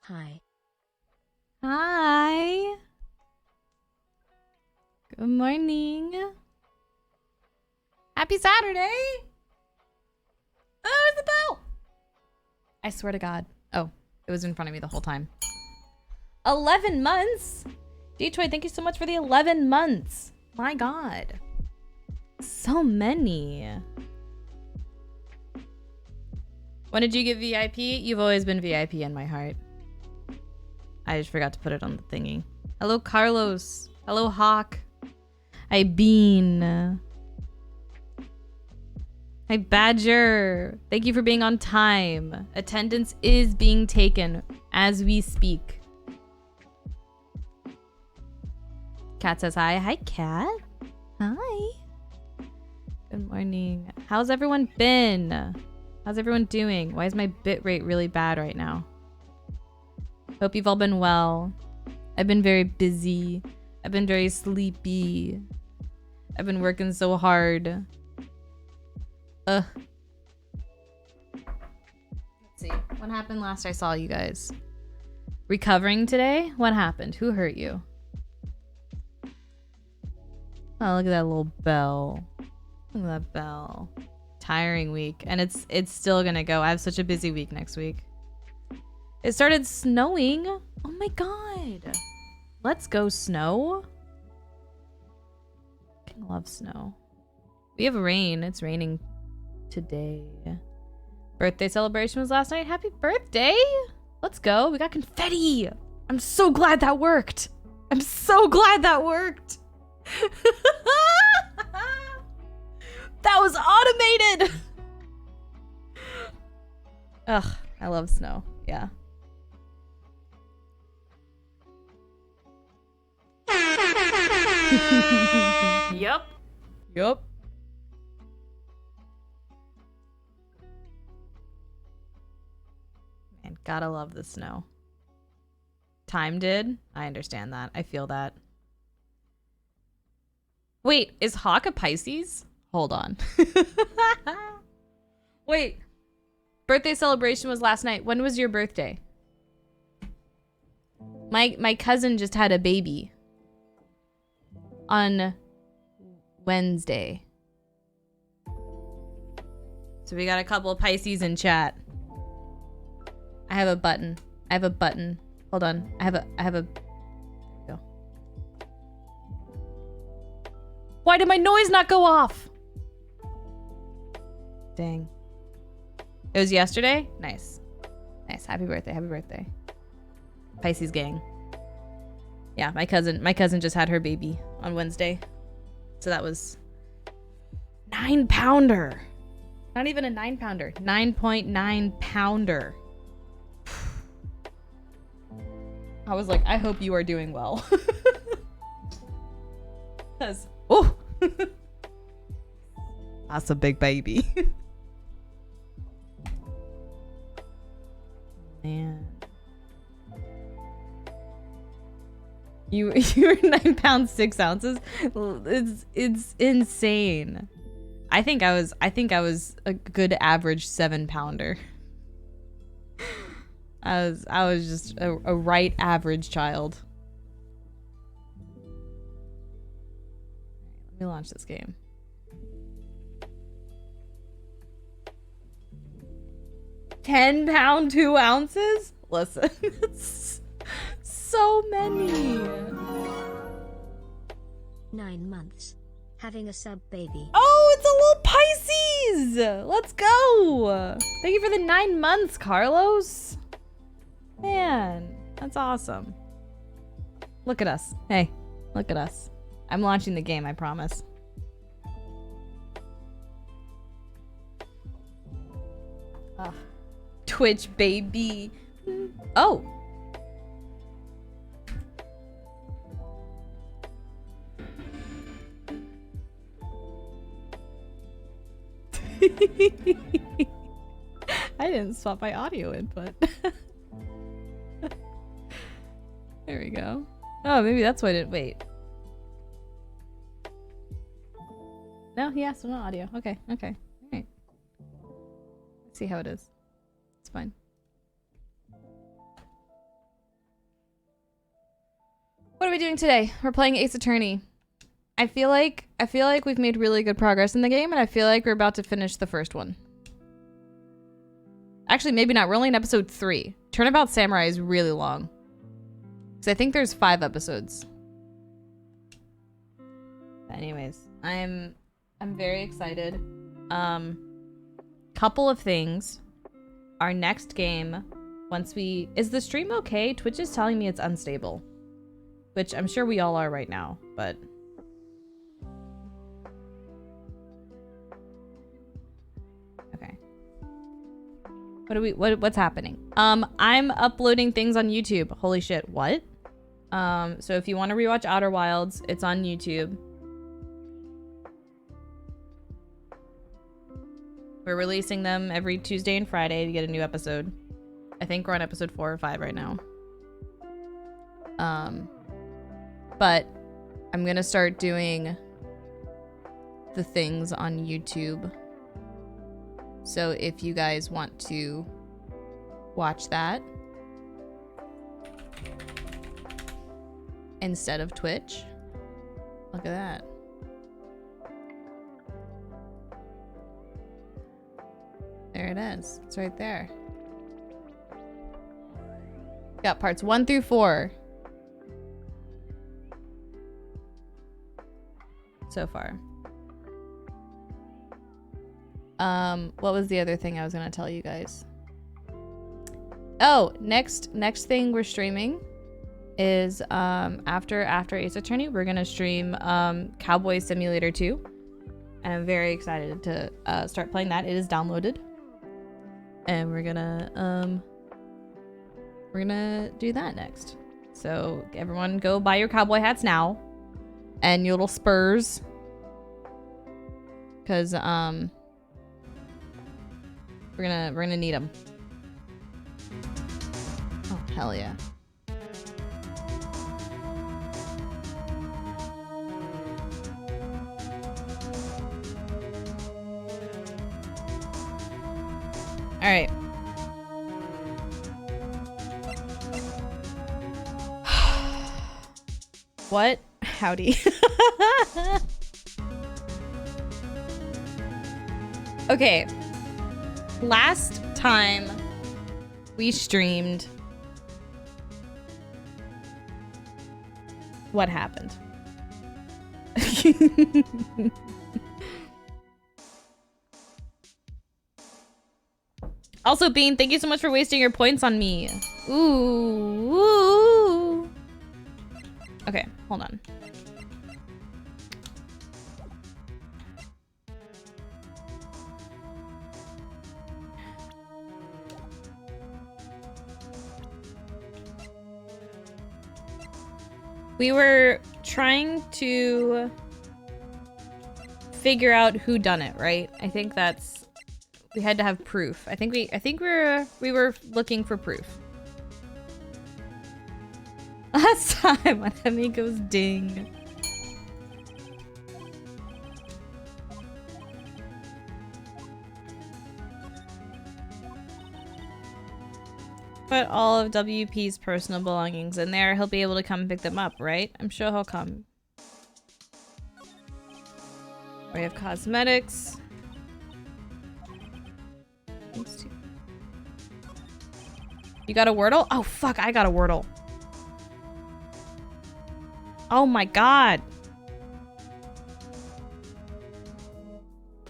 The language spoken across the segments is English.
Hi. Hi. Good morning. Happy Saturday. Oh, there's the bell. I swear to God. Oh, it was in front of me the whole time. 11 months. Detroit, thank you so much for the 11 months. My God. So many. When did you get VIP? You've always been VIP in my heart. I just forgot to put it on the thingy. Hello, Carlos. Hello, Hawk. Hi, Bean. Hi, Badger. Thank you for being on time. Attendance is being taken as we speak. Kat says hi. Hi, Kat. Hi. Good morning. How's everyone been? How's everyone doing? Why is my bitrate really bad right now? Hope you've all been well. I've been very busy. I've been very sleepy. I've been working so hard. Let's see. What happened last I saw you guys? Recovering today? What happened? Who hurt you? Oh, look at that little bell. Look at that bell. Tiring week. And it's still gonna go. I have such a busy week next week. It started snowing. Oh my God. Let's go snow. I love snow. We have rain. It's raining today. Birthday celebration was last night. Happy birthday. Let's go. We got confetti. I'm so glad that worked. I'm so glad that worked. That was automated. Ugh, I love snow. Yeah. Yup. Yup. Man, gotta love the snow. Time did? I understand that. I feel that. Wait, is Hawk a Pisces? Hold on. Wait. Birthday celebration was last night. When was your birthday? My cousin just had a baby. On Wednesday. So we got a couple of Pisces in chat. I have a button. Hold on. I have a go. Why did my noise not go off? Dang. It was yesterday? Nice. Nice. Happy birthday. Pisces gang. Yeah, my cousin just had her baby on Wednesday. So that was 9-pounder. Not even a 9-pounder. 9.9 pounder. I was like, I hope you are doing well. Cause, oh, that's a big baby. Man. You're 9 pounds 6 ounces. It's insane. I think I was a good average 7-pounder. I was just a right average child. Let me launch this game. 10-pound 2 ounces? Listen, it's so many. 9 months. Having a sub baby. Oh, it's a little Pisces! Let's go! Thank you for the 9 months, Carlos. Man, that's awesome. Look at us. Hey, look at us. I'm launching the game, I promise. Ugh. Twitch baby. Oh. I didn't swap my audio input. There we go. Oh, maybe that's why I didn't wait. No, yeah, so no audio. Okay. Alright. Let's see how it is. It's fine. What are we doing today? We're playing Ace Attorney. I feel like we've made really good progress in the game, and I feel like we're about to finish the first one. Actually, maybe not. We're only in episode 3. Turnabout Samurai is really long. Because I think there's 5 episodes. Anyways, I'm very excited. Couple of things. Our next game, once we... Is the stream okay? Twitch is telling me it's unstable. Which I'm sure we all are right now, but... Okay. What's happening? I'm uploading things on YouTube. Holy shit, what? So if you want to rewatch Outer Wilds, it's on YouTube. We're releasing them every Tuesday and Friday to get a new episode. I think we're on episode 4 or 5 right now. But I'm gonna start doing the things on YouTube. So if you guys want to watch that instead of Twitch, look at that. There it is. It's right there. Got parts 1 through 4 so far. What was the other thing I was gonna tell you guys? Oh, next thing we're streaming is after Ace Attorney, we're gonna stream Cowboy Simulator 2. And I'm very excited to start playing that. It is downloaded. And we're gonna do that next. So everyone go buy your cowboy hats now. And your little spurs. Cause we're gonna need them. Oh hell yeah. All right. What? Howdy. Okay. Last time we streamed, what happened? Also, Bean, thank you so much for wasting your points on me. Ooh. Okay, hold on. We were trying to figure out who done it, right? I think that's... We had to have proof. I think we were looking for proof. Last time when Emmy goes ding. Put all of WP's personal belongings in there. He'll be able to come pick them up, right? I'm sure he'll come. We have cosmetics. You got a Wordle? Oh fuck, I got a Wordle. Oh my god.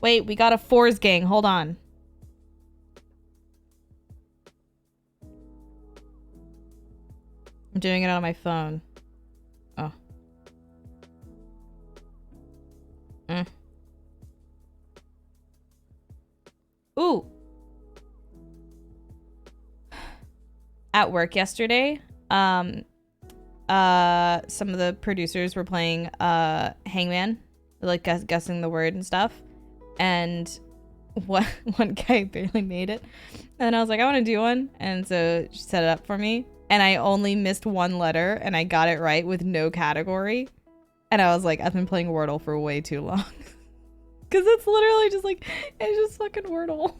Wait, we got a Fours gang. Hold on. I'm doing it on my phone. Oh. Ooh. At work yesterday, some of the producers were playing Hangman, like guessing the word and stuff, and one guy barely made it, and I was like, I want to do one, and so she set it up for me, and I only missed one letter, and I got it right with no category, and I was like, I've been playing Wordle for way too long, because it's literally just like, it's just fucking Wordle.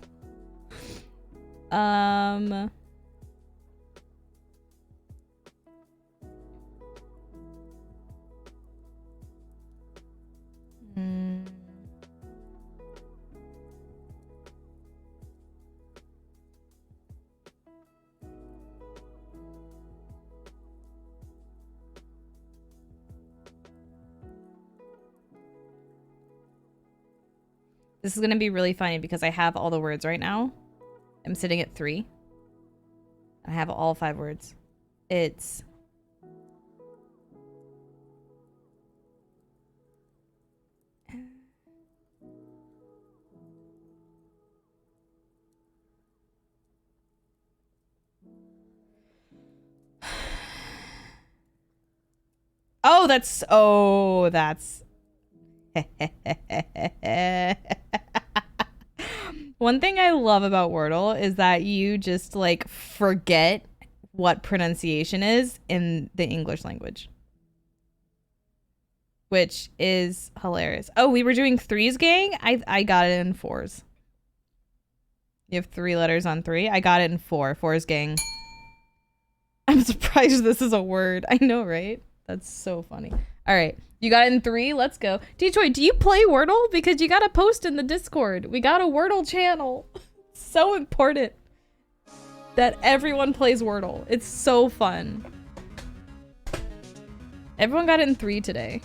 This is going to be really funny because I have all the words right now. I'm sitting at 3. I have all 5 words. It's... Oh, that's... One thing I love about Wordle is that you just like forget what pronunciation is in the English language, which is hilarious. Oh, we were doing 3s, gang. I got it in 4s. You have 3 letters on 3. I got it in 4. 4s, gang. I'm surprised this is a word. I know, right? That's so funny. All right. You got it in 3. Let's go. Detroit, do you play Wordle? Because you got to post in the Discord. We got a Wordle channel. So important that everyone plays Wordle. It's so fun. Everyone got it in 3 today.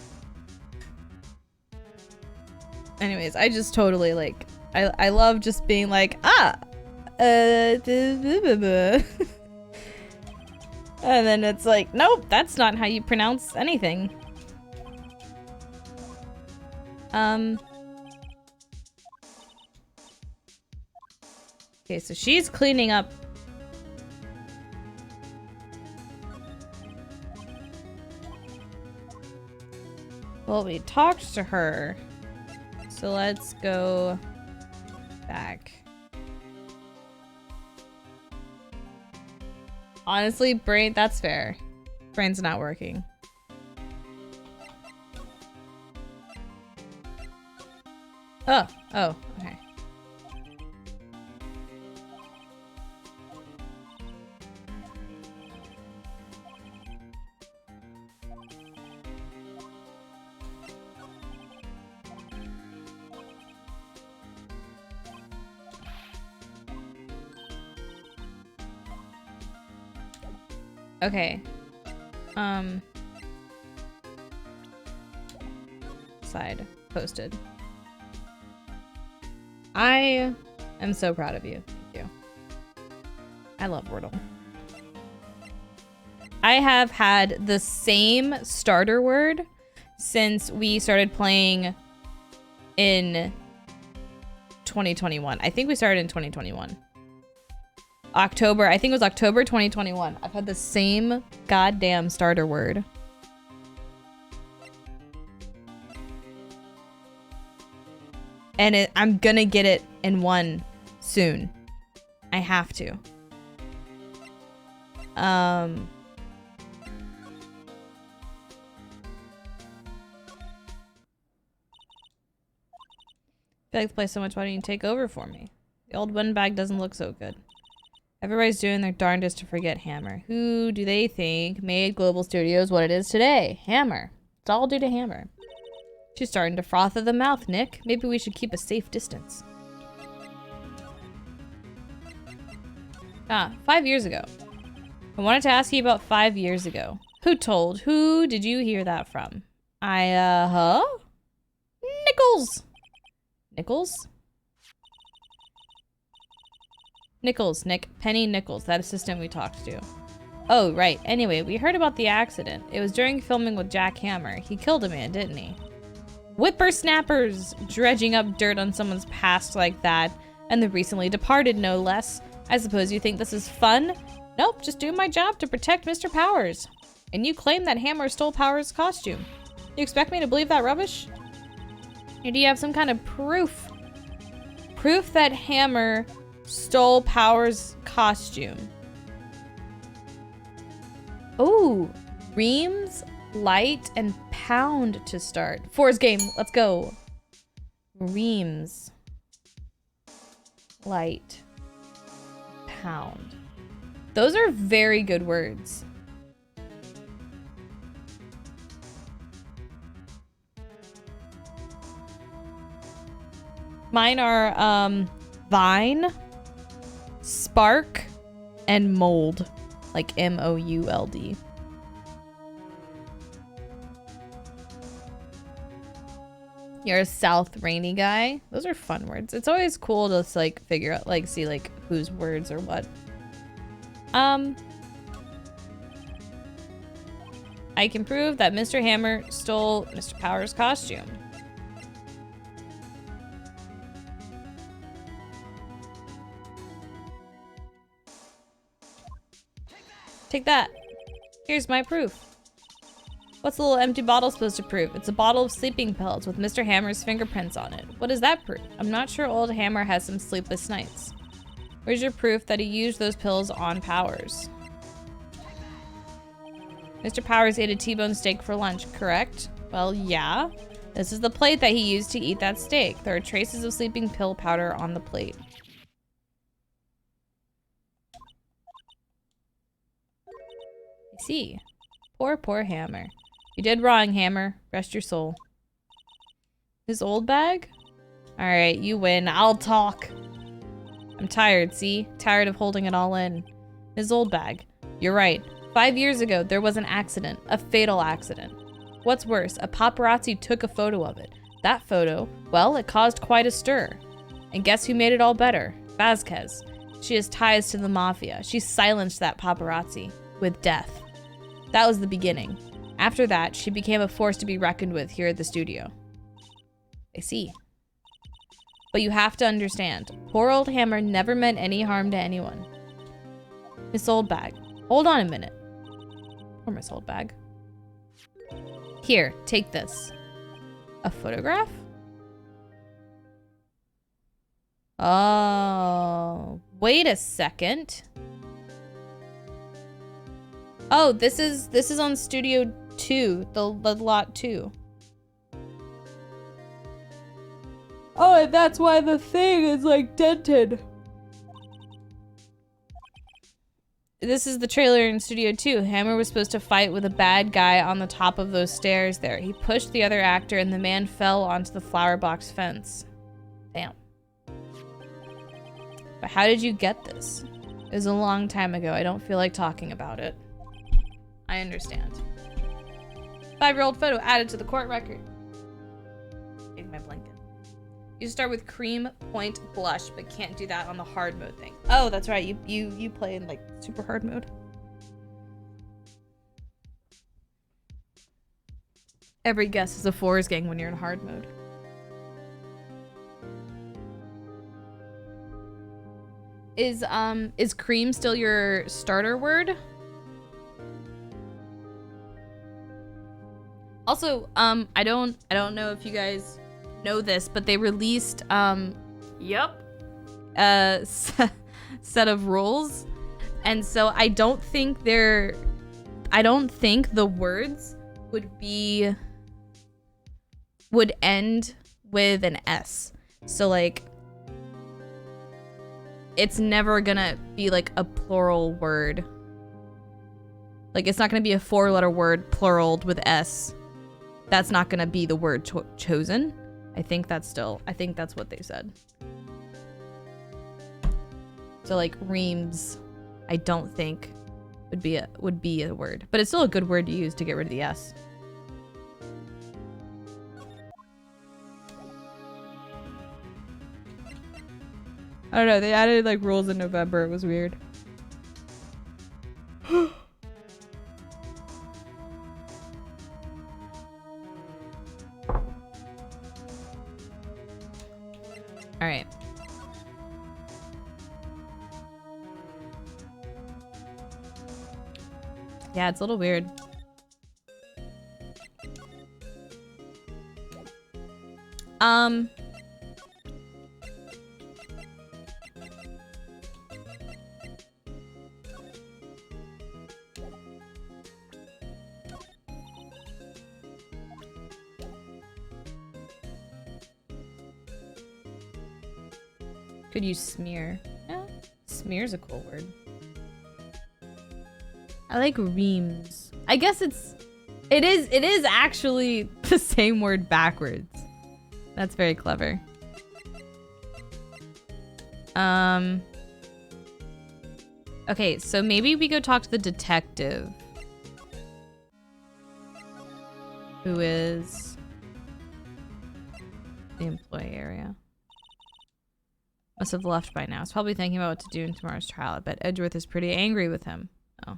Anyways, I just totally like... I love just being like, and then it's like, nope, that's not how you pronounce anything. Okay, so she's cleaning up. Well, we talked to her. So let's go back. Honestly, brain, that's fair. Brain's not working. Oh, okay. Okay. Side posted. I am so proud of you. Thank you. I love Wordle. I have had the same starter word since we started playing in 2021. I think we started in 2021. October, I think it was October 2021. I've had the same goddamn starter word. And I'm gonna get it in 1 soon. I have to. I feel like the play so much. Why don't you take over for me? The old windbag doesn't look so good. Everybody's doing their darndest to forget Hammer. Who do they think made Global Studios what it is today? Hammer. It's all due to Hammer. She's starting to froth at the mouth, Nick. Maybe we should keep a safe distance. 5 years ago. I wanted to ask you about 5 years ago. Who told? Who did you hear that from? Nichols! Nichols? Nichols, Nick. Penny Nichols, that assistant we talked to. Oh, right. Anyway, we heard about the accident. It was during filming with Jack Hammer. He killed a man, didn't he? Whippersnappers! Dredging up dirt on someone's past like that. And the recently departed, no less. I suppose you think this is fun? Nope, just doing my job to protect Mr. Powers. And you claim that Hammer stole Powers' costume. You expect me to believe that rubbish? Or do you have some kind of proof? Proof that Hammer stole Powers' costume. Oh, Reams, Light, and Pound to start. 4's game, let's go. Reams, Light, Pound. Those are very good words. Mine are Vine, Spark, and Mold. Like M-O-U-L-D. You're a South Rainy guy. Those are fun words. It's always cool to like figure out, like, see like whose words are what. I can prove that Mr. Hammer stole Mr. Powers' costume. Take that. Here's my proof. What's the little empty bottle supposed to prove? It's a bottle of sleeping pills with Mr. Hammer's fingerprints on it. What does that prove? I'm not sure old Hammer has some sleepless nights. Where's your proof that he used those pills on Powers? Mr. Powers ate a T-bone steak for lunch, correct? Well, yeah. This is the plate that he used to eat that steak. There are traces of sleeping pill powder on the plate. I see. Poor, poor Hammer. You did wrong, Hammer. Rest your soul. His old bag? Alright, you win. I'll talk. I'm tired, see? Tired of holding it all in. His old bag. You're right. 5 years ago, there was an accident. A fatal accident. What's worse, a paparazzi took a photo of it. That photo, well, it caused quite a stir. And guess who made it all better? Vasquez. She has ties to the mafia. She silenced that paparazzi. With death. That was the beginning. After that, she became a force to be reckoned with here at the studio. I see. But you have to understand, poor old Hammer never meant any harm to anyone. Miss Oldbag. Hold on a minute. Poor Miss Oldbag. Here, take this. A photograph? Oh, wait a second. Oh, this is on Studio 2, the lot 2. Oh, and that's why the thing is like dented. This is the trailer in Studio 2. Hammer was supposed to fight with a bad guy on the top of those stairs there. He pushed the other actor and the man fell onto the flower box fence. Damn. But how did you get this? It was a long time ago. I don't feel like talking about it. I understand. 5-year-old photo added to the court record. Take my blanket. You start with cream point blush, but can't do that on the hard mode thing. Oh, that's right. You play in like super hard mode. Every guess is a Forrest gang when you're in hard mode. Is cream still your starter word? Also, I don't know if you guys know this, but they released a set of rules, and so I don't think the words would end with an S. So like it's never gonna be like a plural word. Like it's not gonna be a 4-letter word pluraled with S. That's not gonna be the word chosen. I think that's what they said. So like reams, I don't think would be a word, but it's still a good word to use to get rid of the S. I don't know. They added like rules in November. It was weird. All right. Yeah, it's a little weird. Could use smear. Yeah, smear's a cool word. I like reams. I guess it is actually the same word backwards. That's very clever. Okay, so maybe we go talk to the detective. Who is the employee area. Must have left by now. He's probably thinking about what to do in tomorrow's trial. I bet Edgeworth is pretty angry with him. Oh.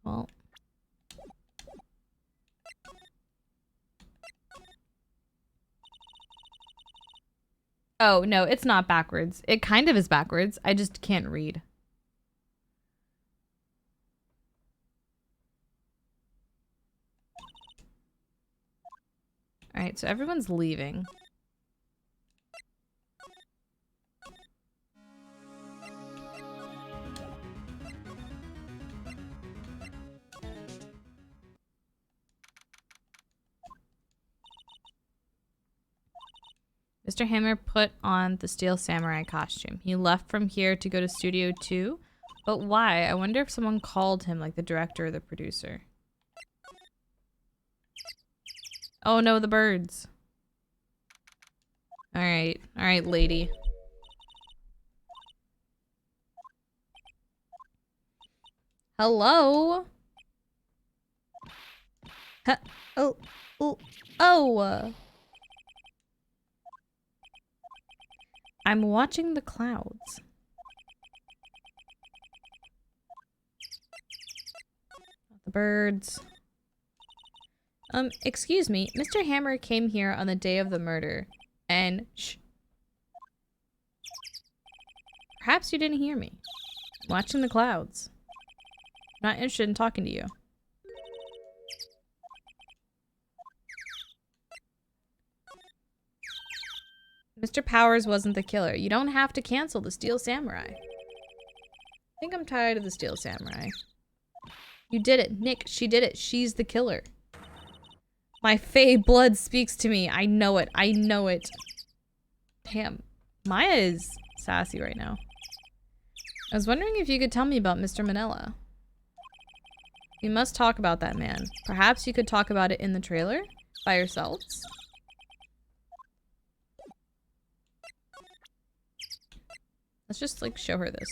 Well. Oh, no, it's not backwards. It kind of is backwards. I just can't read. Alright, so everyone's leaving. Mr. Hammer put on the Steel Samurai costume. He left from here to go to Studio 2. But why? I wonder if someone called him, like the director or the producer. Oh no, the birds. Alright. Alright, lady. Hello? Huh? Oh. Oh. Oh! I'm watching the clouds. The birds. Excuse me. Mr. Hammer came here on the day of the murder. And shh. Perhaps you didn't hear me. I'm watching the clouds. I'm not interested in talking to you. Mr. Powers wasn't the killer. You don't have to cancel the Steel Samurai. I think I'm tired of the Steel Samurai. You did it. Nick, she did it. She's the killer. My Fae blood speaks to me. I know it. I know it. Damn. Maya is sassy right now. I was wondering if you could tell me about Mr. Manila. We must talk about that man. Perhaps you could talk about it in the trailer? By yourselves? Let's just, like, show her this.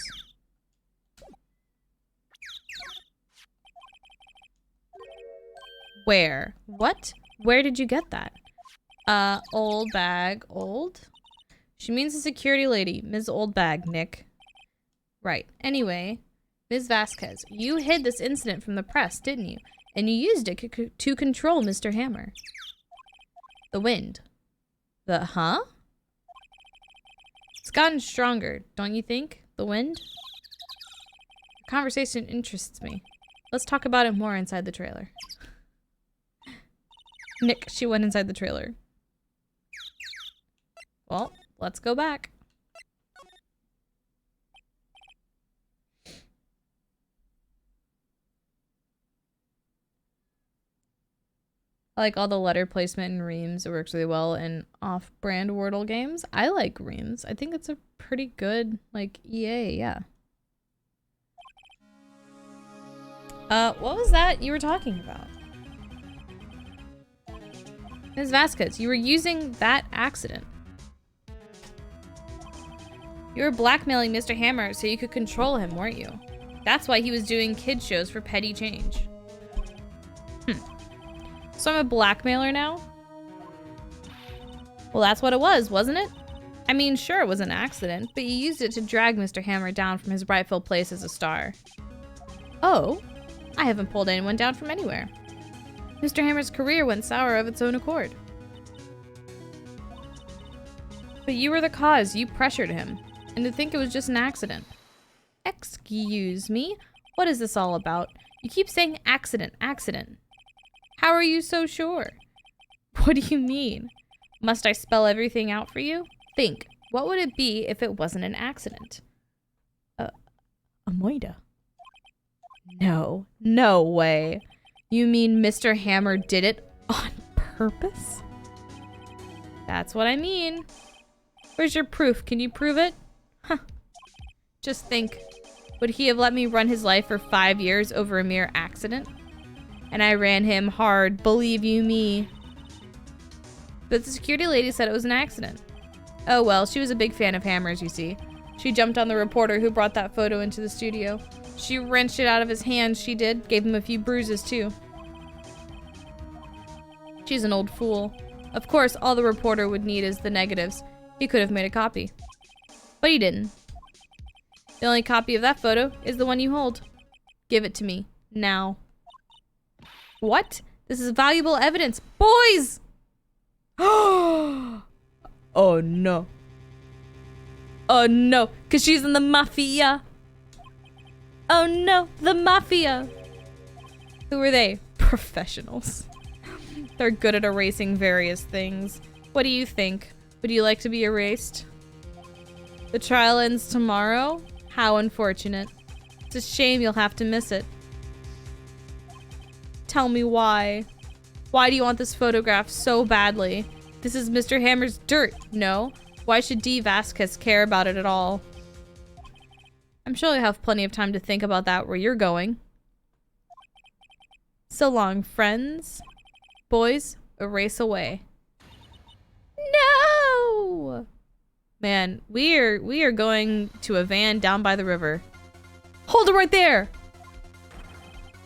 Where? What? Where did you get that? Old bag. Old? She means the security lady. Ms. Old Bag, Nick. Right. Anyway, Ms. Vasquez, you hid this incident from the press, didn't you? And you used it to control Mr. Hammer. The wind. The, huh? It's gotten stronger, don't you think? The wind? The conversation interests me. Let's talk about it more inside the trailer. Nick, she went inside the trailer. Well, let's go back. I like all the letter placement in Reams. It works really well in off-brand Wordle games. I like Reams. I think it's a pretty good, like, EA, yeah. What was that you were talking about? Ms. Vasquez, you were using that accident. You were blackmailing Mr. Hammer so you could control him, weren't you? That's why he was doing kids shows for petty change. So I'm a blackmailer now? Well, that's what it was, wasn't it? I mean, sure, it was an accident, but you used it to drag Mr. Hammer down from his rightful place as a star. Oh, I haven't pulled anyone down from anywhere. Mr. Hammer's career went sour of its own accord. But you were the cause. You pressured him. And to think it was just an accident. Excuse me? What is this all about? You keep saying accident, accident. How are you so sure? What do you mean? Must I spell everything out for you? Think. What would it be if it wasn't an accident? Amoida. No. No way. You mean Mr. Hammer did it on purpose? That's what I mean. Where's your proof? Can you prove it? Huh. Just think. Would he have let me run his life for 5 years over a mere accident? And I ran him hard, believe you me. But the security lady said it was an accident. Oh well, she was a big fan of Hammers, you see. She jumped on the reporter who brought that photo into the studio. She wrenched it out of his hands, she did. Gave him a few bruises, too. She's an old fool. Of course, all the reporter would need is the negatives. He could have made a copy. But he didn't. The only copy of that photo is the one you hold. Give it to me. Now. What? This is valuable evidence. Boys! Oh no. Oh no, because she's in the mafia. Oh no, the mafia. Who are they? Professionals. They're good at erasing various things. What do you think? Would you like to be erased? The trial ends tomorrow? How unfortunate. It's a shame you'll have to miss it. Tell me why. Why do you want this photograph so badly? This is Mr. Hammer's dirt, no? Why should D. Vasquez care about it at all? I'm sure you'll have plenty of time to think about that where you're going. So long, friends. Boys, erase away. No! Man, we are going to a van down by the river. Hold it right there!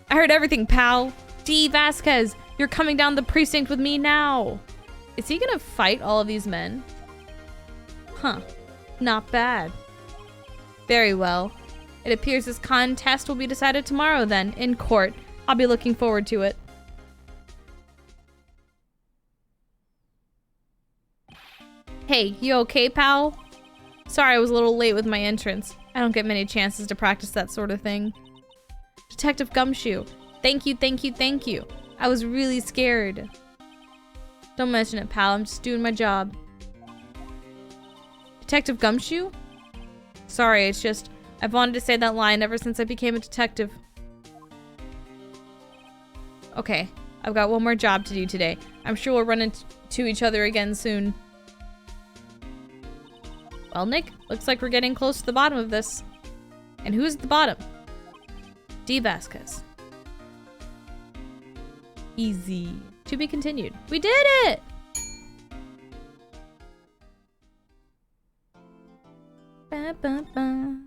I heard everything, pal. D. Vasquez, you're coming down the precinct with me now. Is he gonna fight all of these men? Huh. Not bad. Very well. It appears this contest will be decided tomorrow then, in court. I'll be looking forward to it. Hey, you okay, pal? Sorry I was a little late with my entrance. I don't get many chances to practice that sort of thing. Detective Gumshoe, thank you, thank you, thank you. I was really scared. Don't mention it, pal. I'm just doing my job. Detective Gumshoe? Sorry, it's just, I've wanted to say that line ever since I became a detective. Okay, I've got one more job to do today. I'm sure we'll run into each other again soon. Well, Nick, looks like we're getting close to the bottom of this. And who's at the bottom? D. Vasquez. Easy. To be continued. We did it! Ba, ba, ba.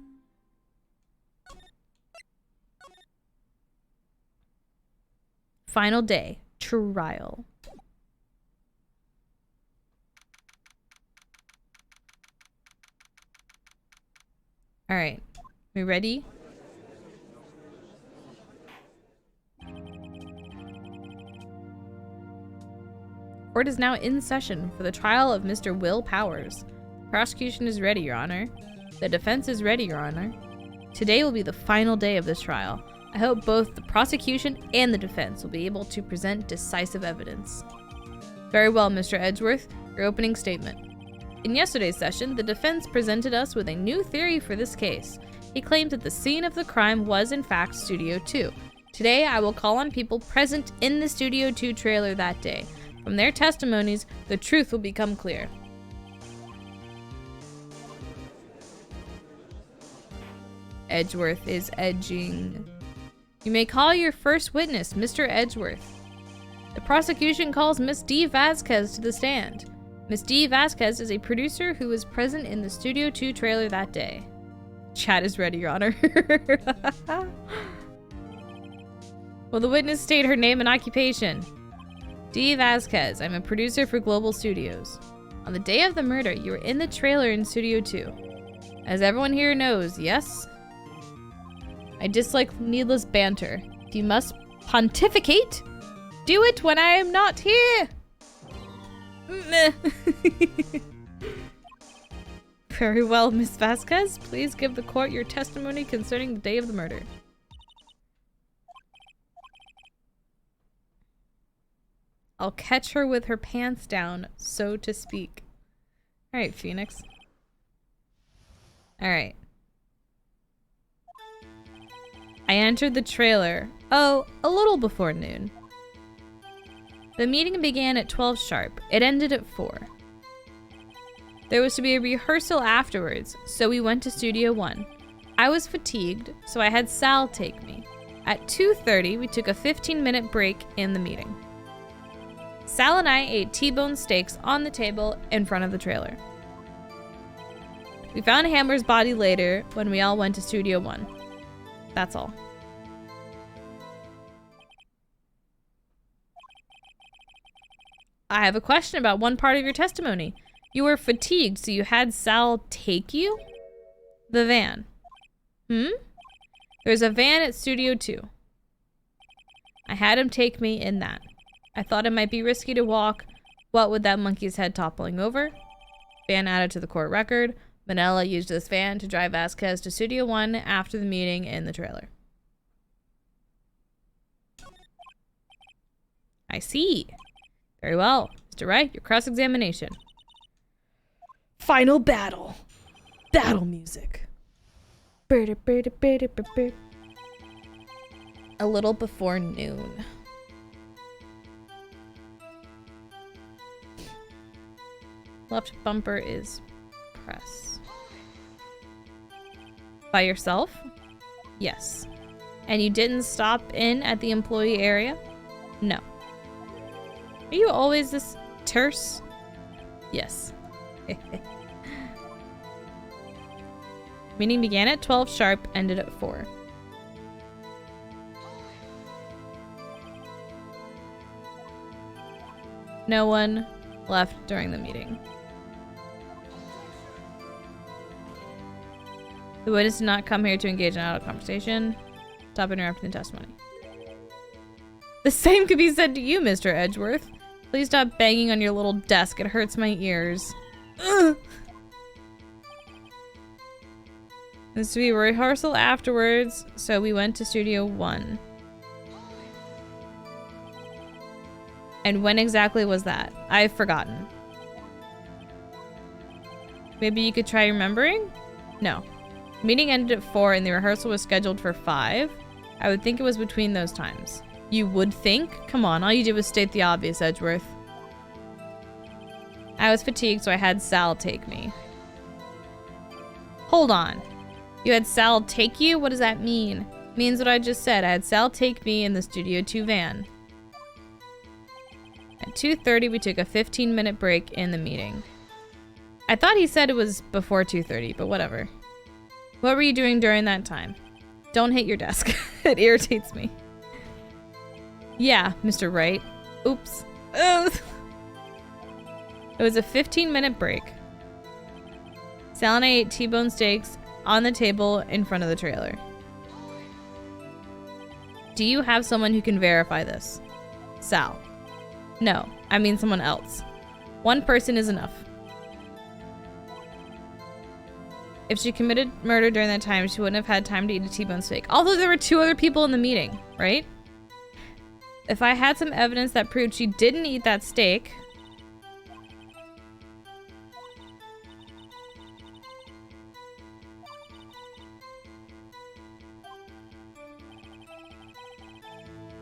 Final day. Trial. All right. We ready? Court is now in session for the trial of Mr. Will Powers. The prosecution is ready, Your Honor. The defense is ready, Your Honor. Today will be the final day of this trial. I hope both the prosecution and the defense will be able to present decisive evidence. Very well, Mr. Edgeworth, your opening statement. In yesterday's session, the defense presented us with a new theory for this case. He claimed that the scene of the crime was in fact Studio 2. Today, I will call on people present in the Studio 2 trailer that day. From their testimonies, the truth will become clear. Edgeworth is edging. You may call your first witness, Mr. Edgeworth. The prosecution calls Miss D. Vasquez to the stand. Miss D. Vasquez is a producer who was present in the Studio 2 trailer that day. Chat is ready, Your Honor. Will the witness state her name and occupation? D. Vasquez, I'm a producer for Global Studios. On the day of the murder, you were in the trailer in Studio 2. As everyone here knows, yes? I dislike needless banter. If you must pontificate, do it when I am not here! Very well, Miss Vasquez. Please give the court your testimony concerning the day of the murder. I'll catch her with her pants down, so to speak. Alright, Phoenix. Alright. I entered the trailer, a little before noon. The meeting began at 12 sharp. It ended at 4. There was to be a rehearsal afterwards, so we went to Studio 1. I was fatigued, so I had Sal take me. At 2:30, we took a 15-minute break in the meeting. Sal and I ate T-bone steaks on the table in front of the trailer. We found Hammer's body later when we all went to Studio 1. That's all. I have a question about one part of your testimony. You were fatigued, so you had Sal take you? The van. There's a van at Studio 2. I had him take me in that. I thought it might be risky to walk. What with that monkey's head toppling over? Van added to the court record. Manila used this van to drive Vasquez to Studio 1 after the meeting in the trailer. I see. Very well. Mr. Wright, your cross-examination. Final battle. Battle music. A little before noon. Left bumper is press. By yourself? Yes. And you didn't stop in at the employee area? No. Are you always this terse? Yes. Meeting began at 12 sharp, ended at 4. No one left during the meeting. The witness did not come here to engage in adult conversation. Stop interrupting the testimony. The same could be said to you, Mr. Edgeworth. Please stop banging on your little desk. It hurts my ears. Ugh. There's to be a rehearsal afterwards, so we went to Studio 1. And when exactly was that? I've forgotten. Maybe you could try remembering? No. Meeting ended at 4 and the rehearsal was scheduled for 5. I would think it was between those times. You would think? Come on, all you did was state the obvious, Edgeworth. I was fatigued, so I had Sal take me. Hold on. You had Sal take you? What does that mean? It means what I just said. I had Sal take me in the Studio 2 van. At 2:30, we took a 15-minute break in the meeting. I thought he said it was before 2:30, but whatever. What were you doing during that time? Don't hit your desk. It irritates me. Yeah, Mr. Wright. Oops. Ugh. It was a 15-minute break. Sal and I ate T-bone steaks on the table in front of the trailer. Do you have someone who can verify this? Sal. No, I mean someone else. One person is enough. If she committed murder during that time, she wouldn't have had time to eat a T-bone steak. Although there were 2 other people in the meeting, right? If I had some evidence that proved she didn't eat that steak...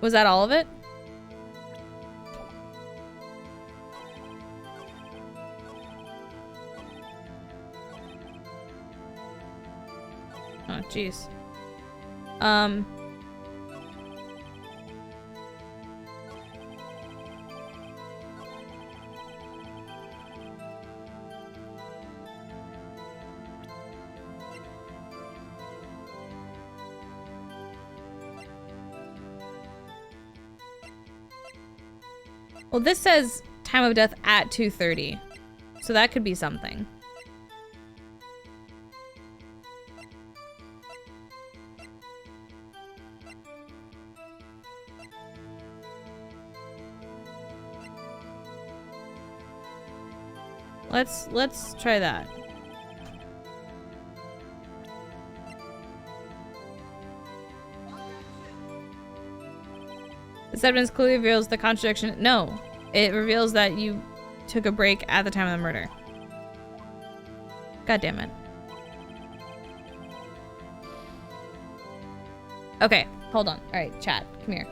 Was that all of it? Oh, jeez. Well, this says time of death at 2:30, so that could be something. Let's try that. This evidence clearly reveals the contradiction. No, it reveals that you took a break at the time of the murder. God damn it. Okay, hold on. All right, chat, come here.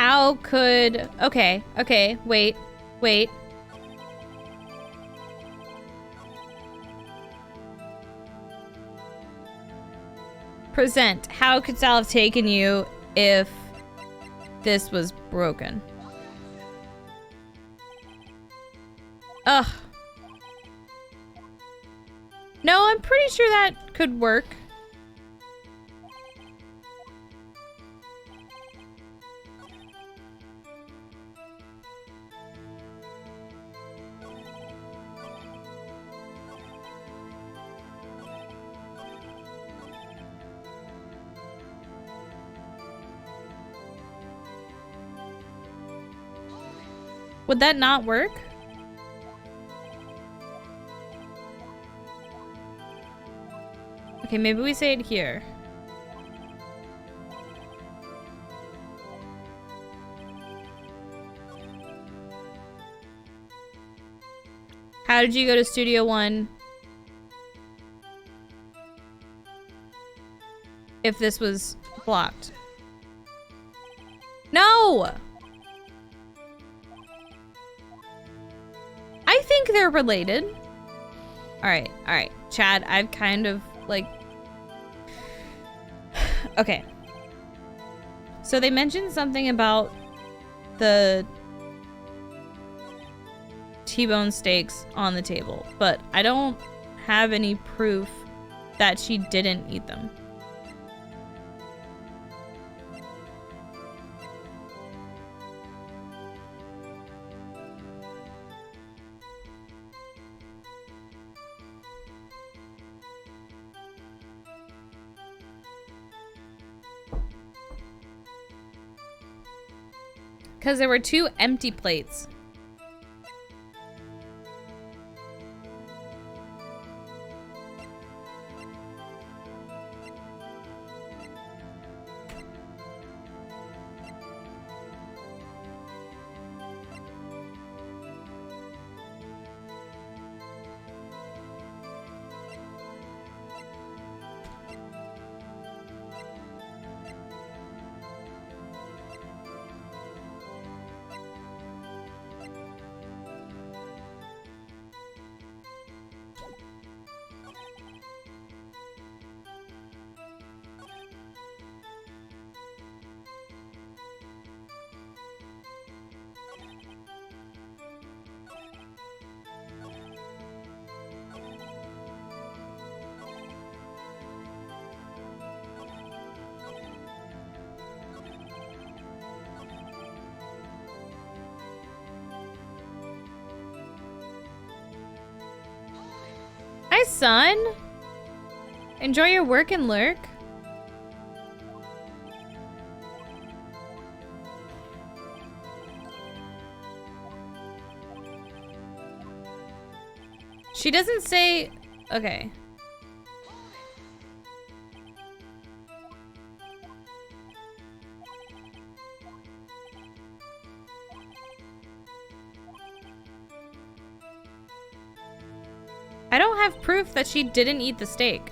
how could... Okay, wait. Present. How could Sal have taken you if this was broken? Ugh. No, I'm pretty sure that could work. Would that not work? Okay, maybe we say it here. How did you go to Studio One if this was blocked? No! I think they're related. Alright. Chad, I've kind of, like... Okay. So they mentioned something about the T-bone steaks on the table, but I don't have any proof that she didn't eat them. Because there were 2 empty plates. Hi, son. Enjoy your work and lurk. She doesn't say... Okay. I don't have proof that she didn't eat the steak.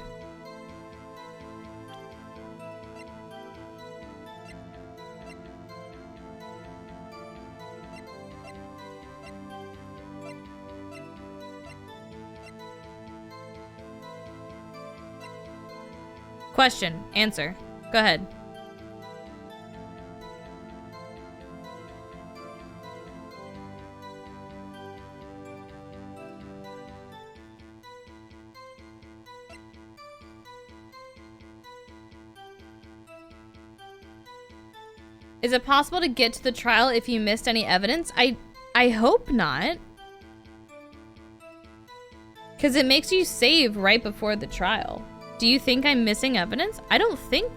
Question. Answer. Go ahead. Is it possible to get to the trial if you missed any evidence? I hope not. Because it makes you save right before the trial. Do you think I'm missing evidence? I don't think.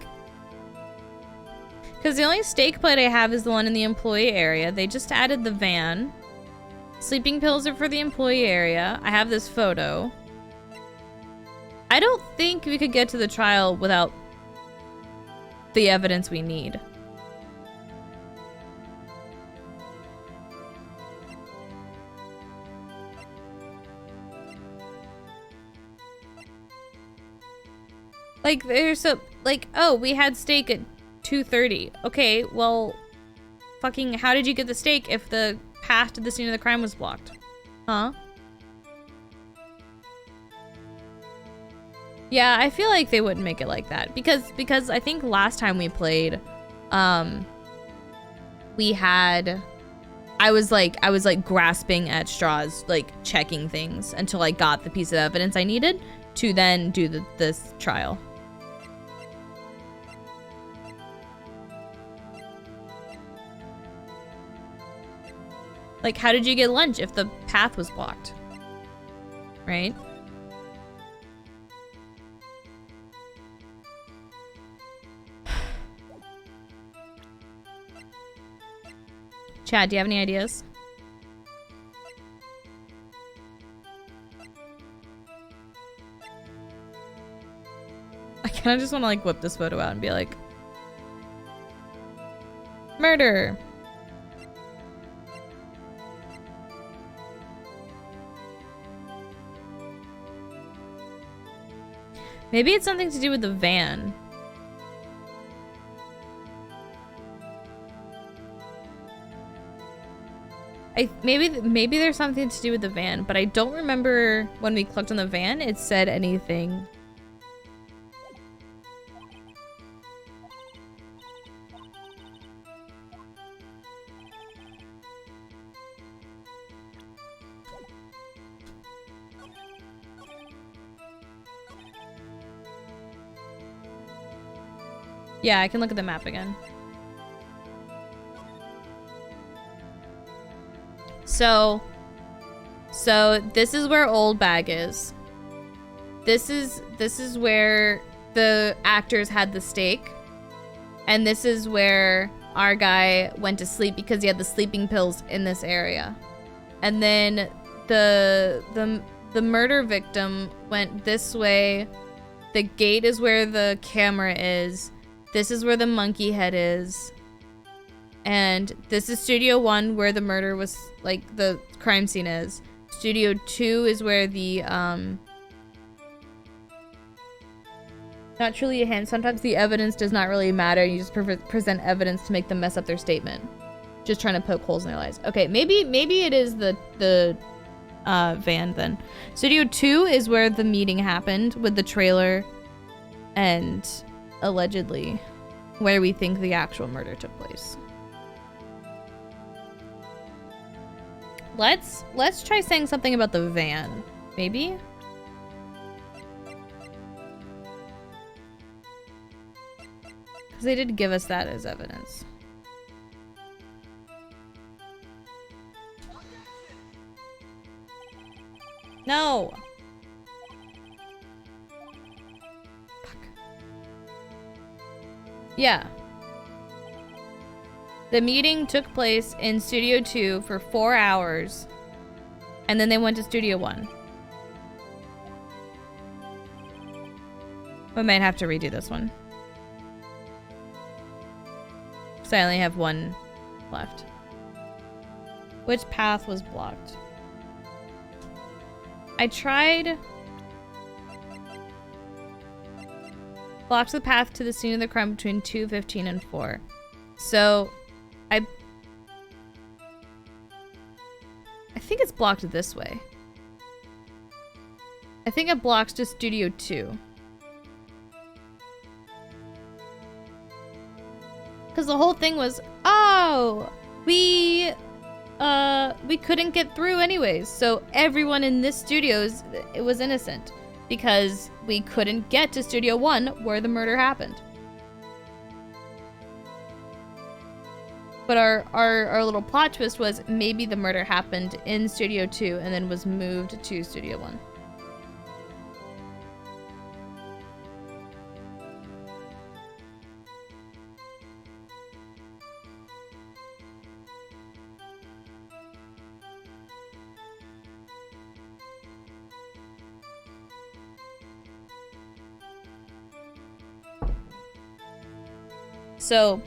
Because the only steak plate I have is the one in the employee area. They just added the van. Sleeping pills are for the employee area. I have this photo. I don't think we could get to the trial without the evidence we need. Like, there's a, like, oh, we had steak at 2:30. Okay, well, fucking, how did you get the steak if the path to the scene of the crime was blocked? Huh? Yeah, I feel like they wouldn't make it like that because I think last time we played, we had, I was like grasping at straws, like checking things until I got the piece of evidence I needed to then do this trial. Like, how did you get lunch if the path was blocked? Right? Chad, do you have any ideas? I kind of just want to like whip this photo out and be like, murder. Maybe it's something to do with the van. Maybe there's something to do with the van, but I don't remember when we clicked on the van it said anything. Yeah, I can look at the map again. So this is where Old Bag is. This is where the actors had the steak. And this is where our guy went to sleep because he had the sleeping pills in this area. And then the murder victim went this way. The gate is where the camera is. This is where the monkey head is. And this is Studio 1 where the murder was, like, the crime scene is. Studio 2 is where the, not truly a hint. Sometimes the evidence does not really matter. You just present evidence to make them mess up their statement. Just trying to poke holes in their lives. Okay, maybe it is the van then. Studio 2 is where the meeting happened with the trailer and allegedly where we think the actual murder took place. Let's try saying something about the van, maybe? Because they did give us that as evidence. No! Fuck. Yeah. The meeting took place in Studio 2 for 4 hours, and then they went to Studio 1. We might have to redo this one. Because I only have one left. Which path was blocked? I tried... Blocked the path to the scene of the crime between 2:15 and 4. So... I think it's blocked this way. I think it blocks to Studio 2. Because the whole thing was, oh, we couldn't get through anyways. So everyone in this studio it was innocent because we couldn't get to Studio 1 where the murder happened. But our little plot twist was maybe the murder happened in Studio 2 and then was moved to Studio 1. So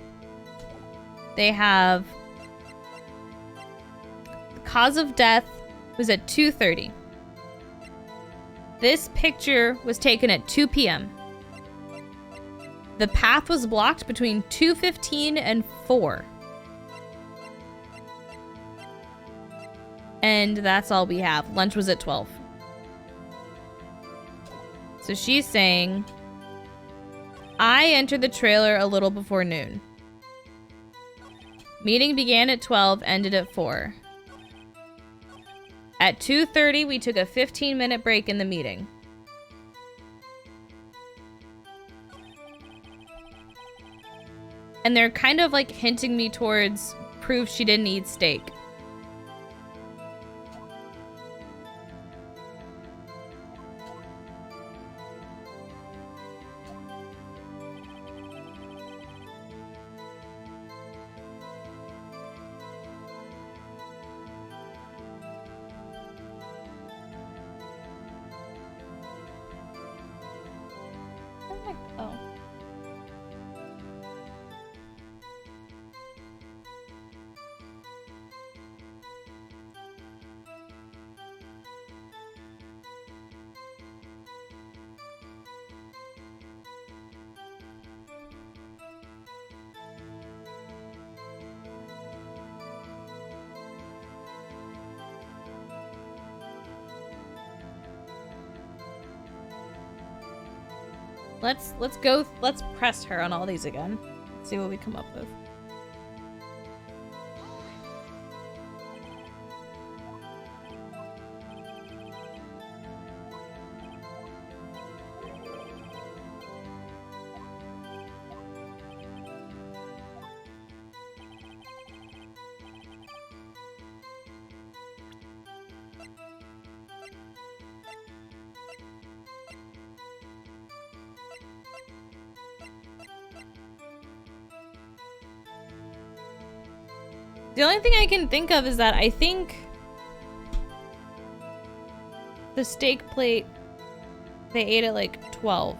they have the cause of death was at 2:30. This picture was taken at 2 p.m. The path was blocked between 2:15 and 4. And that's all we have. Lunch was at 12. So she's saying, I entered the trailer a little before noon. Meeting began at 12, ended at 4. At 2:30, we took a 15-minute break in the meeting. And they're kind of like hinting me towards proof she didn't eat steak. Oh. Let's press her on all these again. See what we come up with. The only thing I can think of is that I think the steak plate, they ate at like 12.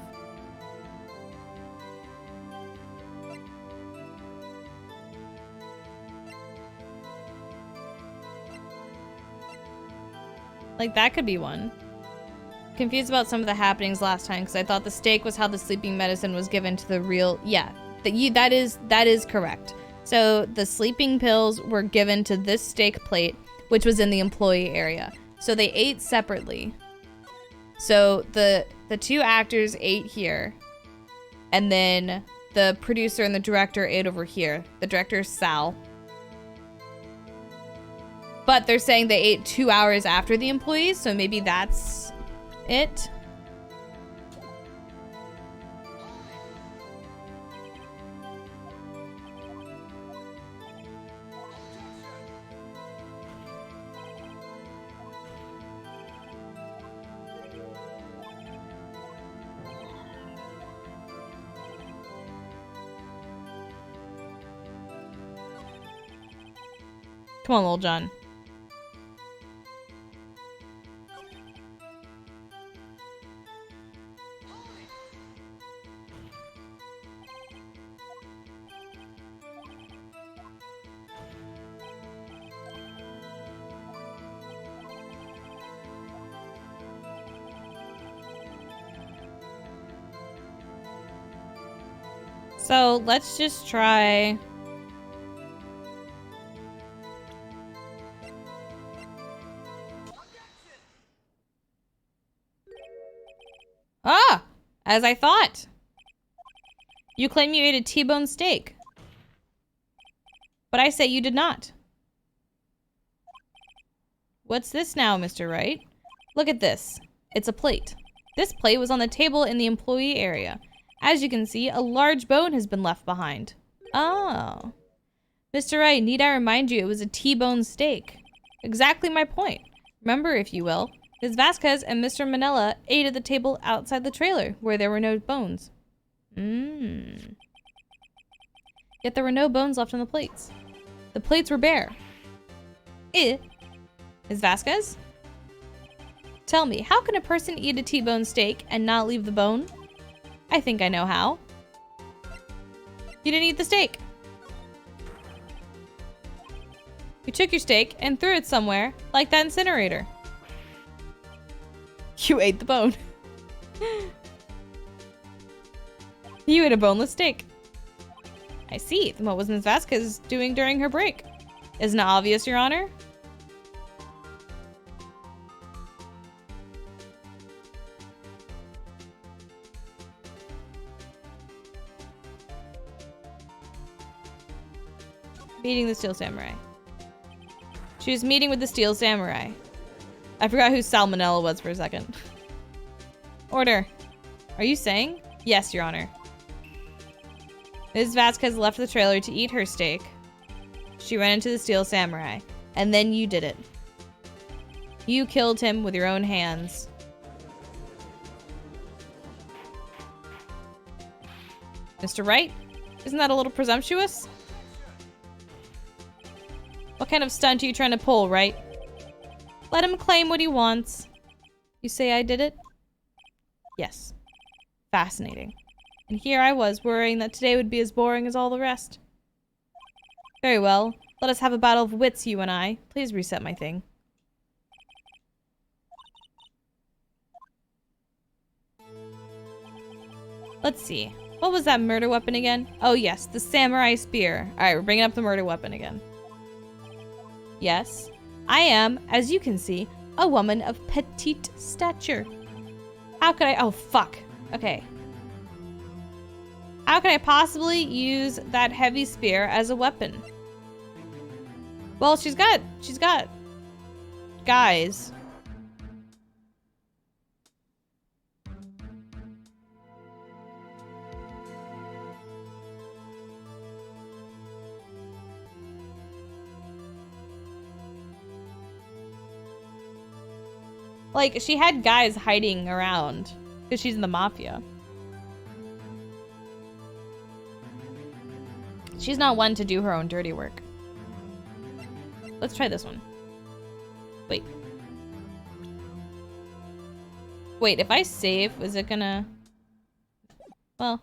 Like that could be one. Confused about some of the happenings last time because I thought the steak was how the sleeping medicine was given to the real. Yeah, that is correct. So the sleeping pills were given to this steak plate, which was in the employee area. So they ate separately. So the two actors ate here, and then the producer and the director ate over here. The director is Sal. But they're saying they ate 2 hours after the employees, so maybe that's it. Come on, Lil John. So let's just try. Ah, as I thought. You claim you ate a T-bone steak. But I say you did not. What's this now, Mr. Wright? Look at this. It's a plate. This plate was on the table in the employee area. As you can see, a large bone has been left behind. Oh. Mr. Wright, need I remind you it was a T-bone steak? Exactly my point. Remember, if you will, Ms. Vasquez and Mr. Manella ate at the table outside the trailer, where there were no bones. Yet there were no bones left on the plates. The plates were bare. Ms. Vasquez? Tell me, how can a person eat a T-bone steak and not leave the bone? I think I know how. You didn't eat the steak. You took your steak and threw it somewhere, like that incinerator. You ate the bone. You ate a boneless steak. I see. Then what was Ms. Vasquez doing during her break? Isn't it obvious, Your Honor? Meeting the Steel Samurai. She was meeting with the Steel Samurai. I forgot who Salmonella was for a second. Order. Are you saying? Yes, Your Honor. Ms. Vasquez left the trailer to eat her steak. She ran into the Steel Samurai. And then you did it. You killed him with your own hands. Mr. Wright? Isn't that a little presumptuous? What kind of stunt are you trying to pull, Wright? Let him claim what he wants. You say I did it? Yes. Fascinating. And here I was, worrying that today would be as boring as all the rest. Very well. Let us have a battle of wits, you and I. Please reset my thing. Let's see. What was that murder weapon again? Oh yes, the samurai spear. Alright, we're bringing up the murder weapon again. Yes. I am, as you can see, a woman of petite stature. How could I— oh, fuck. Okay. How could I possibly use that heavy spear as a weapon? Well, she's got guys. Like, she had guys hiding around because she's in the mafia. She's not one to do her own dirty work. Let's try this one. Wait. Wait, if I save, is it gonna... well...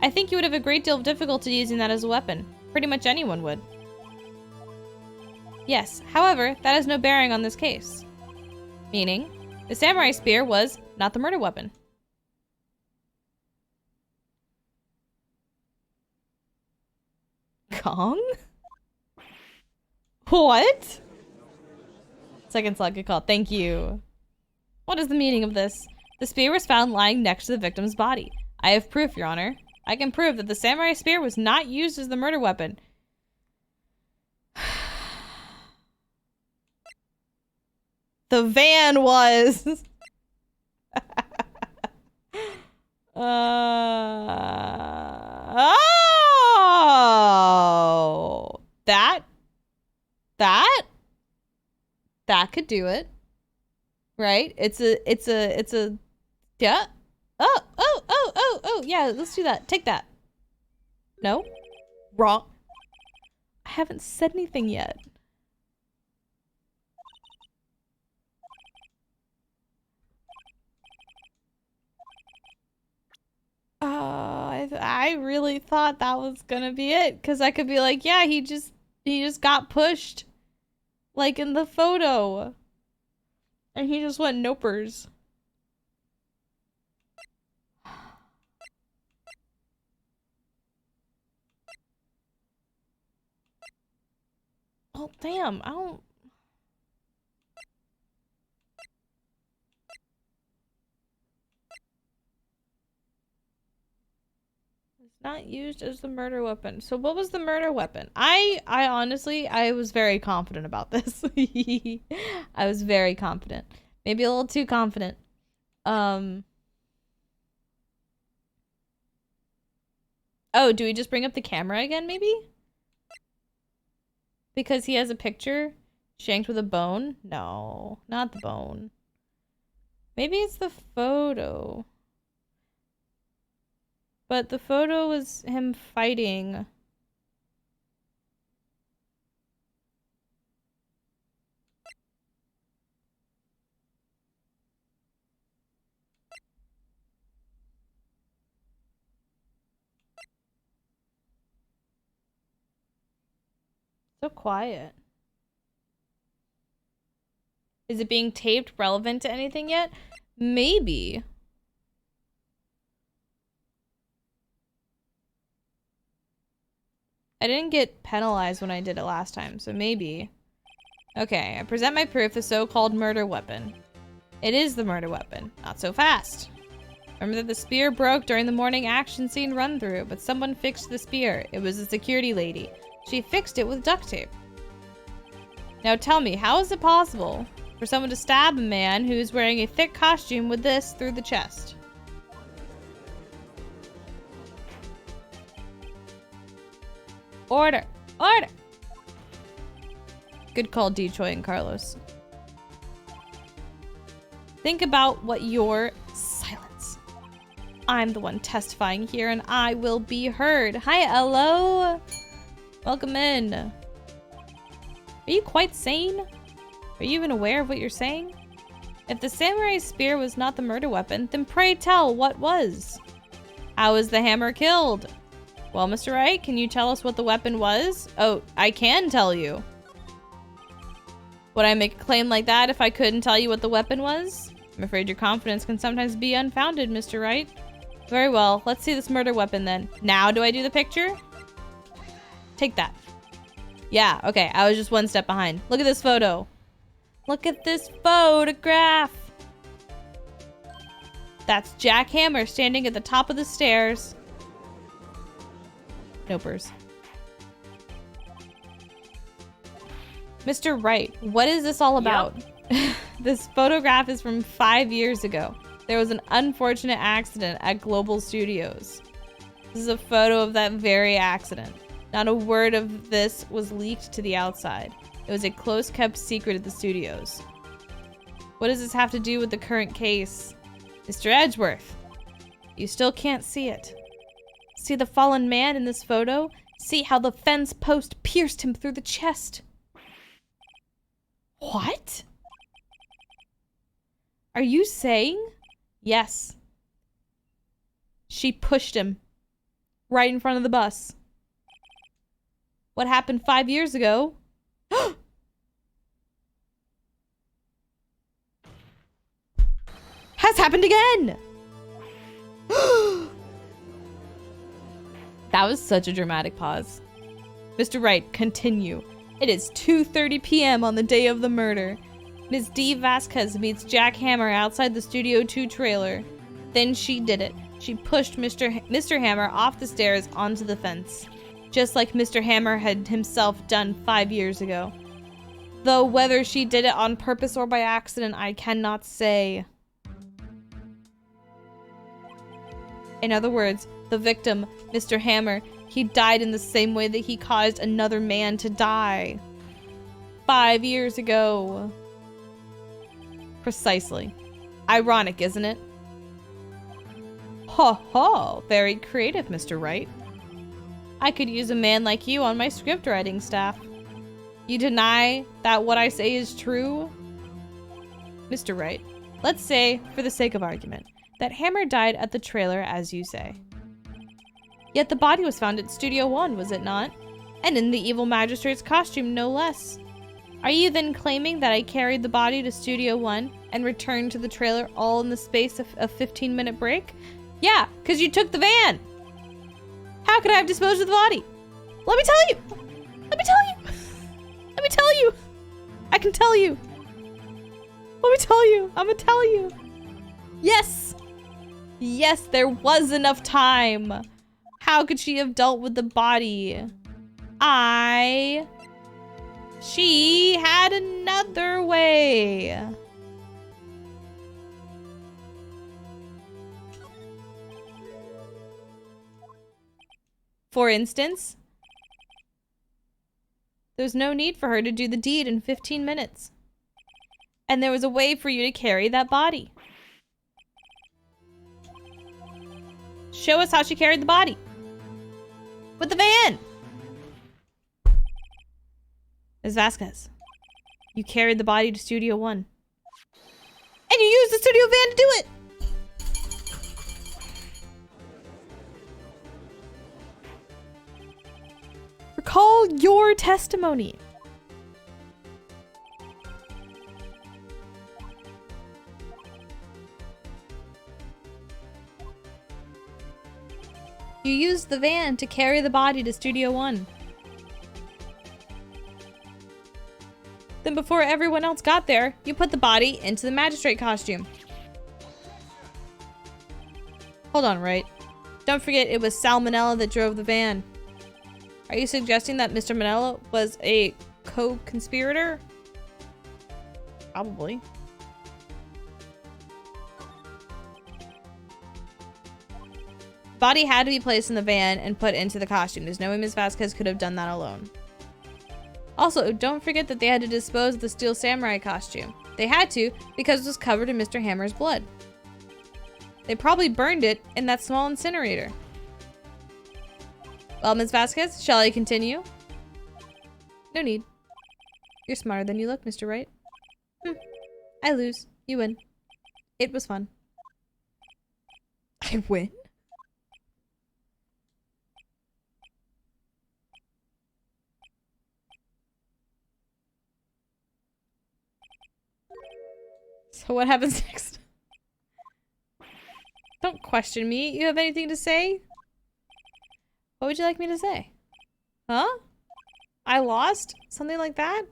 I think you would have a great deal of difficulty using that as a weapon. Pretty much anyone would. Yes, however, that has no bearing on this case. Meaning, the samurai spear was not the murder weapon. Kong? What? Second slot, good call. Thank you. What is the meaning of this? The spear was found lying next to the victim's body. I have proof, Your Honor. I can prove that the samurai spear was not used as the murder weapon. The van was. Oh, that could do it, right? It's a yeah. Oh, yeah, let's do that. Take that. No? Wrong. I haven't said anything yet. I really thought that was gonna be it, because I could be like, yeah, he just got pushed, like in the photo, and he just went nopers. Oh, damn, I don't... It's not used as the murder weapon. So what was the murder weapon? I honestly, I was very confident about this. I was very confident. Maybe a little too confident. Oh, do we just bring up the camera again, maybe? Because he has a picture shanked with a bone? No, not the bone. Maybe it's the photo. But the photo was him fighting. So quiet. Is it being taped relevant to anything yet? Maybe. I didn't get penalized when I did it last time, so maybe. Okay, I present my proof, the so-called murder weapon. It is the murder weapon. Not so fast. Remember that the spear broke during the morning action scene run-through, but someone fixed the spear. It was a security lady. She fixed it with duct tape. Now tell me, how is it possible for someone to stab a man who's wearing a thick costume with this through the chest? Order! Order! Good call, Detroit and Carlos. Think about what your silence. I'm the one testifying here and I will be heard. Hi, Elo! Welcome in. Are you quite sane? Are you even aware of what you're saying? If the samurai spear was not the murder weapon, then pray tell what was. How was the hammer killed? Well, Mr. Wright, can you tell us what the weapon was? Oh, I can tell you. Would I make a claim like that if I couldn't tell you what the weapon was? I'm afraid your confidence can sometimes be unfounded, Mr. Wright. Very well, let's see this murder weapon then. Now do I do the picture? Take that. Yeah, okay, I was just one step behind. Look at this photo. Look at this photograph. That's Jack Hammer standing at the top of the stairs. Nopers. Mr. Wright, what is this all about? Yep. This photograph is from 5 years ago. There was an unfortunate accident at Global Studios. This is a photo of that very accident. Not a word of this was leaked to the outside. It was a close-kept secret at the studios. What does this have to do with the current case? Mr. Edgeworth, you still can't see it. See the fallen man in this photo? See how the fence post pierced him through the chest. What? Are you saying? Yes. She pushed him. Right in front of the bus. What happened 5 years ago? Has happened again! That was such a dramatic pause. Mr. Wright, continue. It is 2:30 p.m. on the day of the murder. Ms. D. Vasquez meets Jack Hammer outside the Studio 2 trailer. Then she did it. She pushed Mr. Hammer off the stairs onto the fence. Just like Mr. Hammer had himself done 5 years ago. Though whether she did it on purpose or by accident, I cannot say. In other words, the victim, Mr. Hammer, he died in the same way that he caused another man to die. 5 years ago. Precisely. Ironic, isn't it? Ho ho, very creative, Mr. Wright. I could use a man like you on my script writing staff. You deny that what I say is true? Mr. Wright, let's say, for the sake of argument, that Hammer died at the trailer as you say. Yet the body was found at Studio 1, was it not? And in the evil magistrate's costume, no less. Are you then claiming that I carried the body to Studio 1 and returned to the trailer all in the space of a 15-minute break? Yeah, because you took the van! How could I have disposed of the body? Let me tell you! Let me tell you! Let me tell you! I can tell you! Let me tell you! I'm gonna tell you! Yes! Yes, there was enough time! How could she have dealt with the body? She had another way. For instance, there's no need for her to do the deed in 15 minutes. And there was a way for you to carry that body. Show us how she carried the body. With the van. Ms. Vasquez, you carried the body to Studio 1. And you used the studio van to do it! Recall your testimony. You used the van to carry the body to Studio 1. Then before everyone else got there, you put the body into the magistrate costume. Hold on, right? Don't forget it was Sal Manella that drove the van. Are you suggesting that Mr. Manella was a co-conspirator? Probably. Body had to be placed in the van and put into the costume. There's no way Ms. Vasquez could have done that alone. Also, don't forget that they had to dispose of the Steel Samurai costume. They had to because it was covered in Mr. Hammer's blood. They probably burned it in that small incinerator. Well, Ms. Vasquez, shall I continue? No need. You're smarter than you look, Mr. Wright. I lose. You win. It was fun. I win? So what happens next? Don't question me. You have anything to say? What would you like me to say? Huh? I lost? Something like that?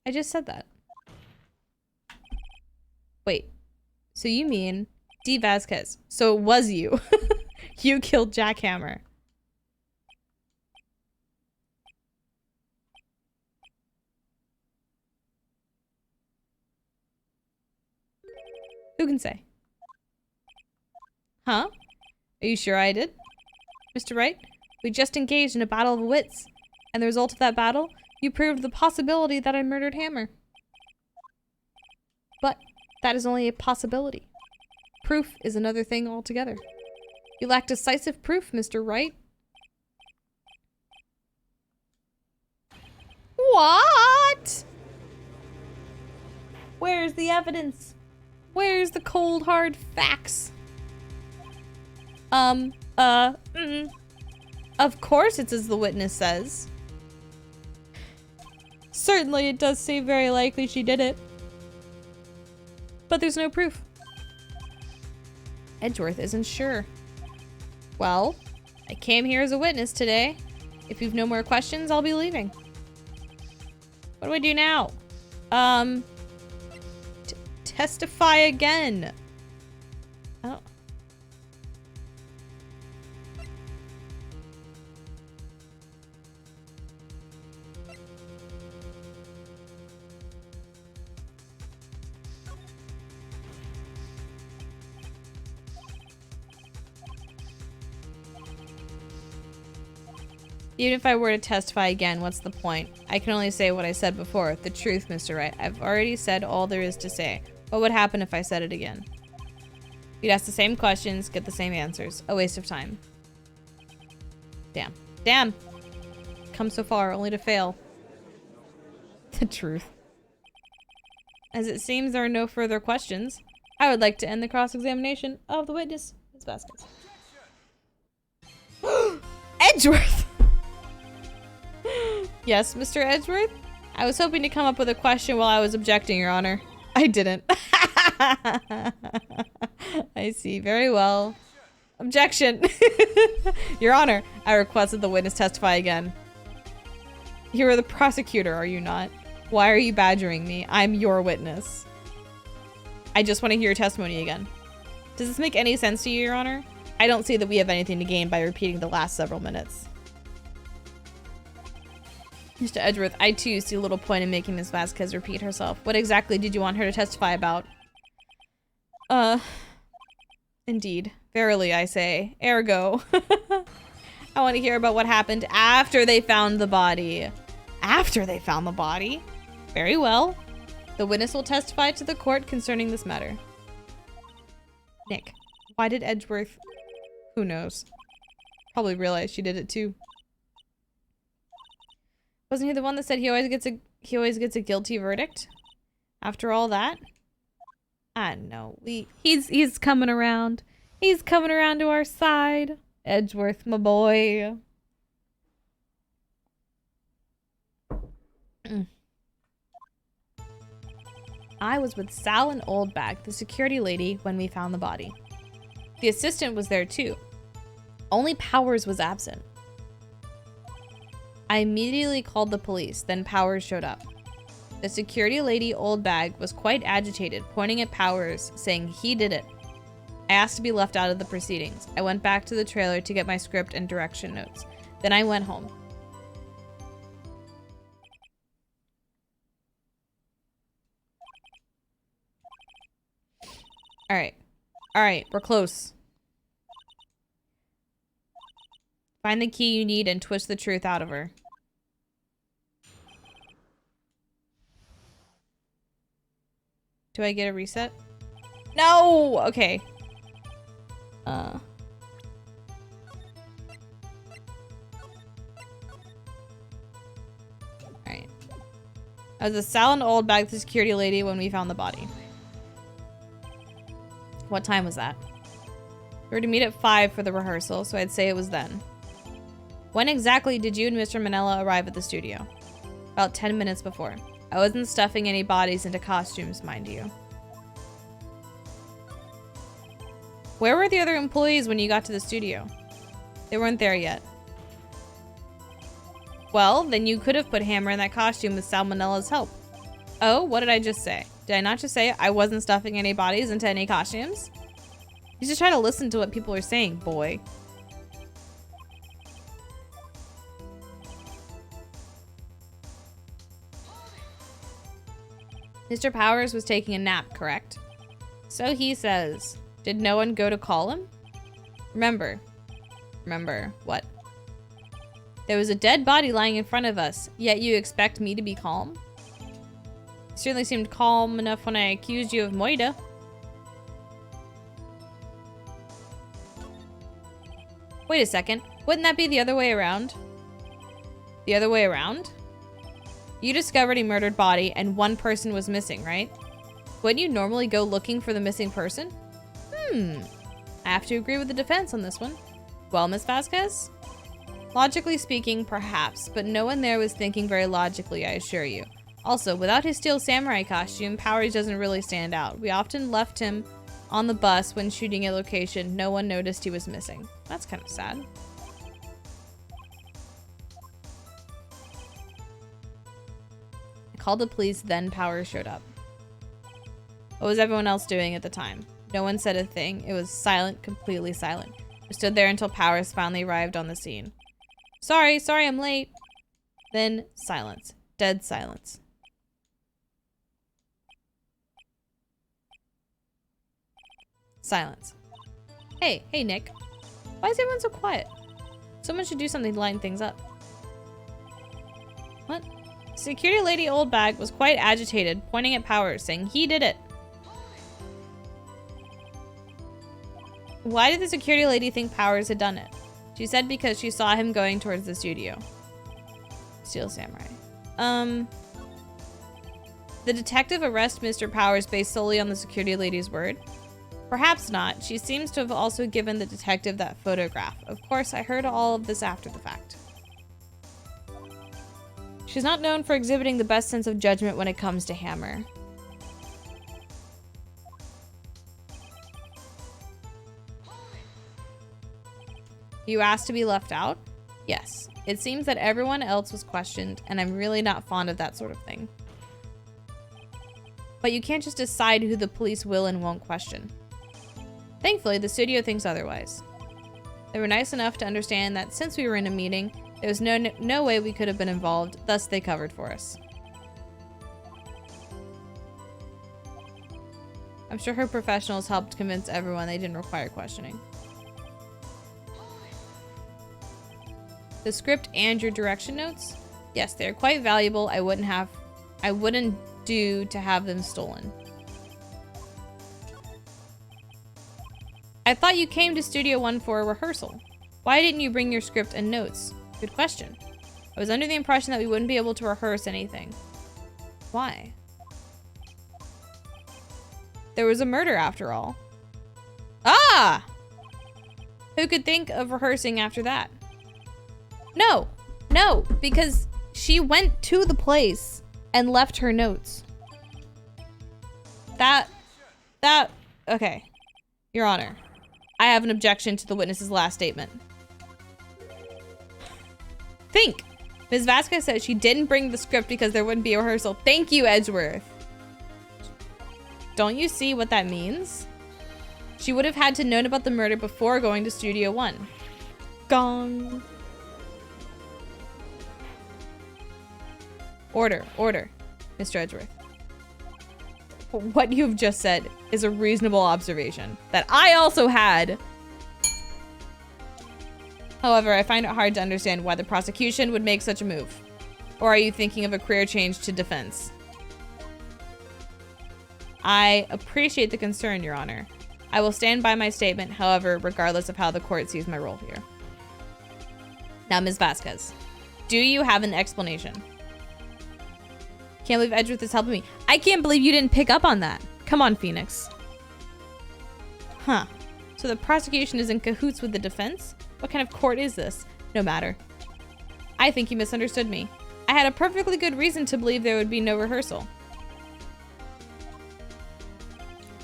I just said that. Wait. So you mean D. Vasquez. So it was you. You killed Jack Hammer. Who can say? Huh? Are you sure I did? Mr. Wright, we just engaged in a battle of wits. And the result of that battle, you proved the possibility that I murdered Hammer. But that is only a possibility. Proof is another thing altogether. You lack decisive proof, Mr. Wright. What? Where's the evidence? Where's the cold, hard facts? Of course it's as the witness says. Certainly it does seem very likely she did it. But there's no proof. Edgeworth isn't sure. Well, I came here as a witness today. If you've no more questions, I'll be leaving. What do I do now? Testify again. Oh. Even if I were to testify again, what's the point? I can only say what I said before. The truth, Mr. Wright. I've already said all there is to say. What would happen if I said it again? You'd ask the same questions, get the same answers. A waste of time. Damn. Damn! Come so far, only to fail. The truth. As it seems there are no further questions, I would like to end the cross-examination of the witness, Ms. Vasquez. Edgeworth! Yes, Mr. Edgeworth? I was hoping to come up with a question while I was objecting, Your Honor. I didn't. I see. Very well. Objection. Your Honor, I request that the witness testify again. You are the prosecutor, are you not? Why are you badgering me? I'm your witness. I just want to hear your testimony again. Does this make any sense to you, Your Honor? I don't see that we have anything to gain by repeating the last several minutes. Mr. Edgeworth, I too see little point in making Ms. Vasquez repeat herself. What exactly did you want her to testify about? Indeed. Verily, I say. Ergo. I want to hear about what happened after they found the body. After they found the body? Very well. The witness will testify to the court concerning this matter. Nick, why did Edgeworth... Who knows? Probably realized she did it too. Wasn't he the one that said he always gets a guilty verdict? After all that? I know. He's coming around. He's coming around to our side. Edgeworth, my boy. I was with Sal and Oldbag, the security lady, when we found the body. The assistant was there too. Only Powers was absent. I immediately called the police, then Powers showed up. The security lady, Oldbag, was quite agitated, pointing at Powers, saying he did it. I asked to be left out of the proceedings. I went back to the trailer to get my script and direction notes. Then I went home. All right. All right, we're close. Find the key you need and twist the truth out of her. Do I get a reset? No! Okay. Alright. I was a silent old bag the security lady when we found the body. What time was that? We were to meet at 5 for the rehearsal, so I'd say it was then. When exactly did you and Mr. Manella arrive at the studio? About 10 minutes before. I wasn't stuffing any bodies into costumes, mind you. Where were the other employees when you got to the studio? They weren't there yet. Well, then you could have put Hammer in that costume with Salmonella's help. Oh, what did I just say? Did I not just say I wasn't stuffing any bodies into any costumes? You just try to listen to what people are saying, boy. Mr. Powers was taking a nap, correct? So he says. Did no one go to call him? Remember what? There was a dead body lying in front of us, yet you expect me to be calm? You certainly seemed calm enough when I accused you of Moida. Wait a second. Wouldn't that be the other way around? The other way around? You discovered a murdered body and one person was missing, right? Wouldn't you normally go looking for the missing person? I have to agree with the defense on this one. Well, Miss Vasquez? Logically speaking, perhaps, but no one there was thinking very logically, I assure you. Also, without his steel samurai costume, Powers doesn't really stand out. We often left him on the bus when shooting a location. No one noticed he was missing. That's kind of sad. I called the police, then Powers showed up. What was everyone else doing at the time? No one said a thing. It was silent, completely silent. We stood there until Powers finally arrived on the scene. Sorry, I'm late. Then silence. Dead silence. Silence. Hey, Nick. Why is everyone so quiet? Someone should do something to lighten things up. What? Security lady Oldbag was quite agitated, pointing at Powers, saying he did it. Why did the security lady think Powers had done it? She said because she saw him going towards the studio. Steel Samurai. The detective arrested Mr. Powers based solely on the security lady's word? Perhaps not. She seems to have also given the detective that photograph. Of course, I heard all of this after the fact. She's not known for exhibiting the best sense of judgment when it comes to Hammer. You asked to be left out? Yes. It seems that everyone else was questioned, and I'm really not fond of that sort of thing. But you can't just decide who the police will and won't question. Thankfully, the studio thinks otherwise. They were nice enough to understand that since we were in a meeting, there was no way we could have been involved, thus they covered for us. I'm sure her professionals helped convince everyone they didn't require questioning. The script and your direction notes? Yes, they're quite valuable. I wouldn't do to have them stolen. I thought you came to Studio One for a rehearsal. Why didn't you bring your script and notes? Good question. I was under the impression that we wouldn't be able to rehearse anything. Why? There was a murder after all. Ah! Who could think of rehearsing after that? No, because she went to the place and left her notes. Okay. Your Honor, I have an objection to the witness's last statement. Think. Ms. Vasquez said she didn't bring the script because there wouldn't be a rehearsal. Thank you, Edgeworth. Don't you see what that means? She would have had to known about the murder before going to Studio One. Gong. Order, Mr. Edgeworth. What you've just said is a reasonable observation that I also had. However, I find it hard to understand why the prosecution would make such a move. Or are you thinking of a career change to defense? I appreciate the concern, Your Honor. I will stand by my statement, however, regardless of how the court sees my role here. Now, Ms. Vasquez, do you have an explanation? Can't believe Edgeworth is helping me. I can't believe you didn't pick up on that. Come on, Phoenix. Huh. So the prosecution is in cahoots with the defense? What kind of court is this? No matter. I think you misunderstood me. I had a perfectly good reason to believe there would be no rehearsal.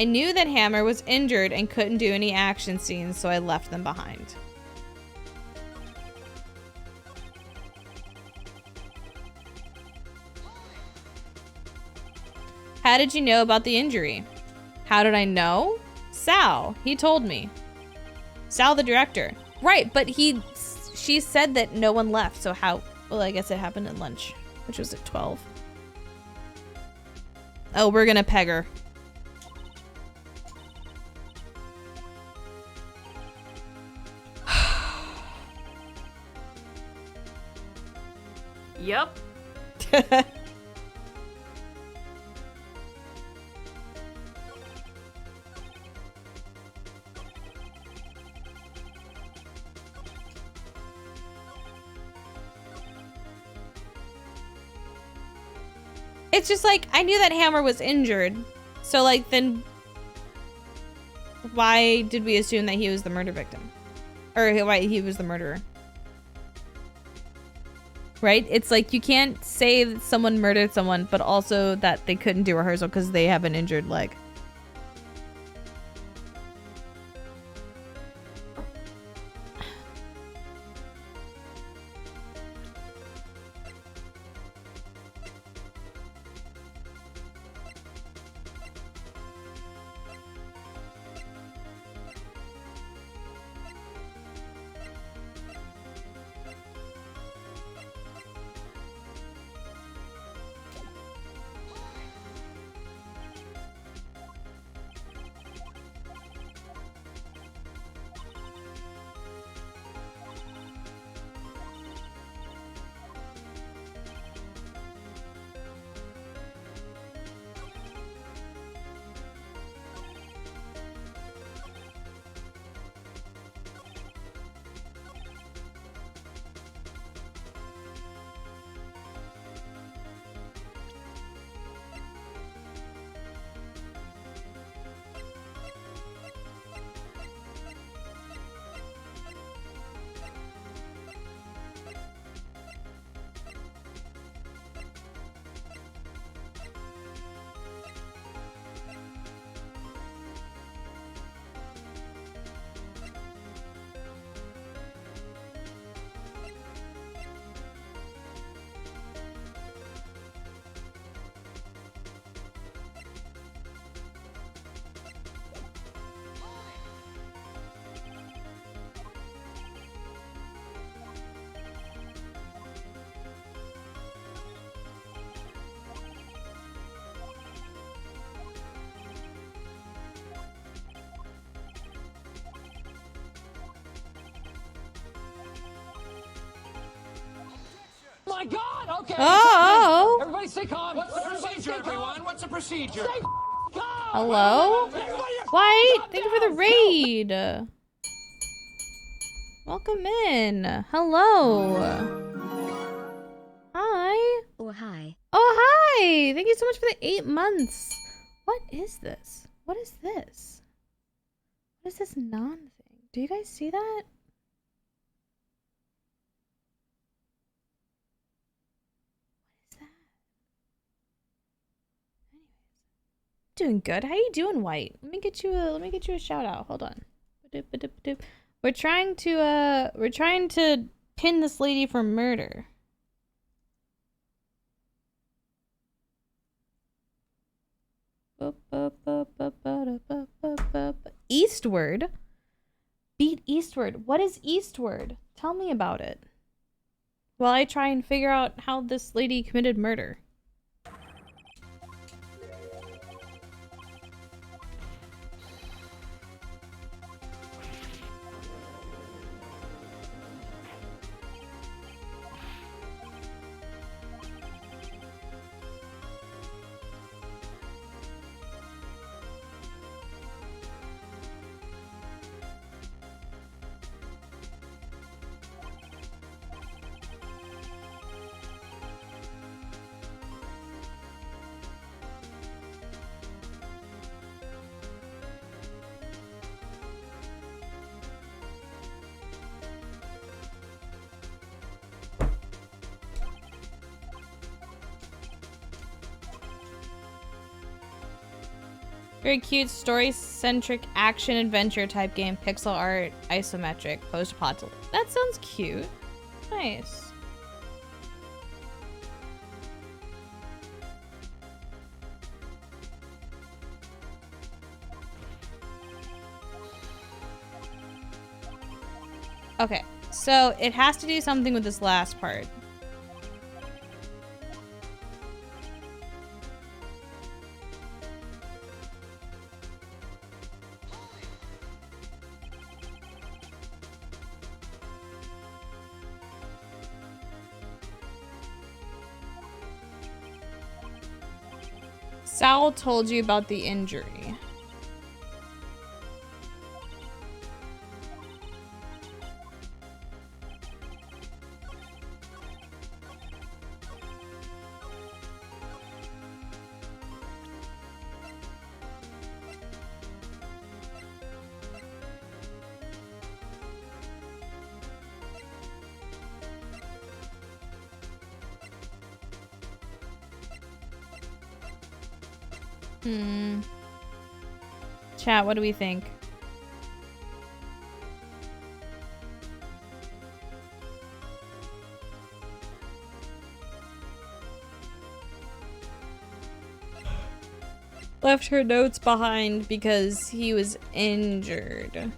I knew that Hammer was injured and couldn't do any action scenes, so I left them behind. How did you know about the injury? How did I know? Sal, he told me. Sal, the director. Right, but she said that no one left, so how? Well, I guess it happened at lunch, which was at 12. Oh, we're gonna peg her. Yep. It's just like, I knew that Hammer was injured. So like, then why did we assume that he was the murder victim? Or why he was the murderer? Right? It's like, you can't say that someone murdered someone, but also that they couldn't do rehearsal because they have an injured leg. My God! Okay. Oh. Everybody stay calm. What's the procedure, everyone? What's the procedure? Stay calm. Hello? White, thank you for the raid. Welcome in. Hello. Hi. Or hi. Oh, hi. Thank you so much for the 8 months. What is this? What is this? What is this non thing? Do you guys see that? Doing good. How you doing, White? Let me get you a shout out. Hold on. We're trying to pin this lady for murder. Eastward. Beat Eastward. What is Eastward? Tell me about it. While I try and figure out how this lady committed murder. Very cute, story-centric action-adventure type game. Pixel art, isometric, post-apocalyptic. That sounds cute. Nice. Okay, so it has to do something with this last part. Sal told you about the injury. Chat, what do we think? Left her notes behind because he was injured.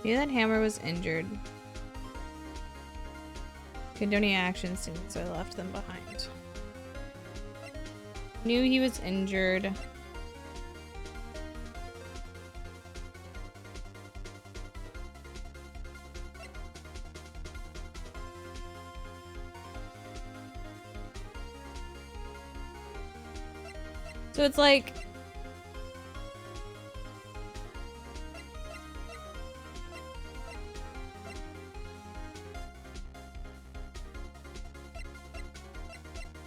Knew that Hammer was injured. Couldn't do any action soon, so I left them behind. Knew he was injured. So it's like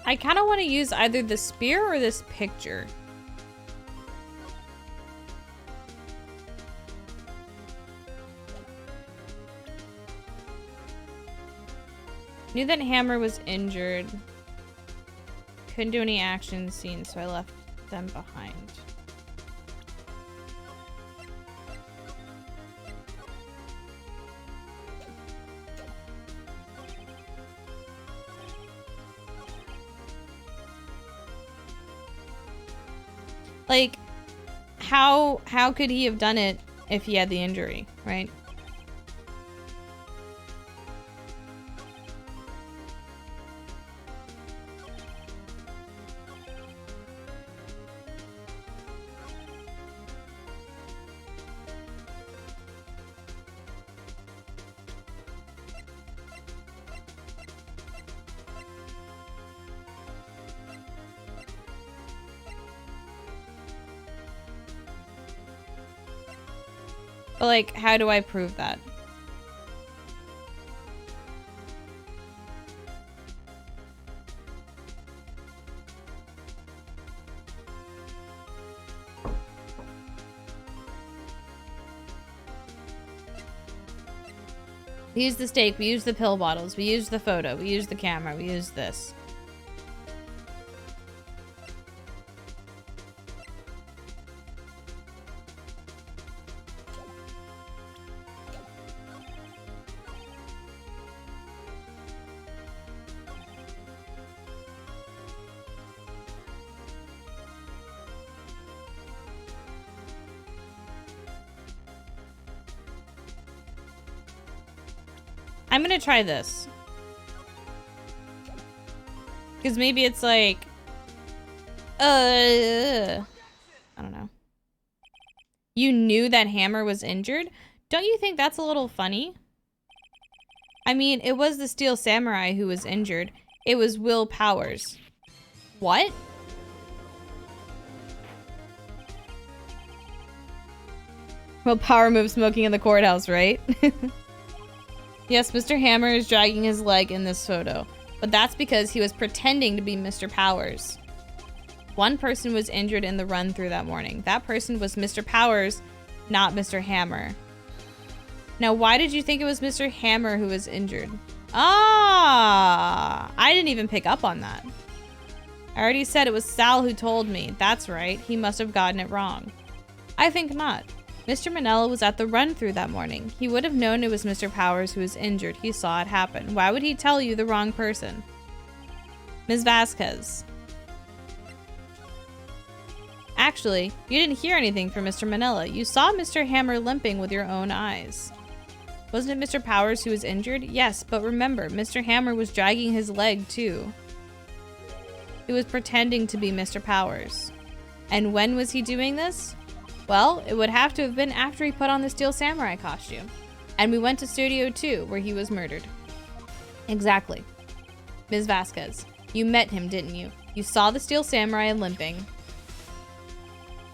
I kind of want to use either the spear or this picture. Knew that Hammer was injured. Couldn't do any action scenes, so I left them behind. Like, how could he have done it if he had the injury, right? But like, how do I prove that? We used the steak, we used the pill bottles, we used the photo, we used the camera, we used this. I'm gonna try this. Because maybe it's like... I don't know. You knew that Hammer was injured? Don't you think that's a little funny? I mean, it was the Steel Samurai who was injured. It was Will Powers. What? Will Power move smoking in the courthouse, right? Yes, Mr. Hammer is dragging his leg in this photo, but that's because he was pretending to be Mr. Powers. One person was injured in the run through that morning. That person was Mr. Powers, not Mr. Hammer. Now, why did you think it was Mr. Hammer who was injured? Ah, I didn't even pick up on that. I already said it was Sal who told me. That's right, he must have gotten it wrong. I think not. Mr. Manella was at the run-through that morning. He would have known it was Mr. Powers who was injured. He saw it happen. Why would he tell you the wrong person? Ms. Vasquez. Actually, you didn't hear anything from Mr. Manella. You saw Mr. Hammer limping with your own eyes. Wasn't it Mr. Powers who was injured? Yes, but remember, Mr. Hammer was dragging his leg too. He was pretending to be Mr. Powers. And when was he doing this? Well, it would have to have been after he put on the Steel Samurai costume. And we went to Studio 2, where he was murdered. Exactly. Ms. Vasquez, you met him, didn't you? You saw the Steel Samurai limping.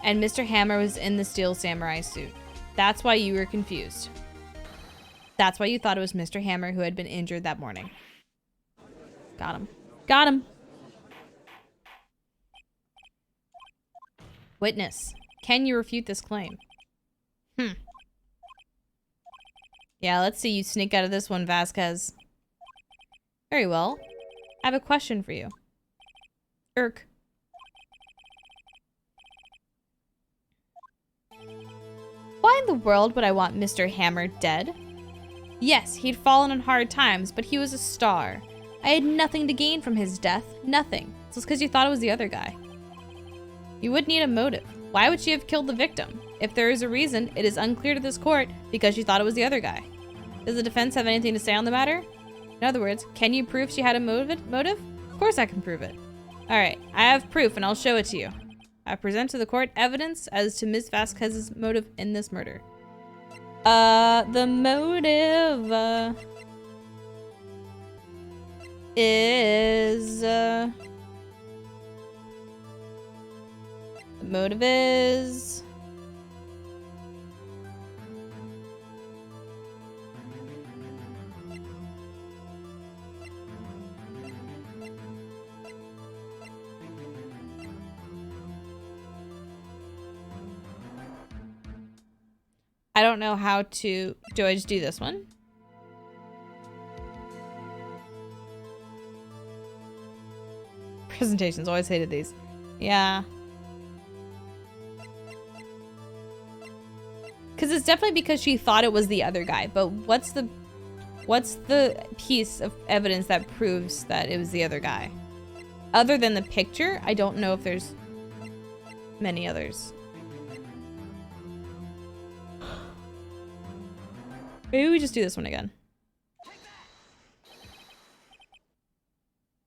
And Mr. Hammer was in the Steel Samurai suit. That's why you were confused. That's why you thought it was Mr. Hammer who had been injured that morning. Got him. Got him. Witness. Can you refute this claim? Yeah, let's see you sneak out of this one, Vasquez. Very well. I have a question for you. Irk. Why in the world would I want Mr. Hammer dead? Yes, he'd fallen on hard times, but he was a star. I had nothing to gain from his death. Nothing. So it's because you thought it was the other guy. You would need a motive. Why would she have killed the victim? If there is a reason, it is unclear to this court because she thought it was the other guy. Does the defense have anything to say on the matter? In other words, can you prove she had a motive? Of course I can prove it. Alright, I have proof and I'll show it to you. I present to the court evidence as to Ms. Vasquez's motive in this murder. The motive is the motive is I don't know how to... Do I just do this one? Presentations. Always hated these. Yeah. Because it's definitely because she thought it was the other guy. But what's the piece of evidence that proves that it was the other guy? Other than the picture, I don't know if there's many others. Maybe we just do this one again.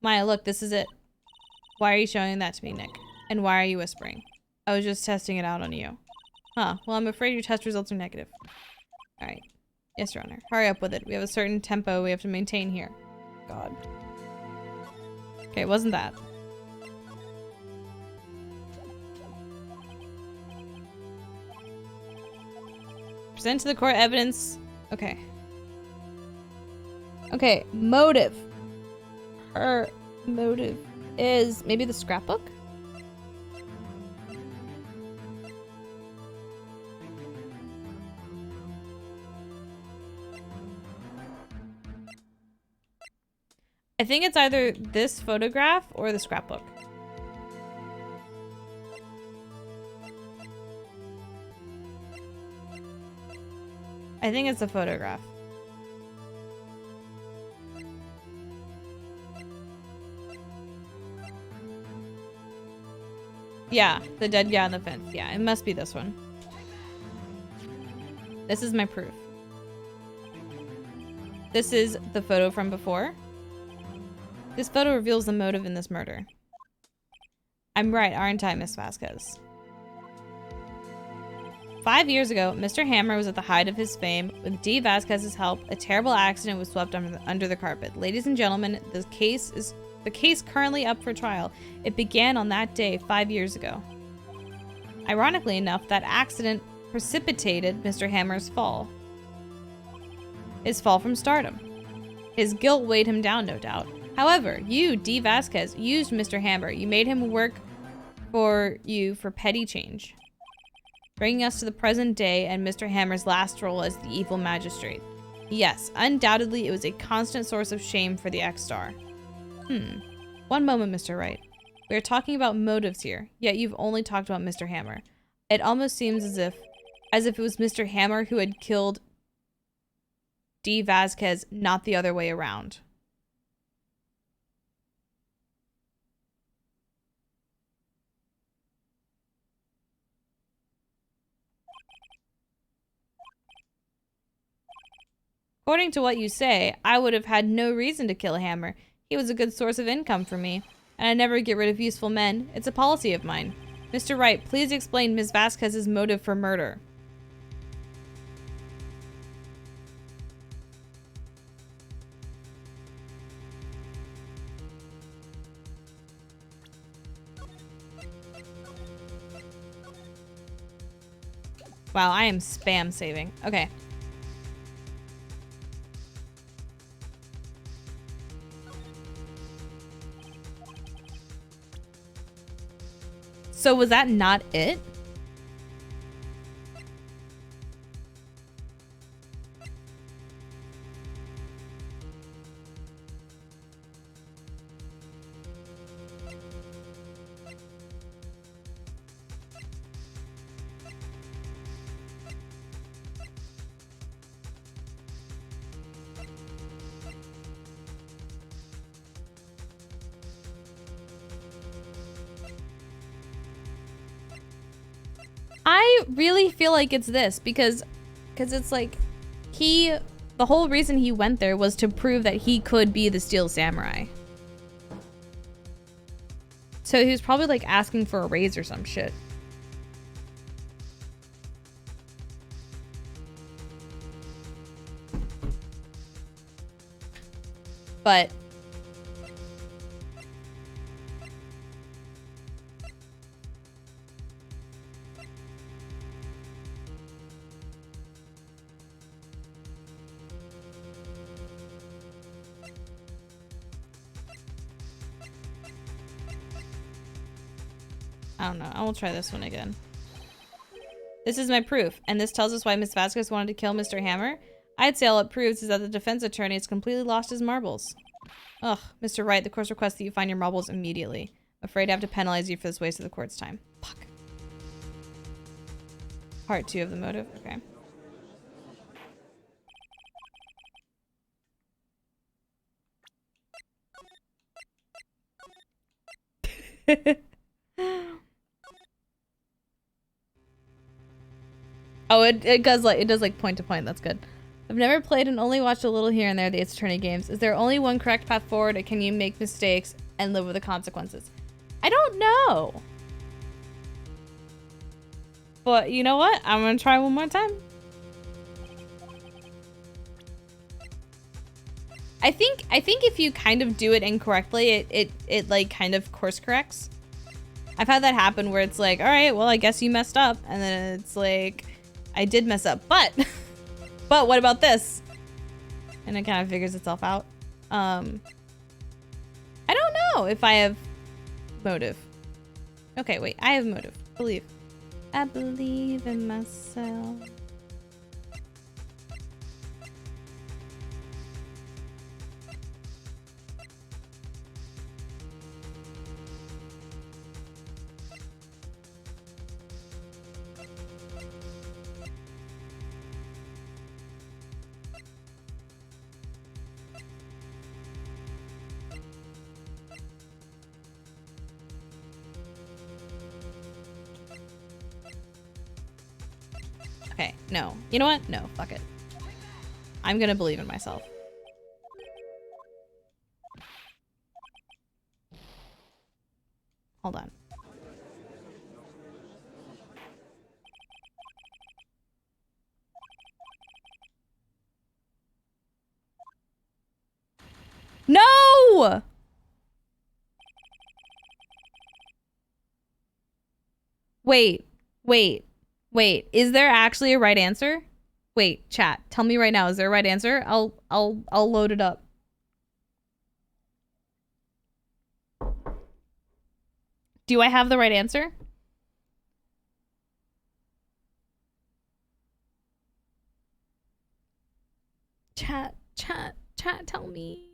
Maya, look, this is it. Why are you showing that to me, Nick? And why are you whispering? I was just testing it out on you. Huh, well, I'm afraid your test results are negative. Alright. Yes, Your Honor. Hurry up with it. We have a certain tempo we have to maintain here. God. Okay, it wasn't that. Present to the court evidence. Okay. Okay, motive. Her motive is maybe the scrapbook? think it's either this photograph or the scrapbook. I think it's a photograph. Yeah, the dead guy on the fence. Yeah, it must be this one. This is my proof. This is the photo from before. This photo reveals the motive in this murder. I'm right, aren't I, Miss Vasquez? 5 years ago, Mr. Hammer was at the height of his fame. With Dee Vasquez's help, a terrible accident was swept under the carpet. Ladies and gentlemen, the case currently up for trial. It began on that day 5 years ago. Ironically enough, that accident precipitated Mr. Hammer's fall. His fall from stardom. His guilt weighed him down, no doubt. However, you, Dee Vasquez, used Mr. Hammer. You made him work for you for petty change. Bringing us to the present day and Mr. Hammer's last role as the evil magistrate. Yes, undoubtedly it was a constant source of shame for the ex-star. One moment, Mr. Wright. We are talking about motives here, yet you've only talked about Mr. Hammer. It almost seems as if it was Mr. Hammer who had killed Dee Vasquez, not the other way around. According to what you say, I would have had no reason to kill Hammer. He was a good source of income for me, and I never get rid of useful men. It's a policy of mine. Mr. Wright, please explain Ms. Vasquez's motive for murder. Wow, I am spam saving. Okay. So was that not it? I really feel like it's this because it's like the whole reason he went there was to prove that he could be the Steel Samurai. So he was probably like asking for a raise or some shit. But I don't know. I will try this one again. This is my proof, and this tells us why Miss Vasquez wanted to kill Mr. Hammer. I'd say all it proves is that the defense attorney has completely lost his marbles. Ugh, Mr. Wright, the court requests that you find your marbles immediately. I'm afraid I have to penalize you for this waste of the court's time. Fuck. Part 2 of the motive. Okay. Oh, it does like point to point. That's good. I've never played and only watched a little here and there the Ace Attorney games. Is there only one correct path forward, or can you make mistakes and live with the consequences? I don't know. But you know what? I'm gonna try one more time. I think if you kind of do it incorrectly, it like kind of course corrects. I've had that happen where it's like, all right, well, I guess you messed up, and then it's like, I did mess up, but what about this? And it kind of figures itself out. I don't know if I have motive. Okay, wait, I have motive. Believe. I believe in myself. Okay, no. You know what? No, fuck it. I'm gonna believe in myself. Hold on. No! Wait, wait, wait. Is there actually a right answer? Wait, chat. Tell me right now, is there a right answer? I'll load it up. Do I have the right answer? Chat, tell me.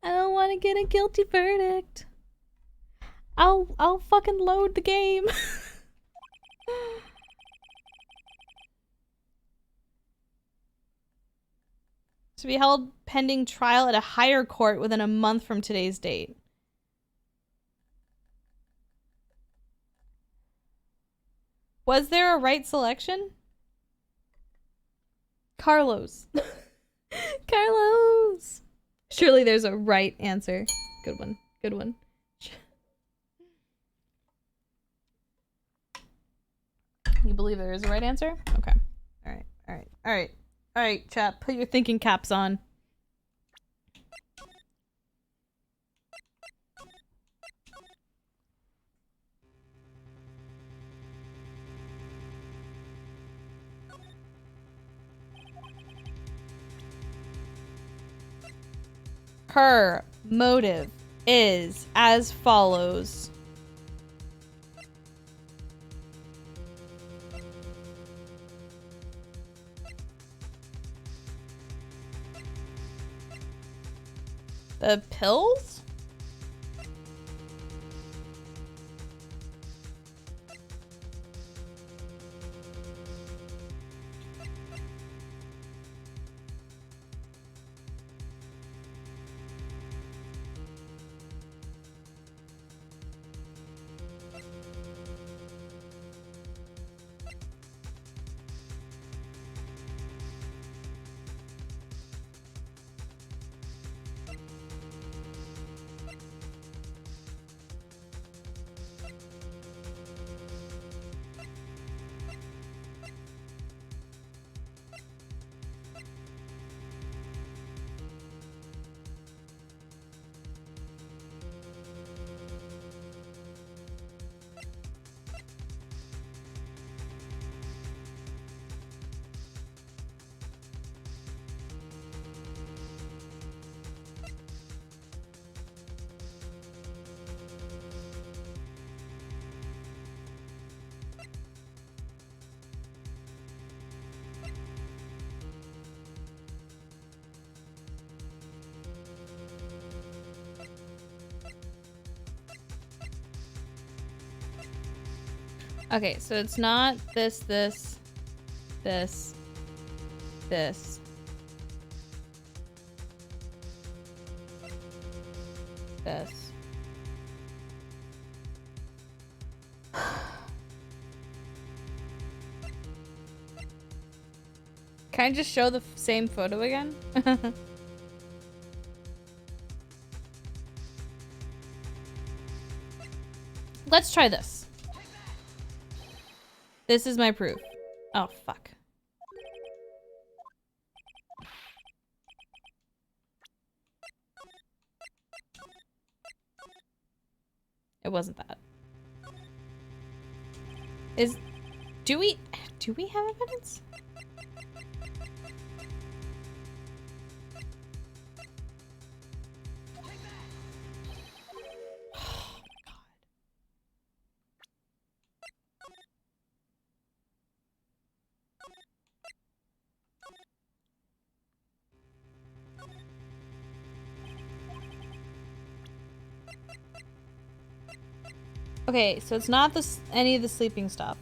I don't want to get a guilty verdict. I'll fucking load the game. To be held pending trial at a higher court within a month from today's date. Was there a right selection? Carlos. Carlos. Surely there's a right answer. Good one. Good one. You believe there is a right answer? Okay. All right. All right. All right. All right, chat. Put your thinking caps on. Her motive is as follows. The pills? Okay, so it's not this, this, this, this. This. Can I just show the same photo again? Let's try this. This is my proof. Oh, fuck. It wasn't that. Do we have evidence? Okay, so it's not this any of the sleeping stuff.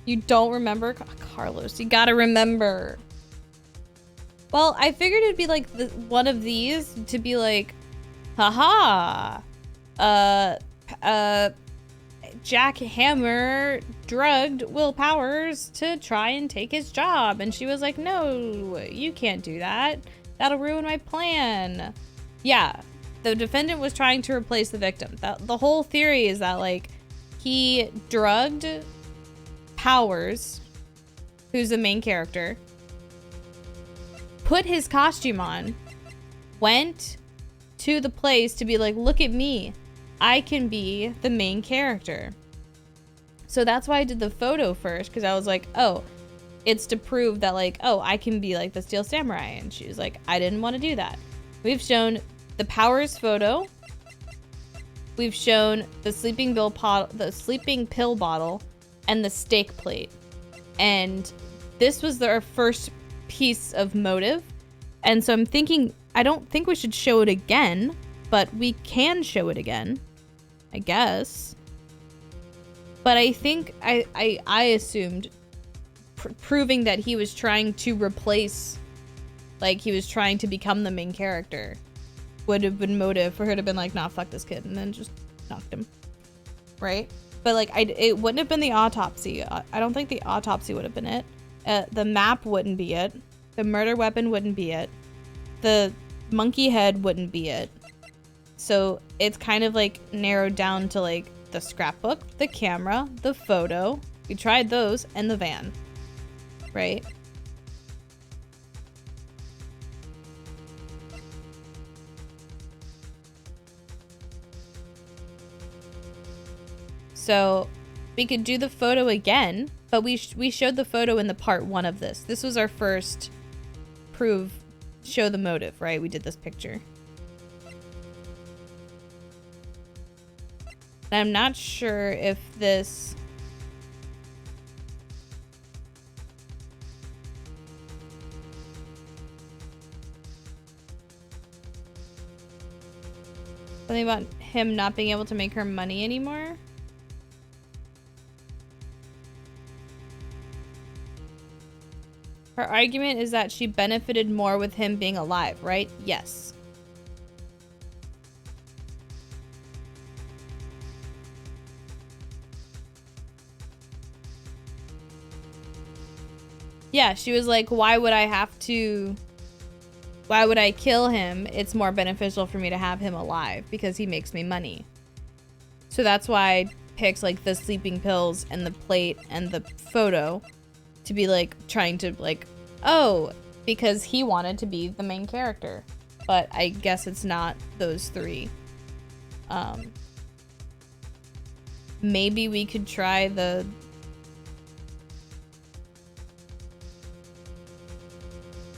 You don't remember? Carlos, you gotta remember. Well, I figured it'd be like one of these to be like, haha, Jack Hammer drugged Will Powers to try and take his job. And she was like, no, you can't do that. That'll ruin my plan. Yeah, the defendant was trying to replace the victim. The whole theory is that, like, he drugged Powers, who's the main character, put his costume on, went to the place to be like, look at me. I can be the main character. So that's why I did the photo first, because I was like, oh, it's to prove that, like, oh, I can be like the Steel Samurai. And she was like, I didn't want to do that. We've shown the Powers photo. We've shown the sleeping pill bottle and the steak plate. And this was our first piece of motive. And so I'm thinking, I don't think we should show it again, but we can show it again, I guess. But I think I assumed proving that he was trying to replace, like, he was trying to become the main character would have been motive for her to have been like, nah, fuck this kid, and then just knocked him, right? But like, it wouldn't have been the autopsy. I don't think the autopsy would have been it. The map wouldn't be it. The murder weapon wouldn't be it. The monkey head wouldn't be it. So it's kind of like narrowed down to like the scrapbook, the camera, the photo. We tried those, and the van, right? So we could do the photo again, but we showed the photo in the part 1 of this. This was our first show the motive, right? We did this picture. I'm not sure if this... Something about him not being able to make her money anymore? Her argument is that she benefited more with him being alive, right? Yes. Yeah, she was like, why would I kill him? It's more beneficial for me to have him alive because he makes me money. So that's why I picked like the sleeping pills and the plate and the photo to be like trying to like, oh, because he wanted to be the main character. But I guess it's not those three. Maybe we could try the...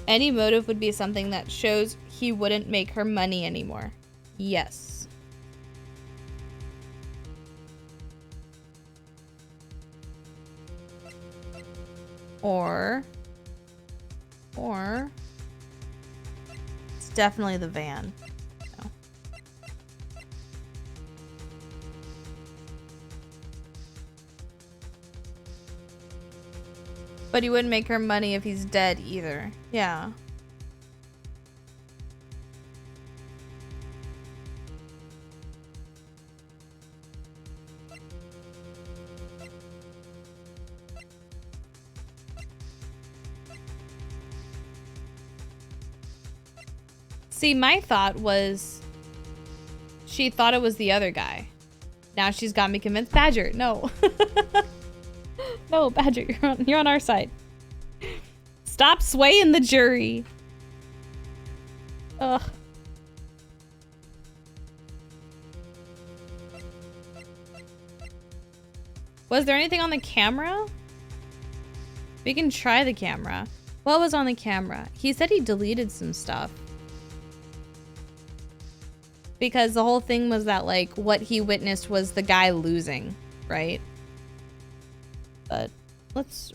Any motive would be something that shows he wouldn't make her money anymore. Yes. Or it's definitely the van. No. But he wouldn't make her money if he's dead either. Yeah. See, my thought was she thought it was the other guy. Now she's got me convinced. Badger, no. No, Badger, you're on our side. Stop swaying the jury. Ugh. Was there anything on the camera? We can try the camera. What was on the camera? He said he deleted some stuff. Because the whole thing was that, like, what he witnessed was the guy losing, right? But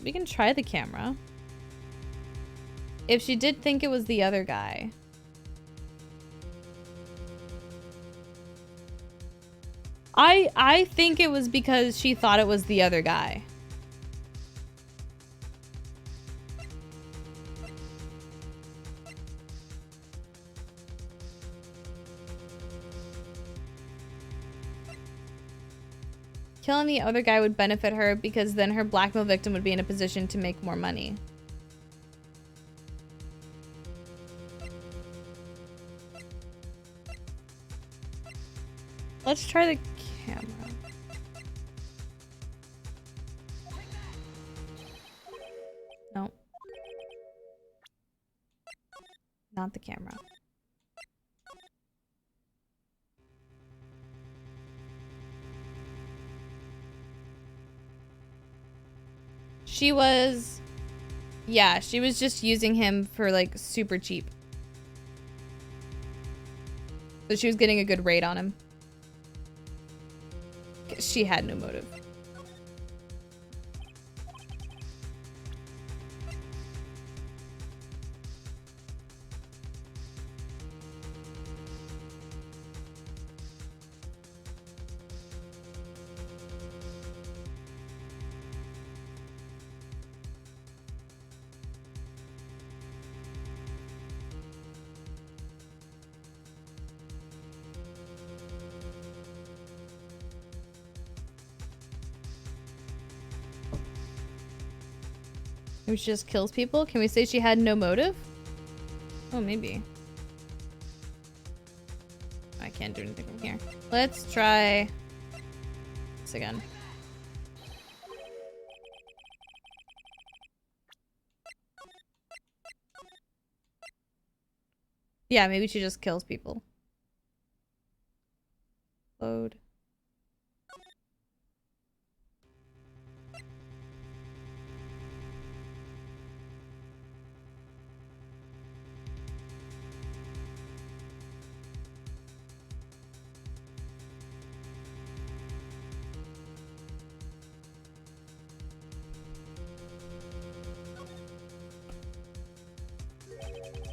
we can try the camera. If she did think it was the other guy. I think it was because she thought it was the other guy. Killing the other guy would benefit her because then her blackmail victim would be in a position to make more money. Let's try the camera. No. Not the camera. She was... Yeah, she was just using him for, like, super cheap. So she was getting a good rate on him. She had no motive. Maybe she just kills people? Can we say she had no motive? Oh, maybe. I can't do anything from here. Let's try this again. Yeah, maybe she just kills people. Load.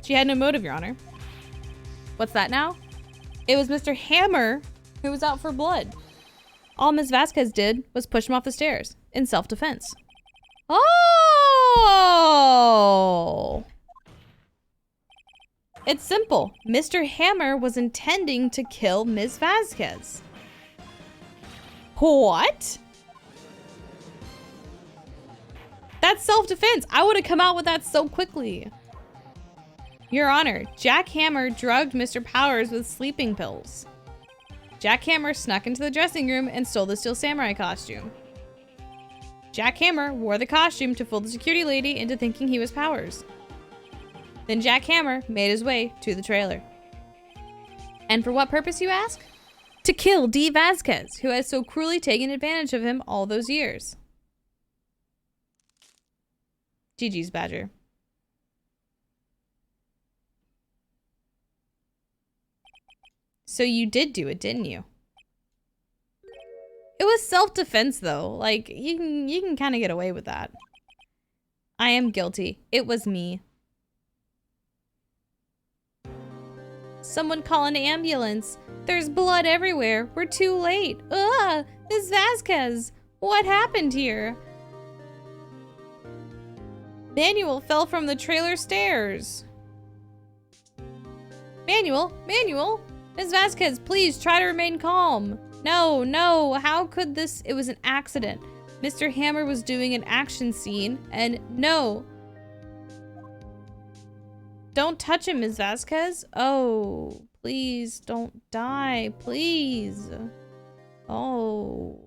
She had no motive, Your Honor. What's that now? It was Mr. Hammer who was out for blood. All Ms. Vasquez did was push him off the stairs in self-defense. Oh! It's simple. Mr. Hammer was intending to kill Ms. Vasquez. What? That's self-defense. I would have come out with that so quickly. Your Honor, Jack Hammer drugged Mr. Powers with sleeping pills. Jack Hammer snuck into the dressing room and stole the Steel Samurai costume. Jack Hammer wore the costume to fool the security lady into thinking he was Powers. Then Jack Hammer made his way to the trailer. And for what purpose, you ask? To kill Dee Vasquez, who has so cruelly taken advantage of him all those years. GG's, Badger. So you did do it, didn't you? It was self-defense, though. Like, you can kind of get away with that. I am guilty. It was me. Someone call an ambulance. There's blood everywhere. We're too late. Ugh! Ms. Vasquez! What happened here? Manuel fell from the trailer stairs. Manuel! Manuel! Ms. Vasquez, please try to remain calm. No, no, how could this? It was an accident. Mr. Hammer was doing an action scene, and no. Don't touch him, Ms. Vasquez. Oh, please don't die, please. Oh.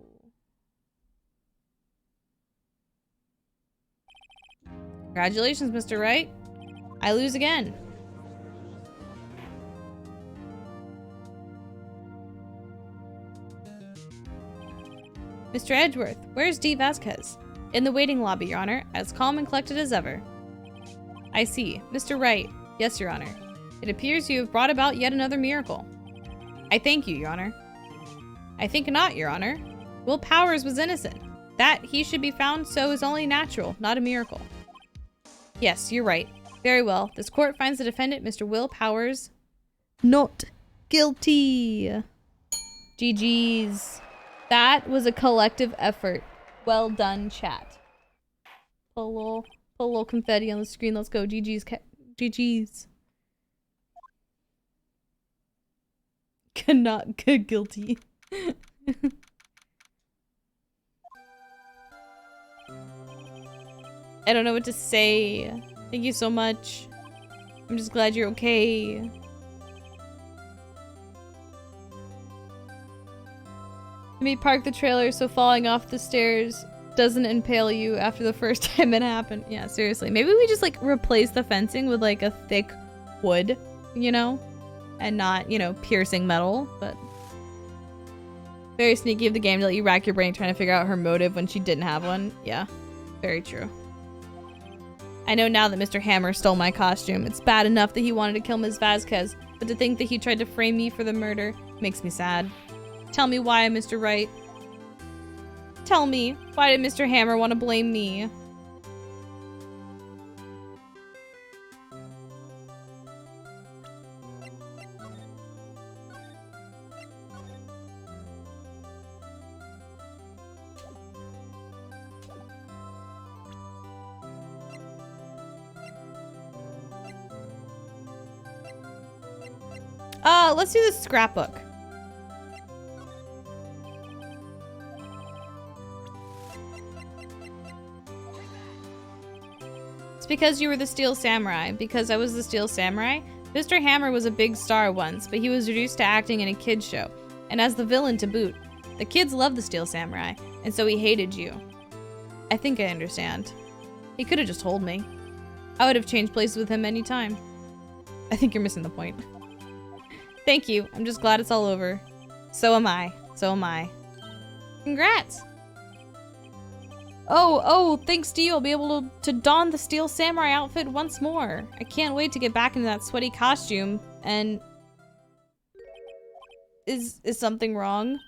Congratulations, Mr. Wright. I lose again. Mr. Edgeworth, where's Dee Vasquez? In the waiting lobby, Your Honor, as calm and collected as ever. I see. Mr. Wright. Yes, Your Honor. It appears you have brought about yet another miracle. I thank you, Your Honor. I think not, Your Honor. Will Powers was innocent. That he should be found so is only natural, not a miracle. Yes, you're right. Very well. This court finds the defendant, Mr. Will Powers, not guilty. GG's. That was a collective effort. Well done, chat. Put a little confetti on the screen. Let's go. GG's. GG's. Cannot get guilty. I don't know what to say. Thank you so much. I'm just glad you're okay. Let me park the trailer so falling off the stairs doesn't impale you after the first time it happened. Yeah, seriously. Maybe we just like replace the fencing with like a thick wood, you know? And not, you know, piercing metal, but very sneaky of the game to let you rack your brain trying to figure out her motive when she didn't have one. Yeah, very true. I know now that Mr. Hammer stole my costume. It's bad enough that he wanted to kill Ms. Vasquez, but to think that he tried to frame me for the murder makes me sad. Tell me why, Mr. Wright. Tell me, why did Mr. Hammer want to blame me? Let's do this scrapbook. It's because you were the Steel Samurai. Because I was the Steel Samurai? Mr. Hammer was a big star once, but he was reduced to acting in a kid's show, and as the villain to boot. The kids loved the Steel Samurai, and so he hated you. I think I understand. He could have just told me. I would have changed places with him any time. I think you're missing the point. Thank you. I'm just glad it's all over. So am I. So am I. Congrats! Oh, thanks to you, I'll be able to don the Steel Samurai outfit once more. I can't wait to get back into that sweaty costume, and... Is something wrong?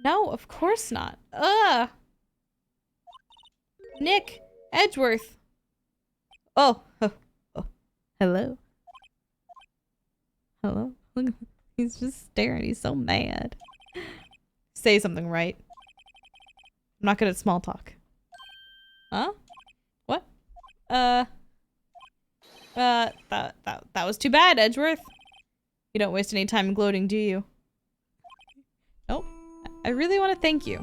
No, of course not. Ugh! Nick! Edgeworth! Oh. Hello? Hello? Look at him. He's just staring. He's so mad. Say something, right? I'm not good at small talk. Huh? What? That was too bad, Edgeworth. You don't waste any time gloating, do you? Nope. I really want to thank you.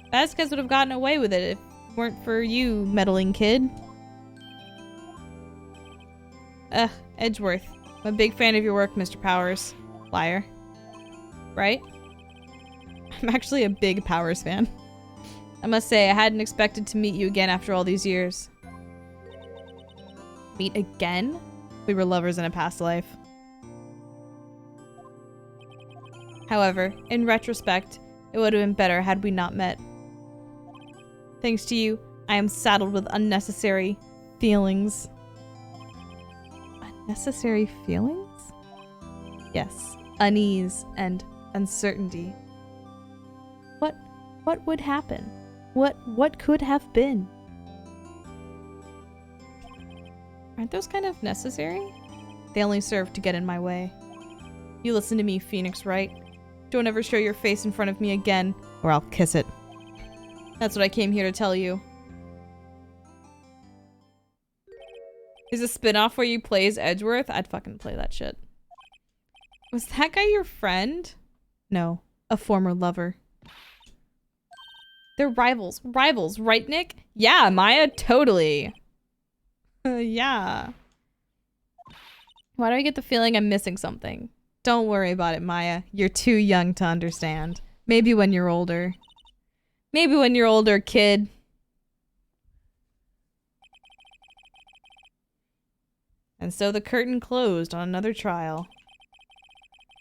Vasquez would have gotten away with it if it weren't for you, meddling kid. Edgeworth. I'm a big fan of your work, Mr. Powers. Liar. Right? I'm actually a big Powers fan. I must say, I hadn't expected to meet you again after all these years. Meet again? We were lovers in a past life. However, in retrospect, it would have been better had we not met. Thanks to you, I am saddled with unnecessary feelings. Unnecessary feelings? Yes, unease and uncertainty. What would happen? What could have been? Aren't those kind of necessary? They only serve to get in my way. You listen to me, Phoenix Wright. Don't ever show your face in front of me again, or I'll kiss it. That's what I came here to tell you. Is a spin-off where you play as Edgeworth? I'd fucking play that shit. Was that guy your friend? No, a former lover. They're rivals. Rivals, right, Nick? Yeah, Maya, totally. Yeah. Why do I get the feeling I'm missing something? Don't worry about it, Maya. You're too young to understand. Maybe when you're older. Maybe when you're older, kid. And so the curtain closed on another trial.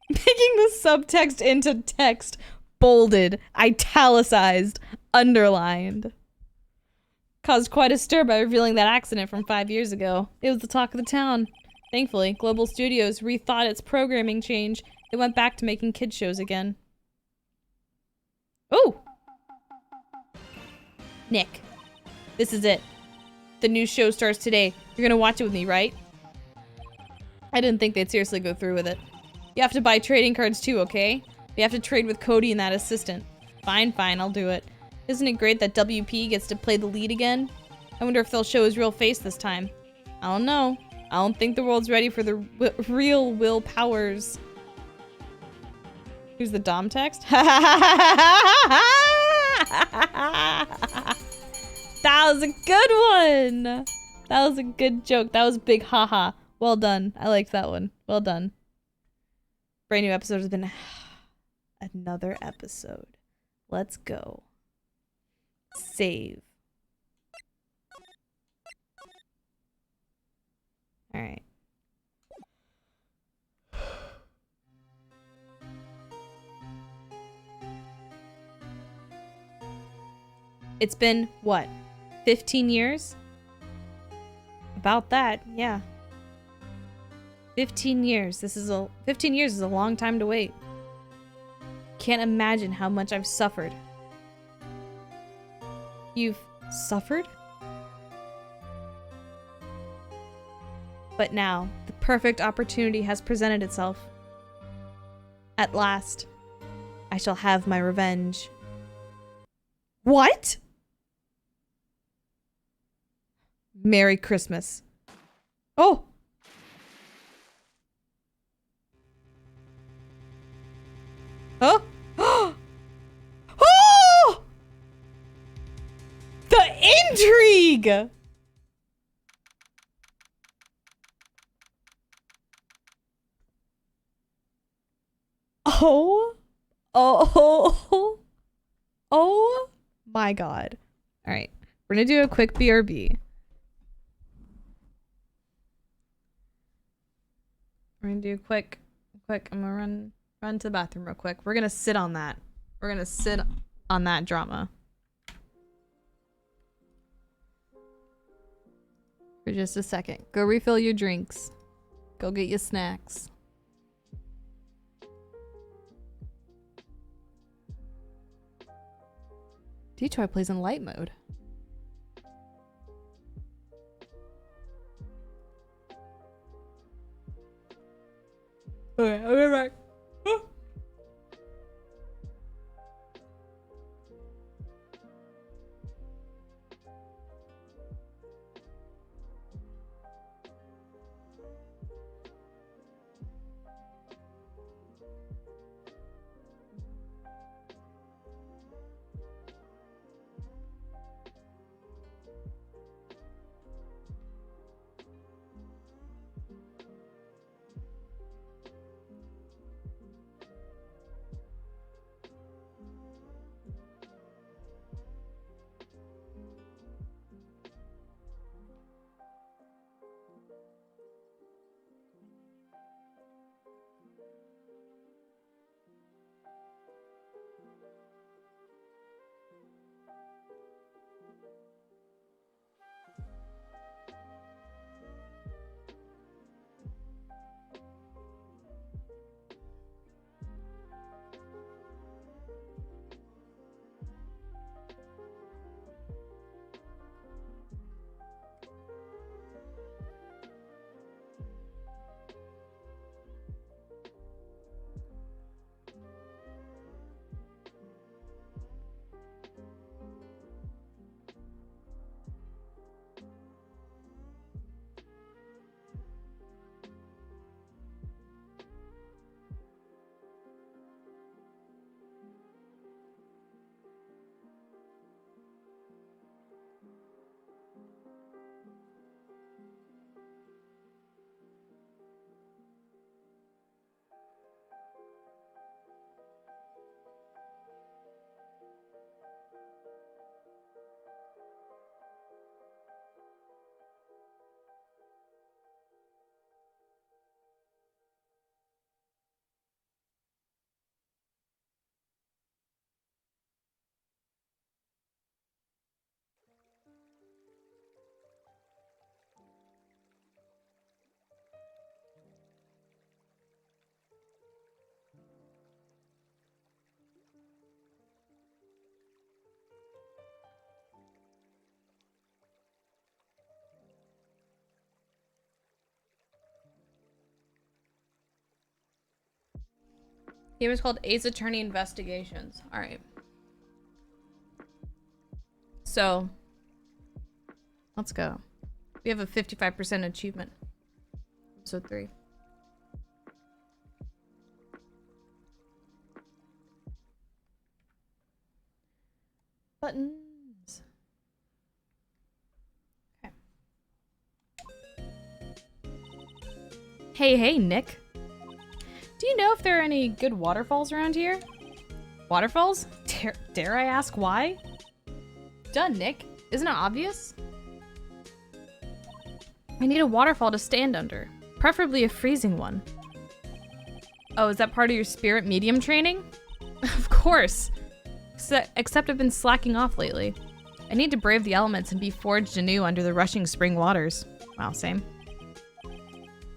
Making the subtext into text. Bolded, italicized, underlined. Caused quite a stir by revealing that accident from 5 years ago. It was the talk of the town. Thankfully, Global Studios rethought its programming change. It went back to making kids shows again. Ooh! Nick, this is it. The new show starts today. You're gonna watch it with me, right? I didn't think they'd seriously go through with it. You have to buy trading cards too, okay? You have to trade with Cody and that assistant. Fine, I'll do it. Isn't it great that WP gets to play the lead again? I wonder if they'll show his real face this time. I don't know. I don't think the world's ready for the real Will Powers. Here's the Dom text. That was a good one. That was a good joke. That was a big haha. Well done. I liked that one. Well done. Brand new episode has been another episode. Let's go. Save. All right. It's been what? 15 years? About that, yeah. 15 years. 15 years is a long time to wait. Can't imagine how much I've suffered. You've suffered? But now, the perfect opportunity has presented itself. At last, I shall have my revenge. What? Merry Christmas. Oh! Huh? Oh! The intrigue! Oh. Oh. Oh my god. All right. We're going to do a quick BRB. We're going to do a quick. I'm going to run to the bathroom real quick. We're going to sit on that. We're going to sit on that drama. For just a second. Go refill your drinks. Go get your snacks. Detroit plays in light mode. Okay, I'll be back. Game is called Ace Attorney Investigations. All right. So, let's go. We have a 55% achievement. Episode 3. Buttons. Hey, Nick. Do you know if there are any good waterfalls around here? Waterfalls? Dare I ask why? Duh, Nick. Isn't it obvious? I need a waterfall to stand under. Preferably a freezing one. Oh, is that part of your spirit medium training? Of course. Except I've been slacking off lately. I need to brave the elements and be forged anew under the rushing spring waters. Wow, same.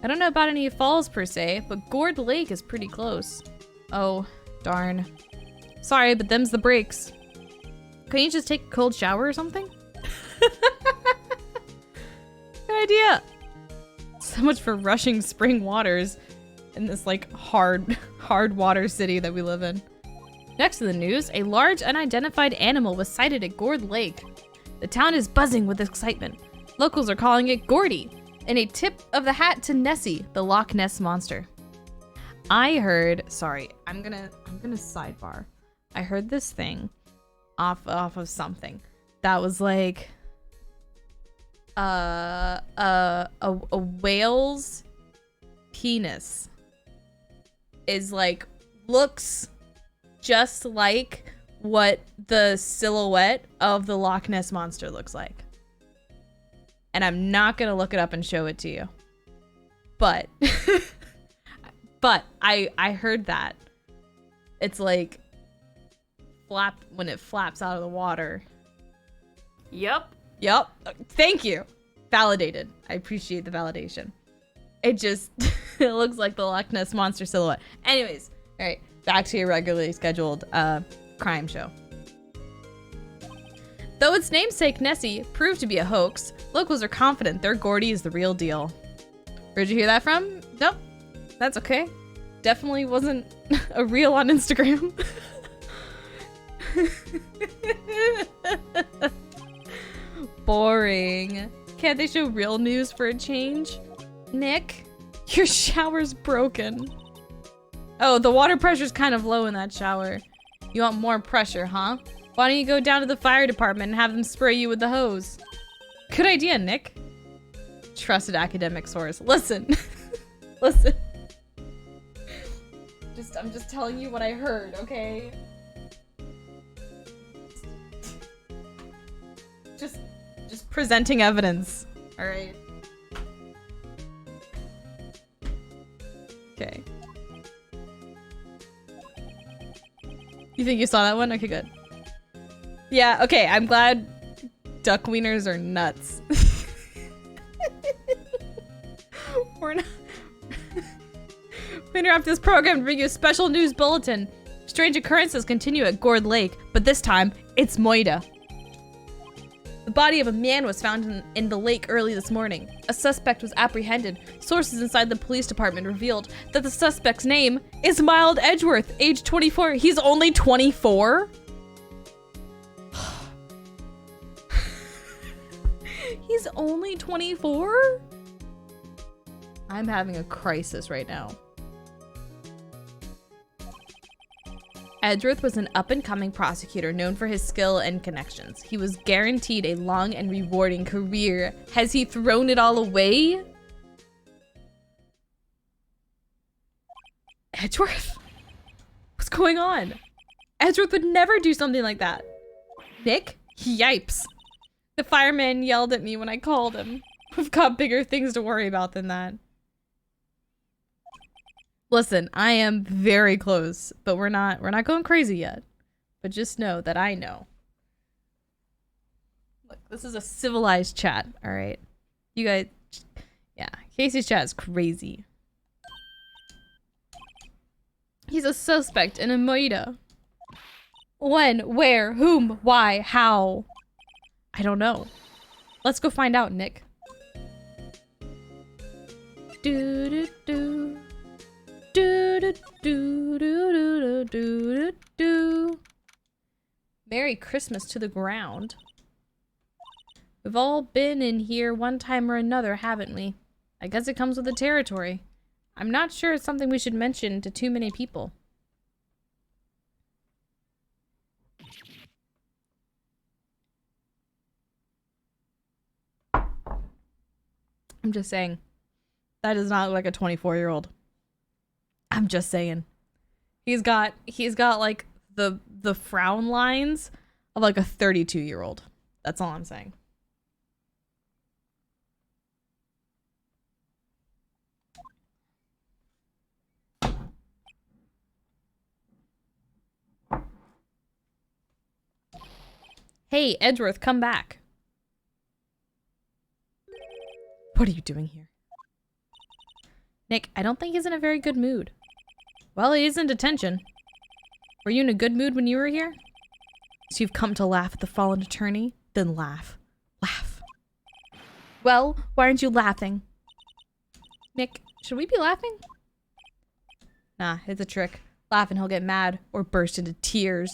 I don't know about any falls per se, but Gourd Lake is pretty close. Oh, darn. Sorry, but them's the breaks. Couldn't you just take a cold shower or something? Good idea. So much for rushing spring waters in this like hard water city that we live in. Next to the news, a large unidentified animal was sighted at Gourd Lake. The town is buzzing with excitement. Locals are calling it Gordy, and a tip of the hat to Nessie, the Loch Ness monster. I heard, sorry, I'm gonna sidebar. I heard this thing off of something that was like a whale's penis is like looks just like what the silhouette of the Loch Ness monster looks like. And I'm not gonna look it up and show it to you. But I heard that. It's like when it flaps out of the water. Yep. Thank you. Validated. I appreciate the validation. It just it looks like the Loch Ness monster silhouette. Anyways, all right, back to your regularly scheduled crime show. Though its namesake Nessie proved to be a hoax, locals are confident their Gordy is the real deal. Where'd you hear that from? Nope. That's okay. Definitely wasn't a reel on Instagram. Boring. Can't they show real news for a change? Nick, your shower's broken. Oh, the water pressure's kind of low in that shower. You want more pressure, huh? Why don't you go down to the fire department and have them spray you with the hose? Good idea, Nick. Trusted academic source. Listen. Listen. I'm just telling you what I heard, okay? Just presenting evidence. All right. Okay. You think you saw that one? Okay, good. Yeah, okay, I'm glad duck wieners are nuts. We're not... We interrupt this program to bring you a special news bulletin. Strange occurrences continue at Gourd Lake, but this time, it's Moida. The body of a man was found in the lake early this morning. A suspect was apprehended. Sources inside the police department revealed that the suspect's name is Mild Edgeworth, age 24. He's only 24? He's only 24? I'm having a crisis right now. Edgeworth was an up-and-coming prosecutor known for his skill and connections. He was guaranteed a long and rewarding career. Has he thrown it all away? Edgeworth? What's going on? Edgeworth would never do something like that. Nick? Yipes. The fireman yelled at me when I called him. We've got bigger things to worry about than that. Listen, I am very close, but we're not going crazy yet. But just know that I know. Look, this is a civilized chat, all right? You guys, yeah, Casey's chat is crazy. He's a suspect in a Moida. When, where, whom, why, how? I don't know. Let's go find out, Nick. Do do do. Do do do do do do do. Merry Christmas to the ground. We've all been in here one time or another, haven't we? I guess it comes with the territory. I'm not sure it's something we should mention to too many people. I'm just saying. That does not look like a 24-year-old. I'm just saying. He's got like the frown lines of like a 32-year-old. That's all I'm saying. Hey, Edgeworth, come back. What are you doing here? Nick, I don't think he's in a very good mood. Well, he is in detention. Were you in a good mood when you were here? So you've come to laugh at the fallen attorney? Then laugh. Laugh. Well, why aren't you laughing? Nick, should we be laughing? Nah, it's a trick. Laugh and he'll get mad or burst into tears.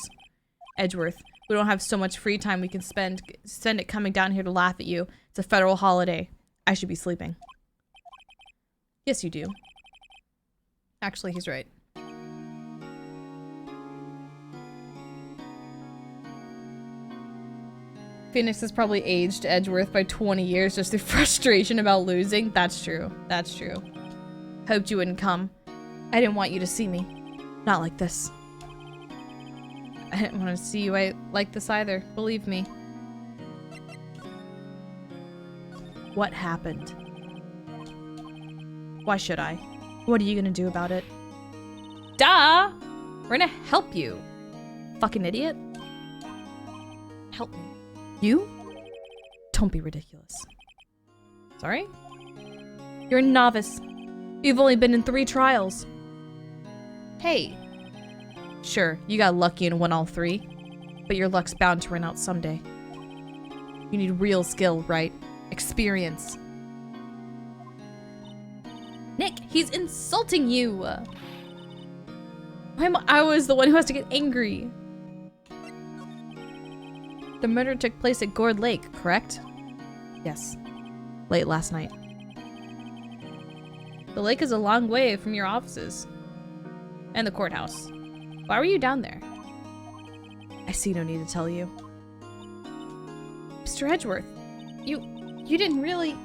Edgeworth, we don't have so much free time we can spend it coming down here to laugh at you. It's a federal holiday. I should be sleeping. Yes, you do. Actually, he's right. Phoenix has probably aged Edgeworth by 20 years just through frustration about losing. That's true. That's true. Hoped you wouldn't come. I didn't want you to see me. Not like this. I didn't want to see you like this either. Believe me. What happened? Why should I? What are you gonna do about it? Duh! We're gonna help you. Fucking idiot. Help me. You? Don't be ridiculous. Sorry? You're a novice. You've only been in 3 trials. Hey. Sure, you got lucky and won all 3, but your luck's bound to run out someday. You need real skill, right? Experience. Nick, he's insulting you! I was the one who has to get angry. The murder took place at Gourd Lake, correct? Yes. Late last night. The lake is a long way from your offices. And the courthouse. Why were you down there? I see no need to tell you. Mr. Edgeworth, you didn't really...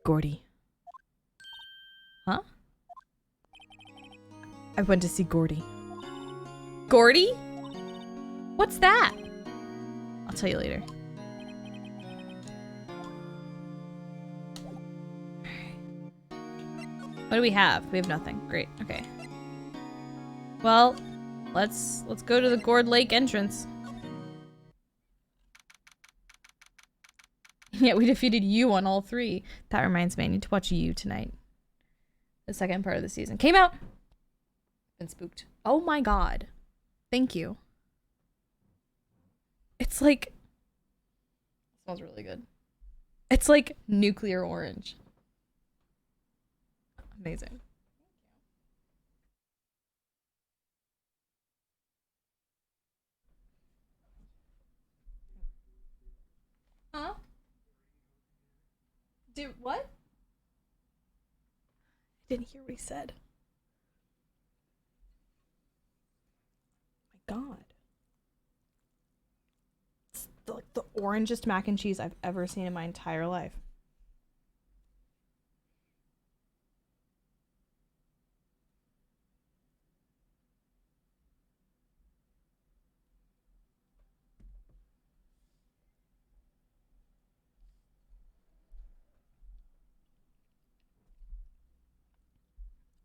Gordy. Huh? I went to see Gordy. Gordy? What's that? I'll tell you later. What do we have? We have nothing. Great. Okay. Well, let's go to the Gourd Lake entrance. Yeah, we defeated you on all 3. That reminds me, I need to watch You tonight. The second part of the season came out. Been spooked. Oh my god. Thank you. It's like... It smells really good. It's like nuclear orange. Amazing. Huh? Dude, what? I didn't hear what he said. My god. It's like the orangest mac and cheese I've ever seen in my entire life.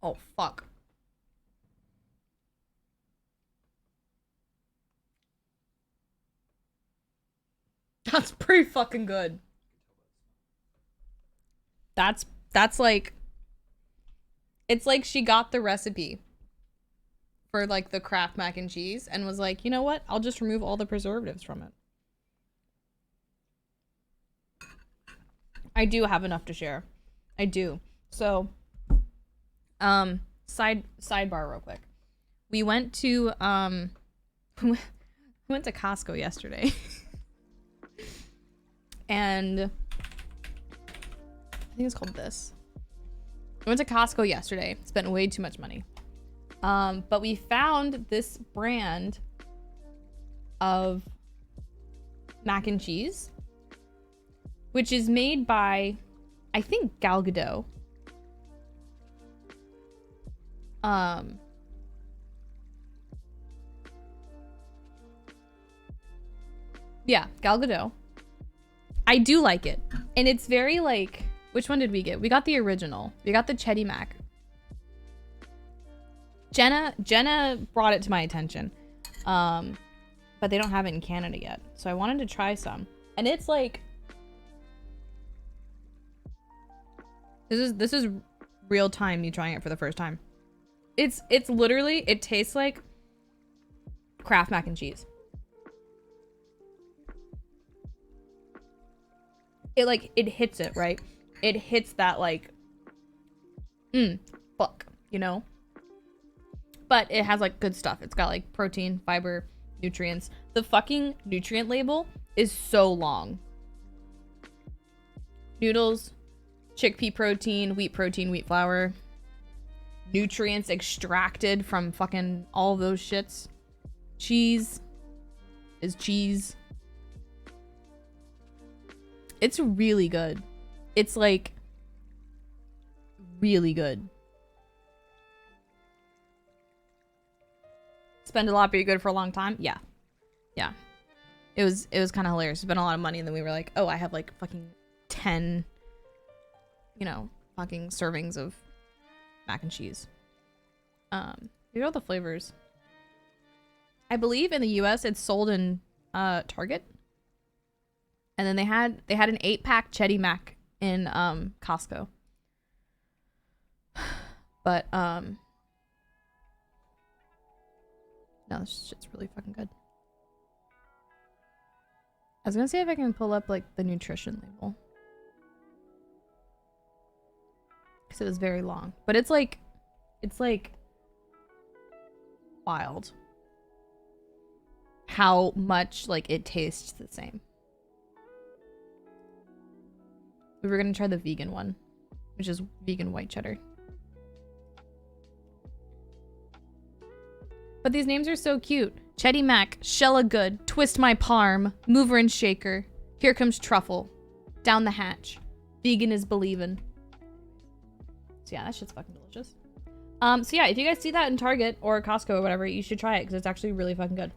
Oh, fuck. That's pretty fucking good. That's like... It's like she got the recipe for like the Kraft mac and cheese and was like, you know what? I'll just remove all the preservatives from it. I do have enough to share. I do. So... sidebar real quick. We went to we went to Costco yesterday. And I think it's called this. We went to Costco yesterday. Spent way too much money. But we found this brand of mac and cheese, which is made by, I think Gal Gadot. Yeah, Gal Gadot. I do like it. And it's very like, which one did we get? We got the original. We got the Chetty Mac. Jenna brought it to my attention. But they don't have it in Canada yet. So I wanted to try some. And it's like, this is real time me trying it for the first time. It's literally, it tastes like Kraft mac and cheese. It hits it, right? It hits that like, fuck, you know? But it has like good stuff. It's got like protein, fiber, nutrients. The fucking nutrient label is so long. Noodles, chickpea protein, wheat flour, nutrients extracted from fucking all of those shits. Cheese is cheese. It's really good. It's like really good. Spend a lot, but you're good for a long time. Yeah. It was kind of hilarious. Spent a lot of money, and then we were like, oh, I have like fucking 10, you know, fucking servings of mac and cheese. These are all the flavors. I believe in the US it's sold in Target. And then they had an 8-pack Chetty Mac in Costco. But no, this shit's really fucking good. I was gonna see if I can pull up like the nutrition label. Because it was very long. But it's like wild how much like it tastes the same. We were gonna try the vegan one, which is vegan white cheddar. But these names are so cute. Chetty Mac, Shella Good, Twist My Parm, Mover and Shaker, Here Comes Truffle, Down the Hatch, Vegan is Believin'. So yeah, that shit's fucking delicious. So yeah, if you guys see that in Target or Costco or whatever, you should try it because it's actually really fucking good.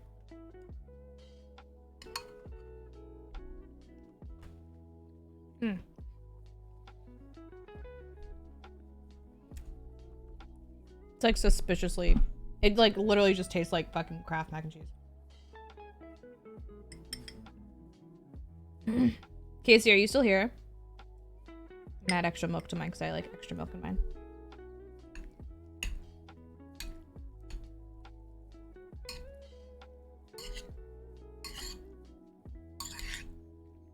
It's like suspiciously, it like literally just tastes like fucking Kraft mac and cheese. Casey, are you still here? I'm gonna add extra milk to mine because I like extra milk in mine.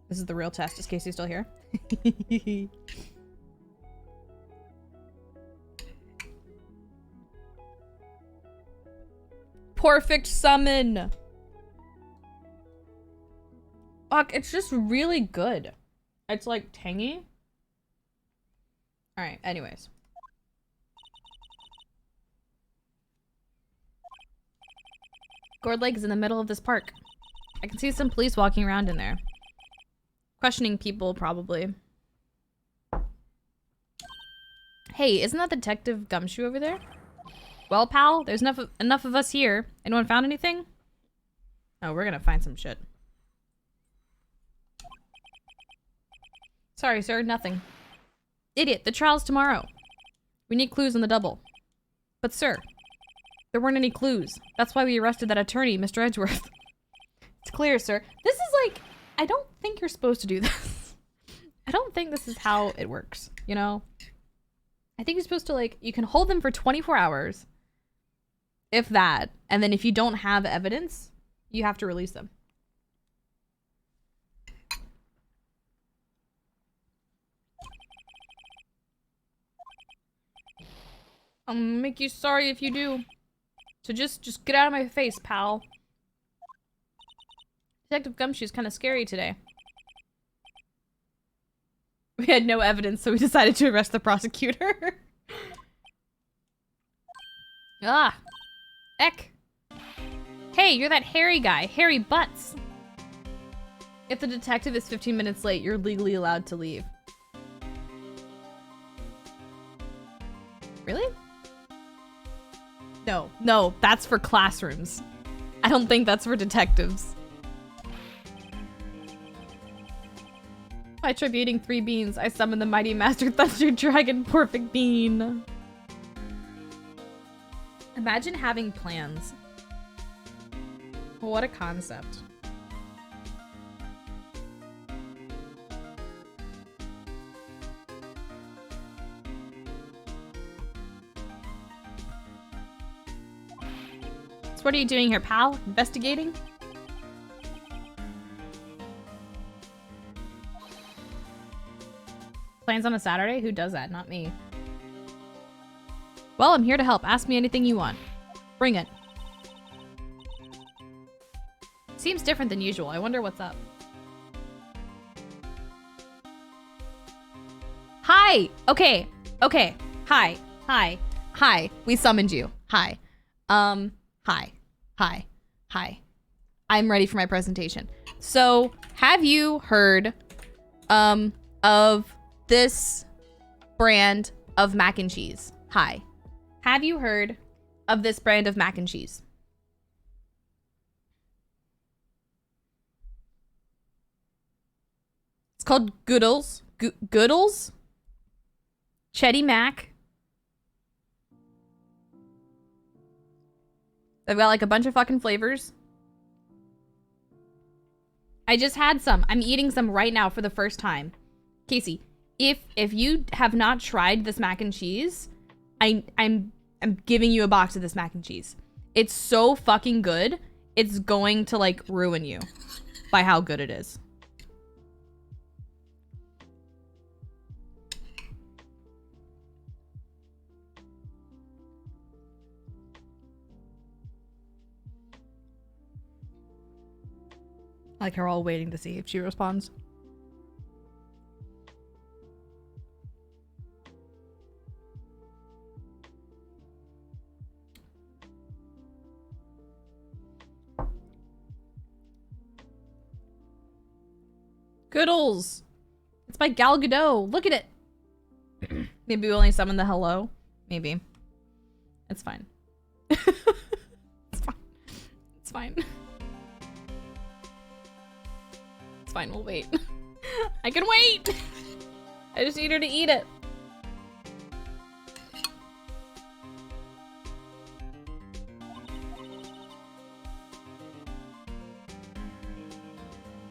This is the real test. Is Casey still here? Perfect summon. Fuck, it's just really good. It's like tangy. All right, anyways. Gourd Lake is in the middle of this park. I can see some police walking around in there. Questioning people, probably. Hey, isn't that Detective Gumshoe over there? Well, pal, there's enough of us here. Anyone found anything? Oh, we're gonna find some shit. Sorry, sir, nothing. Idiot, the trial's tomorrow. We need clues on the double. But, sir, there weren't any clues. That's why we arrested that attorney, Mr. Edgeworth. It's clear, sir. This is like, I don't think you're supposed to do this. I don't think this is how it works, you know? I think you're supposed to, like, you can hold them for 24 hours. If that. And then if you don't have evidence, you have to release them. I'll make you sorry if you do. So just get out of my face, pal. Detective Gumshoe's kind of scary today. We had no evidence, so we decided to arrest the prosecutor. Ah! Eck! Hey, you're that hairy guy, Hairy Butts! If the detective is 15 minutes late, you're legally allowed to leave. Really? No, that's for classrooms. I don't think that's for detectives. By tributing 3 beans, I summon the mighty Master Thunder Dragon Perfect Bean. Imagine having plans. What a concept. So what are you doing here, pal? Investigating? Plans on a Saturday? Who does that? Not me. Well, I'm here to help. Ask me anything you want. Bring it. Seems different than usual. I wonder what's up. Hi! Okay. Hi. We summoned you. Hi. Hi. I'm ready for my presentation. So, have you heard of this brand of mac and cheese? Hi. Have you heard of this brand of mac and cheese? It's called Goodles. Goodles? Chetty Mac. They've got like a bunch of fucking flavors. I just had some. I'm eating some right now for the first time. Casey, if you have not tried this mac and cheese, I'm giving you a box of this mac and cheese. It's so fucking good. It's going to like ruin you by how good it is. Like we're all waiting to see if she responds. Goodles. It's by Gal Gadot. Look at it. Maybe we only summon the hello. Maybe. It's fine. It's fine. It's fine. It's fine. We'll wait. I can wait. I just need her to eat it.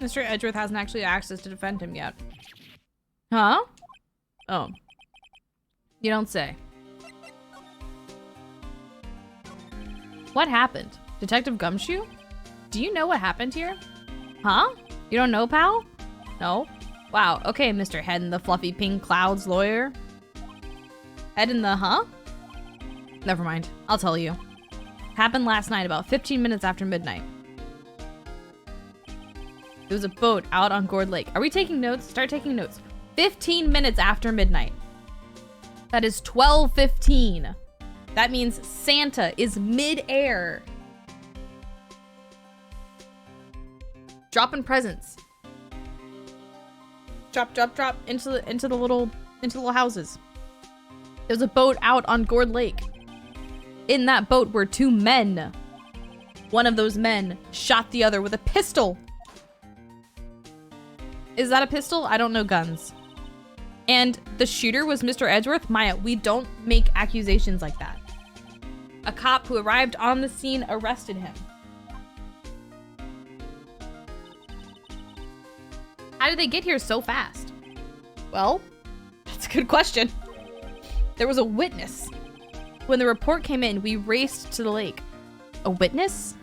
Mr. Edgeworth hasn't actually access to defend him yet. Huh? Oh. You don't say. What happened? Detective Gumshoe? Do you know what happened here? Huh? You don't know, pal? No? Wow, okay, Mr. Head in the fluffy pink clouds lawyer. Head in the huh? Never mind, I'll tell you. Happened last night about 15 minutes after midnight. There was a boat out on Gourd Lake. Are we taking notes? Start taking notes. 15 minutes after midnight. That is 12:15. That means Santa is mid-air. Dropping presents. Drop into the little houses. There was a boat out on Gourd Lake. In that boat were 2 men. One of those men shot the other with a pistol. Is that a pistol? I don't know guns. And the shooter was Mr. Edgeworth? Maya, we don't make accusations like that. A cop who arrived on the scene arrested him. How did they get here so fast? Well, that's a good question. There was a witness. When the report came in, we raced to the lake. A witness?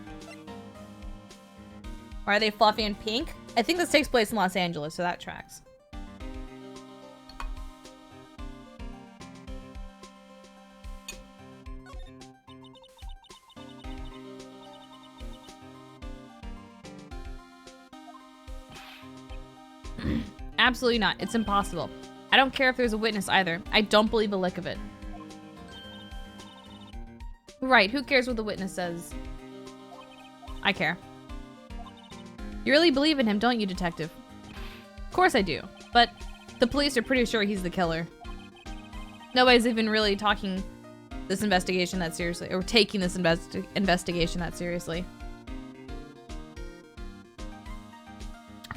Why are they fluffy and pink? I think this takes place in Los Angeles, so that tracks. Absolutely not. It's impossible. I don't care if there's a witness either. I don't believe a lick of it. Right, who cares what the witness says? I care. You really believe in him, don't you, detective? Of course I do, but the police are pretty sure he's the killer. Nobody's even really talking this investigation that seriously, or taking this investigation that seriously.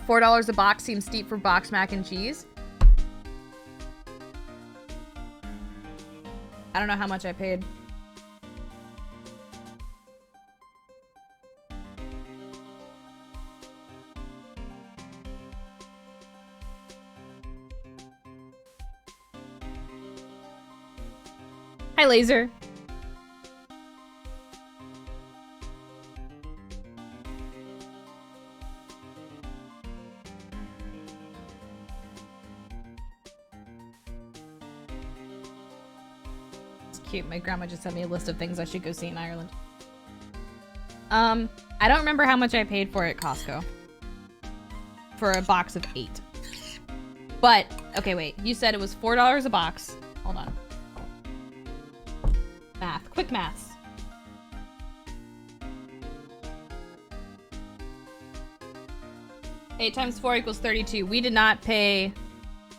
$4 a box seems steep for box mac and cheese. I don't know how much I paid. Hi, Laser. It's cute. My grandma just sent me a list of things I should go see in Ireland. I don't remember how much I paid for it at Costco. For a box of 8. But, okay, wait. You said it was $4 a box. Hold on. Math. Quick maths. Eight times 4 equals 32. We did not pay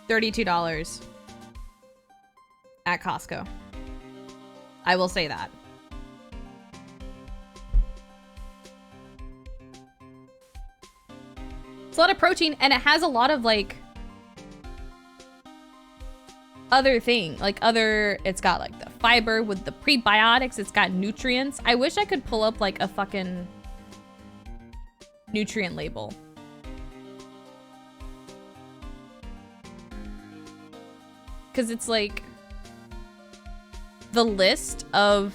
$32 at Costco. I will say that. It's a lot of protein, and it has a lot of, like, other thing. Like, it's got, like, the fiber with the prebiotics. It's got nutrients. I wish I could pull up, like, a fucking nutrient label. Because it's, like, the list of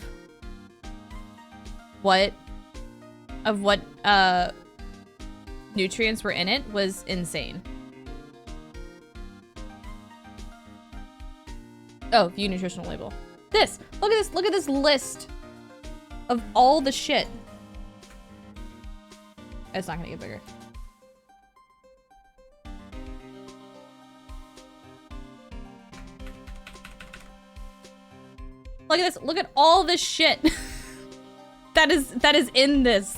what nutrients were in it was insane. Oh, view nutritional label. This! Look at this! Look at this list of all the shit. It's not gonna get bigger. Look at this! Look at all this shit that is in this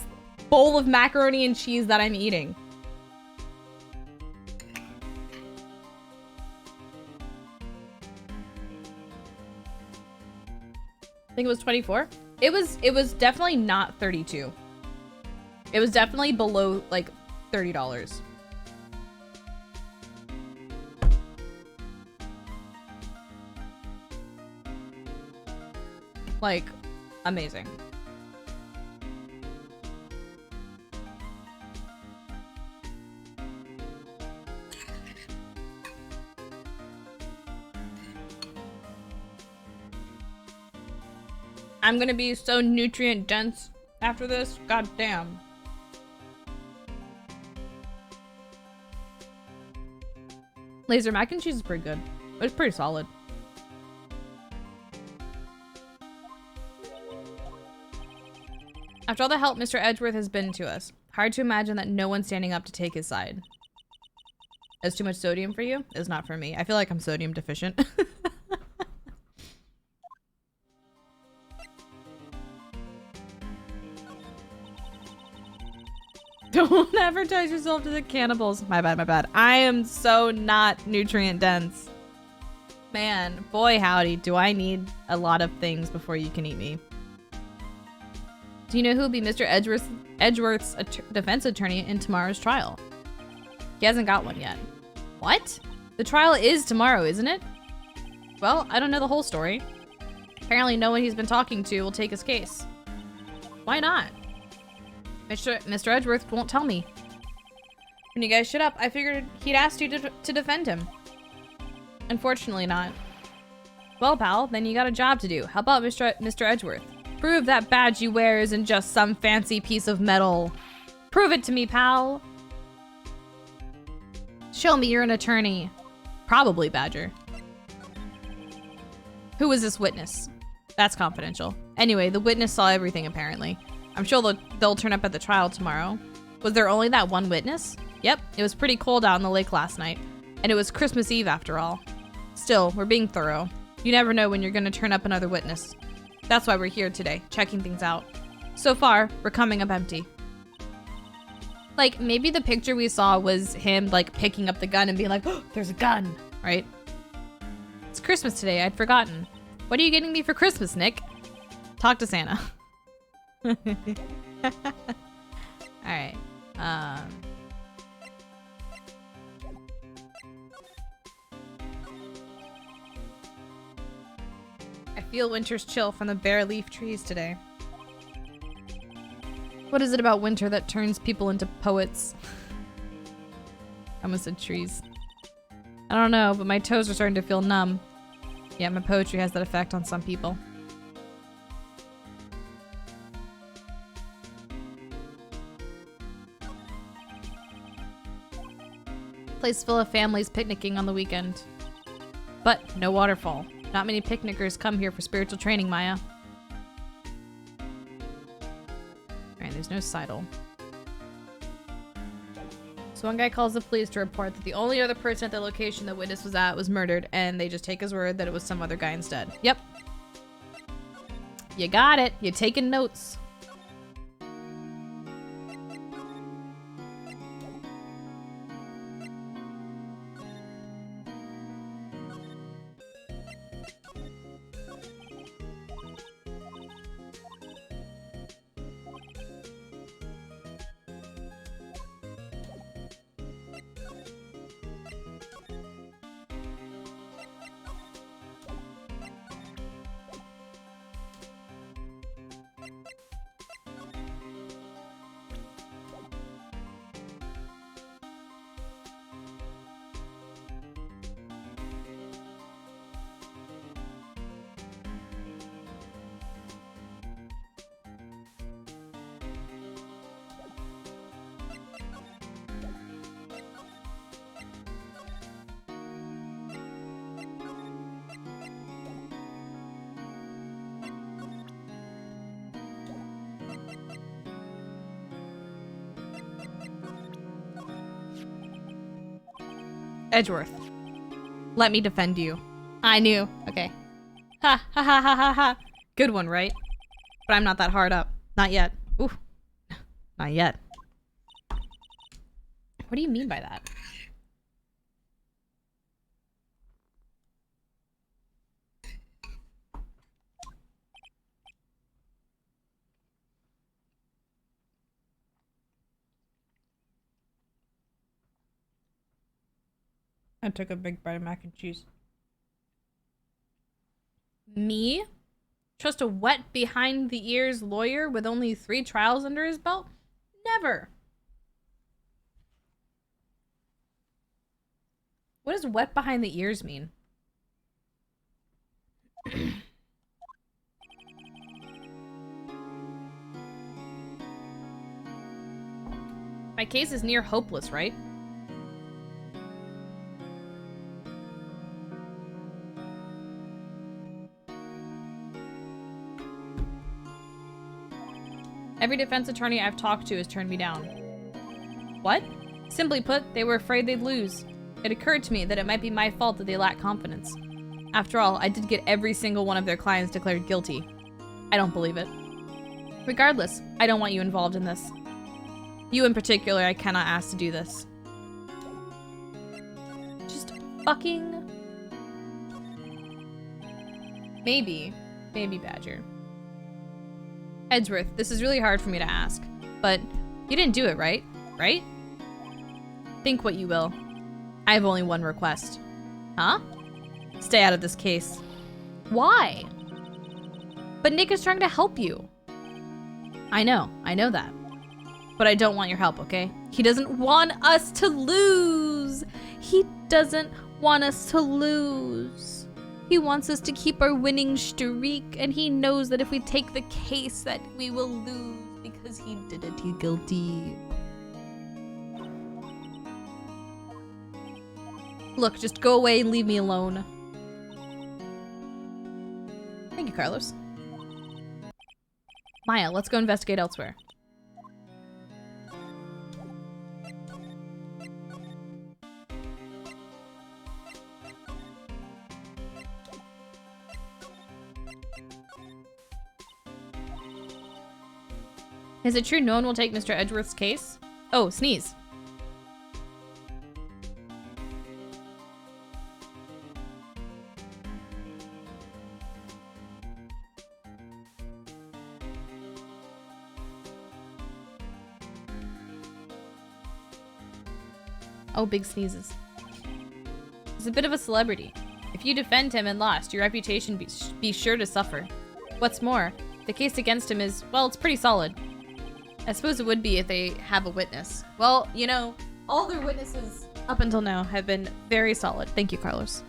bowl of macaroni and cheese that I'm eating. I think it was 24. It was definitely not 32. It was definitely below like $30. Like, amazing. I'm gonna be so nutrient dense after this. God damn. Laser mac and cheese is pretty good. It's pretty solid. After all the help Mr. Edgeworth has been to us, hard to imagine that no one's standing up to take his side. Is too much sodium for you? It's not for me. I feel like I'm sodium deficient. Don't advertise yourself to the cannibals. My bad, my bad. I am so not nutrient dense. Man, boy howdy, do I need a lot of things before you can eat me. Do you know who will be Mr. Edgeworth's defense attorney in tomorrow's trial? He hasn't got one yet. What? The trial is tomorrow, isn't it? Well, I don't know the whole story. Apparently no one he's been talking to will take his case. Why not? Mr. Edgeworth won't tell me. When you guys showed up, I figured he'd asked you to defend him. Unfortunately not. Well, pal, then you got a job to do. How about Mr. Edgeworth? Prove that badge you wear isn't just some fancy piece of metal. Prove it to me, pal. Show me you're an attorney. Probably Badger. Who was this witness? That's confidential. Anyway, the witness saw everything, apparently. I'm sure they'll turn up at the trial tomorrow. Was there only that one witness? Yep, it was pretty cold out on the lake last night. And it was Christmas Eve after all. Still, we're being thorough. You never know when you're gonna turn up another witness. That's why we're here today, checking things out. So far, we're coming up empty. Like, maybe the picture we saw was him, like, picking up the gun and being like, oh, there's a gun, right? It's Christmas today, I'd forgotten. What are you getting me for Christmas, Nick? Talk to Santa. Alright. I feel winter's chill from the bare leaf trees today. What is it about winter that turns people into poets? I almost said trees. I don't know, but my toes are starting to feel numb. Yeah, my poetry has that effect on some people. Place full of families picnicking on the weekend. But no waterfall. Not many picnickers come here for spiritual training, Maya. Alright, there's no Seidel. So one guy calls the police to report that the only other person at the location the witness was at was murdered, and they just take his word that it was some other guy instead. Yep. You got it. You're taking notes. Edgeworth. Let me defend you. I knew. Okay. Ha ha ha ha ha ha. Good one, right? But I'm not that hard up. Not yet. Ooh. Not yet. What do you mean by that? I took a big bite of mac and cheese. Me? Trust a wet behind the ears lawyer with only 3 trials under his belt? Never. What does wet behind the ears mean? My case is near hopeless, right? Every defense attorney I've talked to has turned me down. What? Simply put, they were afraid they'd lose. It occurred to me that it might be my fault that they lack confidence. After all, I did get every single one of their clients declared guilty. I don't believe it. Regardless, I don't want you involved in this. You in particular, I cannot ask to do this. Just fucking... Maybe, Badger. Edgeworth, this is really hard for me to ask, but you didn't do it, right? Right? Think what you will. I have only one request. Huh? Stay out of this case. Why? But Nick is trying to help you. I know that. But I don't want your help, okay? He doesn't want us to lose. He doesn't want us to lose. He wants us to keep our winning streak, and he knows that if we take the case that we will lose because he did it. He's guilty. Look, just go away and leave me alone. Thank you, Carlos. Maya, let's go investigate elsewhere. Is it true no one will take Mr. Edgeworth's case? Oh, sneeze. Oh, big sneezes. He's a bit of a celebrity. If you defend him and lost, your reputation be sure to suffer. What's more, the case against him is, well, it's pretty solid. I suppose it would be if they have a witness. Well, you know, all their witnesses up until now have been very solid. Thank you, Carlos.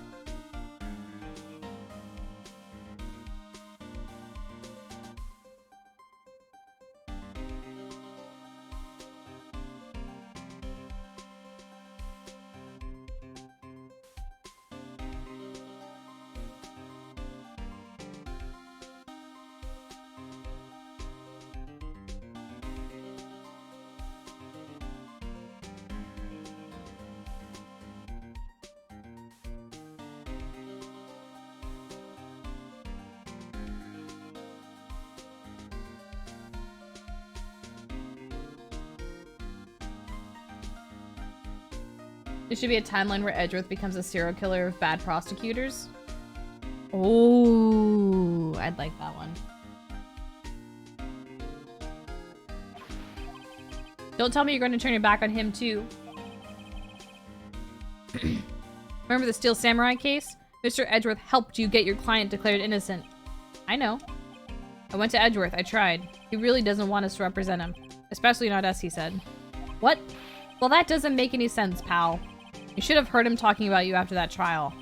There should be a timeline where Edgeworth becomes a serial killer of bad prosecutors. Oh, I'd like that one. Don't tell me you're going to turn your back on him too. Remember the Steel Samurai case? Mr. Edgeworth helped you get your client declared innocent. I know. I went to Edgeworth. I tried. He really doesn't want us to represent him. Especially not us, he said. What? Well, that doesn't make any sense, pal. You should have heard him talking about you after that trial.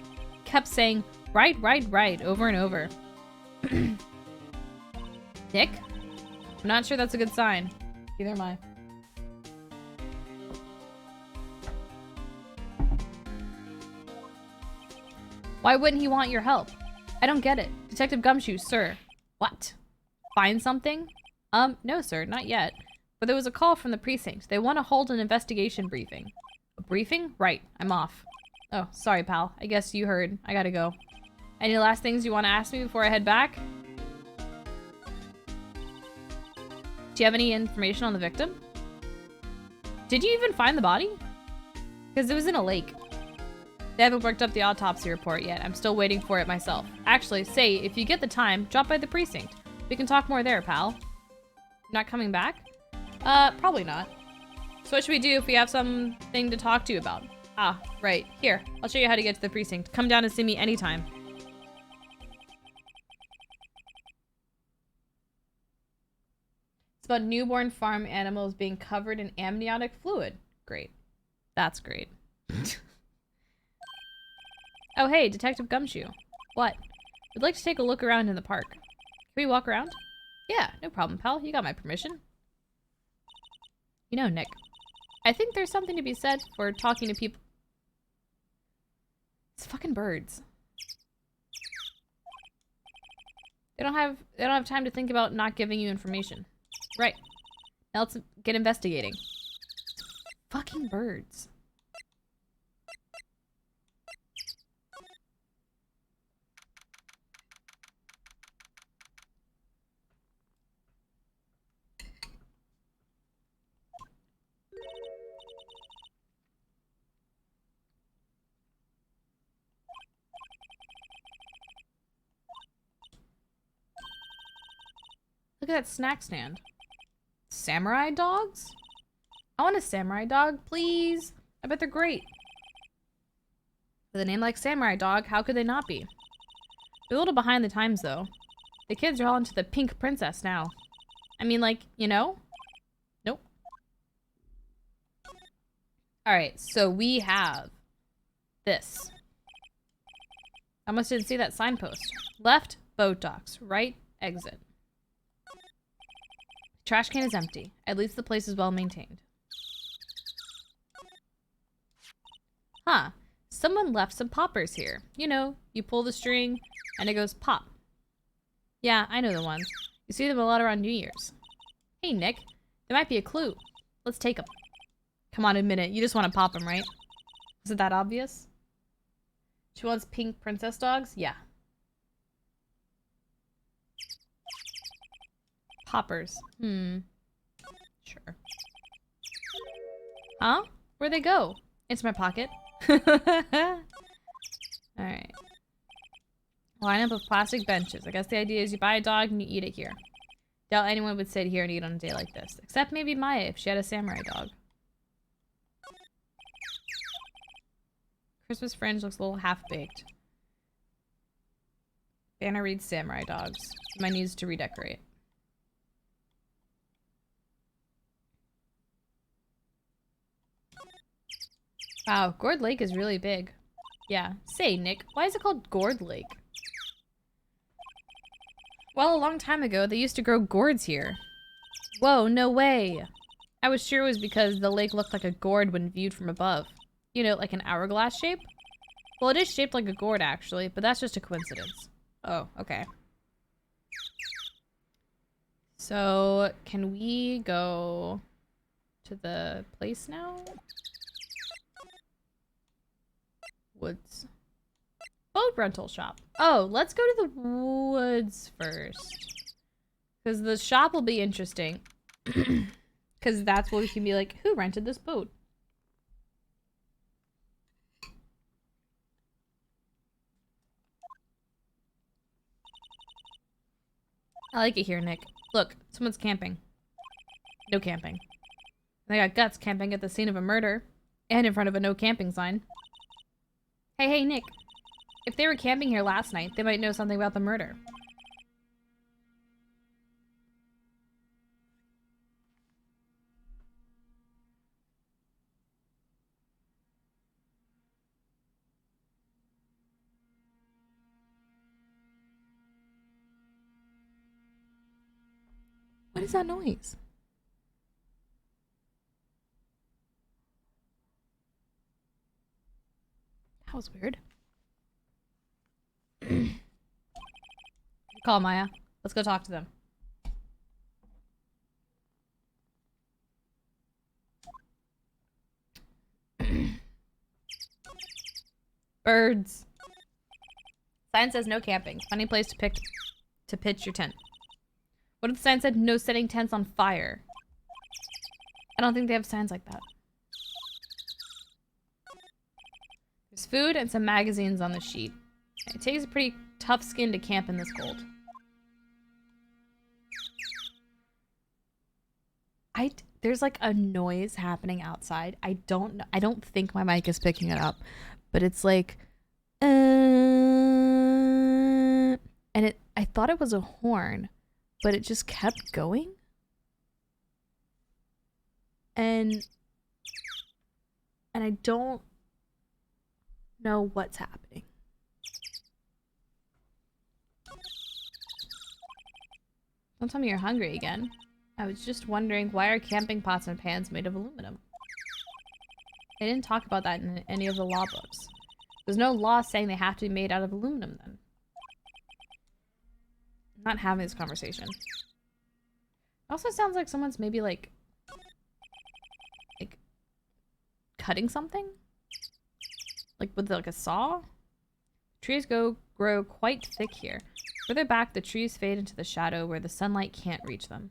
He kept saying, right, right, right, over and over. Nick? I'm not sure that's a good sign. Neither am I. Why wouldn't he want your help? I don't get it. Detective Gumshoe, sir. What? Find something? No, sir, not yet. But there was a call from the precinct. They want to hold an investigation briefing. A briefing? Right. I'm off. Oh, sorry, pal. I guess you heard. I gotta go. Any last things you want to ask me before I head back? Do you have any information on the victim? Did you even find the body? Because it was in a lake. They haven't worked up the autopsy report yet. I'm still waiting for it myself. Actually, say, if you get the time, drop by the precinct. We can talk more there, pal. Not coming back? Probably not. So what should we do if we have something to talk to you about? Ah, right. Here, I'll show you how to get to the precinct. Come down and see me anytime. It's about newborn farm animals being covered in amniotic fluid. Great. That's great. Oh, hey, Detective Gumshoe. What? We'd like to take a look around in the park. Can we walk around? Yeah, no problem, pal. You got my permission. You know, Nick, I think there's something to be said for talking to people. It's fucking birds. They don't have time to think about not giving you information. Right. Now let's get investigating. Fucking birds. Look at that snack stand. Samurai dogs? I want a samurai dog, please. I bet they're great. With a name like Samurai Dog, how could they not be? They're a little behind the times, though. The kids are all into the pink princess now. I mean, like, you know? Nope. Alright, so we have this. I almost didn't see that signpost. Left, boat docks. Right, exit. Trash can is empty. At least the place is well maintained. Huh. Someone left some poppers here. You know, you pull the string and it goes pop. Yeah, I know the ones. You see them a lot around New Year's. Hey, Nick. There might be a clue. Let's take them. Come on, admit it. You just want to pop them, right? Is it that obvious? She wants pink princess dogs? Yeah. Poppers. Sure. Huh? Where'd they go? Into my pocket. Alright. Line up of plastic benches. I guess the idea is you buy a dog and you eat it here. Doubt anyone would sit here and eat on a day like this. Except maybe Maya if she had a samurai dog. Christmas fringe looks a little half-baked. Banner reads samurai dogs. My needs to redecorate. Wow, Gourd Lake is really big. Yeah. Say, Nick, why is it called Gourd Lake? Well, a long time ago, they used to grow gourds here. Whoa, no way. I was sure it was because the lake looked like a gourd when viewed from above. You know, like an hourglass shape? Well, it is shaped like a gourd, actually, but that's just a coincidence. Oh, okay. So, can we go to the place now? Woods. Boat rental shop. Oh, let's go to the woods first. Because the shop will be interesting. Because that's where we can be like, who rented this boat? I like it here, Nick. Look, someone's camping. No camping. They got guts camping at the scene of a murder. And in front of a no camping sign. Hey, Nick. If they were camping here last night, they might know something about the murder. What is that noise? That was weird. Call Maya. Let's go talk to them. Birds. Sign says no camping. Funny place to pitch your tent. What if the sign said no setting tents on fire? I don't think they have signs like that. There's food and some magazines on the sheet. It takes a pretty tough skin to camp in this cold. There's like a noise happening outside. I don't know. I don't think my mic is picking it up, but it's like, and I thought it was a horn, but it just kept going. And I don't know what's happening. Don't tell me you're hungry again. I was just wondering, why are camping pots and pans made of aluminum? They didn't talk about that in any of the law books. There's no law saying they have to be made out of aluminum then. I'm not having this conversation. It also sounds like someone's maybe like cutting something? Like with like a saw? Trees grow quite thick here. Further back, the trees fade into the shadow where the sunlight can't reach them.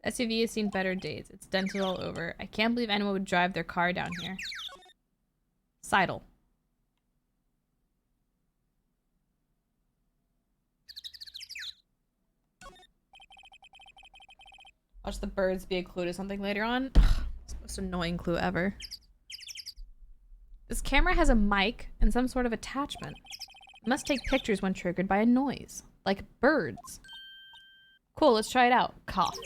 SUV has seen better days. It's dented all over. I can't believe anyone would drive their car down here. Seidel. Watch the birds be a clue to something later on. It's the most annoying clue ever. This camera has a mic and some sort of attachment. It must take pictures when triggered by a noise. Like birds. Cool, let's try it out. Cough.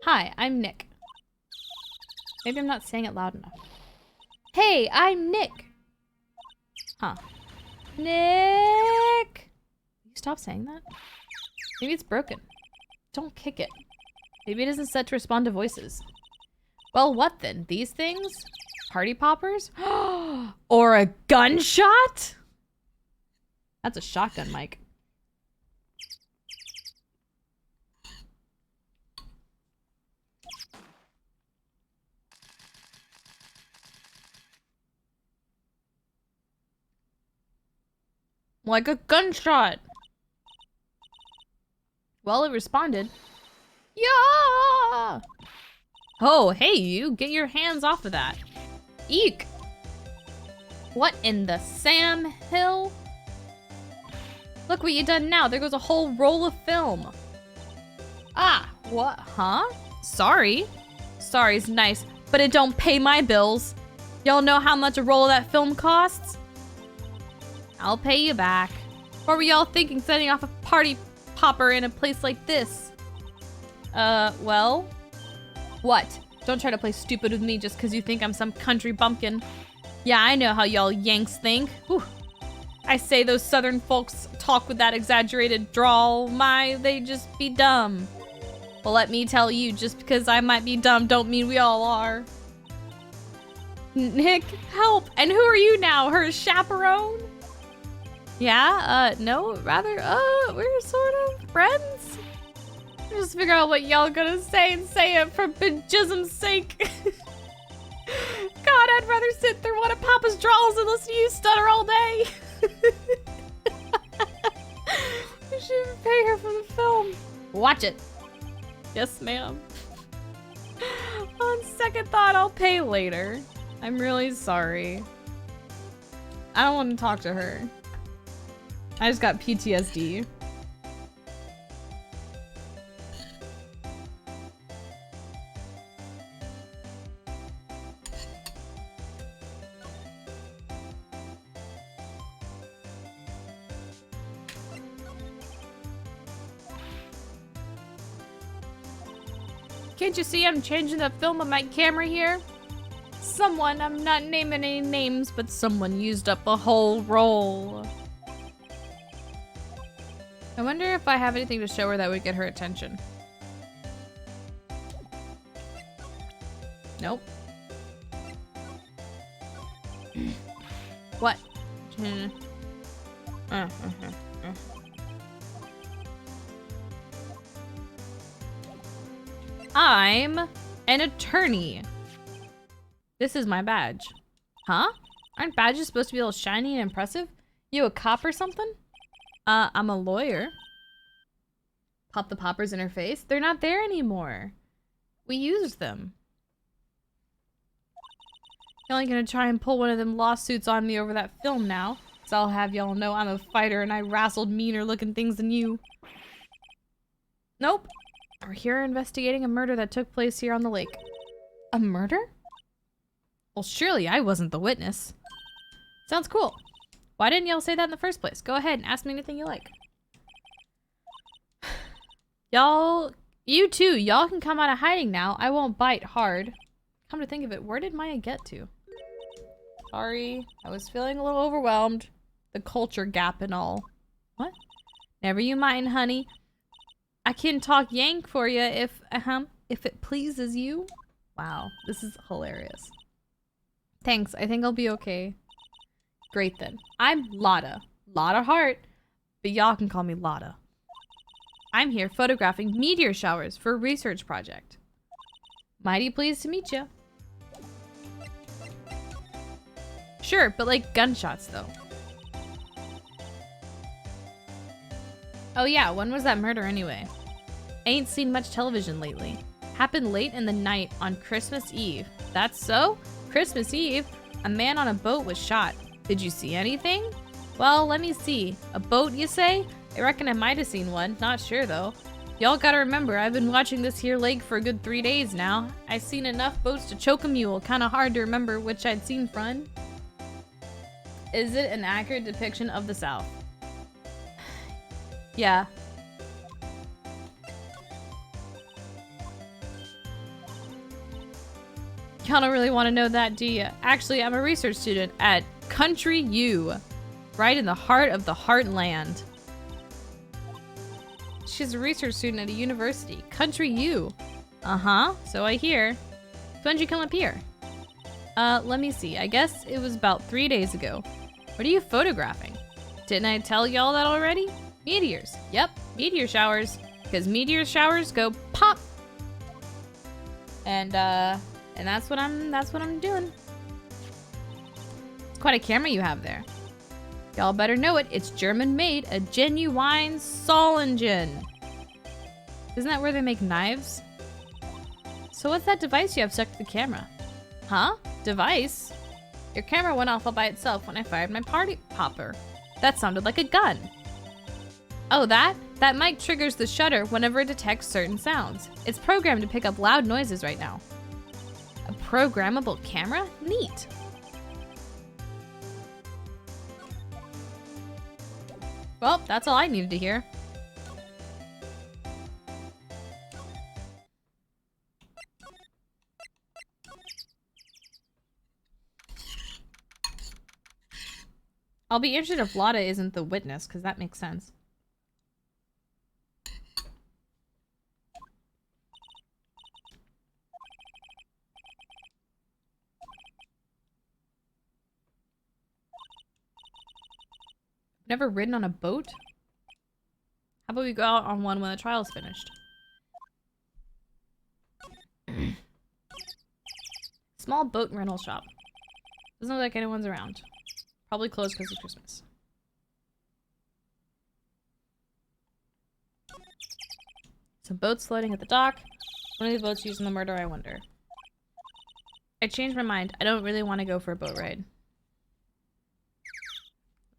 Hi, I'm Nick. Maybe I'm not saying it loud enough. Hey, I'm Nick! Huh. Nick! You stop saying that? Maybe it's broken. Don't kick it. Maybe it isn't set to respond to voices. Well, what then? These things? Party poppers? Or a gunshot? That's a shotgun mic. Like a gunshot. Well, it responded. Yeah! Oh, hey you, get your hands off of that. Eek! What in the Sam Hill? Look what you done now, there goes a whole roll of film. Ah, what? Huh? Sorry. Sorry's nice, but it don't pay my bills. Y'all know how much a roll of that film costs? I'll pay you back. What were y'all thinking setting off a party popper in a place like this? Well? What? Don't try to play stupid with me just because you think I'm some country bumpkin. Yeah, I know how y'all Yanks think. Whew. I say those southern folks talk with that exaggerated drawl. My, they just be dumb. Well, let me tell you, just because I might be dumb don't mean we all are. Nick, help! And who are you now? Her chaperone? Yeah, no, rather, we're sort of friends. Just figure out what y'all gonna say and say it for bejism's sake. God, I'd rather sit through one of Papa's draws than listen to you stutter all day. We should pay her for the film. Watch it. Yes, ma'am. On second thought, I'll pay later. I'm really sorry. I don't want to talk to her. I just got PTSD. Can't you see I'm changing the film on my camera here? Someone, I'm not naming any names, but someone used up a whole roll. I wonder if I have anything to show her that would get her attention. Nope. What? I'm an attorney. This is my badge. Huh? Aren't badges supposed to be all shiny and impressive? You a cop or something? I'm a lawyer. Pop the poppers in her face. They're not there anymore. We used them. You're only gonna try and pull one of them lawsuits on me over that film now. So I'll have y'all know I'm a fighter and I wrestled meaner looking things than you. Nope. We're here investigating a murder that took place here on the lake. A murder? Well, surely I wasn't the witness. Sounds cool. Why didn't y'all say that in the first place? Go ahead and ask me anything you like. Y'all, you too, y'all can come out of hiding now. I won't bite hard. Come to think of it, where did Maya get to? Sorry, I was feeling a little overwhelmed. The culture gap and all. What? Never you mind, honey. I can talk Yank for you if it pleases you. Wow, this is hilarious. Thanks, I think I'll be okay. Great then. I'm Lotta. Lotta Hart. But y'all can call me Lotta. I'm here photographing meteor showers for a research project. Mighty pleased to meet you. Sure, but like gunshots though. Oh yeah, when was that murder anyway? I ain't seen much television lately. Happened late in the night on Christmas Eve. That's so? Christmas Eve? A man on a boat was shot. Did you see anything? Well, let me see. A boat, you say? I reckon I might have seen one. Not sure, though. Y'all gotta remember, I've been watching this here lake for a good 3 days now. I seen enough boats to choke a mule. Kinda hard to remember which I'd seen from. Is it an accurate depiction of the South? Yeah. Y'all don't really want to know that, do you? Actually, I'm a research student at Country U, right in the heart of the Heartland. She's a research student at a university. Country U. Uh-huh, so I hear. When'd you come up here? Let me see. I guess it was about 3 days ago. What are you photographing? Didn't I tell y'all that already? Meteors. Yep, meteor showers. Because meteor showers go pop. And that's what I'm doing. It's quite a camera you have there. Y'all better know it. It's German made, a genuine Solingen. Isn't that where they make knives? So what's that device you have stuck to the camera? Huh? Device? Your camera went off all by itself when I fired my party popper. That sounded like a gun. Oh, that? That mic triggers the shutter whenever it detects certain sounds. It's programmed to pick up loud noises right now. A programmable camera? Neat. Well, that's all I needed to hear. I'll be interested if Lotta isn't the witness, because that makes sense. Never ridden on a boat? How about we go out on one when the trial's finished? Small boat rental shop. Doesn't look like anyone's around. Probably closed because of Christmas. Some boats floating at the dock. One of the boats used in the murder, I wonder. I changed my mind. I don't really want to go for a boat ride.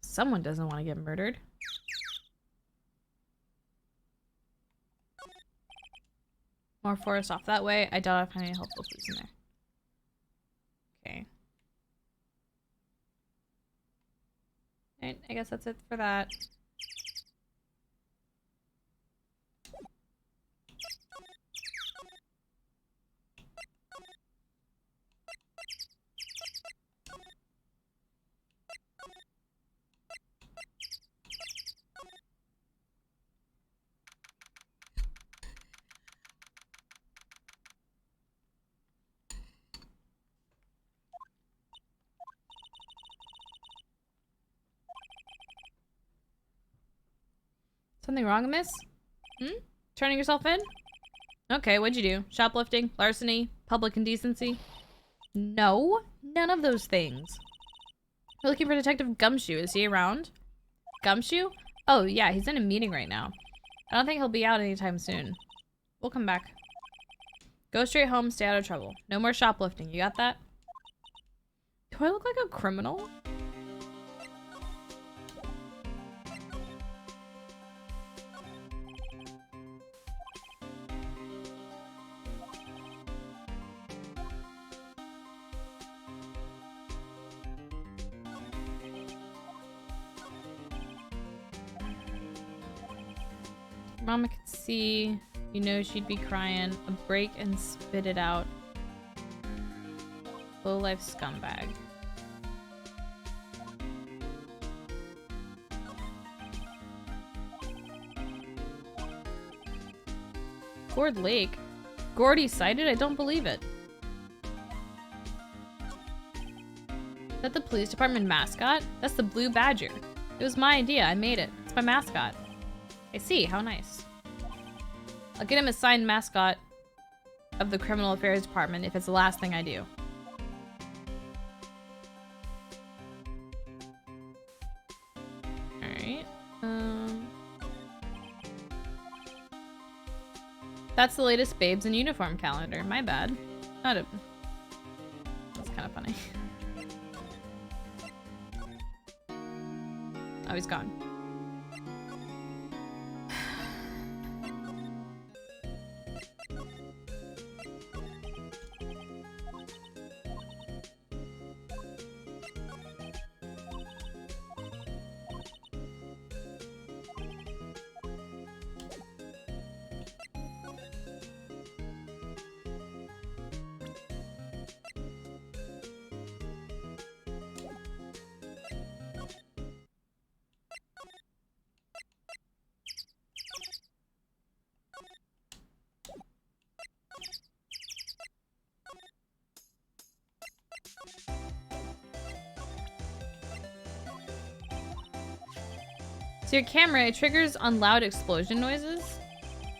Someone doesn't want to get murdered. More forest off that way. I doubt I'll find any helpful clues in there. Okay. Alright, I guess that's it for that. Something wrong, miss? Turning yourself in? Okay, what'd you do? Shoplifting? Larceny? Public indecency? No, none of those things. We're looking for Detective Gumshoe. Is he around? Gumshoe? Oh, yeah, he's in a meeting right now. I don't think he'll be out anytime soon. We'll come back. Go straight home, stay out of trouble. No more shoplifting, you got that? Do I look like a criminal? Mama could see, you know she'd be crying. A break and spit it out. Low-life scumbag. Gord Lake? Gordy sighted? I don't believe it. Is that the police department mascot? That's the Blue Badger. It was my idea. I made it. It's my mascot. I see. How nice. I'll get him a signed mascot of the Criminal Affairs Department if it's the last thing I do. Alright. That's the latest Babes in Uniform calendar. My bad. That's kind of funny. Oh, he's gone. So your camera, it triggers on loud explosion noises.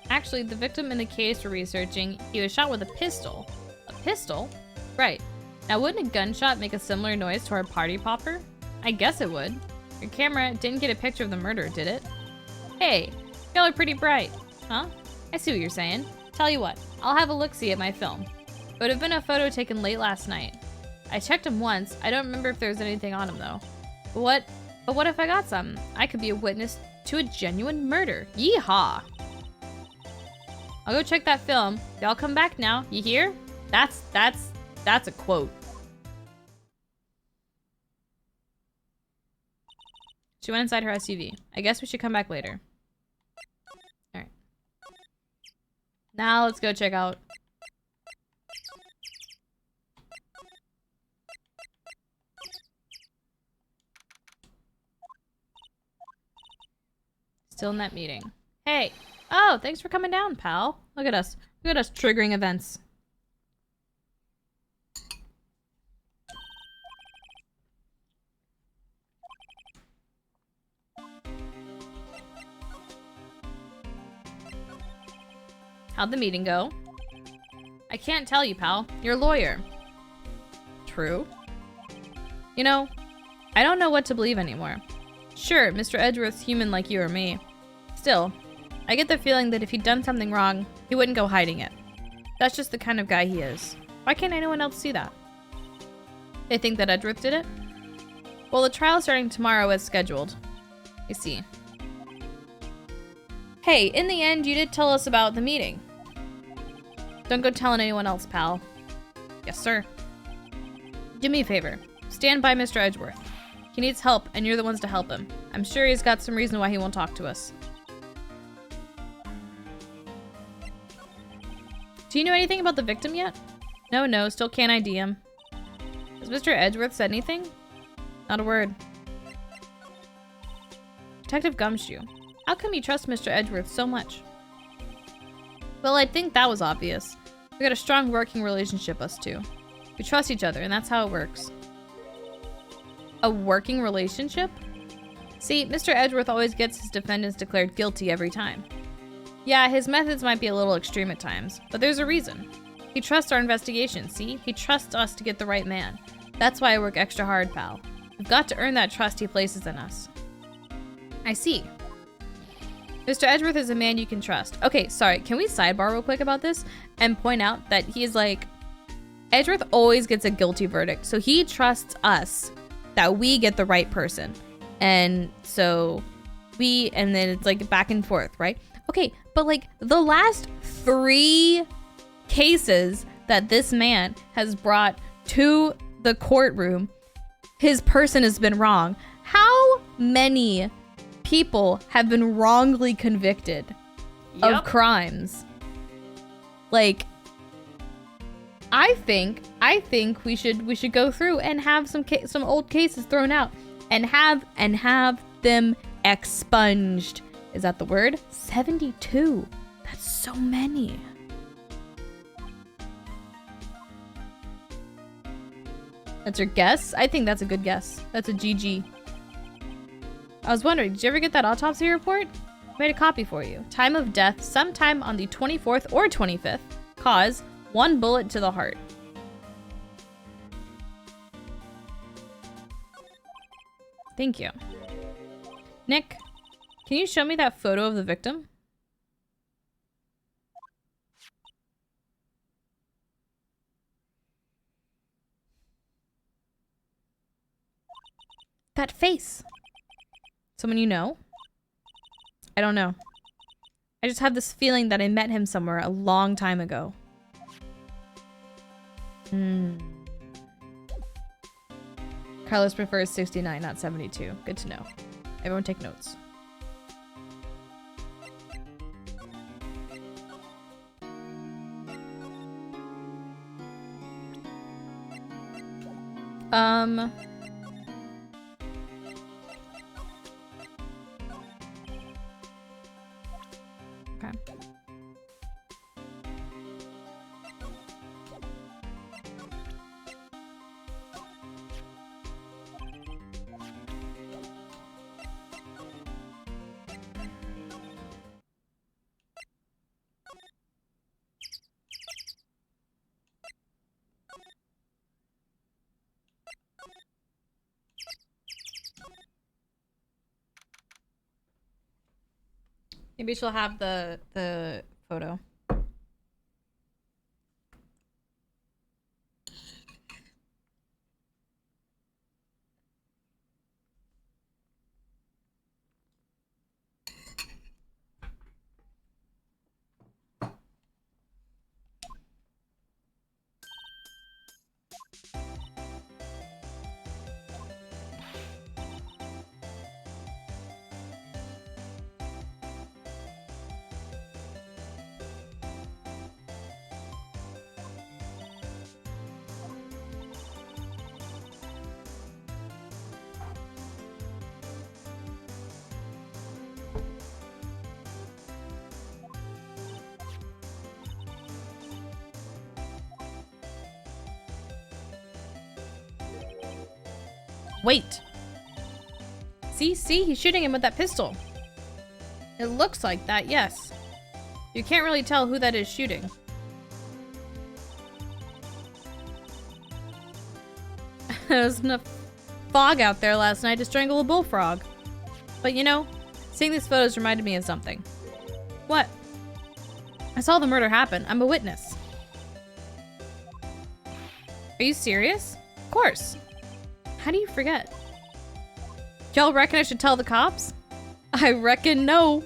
Actually, the victim in the case we're researching, he was shot with a pistol. A pistol? Right. Now, wouldn't a gunshot make a similar noise to our party popper? I guess it would. Your camera didn't get a picture of the murder, did it? Hey, y'all are pretty bright. Huh? I see what you're saying. Tell you what, I'll have a look-see at my film. It would have been a photo taken late last night. I checked him once. I don't remember if there was anything on him, though. But what if I got some? I could be a witness to a genuine murder. Yeehaw. I'll go check that film. Y'all come back now. You hear? That's a quote. She went inside her SUV. I guess we should come back later. Alright. Now let's go check out. Still in that meeting. Hey! Oh, thanks for coming down, pal. Look at us. Look at us triggering events. How'd the meeting go? I can't tell you, pal. You're a lawyer. True. You know, I don't know what to believe anymore. Sure, Mr. Edgeworth's human like you or me. Still, I get the feeling that if he'd done something wrong, he wouldn't go hiding it. That's just the kind of guy he is. Why can't anyone else see that? They think that Edgeworth did it? Well, the trial's starting tomorrow as scheduled. I see. Hey, in the end, you did tell us about the meeting. Don't go telling anyone else, pal. Yes, sir. Do me a favor. Stand by Mr. Edgeworth. He needs help, and you're the ones to help him. I'm sure he's got some reason why he won't talk to us. Do you know anything about the victim yet? No, still can't ID him. Has Mr. Edgeworth said anything? Not a word. Detective Gumshoe, how come you trust Mr. Edgeworth so much? Well, I think that was obvious. We got a strong working relationship, us two. We trust each other, and that's how it works. A working relationship? See, Mr. Edgeworth always gets his defendants declared guilty every time. Yeah, his methods might be a little extreme at times, but there's a reason. He trusts our investigation, see? He trusts us to get the right man. That's why I work extra hard, pal. We've got to earn that trust he places in us. I see. Mr. Edgeworth is a man you can trust. Okay, sorry, can we sidebar real quick about this and point out that he's like, Edgeworth always gets a guilty verdict, so he trusts us that we get the right person. And so and then it's like back and forth, right? Okay, but like the last 3 cases that this man has brought to the courtroom, his person has been wrong. How many people have been wrongly convicted of crimes? Like, I think we should go through and have some old cases thrown out and have them expunged. Is that the word? 72. That's so many. That's your guess? I think that's a good guess. That's a GG. I was wondering, did you ever get that autopsy report? I made a copy for you. Time of death, sometime on the 24th or 25th. Cause, 1 bullet to the heart. Thank you. Nick, can you show me that photo of the victim? That face. Someone you know? I don't know. I just have this feeling that I met him somewhere a long time ago. Carlos prefers 69, not 72. Good to know. Everyone take notes. Okay. Maybe she'll have the photo. Wait. See, he's shooting him with that pistol. It looks like that, yes. You can't really tell who that is shooting. There was enough fog out there last night to strangle a bullfrog. But you know, seeing these photos reminded me of something. What? I saw the murder happen. I'm a witness. Are you serious? Of course. How do you forget? Y'all reckon I should tell the cops? I reckon no.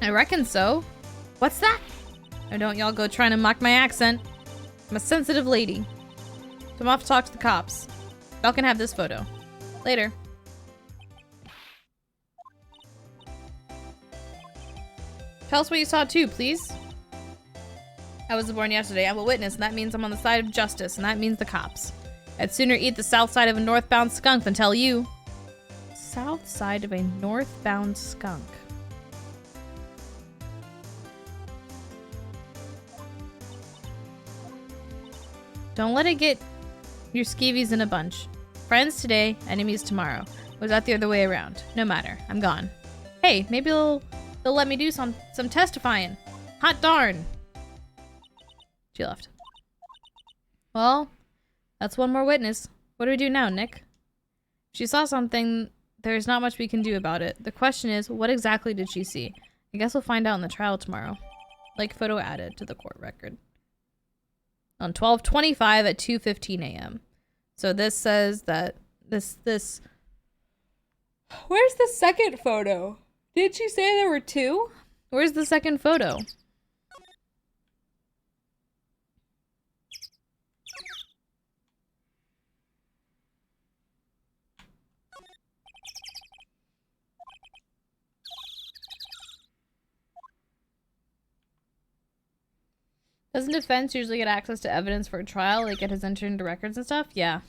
I reckon so. What's that? Or don't y'all go trying to mock my accent. I'm a sensitive lady. So I'm off to talk to the cops. Y'all can have this photo. Later. Tell us what you saw too, please. I was born yesterday. I'm a witness, and that means I'm on the side of justice, and that means the cops. I'd sooner eat the south side of a northbound skunk than tell you. South side of a northbound skunk. Don't let it get your skeevies in a bunch. Friends today, enemies tomorrow. Was that the other way around? No matter. I'm gone. Hey, maybe they'll let me do some testifying. Hot darn. She left. Well, that's one more witness. What do we do now, Nick? She saw something. There's not much we can do about it. The question is, what exactly did she see? I guess we'll find out in the trial tomorrow. Like photo added to the court record. On 12/25 at 2:15 a.m. So this says that this Where's the second photo? Did she say there were two? Where's the second photo? Doesn't defense usually get access to evidence for a trial, like it has entered into records and stuff? Yeah.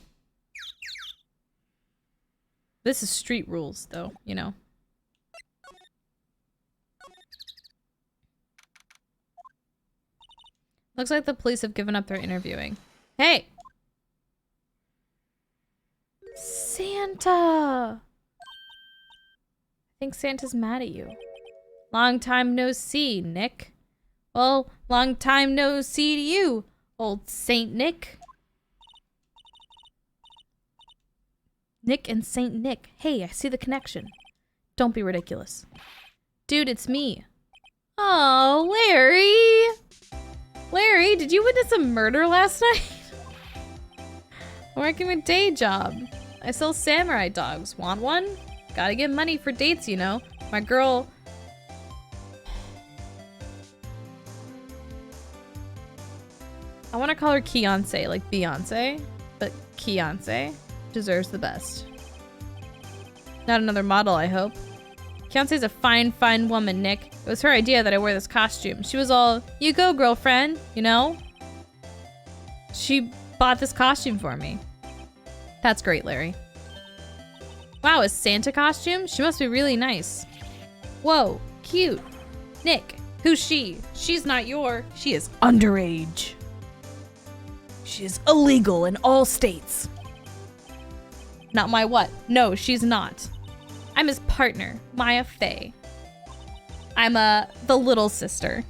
This is street rules, though, you know. Looks like the police have given up their interviewing. Hey! Santa! I think Santa's mad at you. Long time no see, Nick. Well, long time no see to you, old Saint Nick. Nick and Saint Nick. Hey, I see the connection. Don't be ridiculous. Dude, it's me. Oh, Larry! Larry, did you witness a murder last night? I'm working a day job. I sell samurai dogs. Want one? Gotta get money for dates, you know. My girl... I want to call her Keonce, like Beyonce, but Keonce deserves the best. Not another model, I hope. Keonce's a fine, fine woman, Nick. It was her idea that I wear this costume. She was all, you go, girlfriend, you know? She bought this costume for me. That's great, Larry. Wow, a Santa costume? She must be really nice. Whoa, cute. Nick, who's she? She's not your. She is underage. She is illegal in all states. Not my what? No, she's not. I'm his partner, Maya Fey. I'm the little sister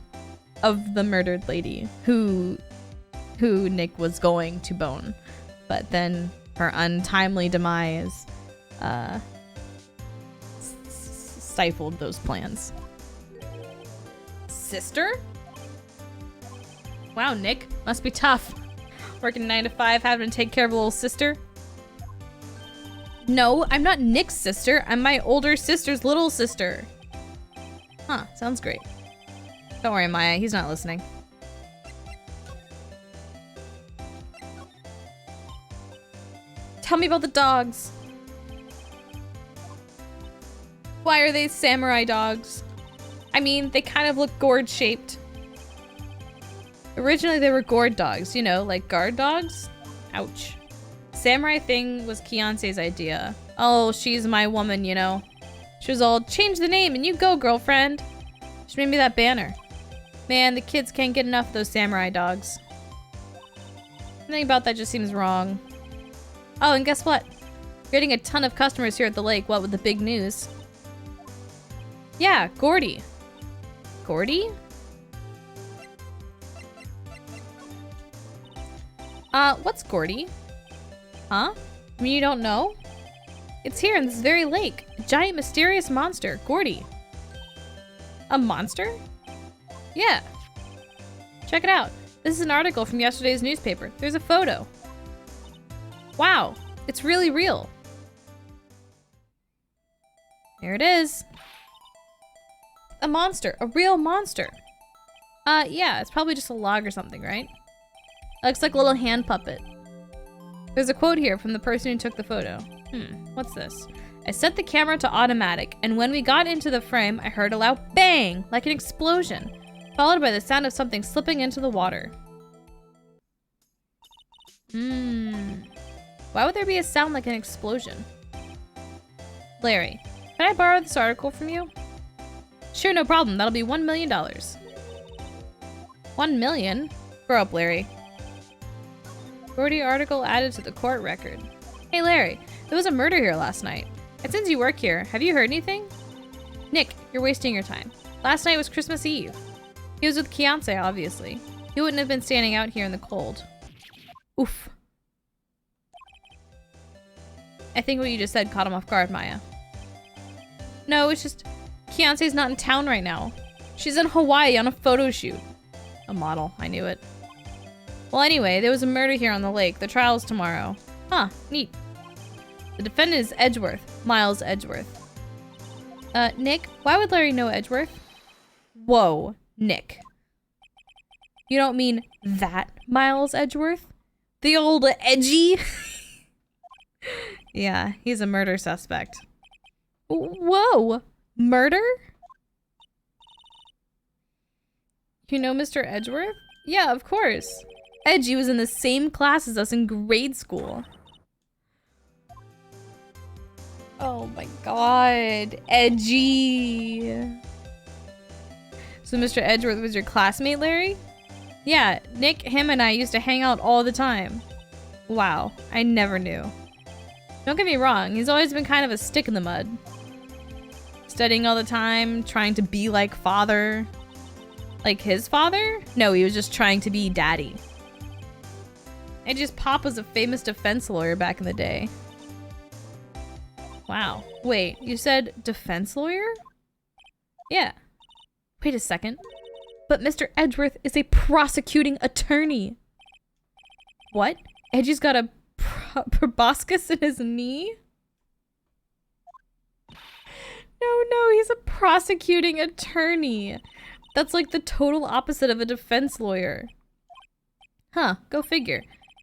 of the murdered lady who Nick was going to bone, but then her untimely demise stifled those plans. Sister? Wow, Nick, must be tough. Working 9 to 5, having to take care of a little sister. No, I'm not Nick's sister. I'm my older sister's little sister. Huh, sounds great. Don't worry, Maya, he's not listening. Tell me about the dogs. Why are they samurai dogs? I mean, they kind of look gourd-shaped. Originally, they were gourd dogs, you know, like guard dogs. Ouch. Samurai thing was Keonce's idea. Oh, she's my woman, you know. She was all, change the name and you go, girlfriend. She made me that banner. Man, the kids can't get enough of those samurai dogs. Something about that just seems wrong. Oh, and guess what? We're getting a ton of customers here at the lake, what with the big news. Yeah, Gordy. Gordy? What's Gordy? Huh? I mean, you don't know? It's here in this very lake. A giant mysterious monster, Gordy. A monster? Yeah. Check it out. This is an article from yesterday's newspaper. There's a photo. Wow, it's really real. There it is. A monster, a real monster. Yeah, it's probably just a log or something, right? Looks like a little hand puppet. There's a quote here from the person who took the photo. What's this? I set the camera to automatic, and when we got into the frame, I heard a loud bang, like an explosion, followed by the sound of something slipping into the water. Why would there be a sound like an explosion? Larry, can I borrow this article from you? Sure, no problem. That'll be $1 million. $1 million? Grow up, Larry. Gordy article added to the court record. Hey, Larry, there was a murder here last night. And since you work here, have you heard anything? Nick, you're wasting your time. Last night was Christmas Eve. He was with Kianse, obviously. He wouldn't have been standing out here in the cold. Oof. I think what you just said caught him off guard, Maya. No, it's just Kianse's not in town right now. She's in Hawaii on a photo shoot. A model, I knew it. Well, anyway, there was a murder here on the lake. The trial's tomorrow. Huh, neat. The defendant is Edgeworth, Miles Edgeworth. Nick, why would Larry know Edgeworth? Whoa, Nick. You don't mean that Miles Edgeworth? The old edgy? Yeah, he's a murder suspect. Whoa, murder? You know Mr. Edgeworth? Yeah, of course. Edgy was in the same class as us in grade school. Oh my god, edgy. So Mr. Edgeworth was your classmate, Larry? Yeah, Nick, him, and I used to hang out all the time. Wow, I never knew. Don't get me wrong, he's always been kind of a stick in the mud. Studying all the time, trying to be like father. Like his father? No, he was just trying to be daddy. Edgy's pop was a famous defense lawyer back in the day. Wow. Wait, you said defense lawyer? Yeah. Wait a second. But Mr. Edgeworth is a prosecuting attorney. What? Edgy's got a proboscis in his knee? No, he's a prosecuting attorney. That's like the total opposite of a defense lawyer. Huh, go figure.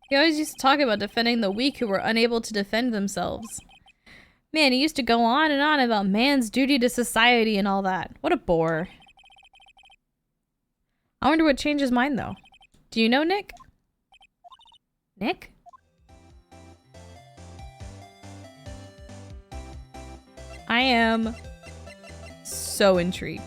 He always used to talk about defending the weak who were unable to defend themselves. Man, he used to go on and on about man's duty to society and all that. What a bore. I wonder what changed his mind, though. Do you know Nick? Nick? I am so intrigued.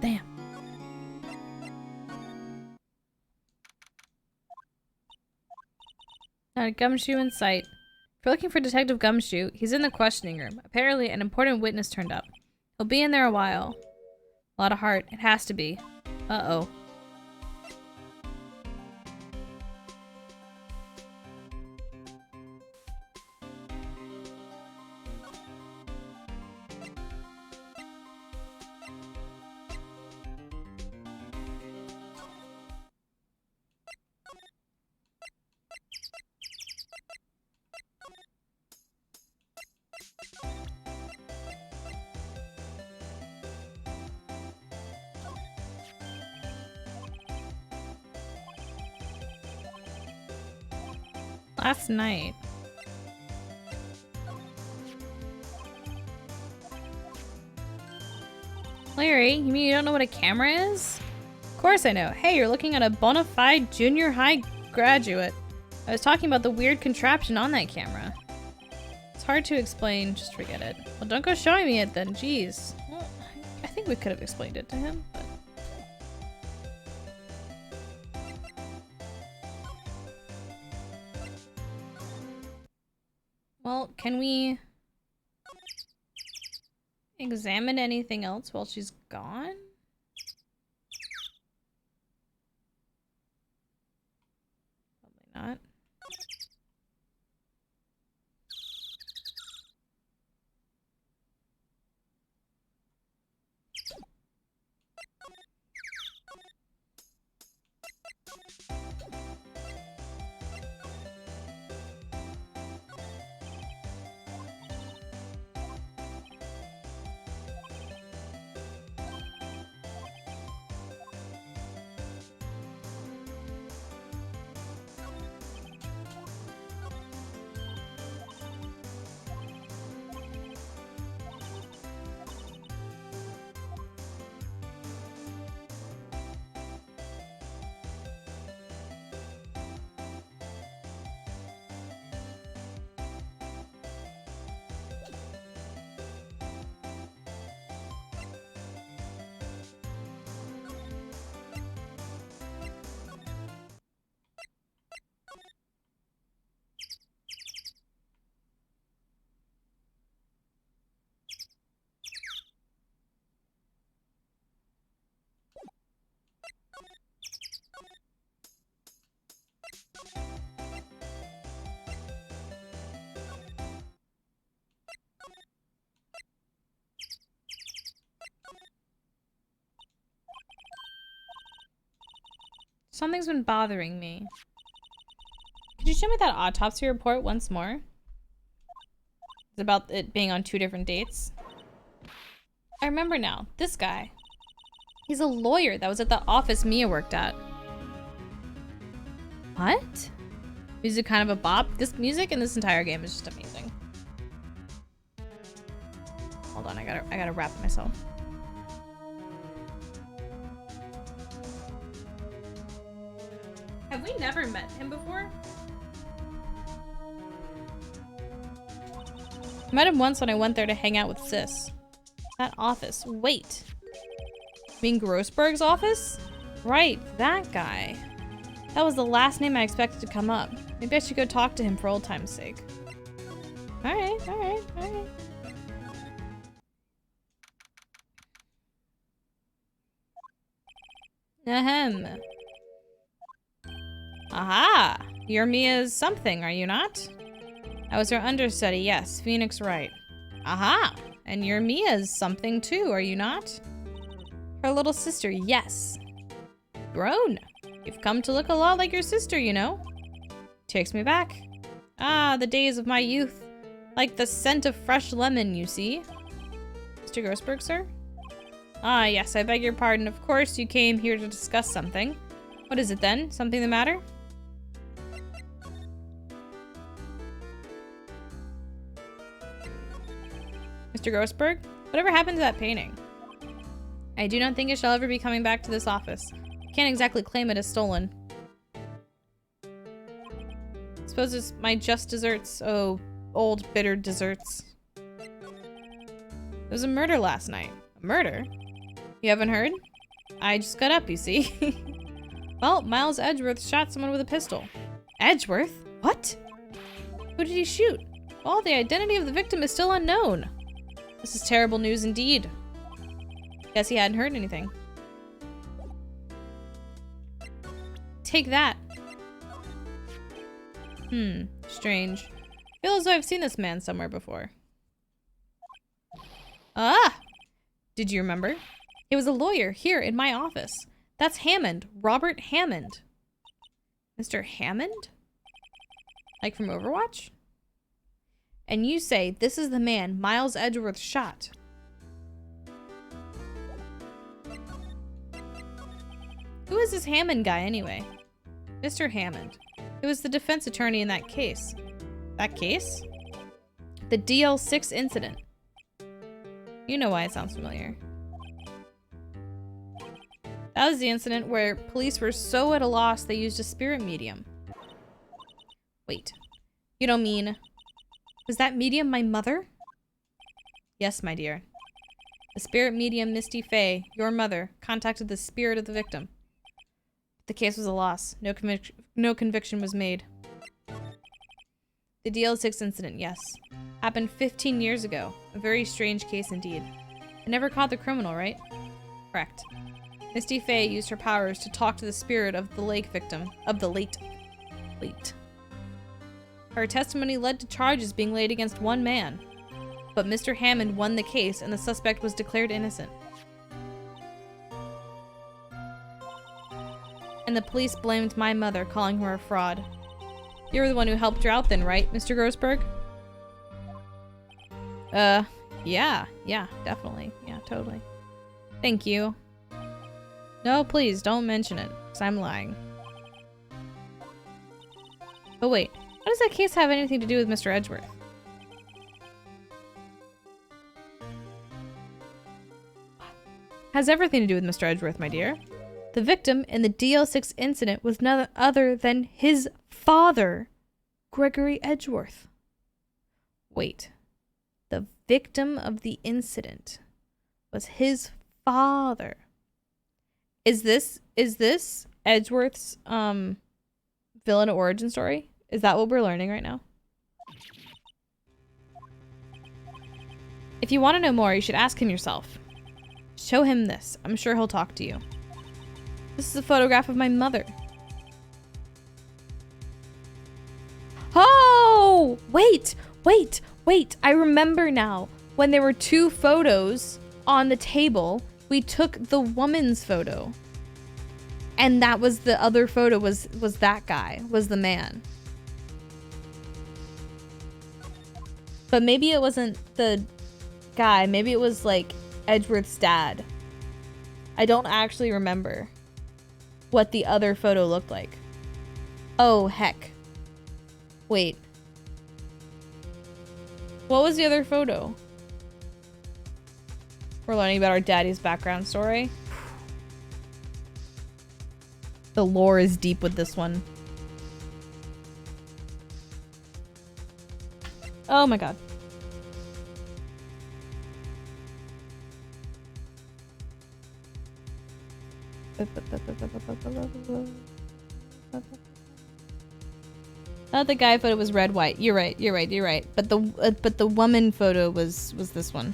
Damn. Not a Gumshoe in sight. If you're looking for Detective Gumshoe, he's in the questioning room. Apparently, an important witness turned up. He'll be in there a while. A lot of heart. It has to be. Uh-oh. Last night. Larry, you mean you don't know what a camera is? Of course I know. Hey, you're looking at a bona fide junior high graduate. I was talking about the weird contraption on that camera. It's hard to explain, just forget it. Well, don't go showing me it then, jeez. Well, I think we could have explained it to him, but... Well, can we examine anything else while she's gone? Probably not. Something's been bothering me. Could you show me that autopsy report once more? It's about it being on 2 different dates. I remember now. This guy. He's a lawyer that was at the office Mia worked at. What? Music kind of a bop. This music in this entire game is just amazing. Hold on, I gotta wrap it myself. Have we never met him before? I met him once when I went there to hang out with Sis. That office. Wait. You mean Grossberg's office? Right, that guy. That was the last name I expected to come up. Maybe I should go talk to him for old time's sake. Alright, alright, alright. Ahem. Aha! You're Mia's something, are you not? I was her understudy, yes. Phoenix Wright. Aha! And you're Mia's something too, are you not? Her little sister, yes. Grown. You've come to look a lot like your sister, you know. Takes me back. Ah, the days of my youth. Like the scent of fresh lemon, you see. Mr. Grossberg, sir? Ah, yes, I beg your pardon. Of course you came here to discuss something. What is it then? Something the matter? Mr. Grossberg? Whatever happened to that painting? I do not think it shall ever be coming back to this office. Can't exactly claim it as stolen. Suppose it's my just desserts. Oh, old bitter desserts. There was a murder last night. A murder? You haven't heard? I just got up, you see. Well, Miles Edgeworth shot someone with a pistol. Edgeworth? What? Who did he shoot? Well, the identity of the victim is still unknown. This is terrible news indeed. Guess he hadn't heard anything. Take that. Strange. Feel as though I've seen this man somewhere before. Ah! Did you remember? He was a lawyer here in my office. That's Hammond. Robert Hammond. Mr. Hammond? Like from Overwatch? And you say this is the man Miles Edgeworth shot. Who is this Hammond guy anyway? Mr. Hammond. Who was the defense attorney in that case? That case? The DL6 incident. You know why it sounds familiar. That was the incident where police were so at a loss they used a spirit medium. Wait. You don't mean... Was that medium my mother? Yes, my dear. The spirit medium Misty Faye, your mother, contacted the spirit of the victim. The case was a loss. No conviction was made. The DL6 incident, yes. Happened 15 years ago. A very strange case indeed. I never caught the criminal, right? Correct. Misty Faye used her powers to talk to the spirit of the late victim. Her testimony led to charges being laid against one man. But Mr. Hammond won the case and the suspect was declared innocent. And the police blamed my mother, calling her a fraud. You were the one who helped her out then, right, Mr. Grossberg? Yeah, definitely. Yeah, totally. Thank you. No, please, don't mention it, because I'm lying. But wait, how does that case have anything to do with Mr. Edgeworth? Has everything to do with Mr. Edgeworth, my dear. The victim in the DL6 incident was none other than his father, Gregory Edgeworth. Wait. The victim of the incident was his father. Is this Edgeworth's villain origin story? Is that what we're learning right now? If you want to know more, you should ask him yourself. Show him this. I'm sure he'll talk to you. This is a photograph of my mother. Oh! Wait! I remember now. When there were two photos on the table, we took the woman's photo. And that was the other photo was that guy, was the man. But maybe it wasn't the guy. Maybe it was like Edgeworth's dad. I don't actually remember what the other photo looked like. Oh, heck. Wait. What was the other photo? We're learning about our daddy's background story. The lore is deep with this one. Oh my god. Not the guy photo was red, white. You're right. But the woman photo was this one.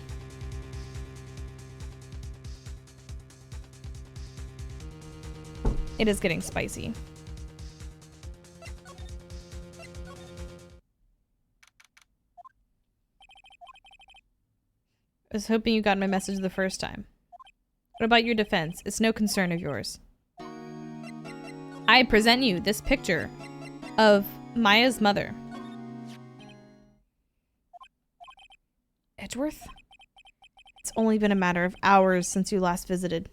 It is getting spicy. I was hoping you got my message the first time. What about your defense? It's no concern of yours. I present you this picture of Maya's mother. Edgeworth? It's only been a matter of hours since you last visited.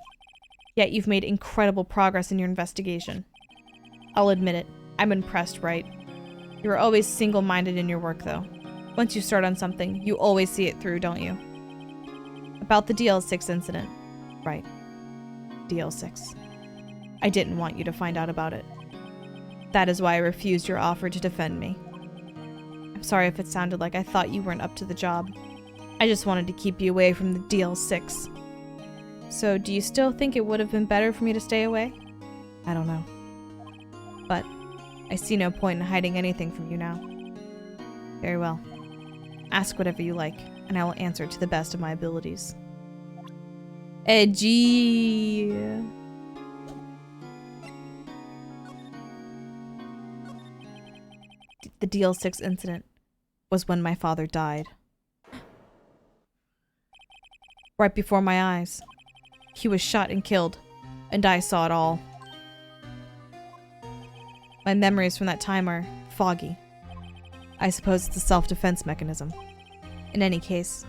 Yet you've made incredible progress in your investigation. I'll admit it, I'm impressed, right? You are always single-minded in your work, though. Once you start on something, you always see it through, don't you? About the DL6 incident. Right. DL6. I didn't want you to find out about it. That is why I refused your offer to defend me. I'm sorry if it sounded like I thought you weren't up to the job. I just wanted to keep you away from the DL6. So, do you still think it would have been better for me to stay away? I don't know. But I see no point in hiding anything from you now. Very well. Ask whatever you like, and I will answer to the best of my abilities. Edgy. The DL6 incident was when my father died. Right before my eyes. He was shot and killed, and I saw it all. My memories from that time are foggy. I suppose it's a self-defense mechanism. In any case,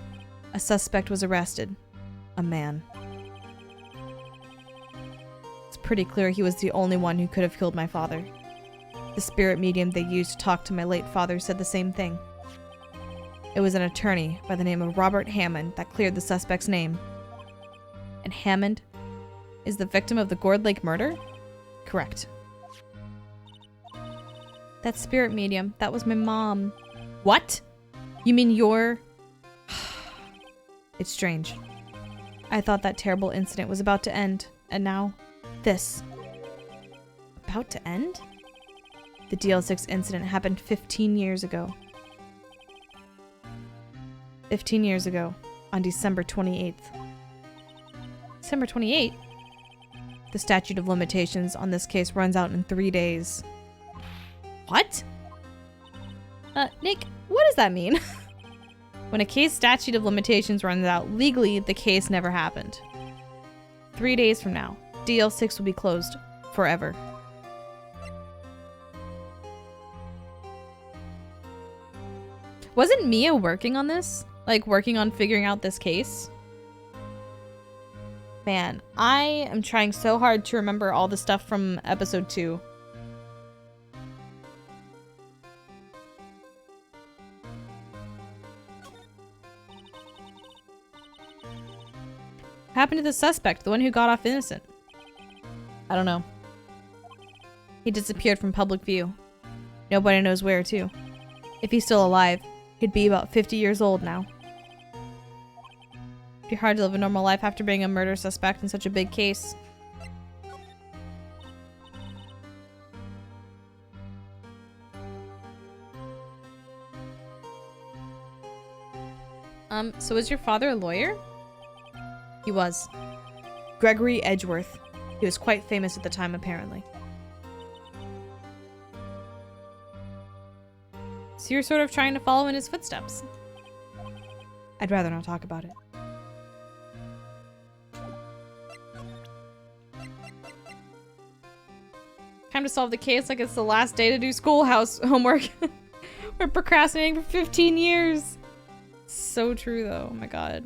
a suspect was arrested. A man. It's pretty clear he was the only one who could have killed my father. The spirit medium they used to talk to my late father said the same thing. It was an attorney by the name of Robert Hammond that cleared the suspect's name. And Hammond is the victim of the Gourd Lake murder? Correct. That spirit medium, that was my mom. What? You mean you're... It's strange. I thought that terrible incident was about to end, and now, this. About to end? The DL6 incident happened 15 years ago. 15 years ago, on December 28th. December 28th? The statute of limitations on this case runs out in 3 days. What? Nick, what does that mean? When a case statute of limitations runs out, legally, the case never happened. 3 days from now, DL6 will be closed forever. Wasn't Mia working on this? Like, working on figuring out this case? Man, I am trying so hard to remember all the stuff from episode 2. What happened to the suspect, the one who got off innocent? I don't know. He disappeared from public view. Nobody knows where to. If he's still alive, he'd be about 50 years old now. It'd be hard to live a normal life after being a murder suspect in such a big case. So was your father a lawyer? He was. Gregory Edgeworth. He was quite famous at the time, apparently. So you're sort of trying to follow in his footsteps. I'd rather not talk about it. Time to solve the case like it's the last day to do schoolhouse homework. We're procrastinating for 15 years. So true, though. Oh my god.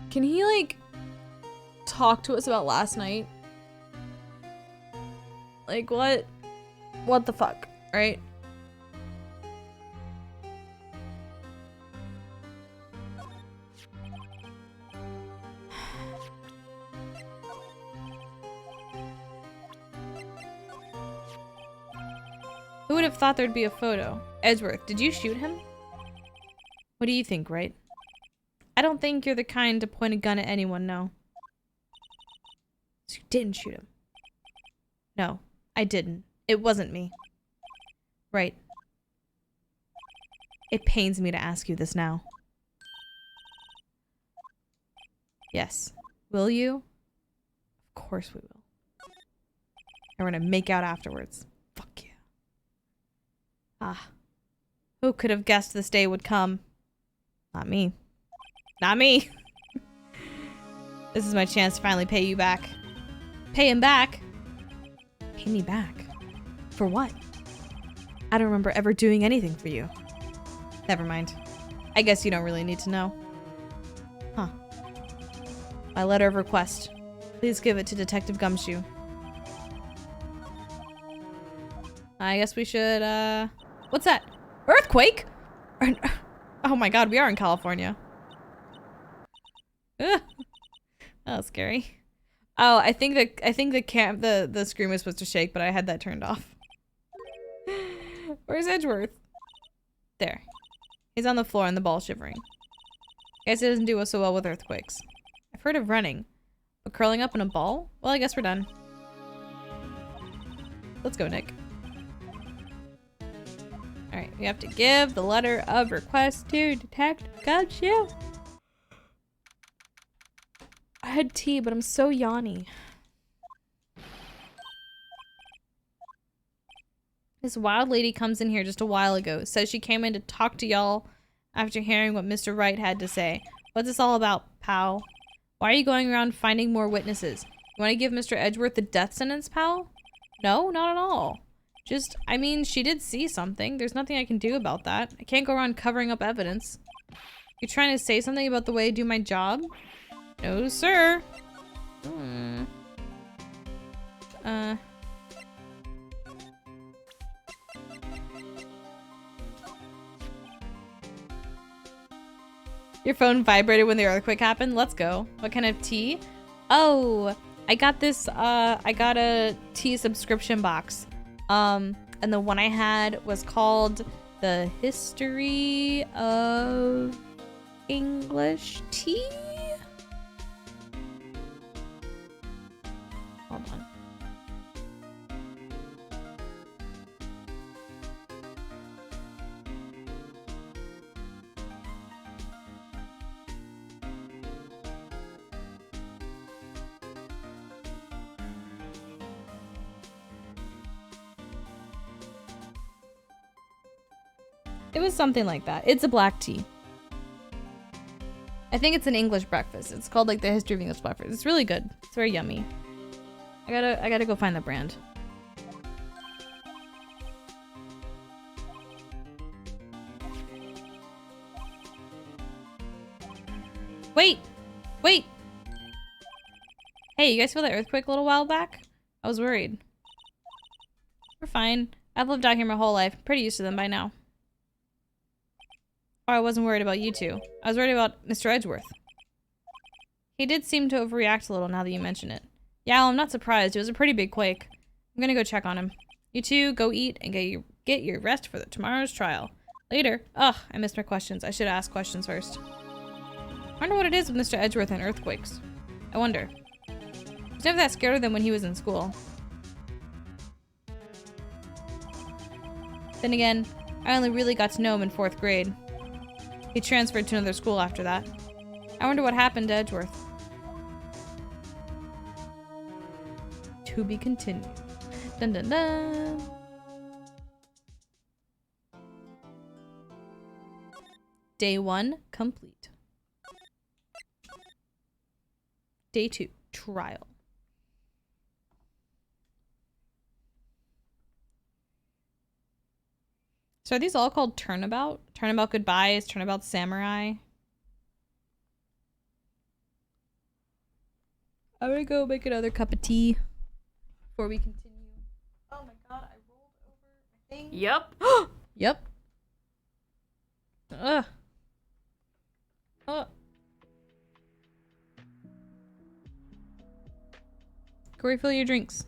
Can he, like, talk to us about last night? Like, what? What the fuck, right? Who would have thought there'd be a photo? Edgeworth, did you shoot him? What do you think, right? I don't think you're the kind to point a gun at anyone, no. So you didn't shoot him? No, I didn't. It wasn't me. Right. It pains me to ask you this now. Yes. Will you? Of course we will. And we're gonna make out afterwards. Fuck yeah. Ah. Who could have guessed this day would come? Not me. Not me. This is my chance to finally pay you back. Pay him back? Pay me back? For what? I don't remember ever doing anything for you. Never mind. I guess you don't really need to know. Huh. My letter of request. Please give it to Detective Gumshoe. I guess we should, what's that? Earthquake? Oh my god, we are in California. Ugh. That was scary. Oh, I think the screen was supposed to shake, but I had that turned off. Where's Edgeworth? There. He's on the floor and the ball shivering. Guess he doesn't do so well with earthquakes. I've heard of running, but curling up in a ball? Well, I guess we're done. Let's go, Nick. Alright, we have to give the letter of request to Detective Gumshoe. I had tea, but I'm so yawny. This wild lady comes in here just a while ago. Says she came in to talk to y'all after hearing what Mr. Wright had to say. What's this all about, pal? Why are you going around finding more witnesses? You want to give Mr. Edgeworth the death sentence, pal? No, not at all. Just, I mean, she did see something. There's nothing I can do about that. I can't go around covering up evidence. You're trying to say something about the way I do my job? No, sir. Your phone vibrated when the earthquake happened? Let's go. What kind of tea? Oh, I got this, I got a tea subscription box. And the one I had was called The History of English Tea? Hold on. It was something like that. It's a black tea. I think it's an English breakfast. It's called like the History of English Breakfast. It's really good. It's very yummy. I gotta go find the brand. Wait! Wait! Hey, you guys feel that earthquake a little while back? I was worried. We're fine. I've lived out here my whole life. Pretty used to them by now. Oh, I wasn't worried about you two. I was worried about Mr. Edgeworth. He did seem to overreact a little now that you mention it. Yeah, well, I'm not surprised. It was a pretty big quake. I'm gonna go check on him. You two, go eat and get your rest for tomorrow's trial. Later. Ugh, I missed my questions. I should ask questions first. I wonder what it is with Mr. Edgeworth and earthquakes. I wonder. I was never that scared of them when he was in school. Then again, I only really got to know him in 4th grade. He transferred to another school after that. I wonder what happened to Edgeworth. To be continued. Dun dun dun. Day 1 complete. Day 2 trial. So are these all called Turnabout? Turnabout Goodbyes, Turnabout Samurai. I'm gonna go make another cup of tea before we continue. Oh my god, I rolled over my thing. Yep. Yep. Ugh. Ugh. Go refill your drinks.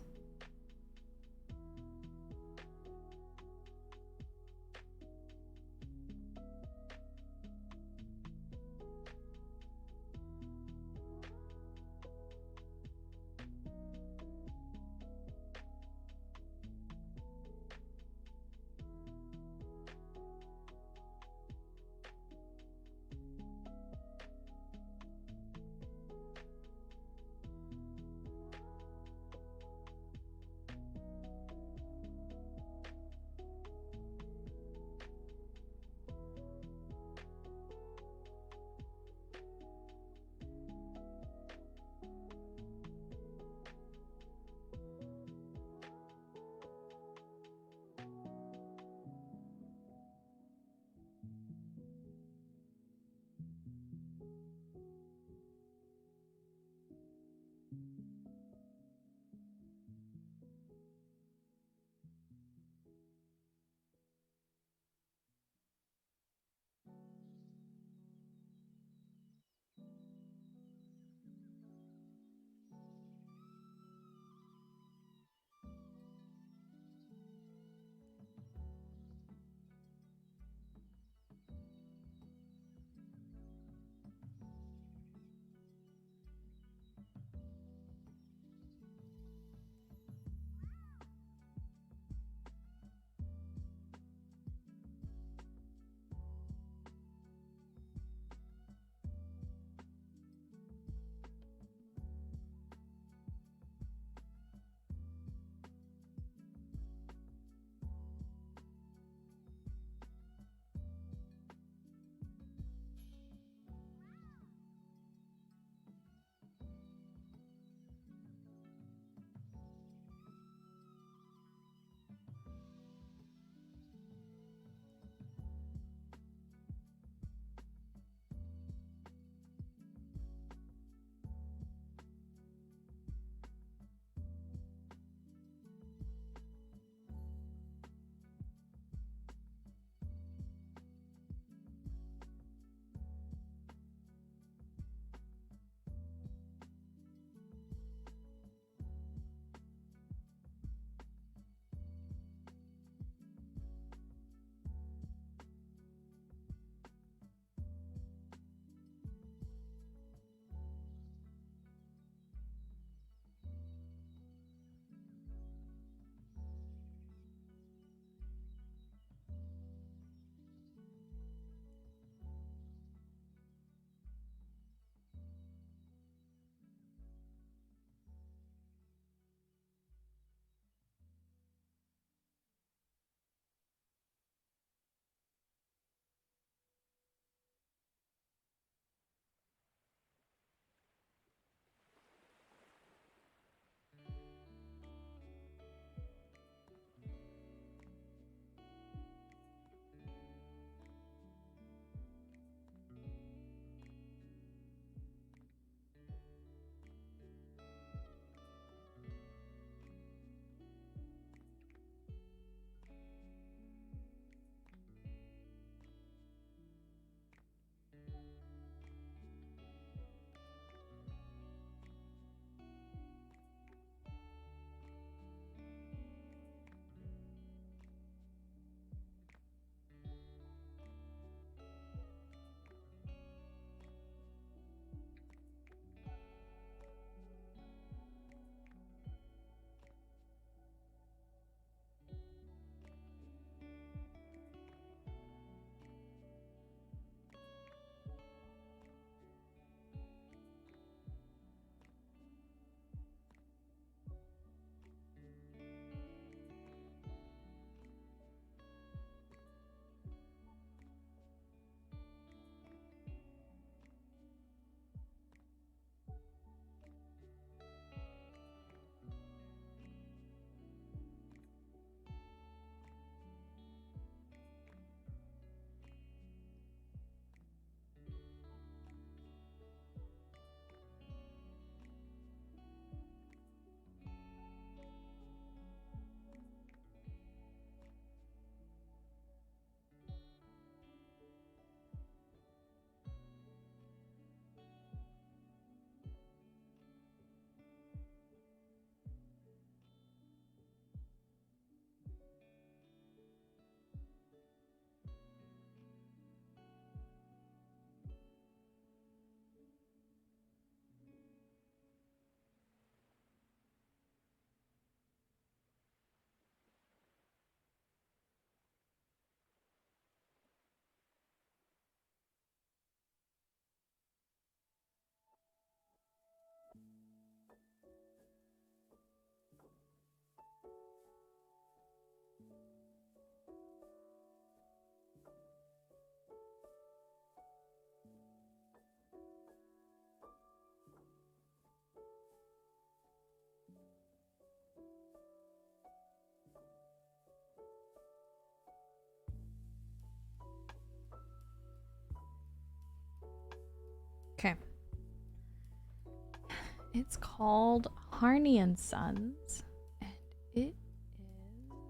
It's called Harney and Sons, and it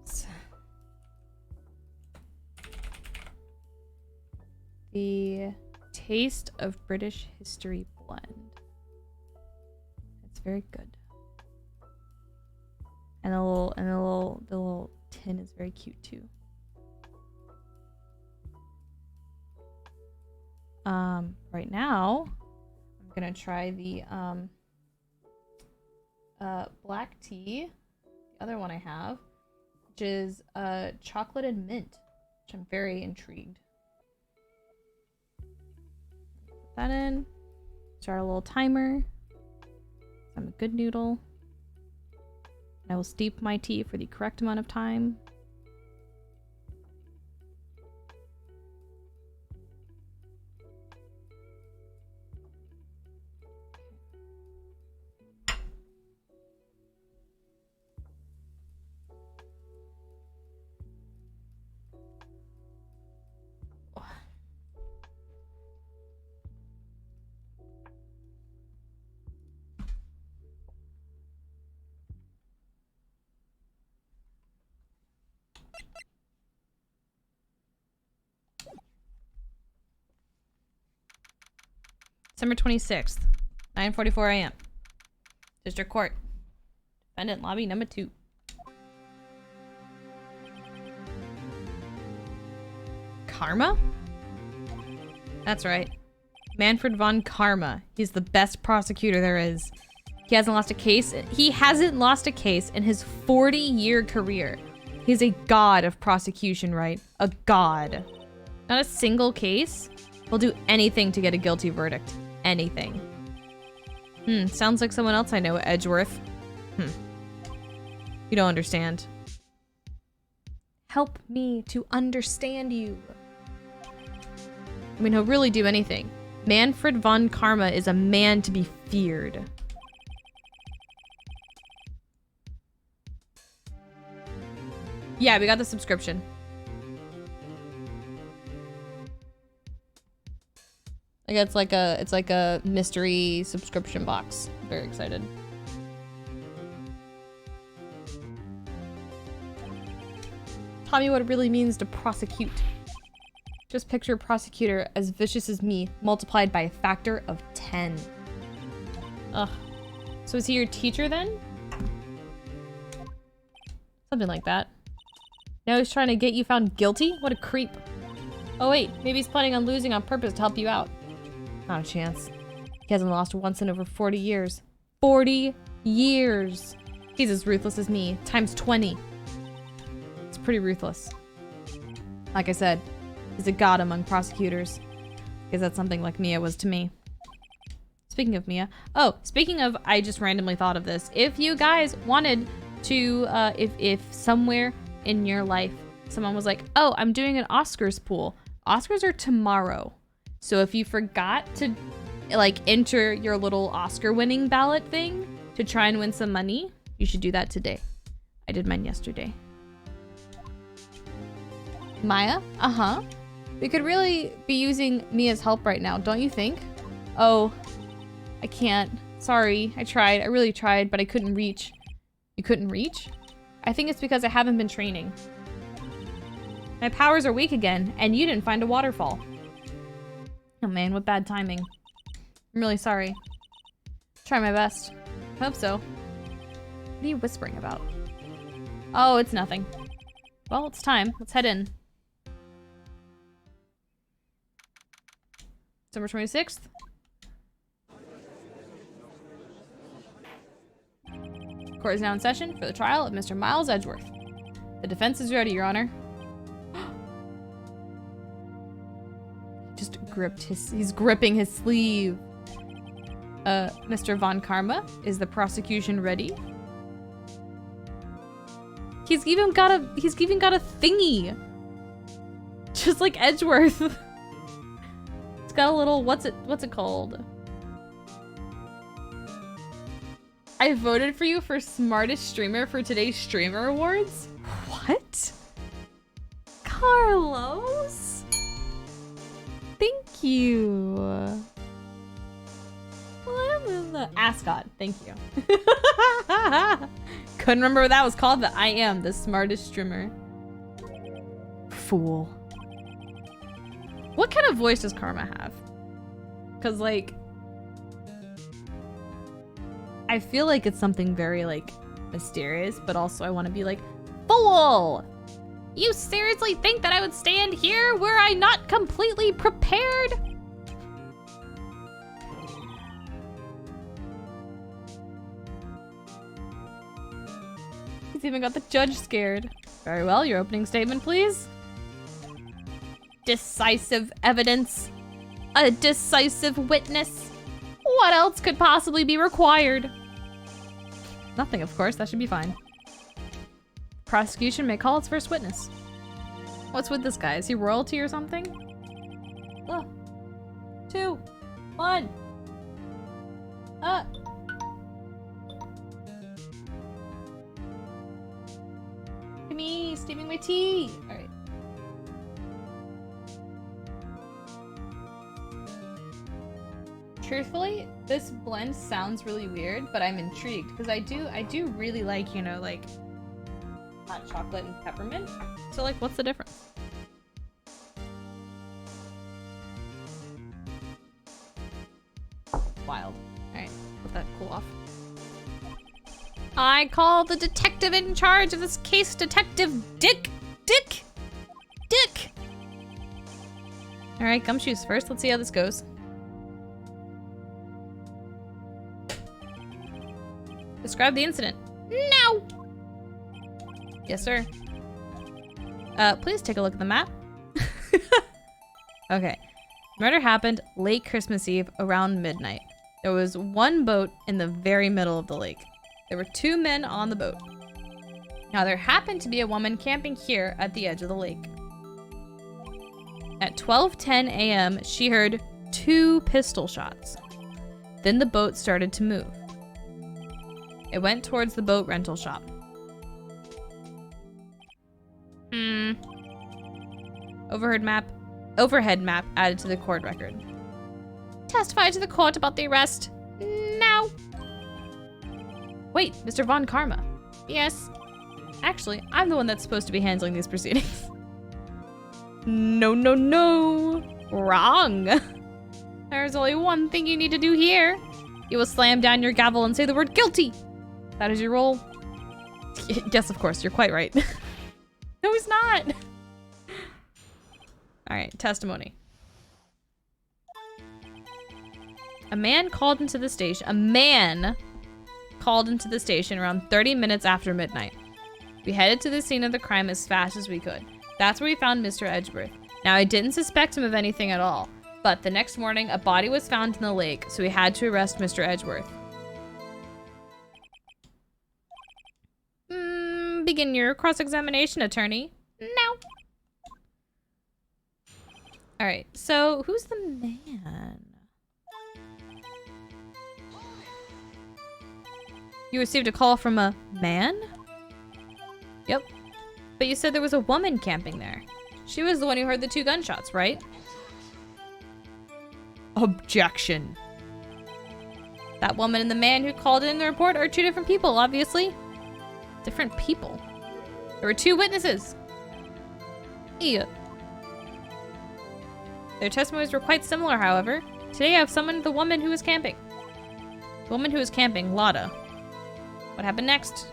is the Taste of British History blend. It's very good, and the little tin is very cute too. Right now, I'm gonna try the black tea, the other one I have, which is chocolate and mint, which I'm very intrigued. Put that in. Start a little timer. I'm a good noodle. I will steep my tea for the correct amount of time. December 26th, 9:44 a.m. District Court. Defendant lobby number 2. Karma? That's right. Manfred von Karma. He's the best prosecutor there is. He hasn't lost a case. He hasn't lost a case in his 40-year career. He's a god of prosecution, right? A god. Not a single case. Will do anything to get a guilty verdict. Anything. Sounds like someone else I know, Edgeworth. You don't understand. Help me to understand you. I mean, he'll really do anything. Manfred von Karma is a man to be feared. Yeah, we got the subscription. It's like a mystery subscription box. Very excited. Taught me what it really means to prosecute. Just picture a prosecutor as vicious as me, multiplied by a factor of 10. Ugh. So is he your teacher then? Something like that. Now he's trying to get you found guilty? What a creep. Oh wait, maybe he's planning on losing on purpose to help you out. Not a chance. He hasn't lost once in over 40 years. 40 years! He's as ruthless as me, times 20. It's pretty ruthless. Like I said, he's a god among prosecutors. Because that's something like Mia was to me. Speaking of Mia. Oh, speaking of, I just randomly thought of this. If you guys wanted to, if somewhere in your life, someone was like, oh, I'm doing an Oscars pool. Oscars are tomorrow. So if you forgot to like enter your little Oscar winning ballot thing to try and win some money, you should do that today. I did mine yesterday. Maya? Uh-huh. We could really be using Mia's help right now, don't you think? Oh, I can't. Sorry, I tried. I really tried, but I couldn't reach. You couldn't reach? I think it's because I haven't been training. My powers are weak again, and you didn't find a waterfall. Oh man, what bad timing. I'm really sorry. Try my best. Hope so. What are you whispering about? Oh, it's nothing. Well, it's time. Let's head in. December 26th. Court is now in session for the trial of Mr. Miles Edgeworth. The defense is ready, Your Honor. Just gripped he's gripping his sleeve. Mr. von Karma, is the prosecution ready? He's even got a thingy. Just like Edgeworth. It's got a little, what's it called? I voted for you for smartest streamer for today's streamer awards? What? Carlos? Thank you. What The ascot. Thank you. Couldn't remember what that was called, but I am the smartest streamer. Fool. What kind of voice does Karma have? Because, like, I feel like it's something very, like, mysterious, but also I want to be like, fool! You seriously think that I would stand here? Were I not completely prepared? He's even got the judge scared. Very well, your opening statement, please. Decisive evidence. A decisive witness. What else could possibly be required? Nothing, of course. That should be fine. Prosecution may call its first witness. What's with this guy? Is he royalty or something? 2, 1. Look at me, steaming my tea. All right. Truthfully, this blend sounds really weird, but I'm intrigued because I do really like, you know, like hot chocolate and peppermint. So like, what's the difference? Wild. All right, let that cool off. I call the detective in charge of this case, Detective Dick. All right, gumshoes first. Let's see how this goes. Describe the incident. No! Yes, sir. Please take a look at the map. Okay. Murder happened late Christmas Eve around midnight. There was one boat in the very middle of the lake. There were 2 men on the boat. Now there happened to be a woman camping here at the edge of the lake. At 12:10 a.m., she heard 2 pistol shots. Then the boat started to move. It went towards the boat rental shop. Overhead map added to the court record. Testify to the court about the arrest. Now. Wait, Mr. Von Karma. Yes. Actually, I'm the one that's supposed to be handling these proceedings. No. Wrong. There's only one thing you need to do here. You will slam down your gavel and say the word guilty. That is your role. Yes, of course. You're quite right. No, he's not. All right, testimony. A man called into the station around 30 minutes after midnight. We headed to the scene of the crime as fast as we could. That's where we found Mr. Edgeworth. Now, I didn't suspect him of anything at all, but the next morning, a body was found in the lake, so we had to arrest Mr. Edgeworth. Begin your cross-examination, attorney. No. All right, so who's the man? You received a call from a man? Yep. But you said there was a woman camping there. She was the one who heard the 2 gunshots, right? Objection. That woman and the man who called in the report are 2 different people, obviously. Different people. There were 2 witnesses. Yeah. Their testimonies were quite similar, however. Today I've summoned the woman who was camping. The woman who was camping, Lotta. What happened next?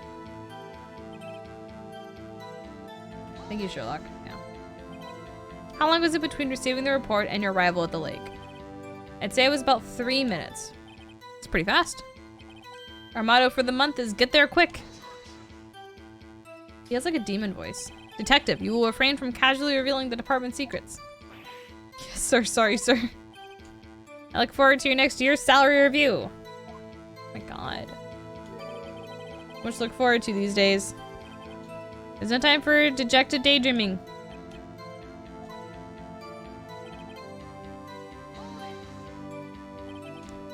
Thank you, Sherlock. Yeah. How long was it between receiving the report and your arrival at the lake? I'd say it was about 3 minutes. It's pretty fast. Our motto for the month is get there quick. He has like a demon voice. Detective, you will refrain from casually revealing the department's secrets. Yes, sir. Sorry, sir. I look forward to your next year's salary review. Oh my god. Much to look forward to these days. There's no time for dejected daydreaming.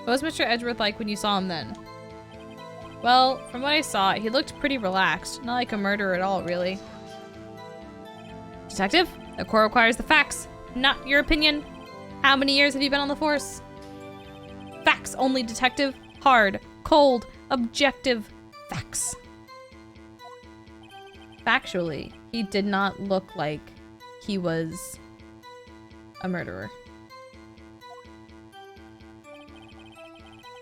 What was Mr. Edgeworth like when you saw him then? Well, from what I saw, he looked pretty relaxed. Not like a murderer at all, really. Detective, the court requires the facts, not your opinion. How many years have you been on the force? Facts only, detective. hard, cold, objective facts. Factually, he did not look like he was a murderer.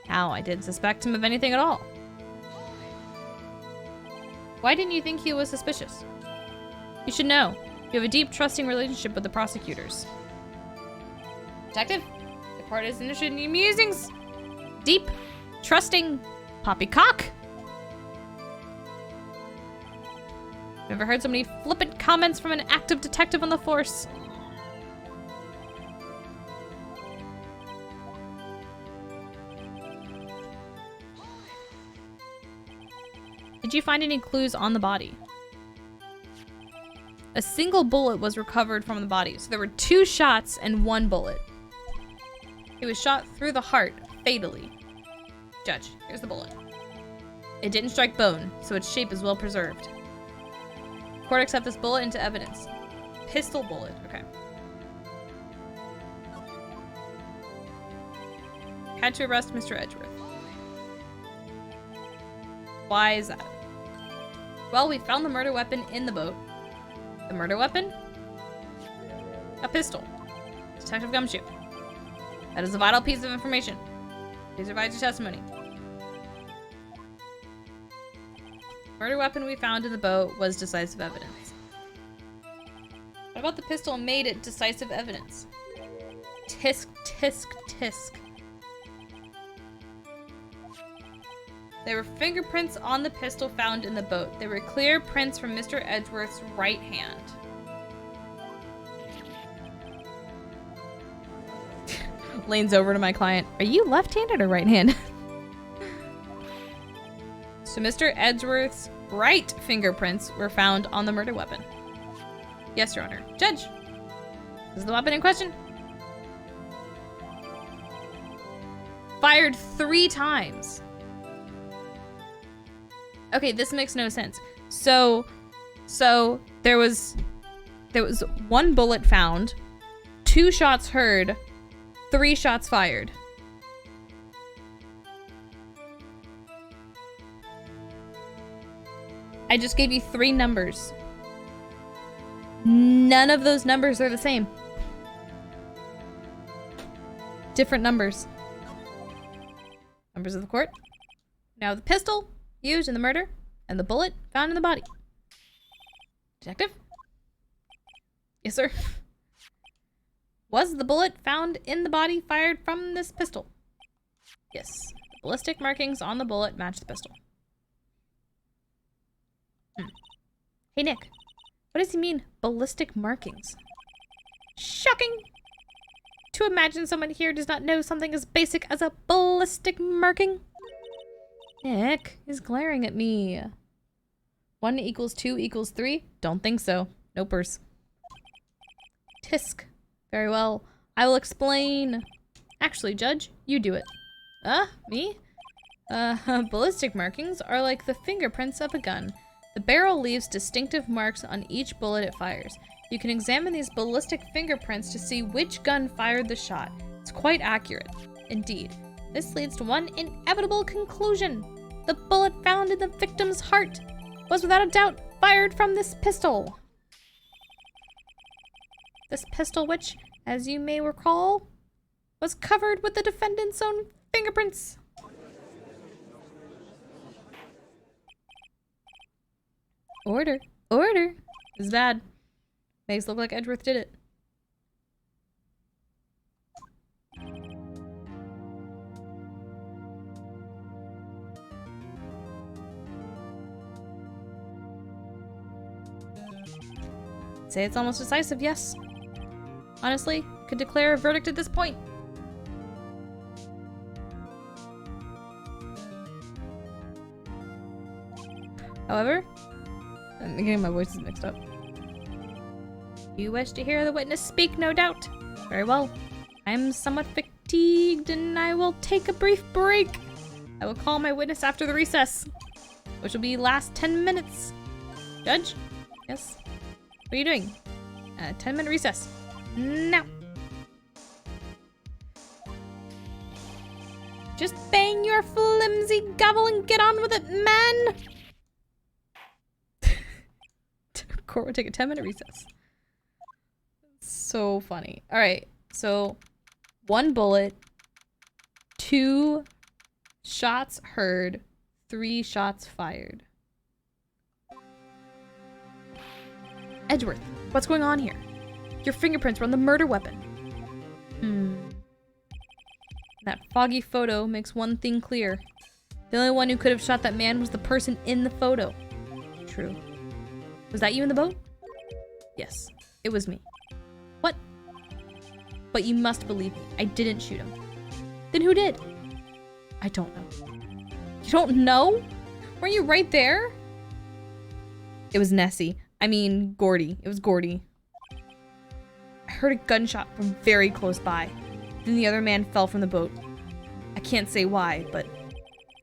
Now, I didn't suspect him of anything at all. Why didn't you think he was suspicious? You should know. You have a deep, trusting relationship with the prosecutors. Detective, the court is interested in your musings. Deep, trusting, poppycock. Never heard so many flippant comments from an active detective on the force. Did you find any clues on the body? A single bullet was recovered from the body, so there were 2 shots and 1 bullet. He was shot through the heart, fatally. Judge, here's the bullet. It didn't strike bone, so its shape is well preserved. Court accept this bullet into evidence. Pistol bullet, okay. Had to arrest Mr. Edgeworth. Why is that? Well, we found the murder weapon in the boat. The murder weapon? A pistol. Detective Gumshoe. That is a vital piece of information. Please revise your testimony. Murder weapon we found in the boat was decisive evidence. What about the pistol made it decisive evidence? Tisk, tisk, tisk. There were fingerprints on the pistol found in the boat. They were clear prints from Mr. Edgeworth's right hand. Leans over to my client. Are you left-handed or right-handed? So Mr. Edgeworth's right fingerprints were found on the murder weapon. Yes, Your Honor. Judge, this is the weapon in question. Fired 3 times. Okay, this makes no sense. So there was 1 bullet found, 2 shots heard, 3 shots fired. I just gave you 3 numbers. None of those numbers are the same. Different numbers. Members of the court. Now the pistol used in the murder and the bullet found in the body. Detective? Yes, sir. Was the bullet found in the body fired from this pistol? Yes. The ballistic markings on the bullet match the pistol. Hey, Nick. What does he mean, ballistic markings? Shocking! To imagine someone here does not know something as basic as a ballistic marking. Nick is glaring at me. 1 = 2 = 3? Don't think so. Nopers. Tisk. Very well. I will explain. Actually, Judge, you do it. Me? Ballistic markings are like the fingerprints of a gun. The barrel leaves distinctive marks on each bullet it fires. You can examine these ballistic fingerprints to see which gun fired the shot. It's quite accurate. Indeed. This leads to one inevitable conclusion. The bullet found in the victim's heart was without a doubt fired from this pistol. This pistol which, as you may recall, was covered with the defendant's own fingerprints. Order. Order. This is bad. Makes it look like Edgeworth did it. Say it's almost decisive, yes. Honestly, could declare a verdict at this point. However, I'm getting my voices mixed up. You wish to hear the witness speak, no doubt. Very well. I'm somewhat fatigued and I will take a brief break. I will call my witness after the recess, which will be last 10 minutes. Judge? Yes? What are you doing? 10-minute recess. Now. Just bang your flimsy gavel and get on with it, man! Court will take a 10-minute recess. So funny. Alright, so 1 bullet, 2 shots heard, 3 shots fired. Edgeworth, what's going on here? Your fingerprints were on the murder weapon. That foggy photo makes one thing clear. The only one who could have shot that man was the person in the photo. True. Was that you in the boat? Yes, it was me. What? But you must believe me. I didn't shoot him. Then who did? I don't know. You don't know? Weren't you right there? It was Nessie. I mean, Gordy. It was Gordy. I heard a gunshot from very close by. Then the other man fell from the boat. I can't say why, but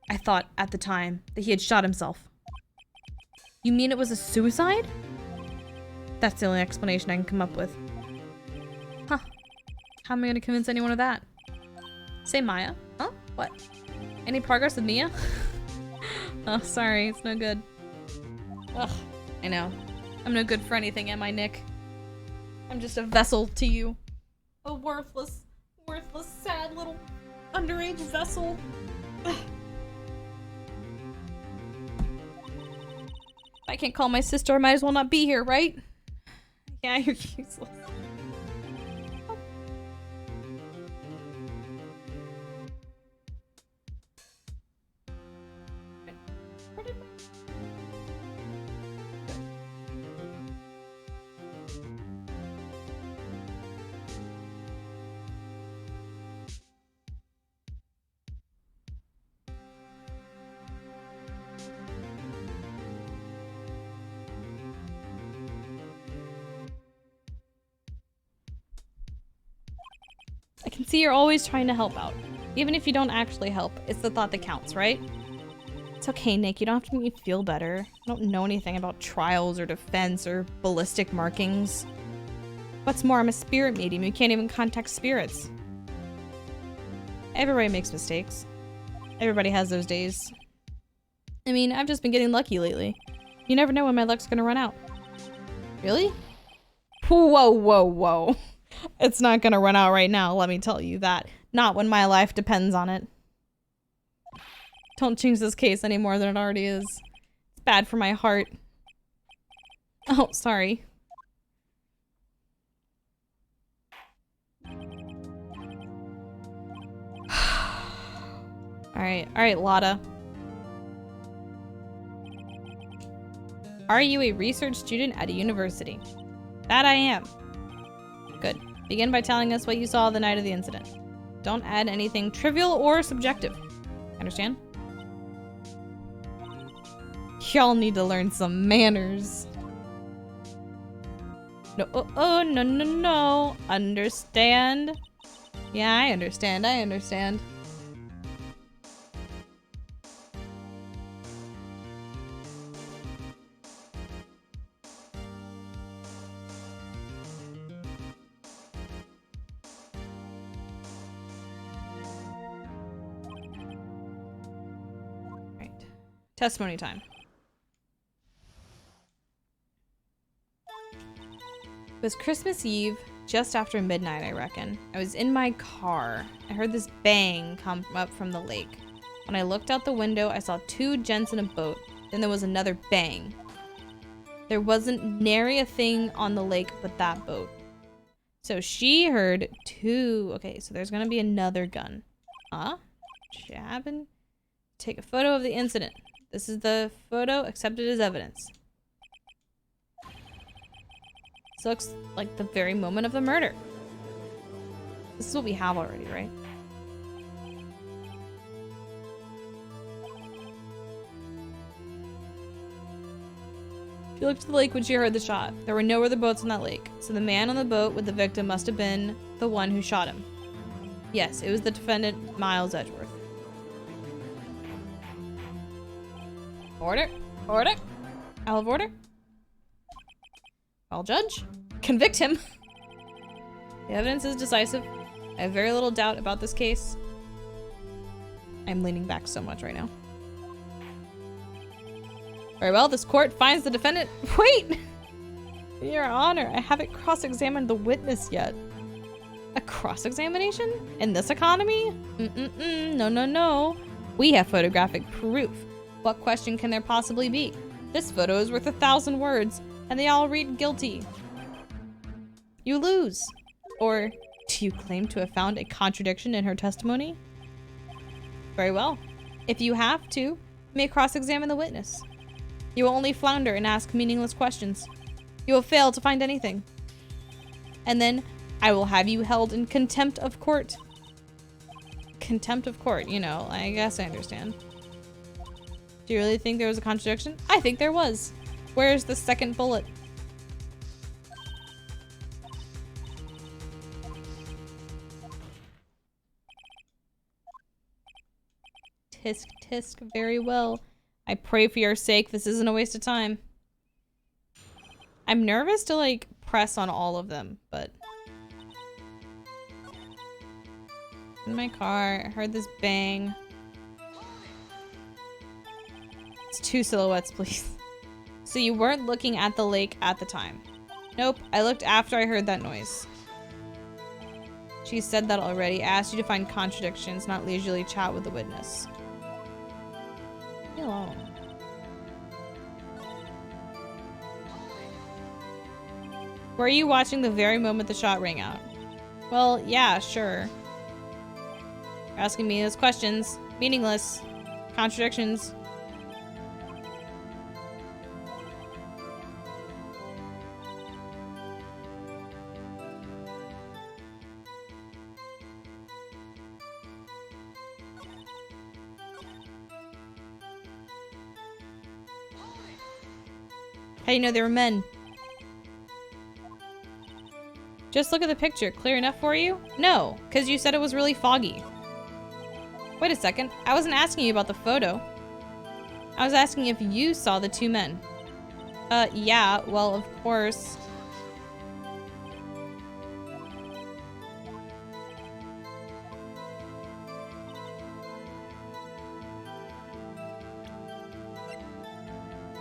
I thought at the time that he had shot himself. You mean it was a suicide? That's the only explanation I can come up with. Huh. How am I gonna convince anyone of that? Say Maya. Huh? What? Any progress with Mia? Oh, sorry. It's no good. Ugh. I know. I'm no good for anything, am I, Nick? I'm just a vessel to you. A worthless, sad little underage vessel. Ugh. If I can't call my sister, I might as well not be here, right? Yeah, you're useless. I can see you're always trying to help out. Even if you don't actually help, it's the thought that counts, right? It's okay, Nick. You don't have to make me feel better. I don't know anything about trials or defense or ballistic markings. What's more, I'm a spirit medium. You can't even contact spirits. Everybody makes mistakes. Everybody has those days. I mean, I've just been getting lucky lately. You never know when my luck's gonna run out. Really? Whoa, whoa, whoa. It's not gonna run out right now, let me tell you that. Not when my life depends on it. Don't change this case any more than it already is. It's bad for my heart. Oh, sorry. Alright, Lotta. Are you a research student at a university? That I am. Good. Begin by telling us what you saw the night of the incident. Don't add anything trivial or subjective. Understand? Y'all need to learn some manners. No, oh, no, no, no. Understand? Yeah, I understand. I understand. Testimony time. It was Christmas Eve, just after midnight, I reckon. I was in my car. I heard this bang come up from the lake. When I looked out the window, I saw 2 gents in a boat. Then there was another bang. There wasn't nary a thing on the lake but that boat. So she heard 2. Okay, so there's gonna be another gun. Huh? Jabbing? Take a photo of the incident. This is the photo accepted as evidence. This looks like the very moment of the murder. This is what we have already, right? She looked to the lake when she heard the shot. There were no other boats on that lake, so the man on the boat with the victim must have been the one who shot him. Yes, it was the defendant, Miles Edgeworth. Order. Order. I'll have order. I'll judge. Convict him. The evidence is decisive. I have very little doubt about this case. I'm leaning back so much right now. Very well, this court finds the defendant. Wait! Your Honor, I haven't cross-examined the witness yet. A cross-examination? In this economy? No, no, no. We have photographic proof. What question can there possibly be? This photo is worth 1,000 words, and they all read guilty. You lose. Or, do you claim to have found a contradiction in her testimony? Very well. If you have to, you may cross-examine the witness. You will only flounder and ask meaningless questions. You will fail to find anything. And then, I will have you held in contempt of court. Contempt of court, you know, I guess I understand. Do you really think there was a contradiction? I think there was. Where's the second bullet? Tisk, tisk, very well. I pray for your sake this isn't a waste of time. I'm nervous to like press on all of them, but in my car, I heard this bang. It's 2 silhouettes, please. So you weren't looking at the lake at the time? Nope, I looked after I heard that noise. She said that already. I asked you to find contradictions, not leisurely chat with the witness. Leave me alone. Were you watching the very moment the shot rang out? Well, yeah, sure. You're asking me those questions. Meaningless. Contradictions. How do you know they were men? Just look at the picture. Clear enough for you? No, because you said it was really foggy. Wait a second. I wasn't asking you about the photo. I was asking if you saw the 2 men. Yeah, well, of course.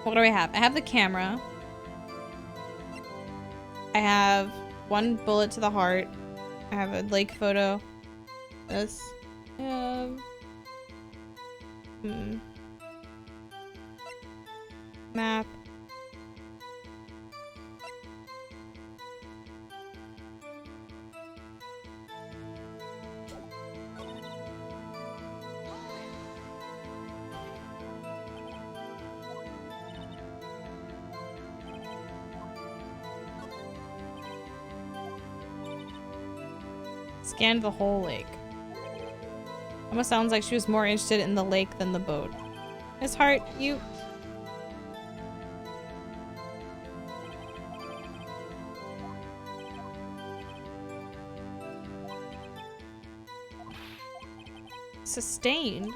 What do I have? I have the camera. I have 1 bullet to the heart. I have a lake photo. This. Map. Scanned the whole lake. Almost sounds like she was more interested in the lake than the boat. Miss Hart, you... Sustained?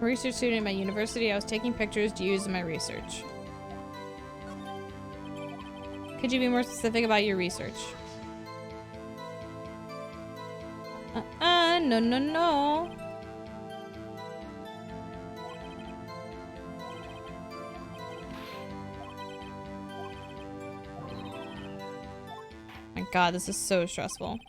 Research student at my university. I was taking pictures to use in my research. Could you be more specific about your research? No, no, no. My God, this is so stressful.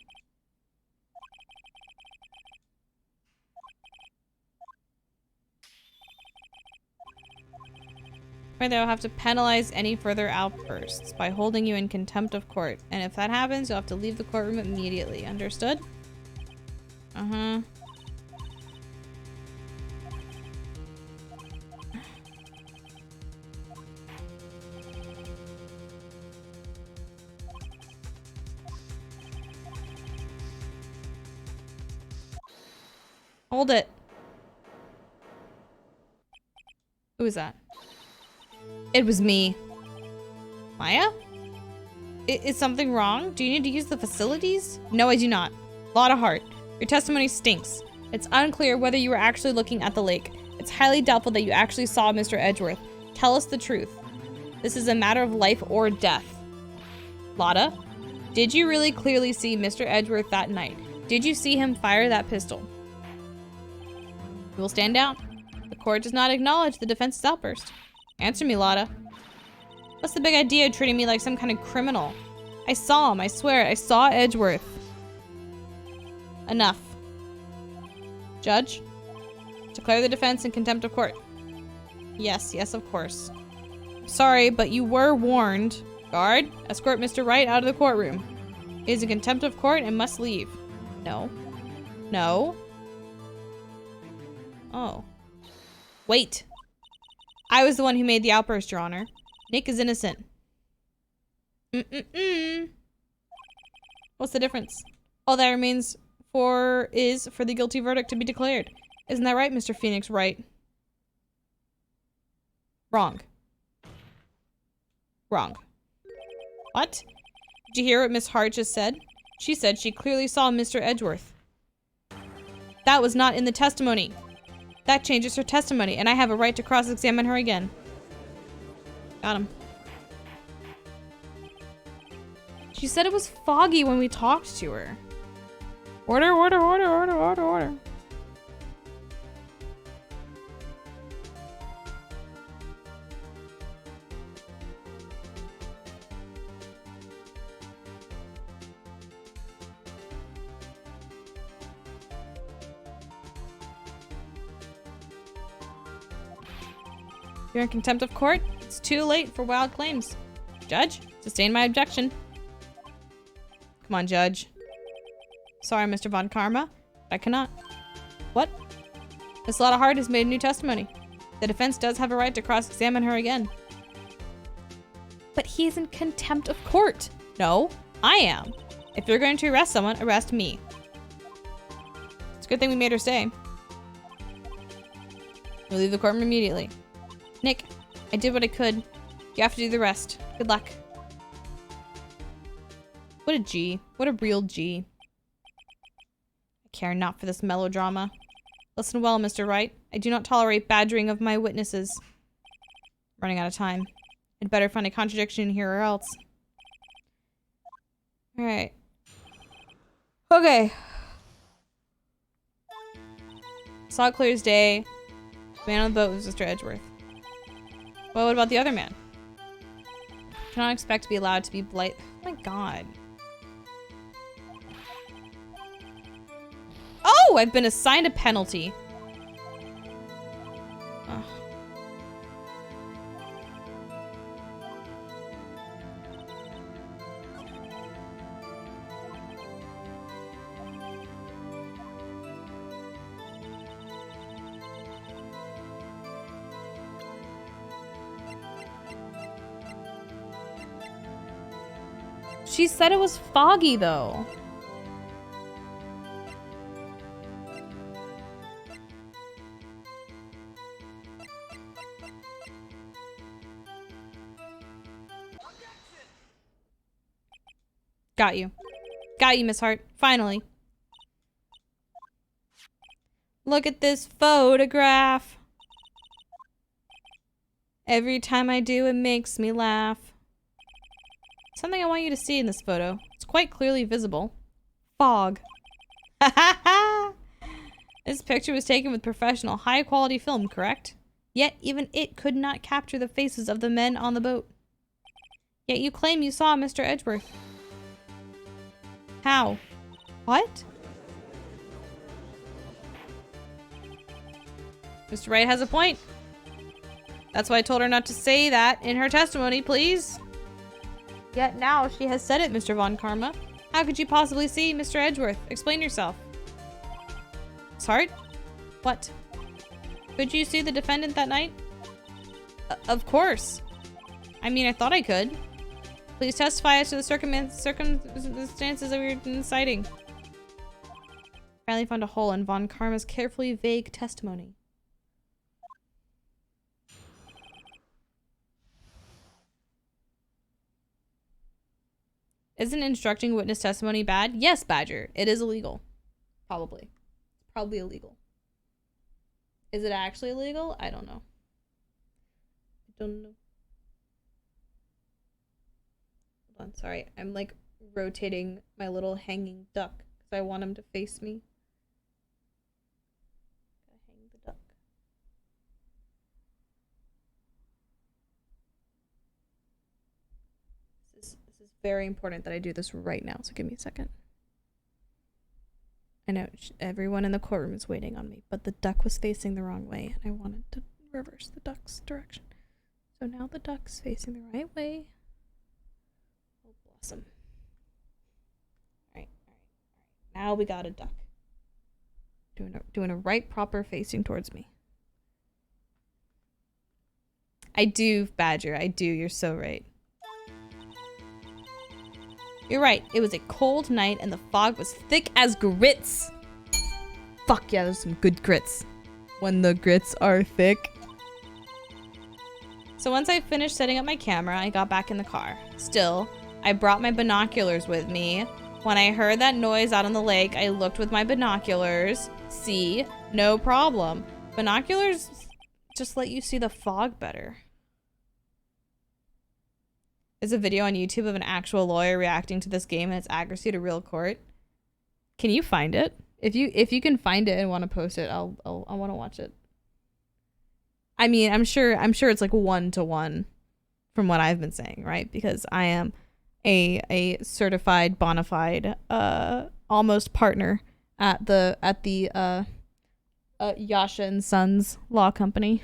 They'll have to penalize any further outbursts by holding you in contempt of court. And if that happens, you'll have to leave the courtroom immediately. Understood? Uh-huh. Hold it. Who is that? It was me. Maya? Is something wrong? Do you need to use the facilities? No, I do not. Lotta Hart, your testimony stinks. It's unclear whether you were actually looking at the lake. It's highly doubtful that you actually saw Mr. Edgeworth. Tell us the truth. This is a matter of life or death. Lotta, did you really clearly see Mr. Edgeworth that night? Did you see him fire that pistol? You will stand down. The court does not acknowledge the defense's outburst. Answer me, Lotta. What's the big idea of treating me like some kind of criminal? I saw him, I swear, I saw Edgeworth. Enough. Judge, declare the defense in contempt of court. Yes, of course. Sorry, but you were warned. Guard, escort Mr. Wright out of the courtroom. He is in contempt of court and must leave. No. No. Oh. Wait. I was the one who made the outburst, Your Honor. Nick is innocent. What's the difference? All that remains is for the guilty verdict to be declared. Isn't that right, Mr. Phoenix Wright? Wrong. Wrong. What? Did you hear what Miss Hart just said? She said she clearly saw Mr. Edgeworth. That was not in the testimony. That changes her testimony, and I have a right to cross-examine her again. Got him. She said it was foggy when we talked to her. Order, order, order, order, order, order. You're in contempt of court? It's too late for wild claims. Judge, sustain my objection. Come on, Judge. Sorry, Mr. Von Karma, but I cannot. What? Miss Lotta Hart has made a new testimony. The defense does have a right to cross-examine her again. But he is in contempt of court. No, I am. If you're going to arrest someone, arrest me. It's a good thing we made her stay. We'll leave the courtroom immediately. Nick, I did what I could. You have to do the rest. Good luck. What a G. What a real G. I care not for this melodrama. Listen well, Mr. Wright. I do not tolerate badgering of my witnesses. I'm running out of time. I'd better find a contradiction here or else. Alright. Okay. Saw it clear as day. The man on the boat was Mr. Edgeworth. Well, what about the other man? Cannot expect to be allowed to be blight. Oh my god. Oh, I've been assigned a penalty. Ugh. She said it was foggy, though. Got you. Got you, Miss Hart. Finally. Look at this photograph. Every time I do, it makes me laugh. Something I want you to see in this photo. It's quite clearly visible. Fog. Ha ha ha! This picture was taken with professional, high-quality film, correct? Yet, even it could not capture the faces of the men on the boat. Yet you claim you saw Mr. Edgeworth. How? What? Mr. Wright has a point. That's why I told her not to say that in her testimony, please. Yet now she has said it, Mr. Von Karma. How could you possibly see Mr. Edgeworth? Explain yourself. Miss Hart? What? Could you see the defendant that night? Of course. I mean, I thought I could. Please testify as to the circumstances of your inciting. Finally found a hole in Von Karma's carefully vague testimony. Isn't instructing witness testimony bad? Yes, Badger. It is illegal. Probably. It's probably illegal. Is it actually illegal? I don't know. I don't know. Hold on, sorry. I'm like rotating my little hanging duck because I want him to face me. Gotta hang the duck. This is very important that I do this right now, so give me a second. I know everyone in the courtroom is waiting on me, but the duck was facing the wrong way, and I wanted to reverse the duck's direction. So now the duck's facing the right way. Oh, blossom. All right. Now we got a duck. Doing a right proper facing towards me. I do, Badger. I do. You're so right. You're right. It was a cold night and the fog was thick as grits. Fuck yeah, there's some good grits. When the grits are thick. So once I finished setting up my camera, I got back in the car. Still, I brought my binoculars with me. When I heard that noise out on the lake, I looked with my binoculars. See, no problem. Binoculars just let you see the fog better. There's a video on YouTube of an actual lawyer reacting to this game and its accuracy to real court. Can you find it? If you can find it and want to post it, I want to watch it. I mean, I'm sure it's like 1-to-1 from what I've been saying, right? Because I am a certified bona fide almost partner at the Yasha and Sons Law Company.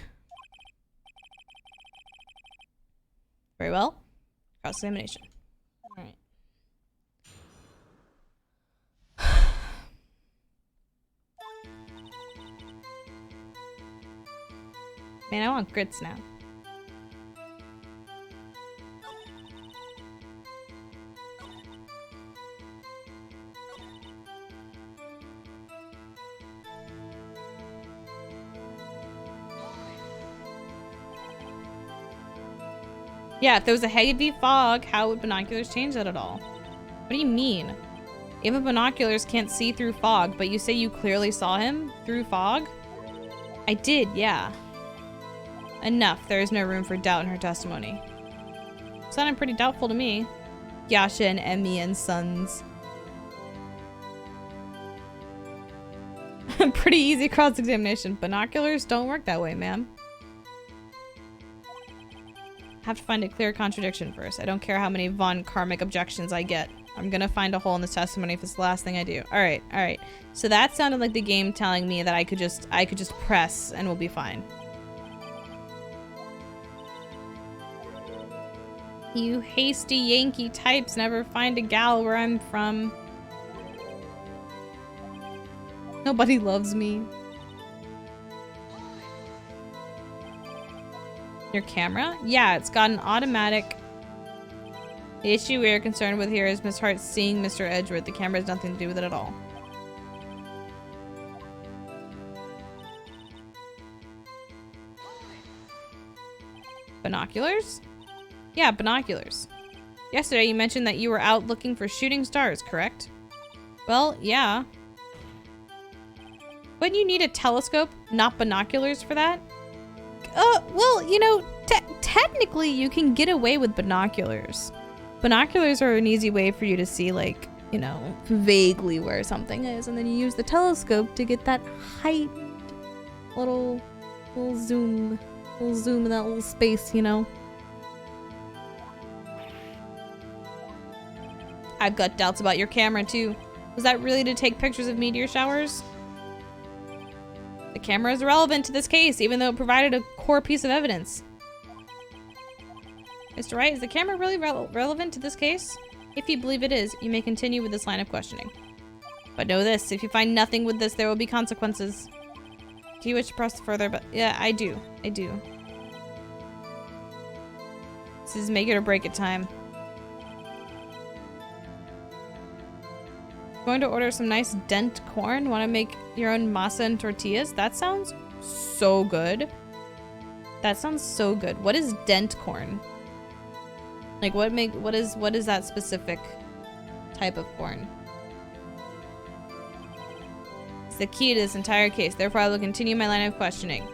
Very well. Cross-examination. All right. Man, I want grits now. Yeah, if there was a heavy fog, how would binoculars change that at all? What do you mean? Even binoculars can't see through fog, but you say you clearly saw him through fog? I did, yeah. Enough. There is no room for doubt in her testimony. Sounded pretty doubtful to me. Yasha and Emmy and Sons. Pretty easy cross-examination. Binoculars don't work that way, ma'am. Have to find a clear contradiction first. I don't care how many Von Karmic objections I get. I'm gonna find a hole in this testimony if it's the last thing I do. Alright, alright. So that sounded like the game telling me that I could just press and we'll be fine. You hasty Yankee types never find a gal where I'm from. Nobody loves me. Your camera? Yeah, it's got an automatic. The issue we are concerned with here is Miss Hart seeing Mr. Edgeworth. The camera has nothing to do with it at all. Binoculars? Yeah, binoculars. Yesterday you mentioned that you were out looking for shooting stars, correct? Well, yeah. Wouldn't you need a telescope, not binoculars for that? Well, you know, technically you can get away with binoculars. Binoculars are an easy way for you to see, like, you know, vaguely where something is, and then you use the telescope to get that heightened little zoom in that little space, you know. I've got doubts about your camera too. Was that really to take pictures of meteor showers? The camera is irrelevant to this case, even though it provided a core piece of evidence. Mr. Wright, is the camera really relevant to this case? If you believe it is, you may continue with this line of questioning. But know this, if you find nothing with this, there will be consequences. Do you wish to press further? But yeah, I do. I do. This is make it or break it time. Going to order some nice dent corn. Want to make your own masa and tortillas? That sounds so good. That sounds so good. What is dent corn? Like what is that specific type of porn. It's the key to this entire case. Therefore, I will continue my line of questioning.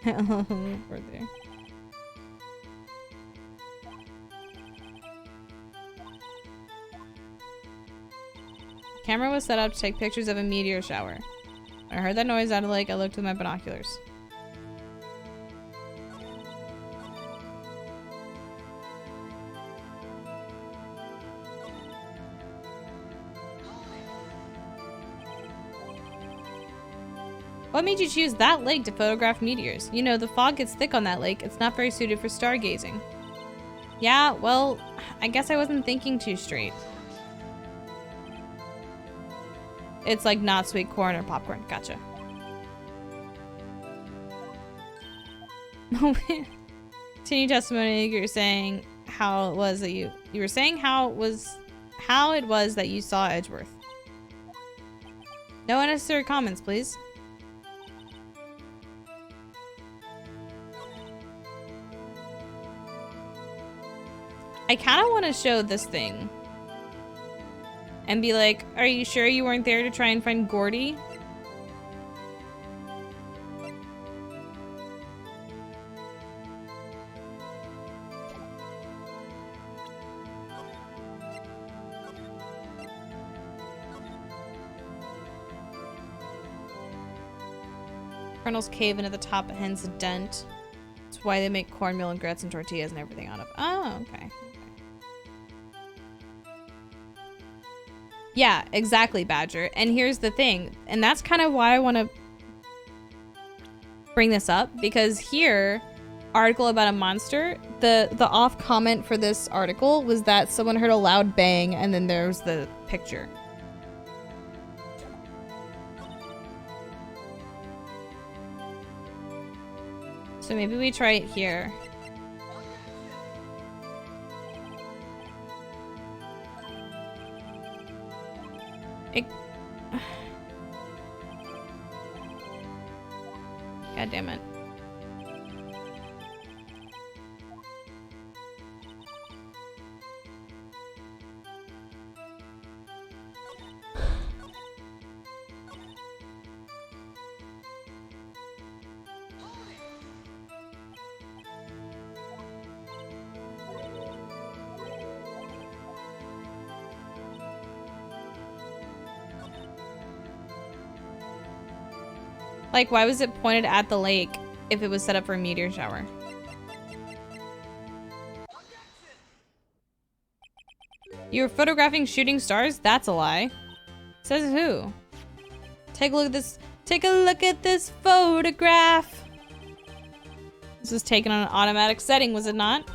Further. Camera was set up to take pictures of a meteor shower. When I heard that noise out of the lake, I looked with my binoculars. What made you choose that lake to photograph meteors? You know, the fog gets thick on that lake. It's not very suited for stargazing. Yeah, well, I guess I wasn't thinking too straight. It's like not sweet corn or popcorn. Gotcha. Continue testimony. You're saying how it was that you were saying how it was that you saw Edgeworth. No unnecessary comments, please. I kind of want to show this thing and be like, are you sure you weren't there to try and find Gordy? Colonel's cave in at the top, hence a dent. That's why they make cornmeal and grits and tortillas and everything out of. Oh, okay. Yeah, exactly, Badger. And here's the thing, and that's kind of why I want to bring this up, because here, article about a monster, the off comment for this article was that someone heard a loud bang and then there's the picture. So maybe we try it here. God damn it. Like, why was it pointed at the lake if it was set up for a meteor shower? You were photographing shooting stars? That's a lie. Says who? Take a look at this. Take a look at this photograph. This was taken on an automatic setting, was it not?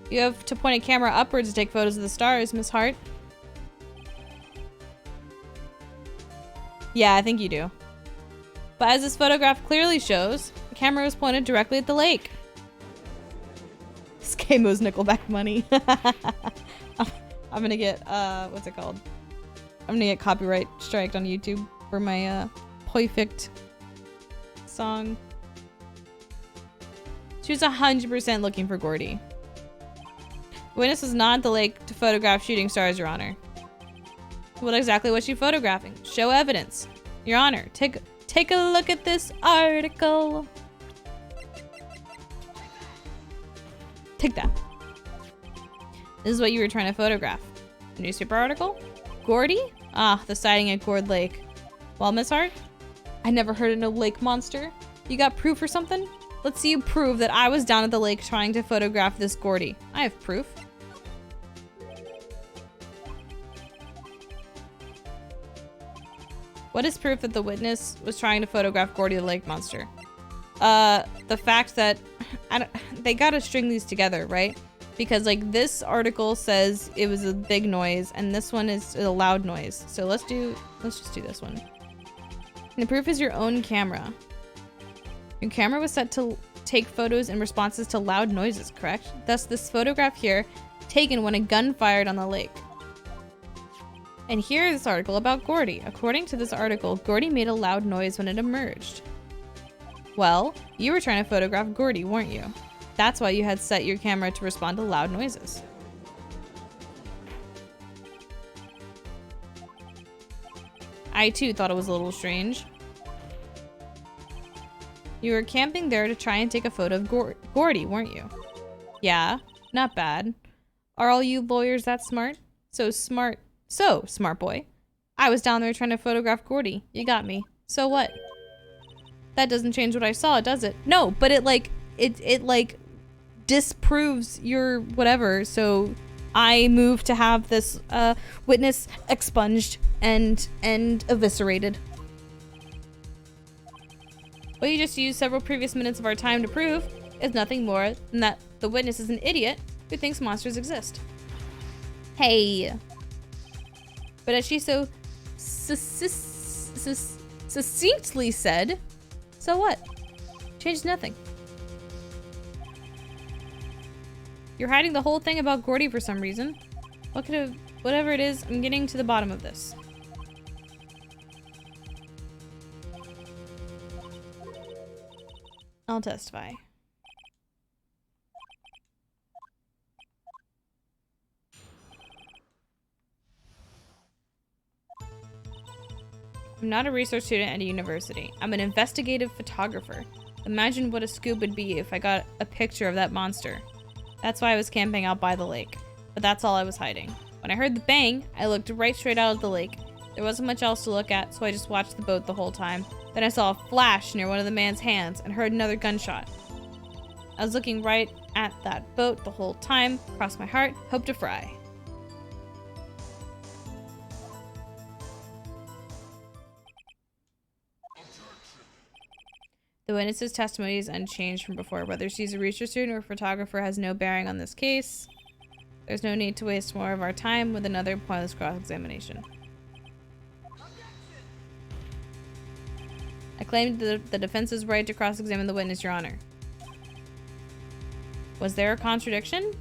You have to point a camera upwards to take photos of the stars, Miss Hart. Yeah, I think you do. But as this photograph clearly shows, the camera was pointed directly at the lake. This game owes Nickelback money. I'm gonna get, what's it called? I'm gonna get copyright striked on YouTube for my, perfect song. She was 100% looking for Gordy. Witness was not at the lake to photograph shooting stars, Your Honor. What exactly was she photographing? Show evidence. Your Honor, take a look at this article. Take that. This is what you were trying to photograph. A newspaper article? Gordy? Ah, the sighting at Gord Lake. Well, Miss Hart, I never heard of no lake monster. You got proof or something? Let's see you prove that I was down at the lake trying to photograph this Gordy. I have proof. What is proof that the witness was trying to photograph Gordy the lake monster? The fact that they gotta string these together, right? Because like this article says it was a big noise and this one is a loud noise. So let's just do this one. And the proof is your own camera. Your camera was set to take photos in responses to loud noises, correct? Thus this photograph here taken when a gun fired on the lake. And here is this article about Gordy. According to this article, Gordy made a loud noise when it emerged. Well, you were trying to photograph Gordy, weren't you? That's why you had set your camera to respond to loud noises. I too thought it was a little strange. You were camping there to try and take a photo of Gordy, weren't you? Yeah, not bad. Are all you lawyers that smart? So, smart boy. I was down there trying to photograph Gordy. You got me. So what? That doesn't change what I saw, does it? No, but it like disproves your whatever. So I moved to have this witness expunged and eviscerated. What you just used several previous minutes of our time to prove is nothing more than that the witness is an idiot who thinks monsters exist. Hey. But as she so succinctly said, so what? Changed nothing. You're hiding the whole thing about Gordy for some reason. Whatever it is, I'm getting to the bottom of this. I'll testify. I'm not a research student at a university. I'm an investigative photographer. Imagine what a scoop would be if I got a picture of that monster. That's why I was camping out by the lake. But that's all I was hiding. When I heard the bang, I looked right straight out of the lake. There wasn't much else to look at, so I just watched the boat the whole time. Then I saw a flash near one of the man's hands and heard another gunshot. I was looking right at that boat the whole time. Cross my heart, hope to fry. The witness's testimony is unchanged from before. Whether she's a research student or a photographer has no bearing on this case. There's no need to waste more of our time with another pointless cross-examination. I claim the defense's right to cross-examine the witness, Your Honor. Was there a contradiction?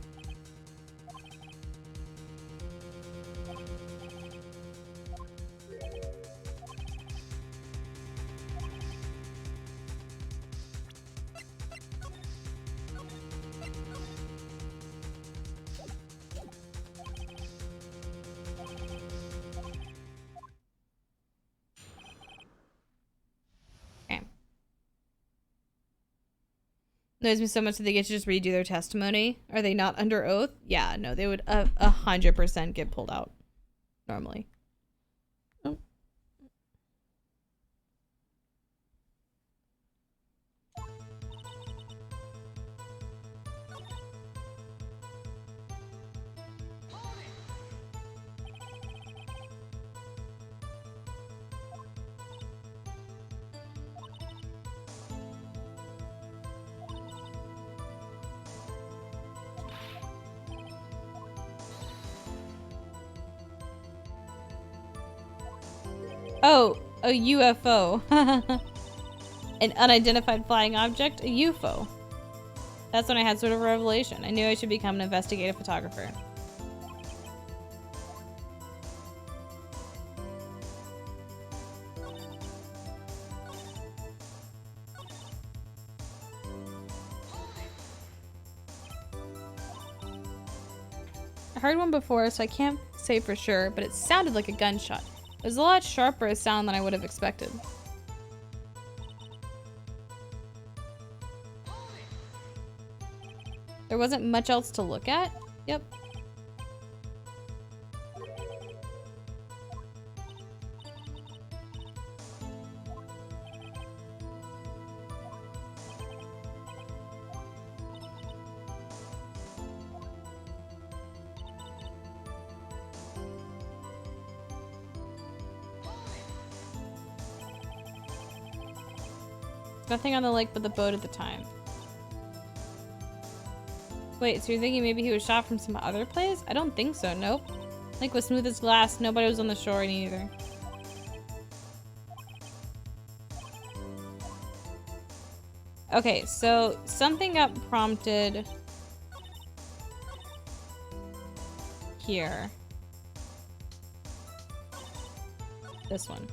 Annoys me so much that they get to just redo their testimony. Are they not under oath? Yeah, no, they would 100% get pulled out normally. Oh. Oh, a UFO. An unidentified flying object? A UFO. That's when I had sort of a revelation. I knew I should become an investigative photographer. I heard one before, so I can't say for sure, but it sounded like a gunshot. It was a lot sharper a sound than I would have expected. There wasn't much else to look at? Yep. Nothing on the lake but the boat at the time. Wait, so you're thinking maybe he was shot from some other place? I don't think so, nope. Lake was smooth as glass, nobody was on the shore either. Okay, so something got prompted here. This one.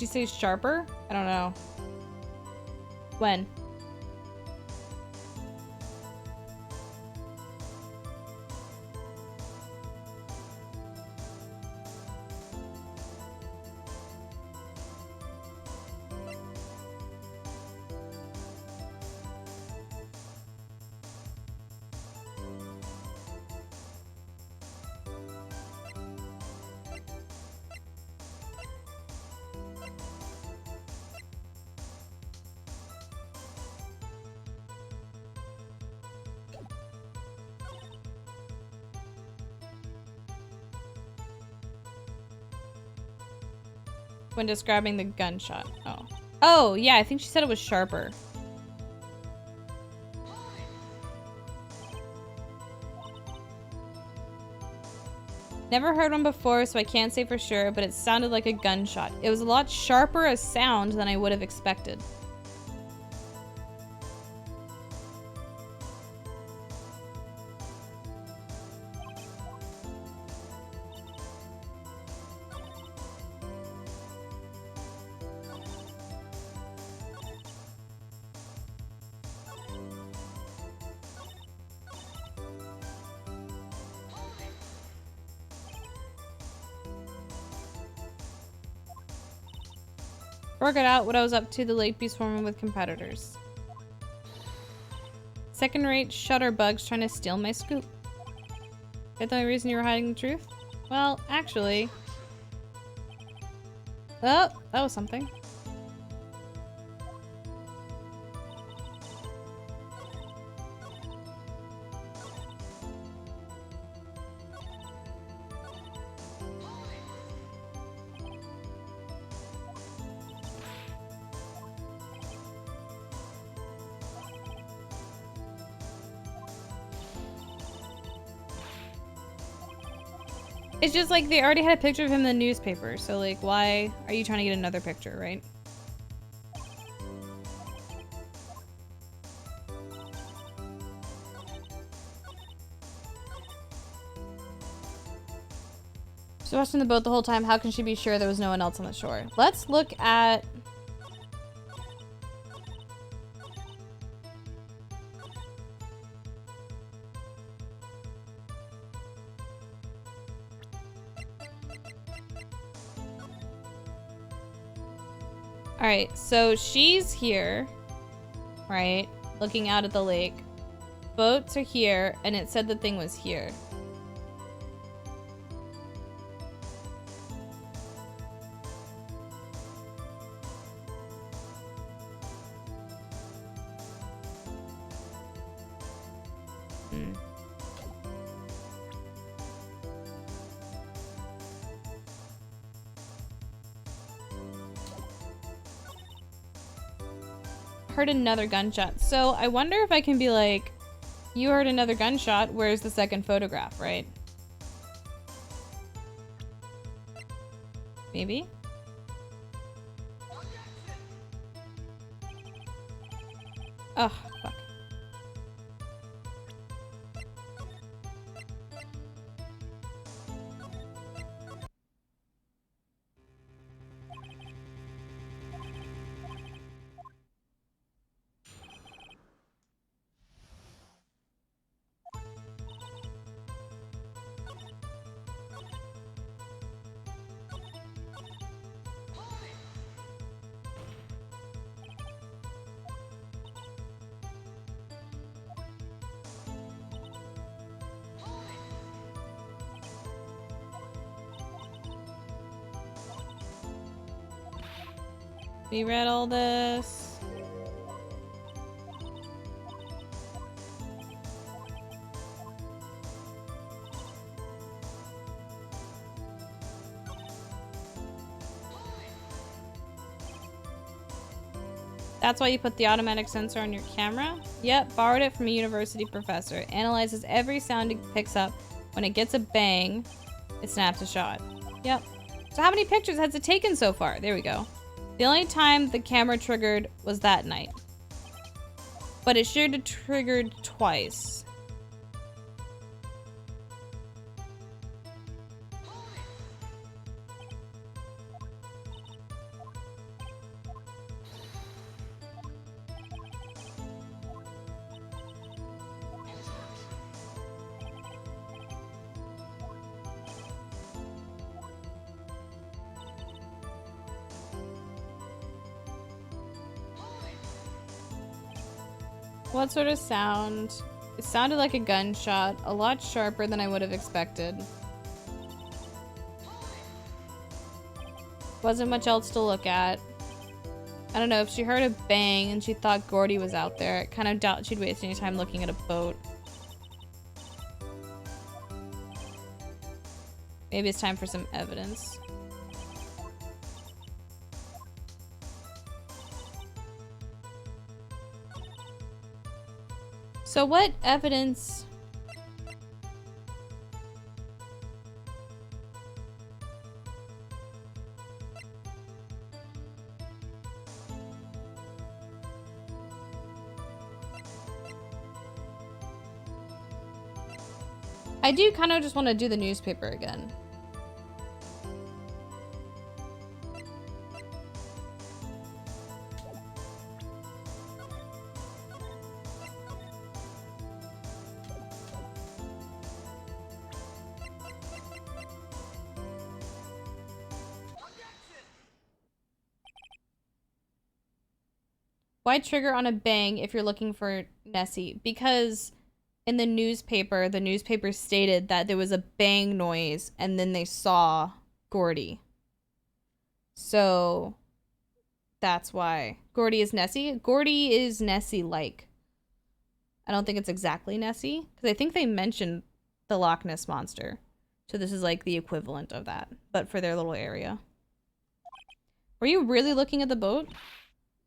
she say sharper? I don't know. When? When describing the gunshot. Oh. Oh, yeah, I think she said it was sharper. Never heard one before, so I can't say for sure, but it sounded like a gunshot. It was a lot sharper a sound than I would have expected. Figured out what I was up to the late be swarming with competitors. Second-rate shutterbugs trying to steal my scoop. Is that the only reason you were hiding the truth? Well, actually... Oh, that was something. It's just like they already had a picture of him in the newspaper, so like why are you trying to get another picture, right? She's watching the boat the whole time. How can she be sure there was no one else on the shore? Let's look at... Alright, so she's here, right? Looking out at the lake. Boats are here, and it said the thing was here. Heard another gunshot. So I wonder if I can be like, you heard another gunshot, where's the second photograph, right? Maybe? Oh, fuck. We read all this. That's why you put the automatic sensor on your camera? Yep, borrowed it from a university professor. Analyzes every sound it picks up. When it gets a bang, it snaps a shot. Yep. So how many pictures has it taken so far? There we go. The only time the camera triggered was that night. But it should have triggered twice. What sort of sound? It sounded like a gunshot, a lot sharper than I would have expected. Wasn't much else to look at. I don't know, if she heard a bang and she thought Gordy was out there, I kind of doubt she'd waste any time looking at a boat. Maybe it's time for some evidence. So what evidence? I do kind of just want to do the newspaper again. Why trigger on a bang if you're looking for Nessie? Because in the newspaper stated that there was a bang noise and then they saw Gordy. So that's why. Gordy is Nessie? Gordy is Nessie-like. I don't think it's exactly Nessie, because I think they mentioned the Loch Ness Monster. So this is like the equivalent of that, but for their little area. Were you really looking at the boat?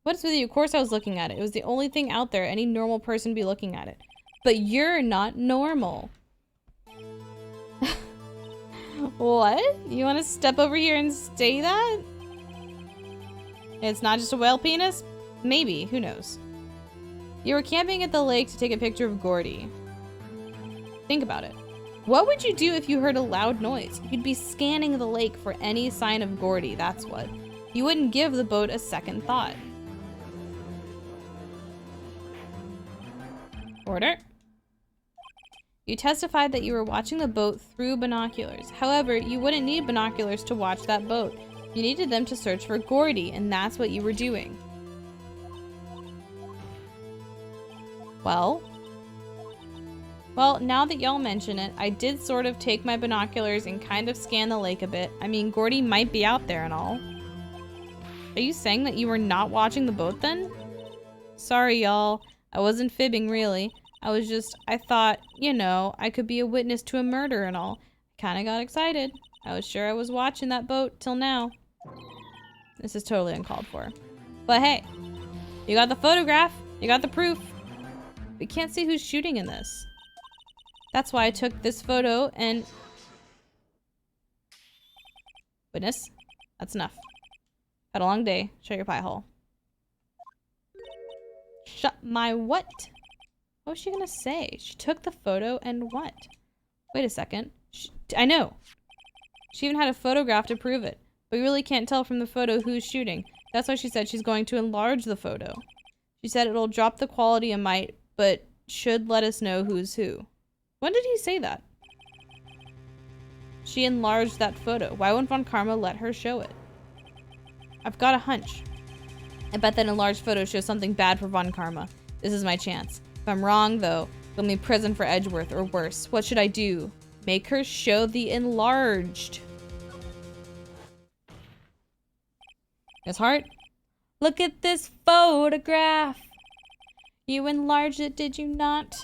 What's with you? Of course I was looking at it. It was the only thing out there. Any normal person would be looking at it. But you're not normal. What? You want to step over here and say that? It's not just a whale penis? Maybe. Who knows? You were camping at the lake to take a picture of Gordy. Think about it. What would you do if you heard a loud noise? You'd be scanning the lake for any sign of Gordy, that's what. You wouldn't give the boat a second thought. Order. You testified that you were watching the boat through binoculars. However, you wouldn't need binoculars to watch that boat. You needed them to search for Gordy, and that's what you were doing. Well, now that y'all mention it, I did sort of take my binoculars and kind of scan the lake a bit. I mean, Gordy might be out there and all. Are you saying that you were not watching the boat then? Sorry, y'all. I wasn't fibbing, really. I thought, you know, I could be a witness to a murder and all. Kinda got excited. I was sure I was watching that boat till now. This is totally uncalled for. But hey, you got the photograph. You got the proof. We can't see who's shooting in this. That's why I took this photo and... Witness, that's enough. Had a long day. Shut your pie hole. Shut my what? What was she gonna say? She took the photo and what? Wait a second. I know. She even had a photograph to prove it. But you really can't tell from the photo who's shooting. That's why she said she's going to enlarge the photo. She said it'll drop the quality a mite, but should let us know who's who. When did he say that? She enlarged that photo. Why wouldn't Von Karma let her show it? I've got a hunch. I bet that enlarged photo shows something bad for Von Karma. This is my chance. If I'm wrong, though, they'll mean prison for Edgeworth or worse. What should I do? Make her show the enlarged. Miss Hart? Look at this photograph. You enlarged it, did you not?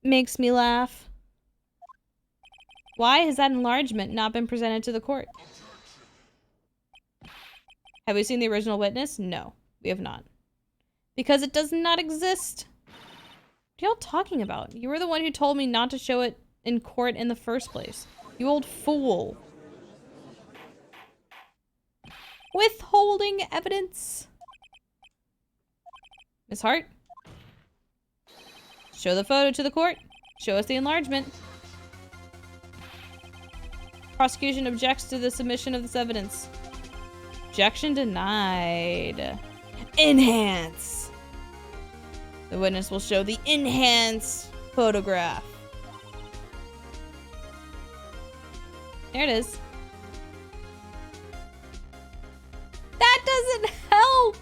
Makes me laugh. Why has that enlargement not been presented to the court? Have we seen the original witness? No, we have not. Because it does not exist. What are y'all talking about? You were the one who told me not to show it in court in the first place. You old fool. Withholding evidence. Miss Hart? Show the photo to the court. Show us the enlargement. Prosecution objects to the submission of this evidence. Objection denied. Enhance. The witness will show the enhanced photograph. There it is. That doesn't help.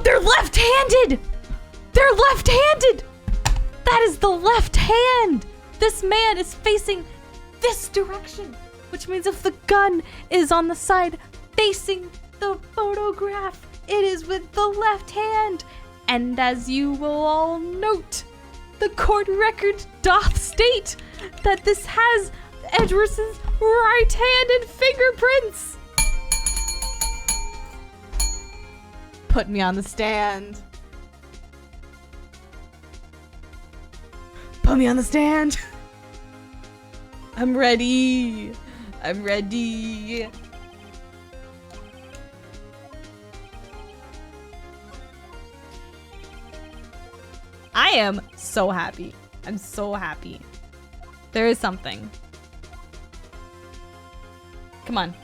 They're left-handed! They're left-handed! That is the left hand! This man is facing this direction, which means if the gun is on the side facing the photograph, it is with the left hand. And as you will all note, the court record doth state that this has Edgeworth's right hand and fingerprints. Put me on the stand. Put me on the stand. I'm ready. I'm ready. I am so happy. I'm so happy. There is something. Come on.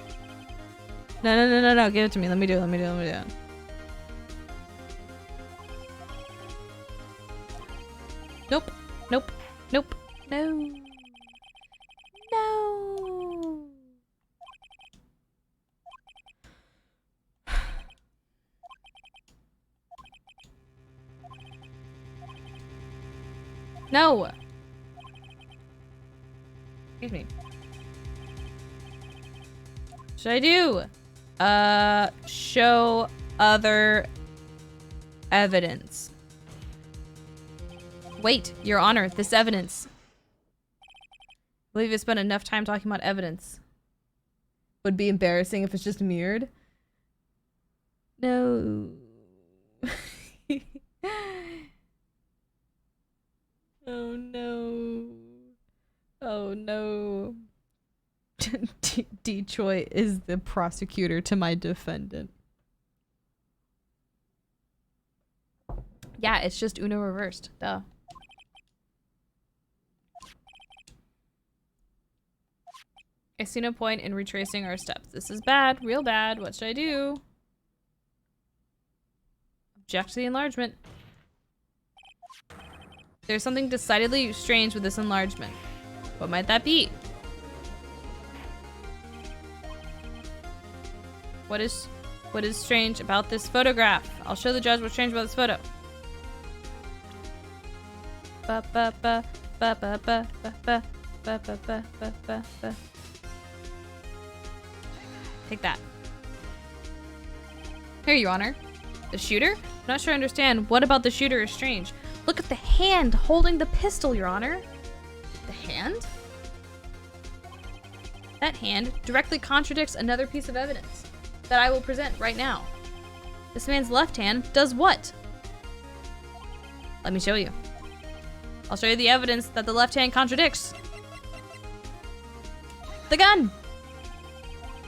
No. Give it to me. Let me do it. Nope. No. No. Excuse me. Should I do? Show other evidence. Wait, Your Honor, this evidence. I believe you spent enough time talking about evidence. Would be embarrassing if it's just mirrored. No. Oh no. Oh no. Detroit is the prosecutor to my defendant. Yeah, it's just Uno reversed. Duh. I see no point in retracing our steps. This is bad, real bad. What should I do? Object to the enlargement. There's something decidedly strange with this enlargement. What might that be? What is strange about this photograph? I'll show the judge what's strange about this photo. Take that. Here, Your Honor. The shooter? I'm not sure I understand. What about the shooter is strange? Look at the hand holding the pistol, Your Honor. The hand? That hand directly contradicts another piece of evidence that I will present right now. This man's left hand does what? Let me show you. I'll show you the evidence that the left hand contradicts. The gun!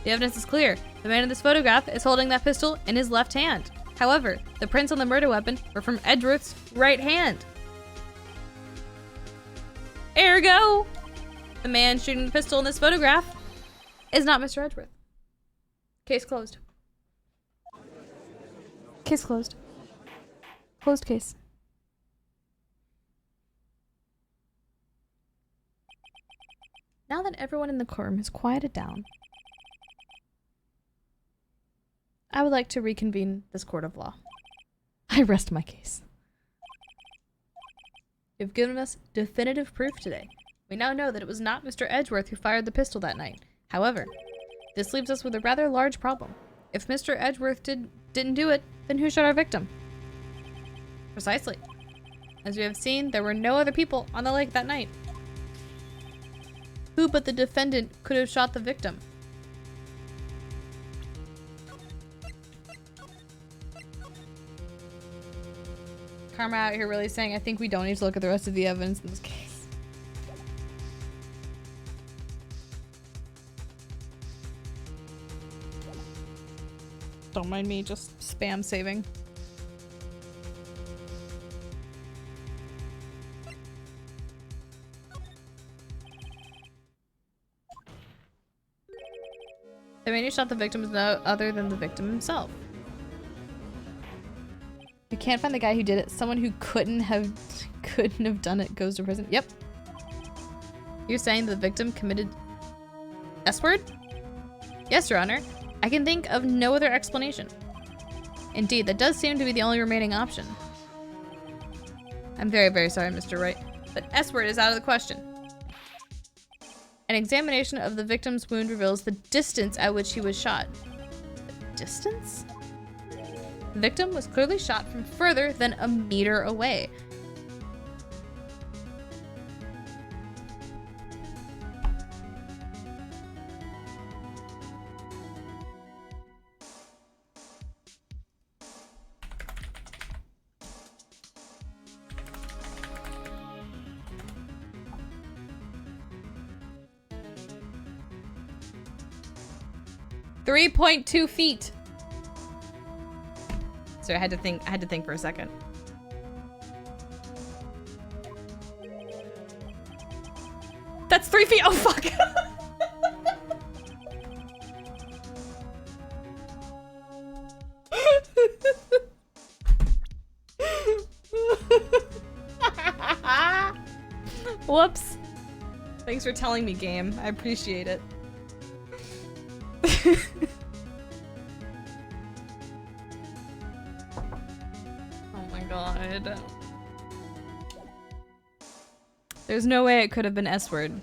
The evidence is clear. The man in this photograph is holding that pistol in his left hand. However, the prints on the murder weapon were from Edgeworth's right hand. Ergo, the man shooting the pistol in this photograph is not Mr. Edgeworth. Case closed. Case closed. Closed case. Now that everyone in the courtroom has quieted down, I would like to reconvene this court of law. I rest my case. You've given us definitive proof today. We now know that it was not Mr. Edgeworth who fired the pistol that night. However, this leaves us with a rather large problem. If Mr. Edgeworth didn't do it, then who shot our victim? Precisely. As we have seen, there were no other people on the lake that night. Who but the defendant could have shot the victim? Karma out here really saying, I think we don't need to look at the rest of the evidence in this case. Don't mind me just spam saving. The man who shot the victim is no other than the victim himself. You can't find the guy who did it. Someone who couldn't have done it goes to prison. Yep. You're saying the victim committed S-word? Yes, Your Honor. I can think of no other explanation. Indeed, that does seem to be the only remaining option. I'm very, very sorry, Mr. Wright, but S-word is out of the question. An examination of the victim's wound reveals the distance at which he was shot. The distance? The victim was clearly shot from further than a meter away. .2 feet. So I had to think for a second. That's 3 feet. Oh fuck. Whoops. Thanks for telling me, game. I appreciate it. Oh my god. There's no way it could have been S-word.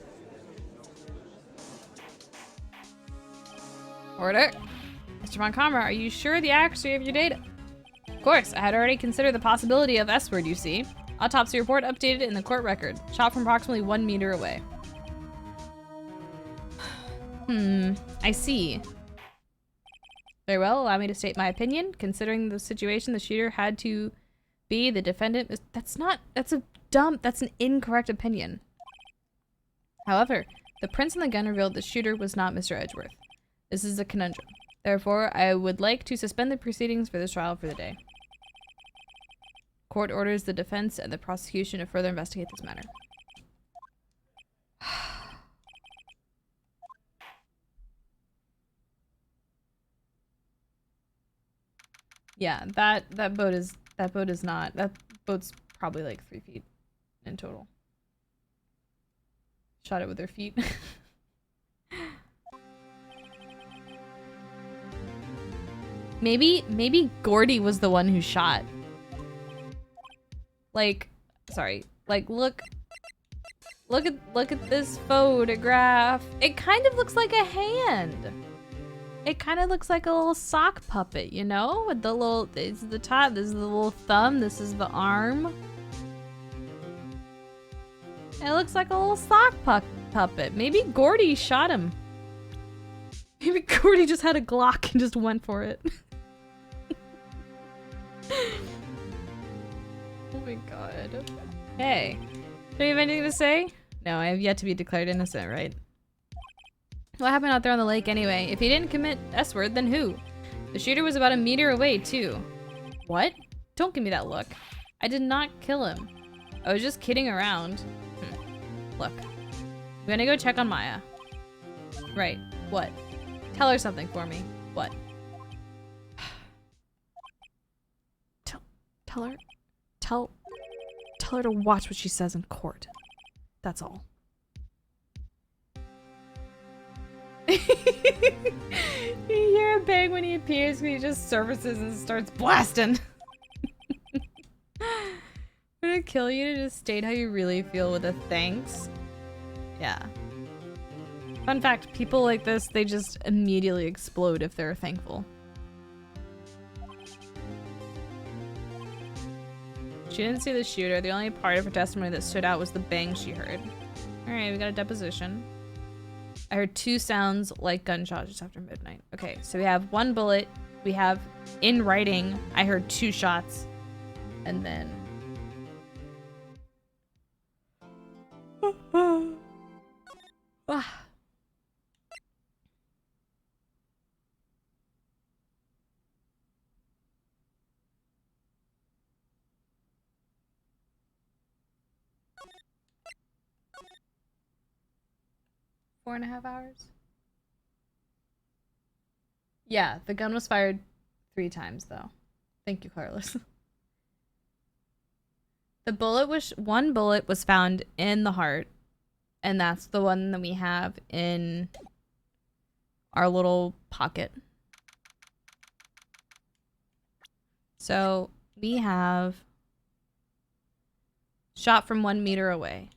Order. Mr. Montgomery, are you sure the accuracy of your data? Of course, I had already considered the possibility of S-word, you see. Autopsy report updated in the court record. Shot from approximately 1 meter away. I see. Very well, allow me to state my opinion. Considering the situation, the shooter had to be the defendant. That's an incorrect opinion. However, the prints on the gun revealed the shooter was not Mr. Edgeworth. This is a conundrum. Therefore, I would like to suspend the proceedings for this trial for the day. Court orders the defense and the prosecution to further investigate this matter. Yeah, that boat's probably like 3 feet in total. Shot it with their feet. Maybe Gordy was the one who shot. Like, sorry. Like, look at this photograph. It kind of looks like a hand. It kind of looks like a little sock puppet, you know? With the little, this is the top, this is the little thumb, this is the arm. It looks like a little sock puppet. Maybe Gordy shot him. Maybe Gordy just had a Glock and just went for it. Oh my god. Hey, do you have anything to say? No, I have yet to be declared innocent, right? What happened out there on the lake anyway? If he didn't commit S-word, then who? The shooter was about a meter away, too. What? Don't give me that look. I did not kill him. I was just kidding around. Look. I'm gonna go check on Maya. Right. What? Tell her something for me. What? Tell her to watch what she says in court. That's all. You hear a bang when he appears because he just surfaces and starts blasting. Would it kill you to just state how you really feel with a thanks? Yeah. Fun fact, people like this, they just immediately explode if they're thankful. She didn't see the shooter. The only part of her testimony that stood out was the bang she heard. Alright, we got a deposition. I heard 2 sounds like gunshots just after midnight. Okay, so we have 1 bullet. We have, in writing, I heard 2 shots. And then... Ah. Four and a half hours? Yeah, the gun was fired 3 times, though. Thank you, Carlos. The bullet was... 1 bullet was found in the heart. And that's the one that we have in our little pocket. So we have shot from 1 meter away.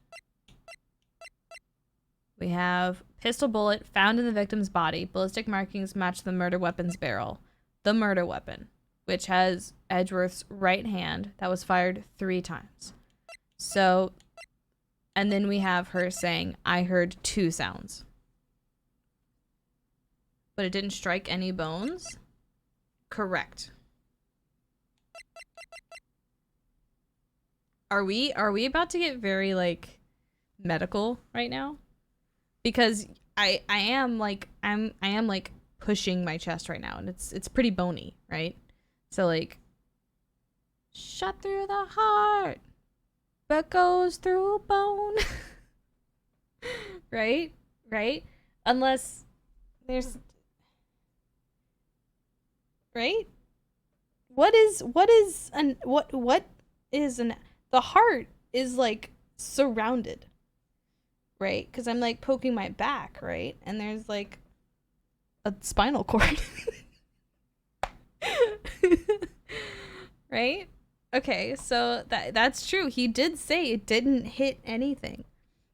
We have pistol bullet found in the victim's body. Ballistic markings match the murder weapon's barrel. The murder weapon, which has Edgeworth's right hand that was fired 3 times. So, and then we have her saying, I heard 2 sounds. But it didn't strike any bones? Correct. Are we about to get very, like, medical right now? Because I am like pushing my chest right now, and it's pretty bony, right? So like, shot through the heart, but goes through bone. Right? Unless there's, right? What is the heart is like surrounded. Right? Because I'm like poking my back, right? And there's like a spinal cord. Right? Okay, so that's true. He did say it didn't hit anything.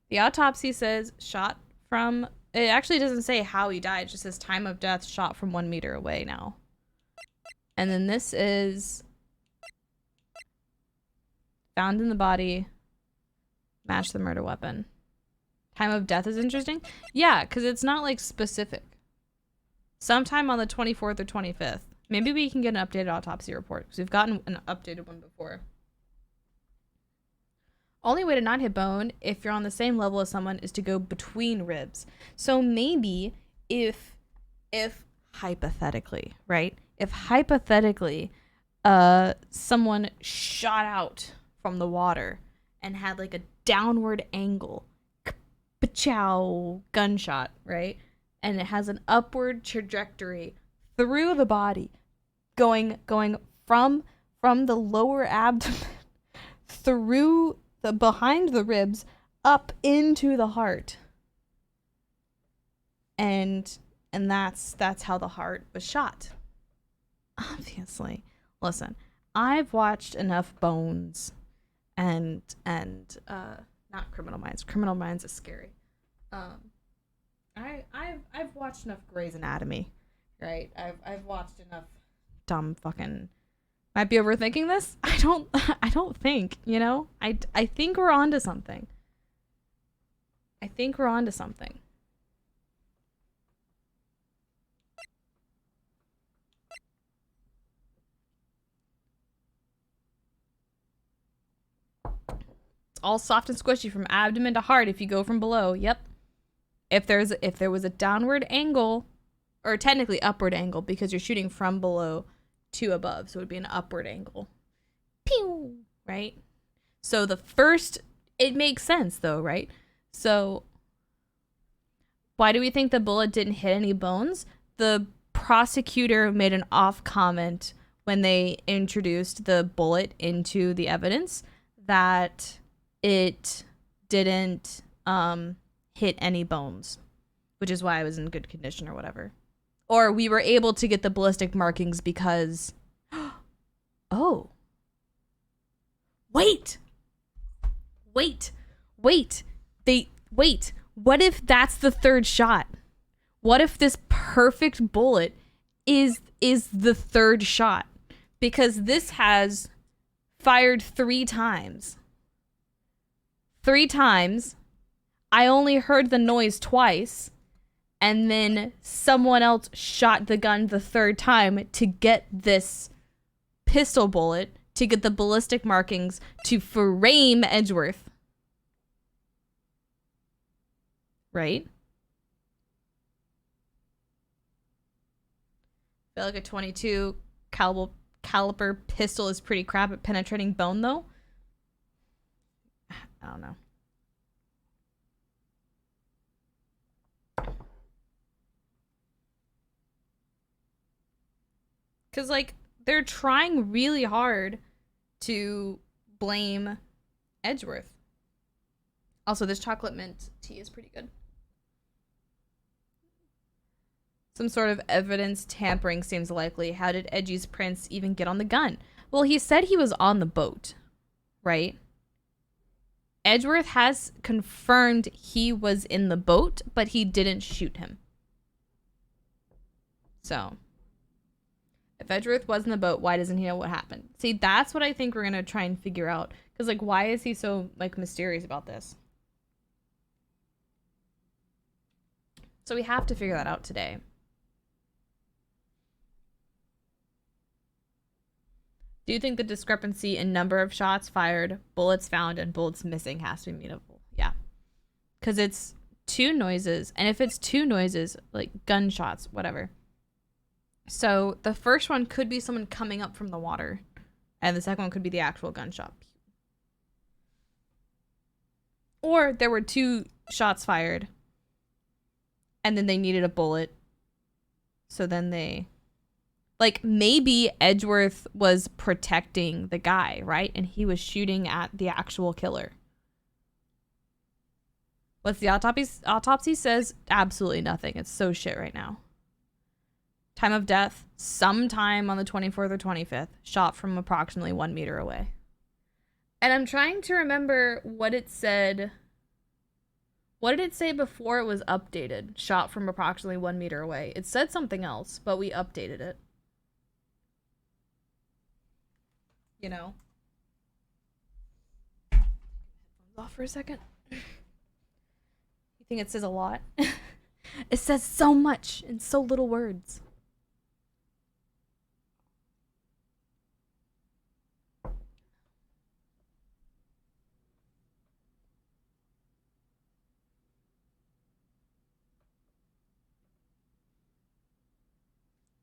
The autopsy says shot from, it actually doesn't say how he died, it just says time of death, shot from 1 meter away now. And then this is found in the body, match the murder weapon. Time of death is interesting. Yeah, because it's not like specific. Sometime on the 24th or 25th. Maybe we can get an updated autopsy report because we've gotten an updated one before. Only way to not hit bone if you're on the same level as someone is to go between ribs. So maybe if hypothetically, right? If hypothetically someone shot out from the water and had like a downward angle, pa-chow, gunshot, right? And it has an upward trajectory through the body, going from the lower abdomen through the behind the ribs up into the heart. And that's how the heart was shot. Obviously. Listen, I've watched enough Bones and not Criminal Minds. Criminal Minds is scary. I've watched enough Grey's Anatomy, right? I've watched enough dumb fucking. Might be overthinking this. I don't think, you know. I think we're onto something. I think we're onto something. It's all soft and squishy from abdomen to heart if you go from below. Yep. If there was a downward angle, or technically upward angle, because you're shooting from below to above, so it would be an upward angle. Pew! Right? So the first, it makes sense though, right? So why do we think the bullet didn't hit any bones? The prosecutor made an off comment when they introduced the bullet into the evidence that it didn't hit any bones, which is why I was in good condition or whatever. Or we were able to get the ballistic markings because oh. Wait. What if that's the third shot? What if this perfect bullet is the third shot? Because this has fired 3 times. 3 times. I only heard the noise twice, and then someone else shot the gun the 3rd time to get this pistol bullet, to get the ballistic markings, to frame Edgeworth. Right? I feel like a 22 caliber pistol is pretty crap at penetrating bone, though. I don't know. Because, like, they're trying really hard to blame Edgeworth. Also, this chocolate mint tea is pretty good. Some sort of evidence tampering seems likely. How did Edgy's prints even get on the gun? Well, he said he was on the boat, right? Edgeworth has confirmed he was in the boat, but he didn't shoot him. So, if Edgeworth was in the boat, why doesn't he know what happened? See, that's what I think we're going to try and figure out. Because, like, why is he so, like, mysterious about this? So we have to figure that out today. Do you think the discrepancy in number of shots fired, bullets found, and bullets missing has to be mutable? Yeah. Because it's 2 noises. And if it's 2 noises, like gunshots, whatever. So the first one could be someone coming up from the water. And the second one could be the actual gunshot. Or there were 2 shots fired. And then they needed a bullet. So then they... Like, maybe Edgeworth was protecting the guy, right? And he was shooting at the actual killer. What's the autopsy? Autopsy says absolutely nothing. It's so shit right now. Time of death, sometime on the 24th or 25th. Shot from approximately 1 meter away. And I'm trying to remember what it said. What did it say before it was updated? Shot from approximately 1 meter away. It said something else, but we updated it. You know? Off for a second. You think it says a lot? It says so much in so little words.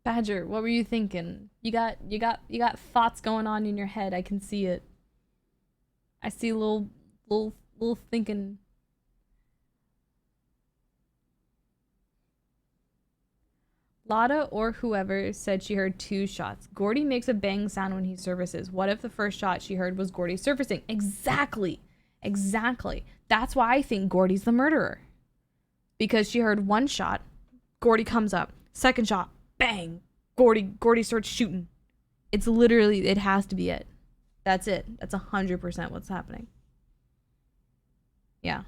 Badger, what were you thinking? You got thoughts going on in your head. I can see it. I see little thinking. Lotta or whoever said she heard 2 shots. Gordy makes a bang sound when he surfaces. What if the first shot she heard was Gordy surfacing? Exactly. Exactly. That's why I think Gordy's the murderer. Because she heard 1 shot. Gordy comes up. Second shot. Bang! Gordy starts shooting. It's literally, it has to be it. That's it. That's 100% what's happening. Yeah.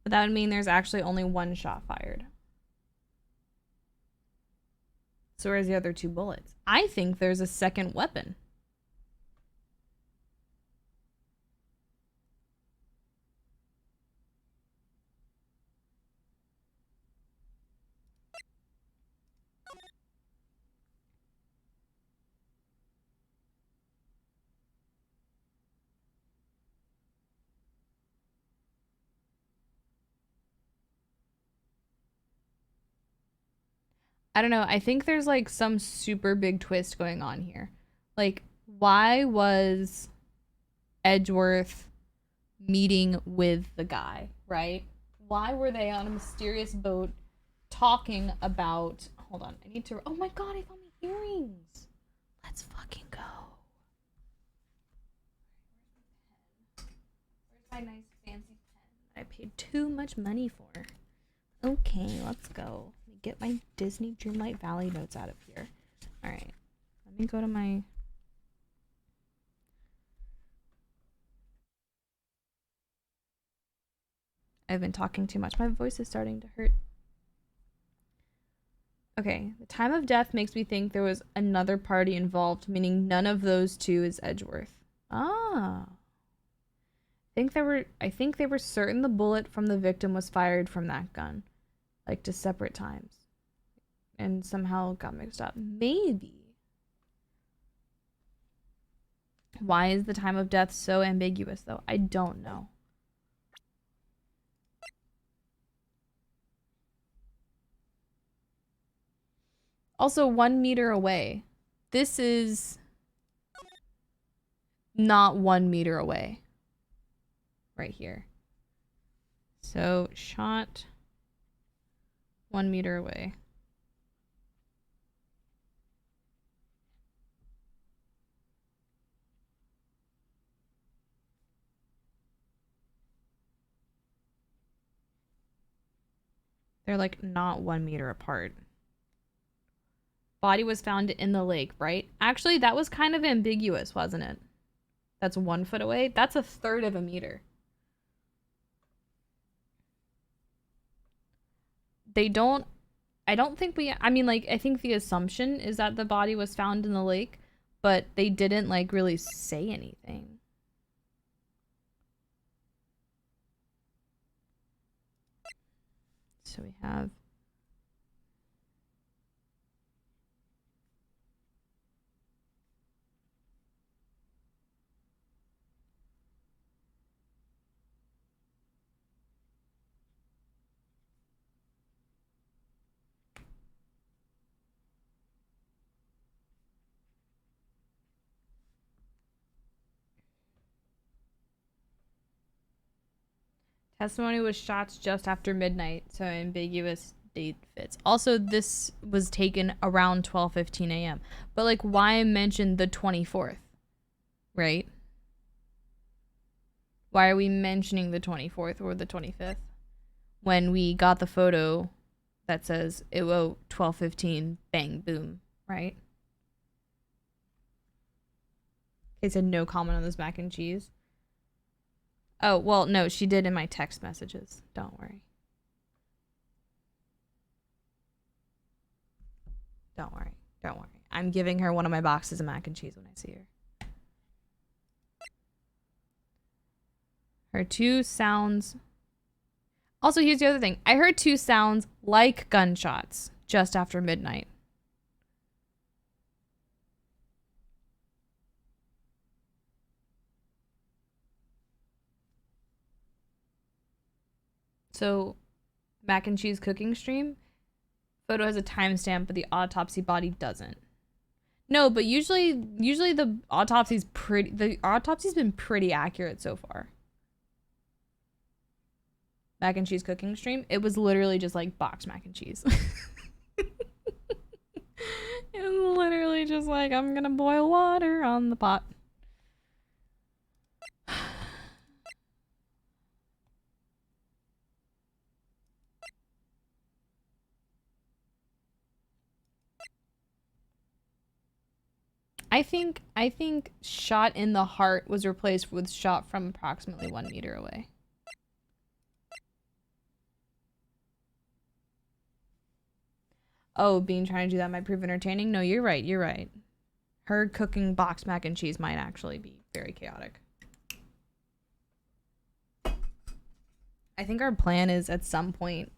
But that would mean there's actually only 1 shot fired. So where's the other 2 bullets? I think there's a second weapon. I don't know. I think there's like some super big twist going on here. Like, why was Edgeworth meeting with the guy, right? Why were they on a mysterious boat talking about... Hold on. I need to... Oh my god, I found my earrings. Let's fucking go. Where's my nice fancy pen I paid too much money for? Okay, let's go. Get my Disney Dreamlight Valley notes out of here. All right, let me go to my... I've been talking too much. My voice is starting to hurt. Okay, the time of death makes me think there was another party involved, meaning none of those 2 is Edgeworth. Ah. I think they were certain the bullet from the victim was fired from that gun. Like, to separate times. And somehow got mixed up. Maybe. Why is the time of death so ambiguous, though? I don't know. Also, 1 meter away. This is not 1 meter away. Right here. So, shot 1 meter away. They're like not 1 meter apart. Body was found in the lake, right? Actually, that was kind of ambiguous, wasn't it? That's 1 foot away. That's a third of a meter. I don't think I mean, like, I think the assumption is that the body was found in the lake, but they didn't, like, really say anything. So we have... Testimony was shots just after midnight, so ambiguous date fits. Also, this was taken around 12:15 a.m. But, like, why mention the 24th? Right? Why are we mentioning the 24th or the 25th when we got the photo that says, oh, 12:15, bang, boom, right? They said no comment on this mac and cheese. Oh, well, no, she did in my text messages. Don't worry. Don't worry. Don't worry. I'm giving her one of my boxes of mac and cheese when I see her. Her 2 sounds... Also, here's the other thing. I heard 2 sounds like gunshots just after midnight. So, mac and cheese cooking stream. Photo has a timestamp, but the autopsy body doesn't. No, but usually the autopsy's been pretty accurate so far. Mac and cheese cooking stream. It was literally just like boxed mac and cheese. It was literally just like, I'm gonna boil water on the pot. I think shot in the heart was replaced with shot from approximately 1 meter away. Oh, Bean trying to do that might prove entertaining? No, you're right, you're right. Her cooking boxed mac and cheese might actually be very chaotic. I think our plan is at some point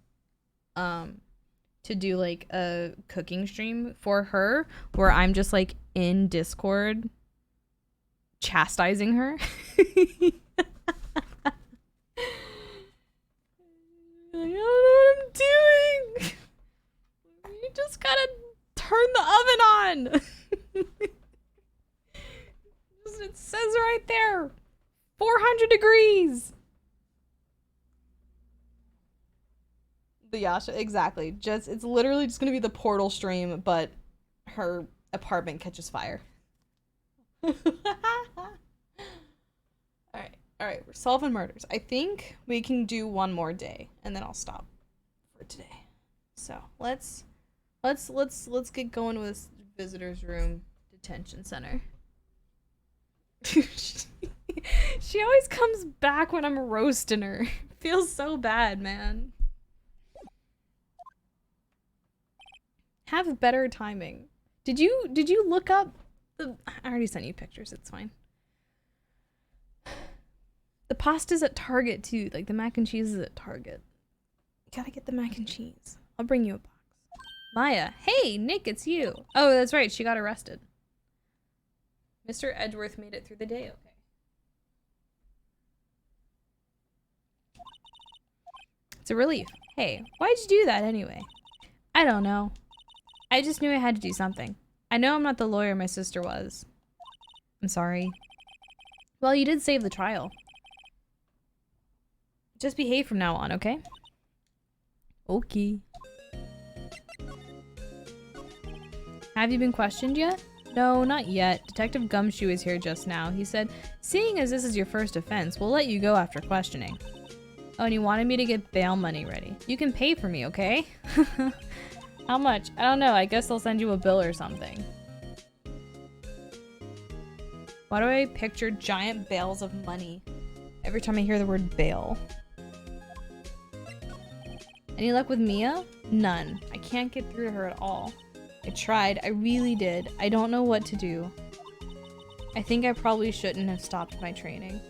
to do like a cooking stream for her where I'm just like in Discord chastising her. Like, I don't know what I'm doing. You just gotta turn the oven on. It says right there 400 degrees. The Yasha, exactly. Just, it's literally just gonna be the Portal stream, but her apartment catches fire. Alright, we're solving murders. I think we can do one more day, and then I'll stop for today. So let's get going with visitors room detention center. She always comes back when I'm roasting her. Feels so bad, man. Have better timing. Did you look up the... I already sent you pictures, it's fine. The pasta's at Target too. Like the mac and cheese is at Target. You gotta get the mac and cheese. I'll bring you a box. Maya. Hey, Nick, it's you. Oh, that's right. She got arrested. Mr. Edgeworth made it through the day. Okay. It's a relief. Hey, why'd you do that anyway? I don't know. I just knew I had to do something. I know I'm not the lawyer my sister was. I'm sorry. Well, you did save the trial. Just behave from now on, okay? Okay. Have you been questioned yet? No, not yet. Detective Gumshoe is here just now. He said, seeing as this is your first offense, we'll let you go after questioning. Oh, and he wanted me to get bail money ready. You can pay for me, okay? How much? I don't know. I guess they'll send you a bill or something. Why do I picture giant bales of money every time I hear the word bail? Any luck with Mia? None. I can't get through to her at all. I tried. I really did. I don't know what to do. I think I probably shouldn't have stopped my training.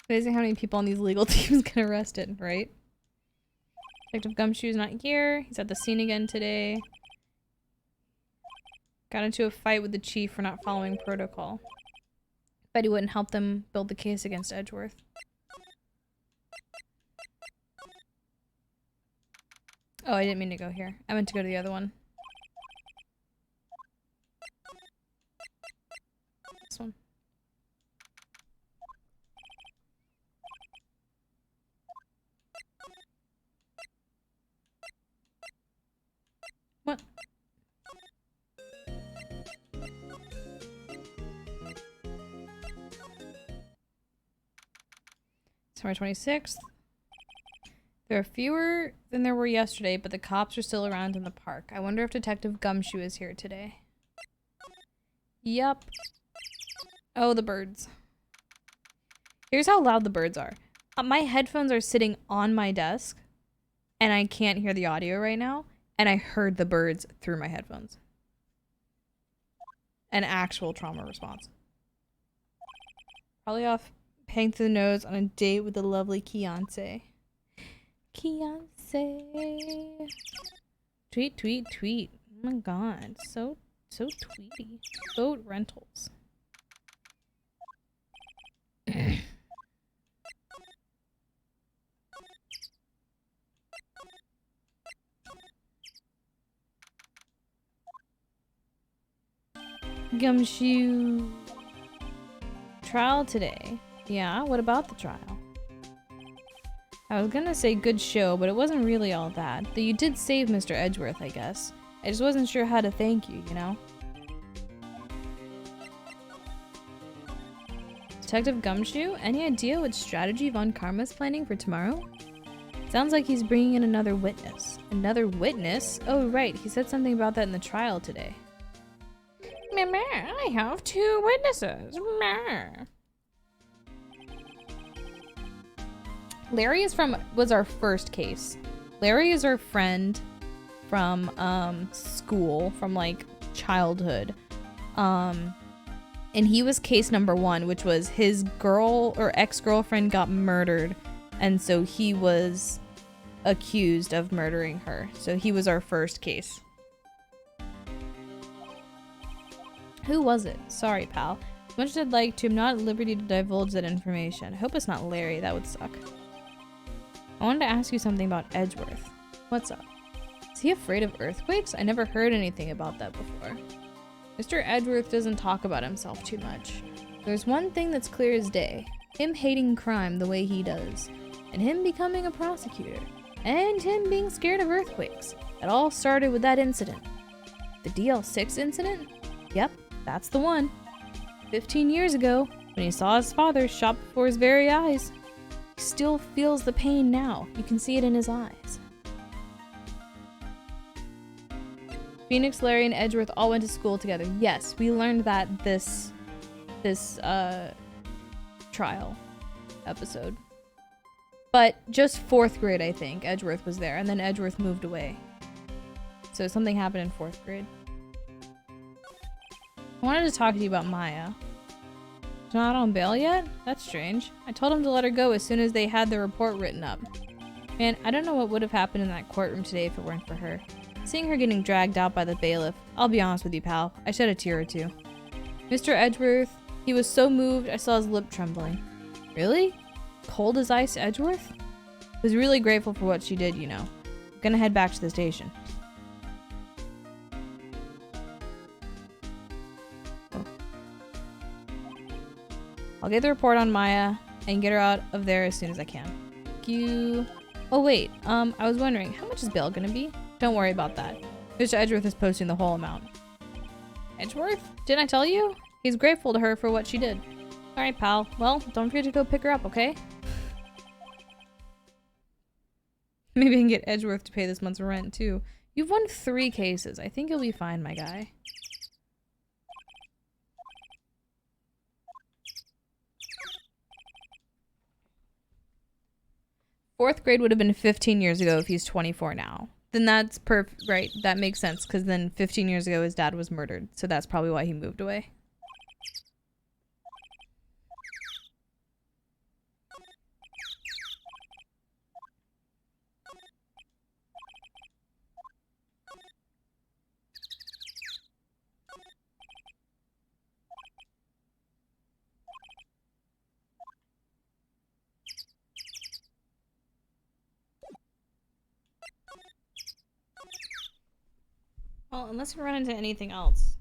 Amazing how many people on these legal teams get arrested, right? Detective Gumshoe's not here. He's at the scene again today. Got into a fight with the chief for not following protocol. Bet he wouldn't help them build the case against Edgeworth. Oh, I didn't mean to go here. I meant to go to the other one. This one. What? September 26th. There are fewer than there were yesterday, but the cops are still around in the park. I wonder if Detective Gumshoe is here today. Yup. Oh, the birds. Here's how loud the birds are. My headphones are sitting on my desk, and I can't hear the audio right now, and I heard the birds through my headphones. An actual trauma response. Probably off paying through the nose on a date with the lovely Keonce. Keonce. Tweet, tweet, tweet. Oh my god. So tweety. Boat rentals. Gumshoe. Trial today. Yeah, what about the trial? I was gonna say good show, but it wasn't really all that. Though you did save Mr. Edgeworth, I guess. I just wasn't sure how to thank you, you know? Detective Gumshoe, any idea what strategy Von Karma's planning for tomorrow? Sounds like he's bringing in another witness. Another witness? Oh, right. He said something about that in the trial today. Meh, I have 2 witnesses. Meh. Larry was our first case. Larry is our friend from school, from like childhood. And he was case number 1, which was his girl or ex-girlfriend got murdered, and so he was accused of murdering her. So he was our first case. Who was it? Sorry, pal. As much as I'd like to, I'm not at liberty to divulge that information. I hope it's not Larry. That would suck. I wanted to ask you something about Edgeworth. What's up? Is he afraid of earthquakes? I never heard anything about that before. Mr. Edgeworth doesn't talk about himself too much. There's one thing that's clear as day. Him hating crime the way he does. And him becoming a prosecutor. And him being scared of earthquakes. It all started with that incident. The DL6 incident? Yep, that's the one. 15 years ago, when he saw his father shot before his very eyes. He still feels the pain now. You can see it in his eyes. Phoenix, Larry, and Edgeworth all went to school together. Yes, we learned that this trial episode. But just 4th grade, I think, Edgeworth was there, and then Edgeworth moved away. So something happened in 4th grade. I wanted to talk to you about Maya. She's not on bail yet? That's strange. I told him to let her go as soon as they had the report written up. Man, I don't know what would have happened in that courtroom today if it weren't for her. Seeing her getting dragged out by the bailiff, I'll be honest with you, pal, I shed a tear or two. Mr. Edgeworth, he was so moved I saw his lip trembling. Really? Cold as ice, Edgeworth? Was really grateful for what she did, you know. Gonna head back to the station. Oh. I'll get the report on Maya and get her out of there as soon as I can. Thank you. Oh wait, I was wondering, how much is bail gonna be? Don't worry about that. Mr. Edgeworth is posting the whole amount. Edgeworth? Didn't I tell you? He's grateful to her for what she did. Alright, pal. Well, don't forget to go pick her up, okay? Maybe I can get Edgeworth to pay this month's rent, too. You've won 3 cases. I think you'll be fine, my guy. Fourth grade would have been 15 years ago if he's 24 now. Then that's perfect, right? That makes sense, because then 15 years ago his dad was murdered. So that's probably why he moved away. Well, unless we run into anything else,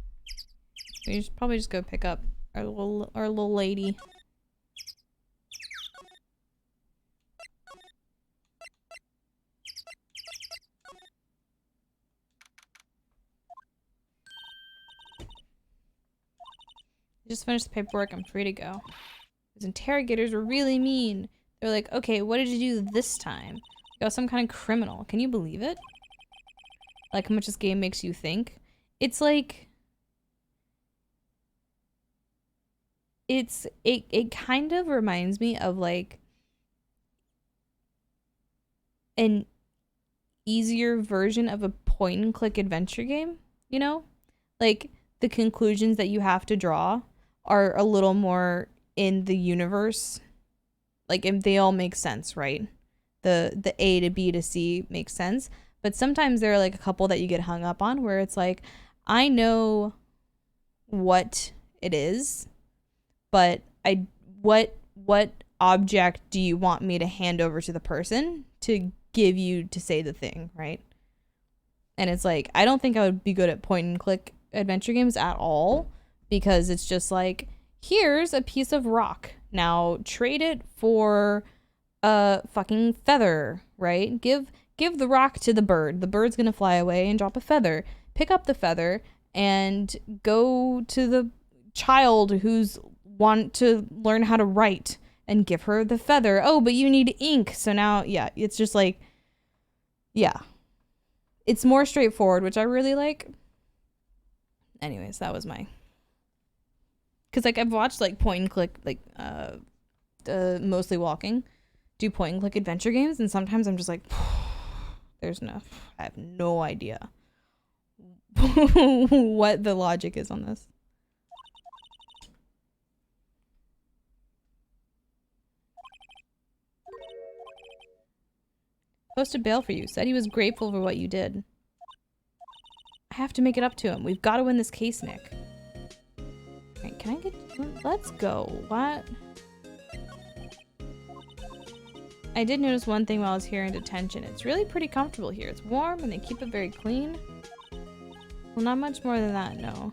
we should probably just go pick up our little lady. Just finished the paperwork. I'm free to go. Those interrogators were really mean. They're like, okay, what did you do this time? You're some kind of criminal. Can you believe it? Like how much this game makes you think. It's like it kind of reminds me of like an easier version of a point and click adventure game, you know? Like the conclusions that you have to draw are a little more in the universe. Like they all make sense, right? The A to B to C makes sense. But sometimes there are like a couple that you get hung up on where it's like, I know what it is, but what object do you want me to hand over to the person to give you to say the thing, right? And it's like, I don't think I would be good at point and click adventure games at all, because it's just like, here's a piece of rock. Now trade it for a fucking feather, right? Give the rock to the bird. The bird's gonna fly away and drop a feather. Pick up the feather and go to the child who's want to learn how to write and give her the feather. Oh, but you need ink. So now, yeah, it's just like, yeah. It's more straightforward, which I really like. Anyways, that was my... Because, like, I've watched, like, point and click, like, Mostly Walking do point and click adventure games, and sometimes I'm just like... There's no, I have no idea what the logic is on this. Posted bail for you. Said he was grateful for what you did. I have to make it up to him. We've got to win this case, Nick. Alright, can I get... Let's go. What? I did notice one thing while I was here in detention. It's really pretty comfortable here. It's warm and they keep it very clean. Well, not much more than that, no.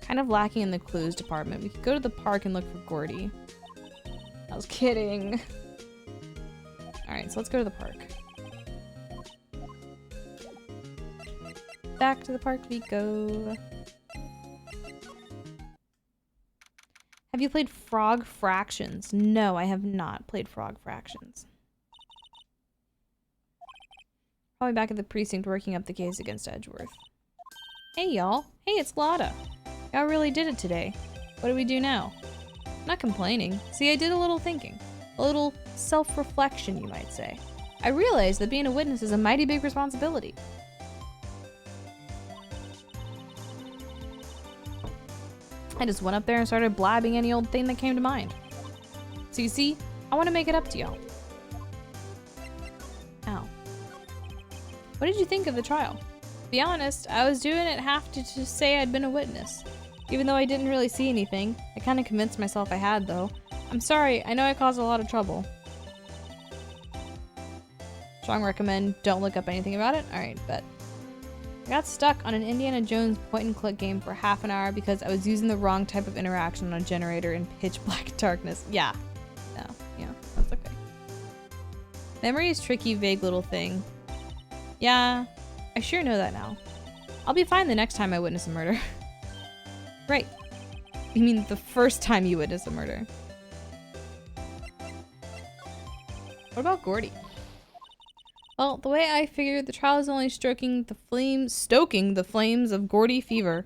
Kind of lacking in the clues department. We could go to the park and look for Gordy. I was kidding. Alright, so let's go to the park. Back to the park we go. Have you played Frog Fractions? No, I have not played Frog Fractions. Probably back at the precinct working up the case against Edgeworth. Hey y'all. Hey, it's Lotta. Y'all really did it today. What do we do now? I'm not complaining. See, I did a little thinking. A little self-reflection, you might say. I realized that being a witness is a mighty big responsibility. I just went up there and started blabbing any old thing that came to mind. So you see, I want to make it up to y'all. Ow. What did you think of the trial? To be honest, I was doing it half to just say I'd been a witness. Even though I didn't really see anything. I kind of convinced myself I had, though. I'm sorry, I know I caused a lot of trouble. Strong recommend, don't look up anything about it. Alright, bet. I got stuck on an Indiana Jones point-and-click game for half an hour because I was using the wrong type of interaction on a generator in pitch black darkness. Yeah. No, yeah, that's okay. Memory is tricky, vague little thing. Yeah, I sure know that now. I'll be fine the next time I witness a murder. Right. You mean the first time you witness a murder? What about Gordy? Well, the way I figured, the trial is only stoking the flames of Gordy fever.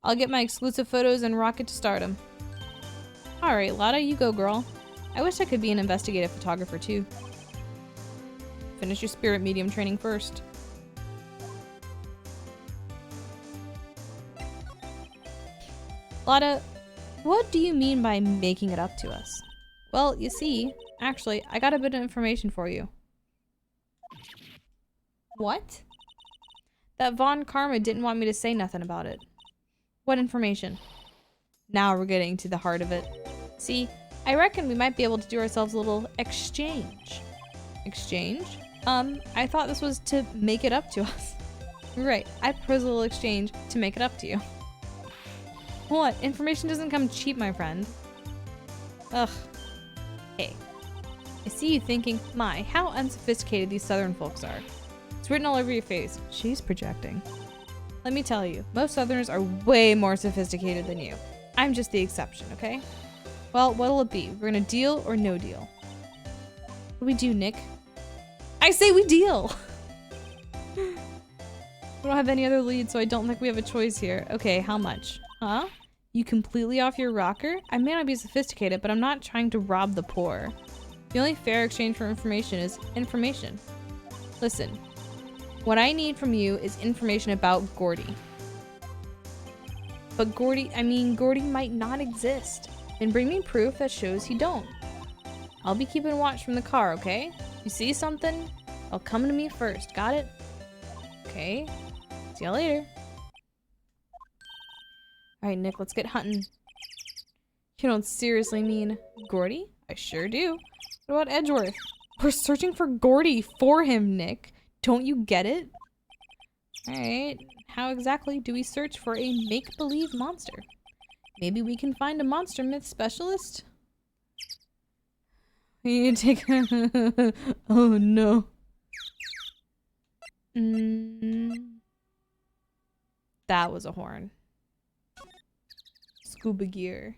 I'll get my exclusive photos and rocket to stardom. Alright, Lotta, you go, girl. I wish I could be an investigative photographer, too. Finish your spirit medium training first. Lotta, what do you mean by making it up to us? Well, you see, actually, I got a bit of information for you. What? That Von Karma didn't want me to say nothing about it. What information? Now we're getting to the heart of it. See, I reckon we might be able to do ourselves a little exchange. Exchange? I thought this was to make it up to us. Right, I propose a little exchange to make it up to you. What? Information doesn't come cheap, my friend. Ugh. Hey. I see you thinking, my, how unsophisticated these southern folks are. It's written all over your face. She's projecting. Let me tell you, most southerners are way more sophisticated than you. I'm just the exception, okay? Well, what'll it be? We're gonna deal or no deal? What do we do, Nick? I say we deal! We don't have any other leads, so I don't think we have a choice here. Okay, how much? Huh? You completely off your rocker? I may not be sophisticated, but I'm not trying to rob the poor. The only fair exchange for information is information. Listen, what I need from you is information about Gordy. But Gordy might not exist. Then bring me proof that shows he don't. I'll be keeping watch from the car, okay? You see something? I'll come to me first, got it? Okay. See y'all later. Alright, Nick, let's get hunting. You don't seriously mean Gordy? I sure do. What about Edgeworth? We're searching for Gordy for him, Nick. Don't you get it? Alright, how exactly do we search for a make-believe monster? Maybe we can find a monster myth specialist? We need to take oh no. That was a horn. Scuba gear.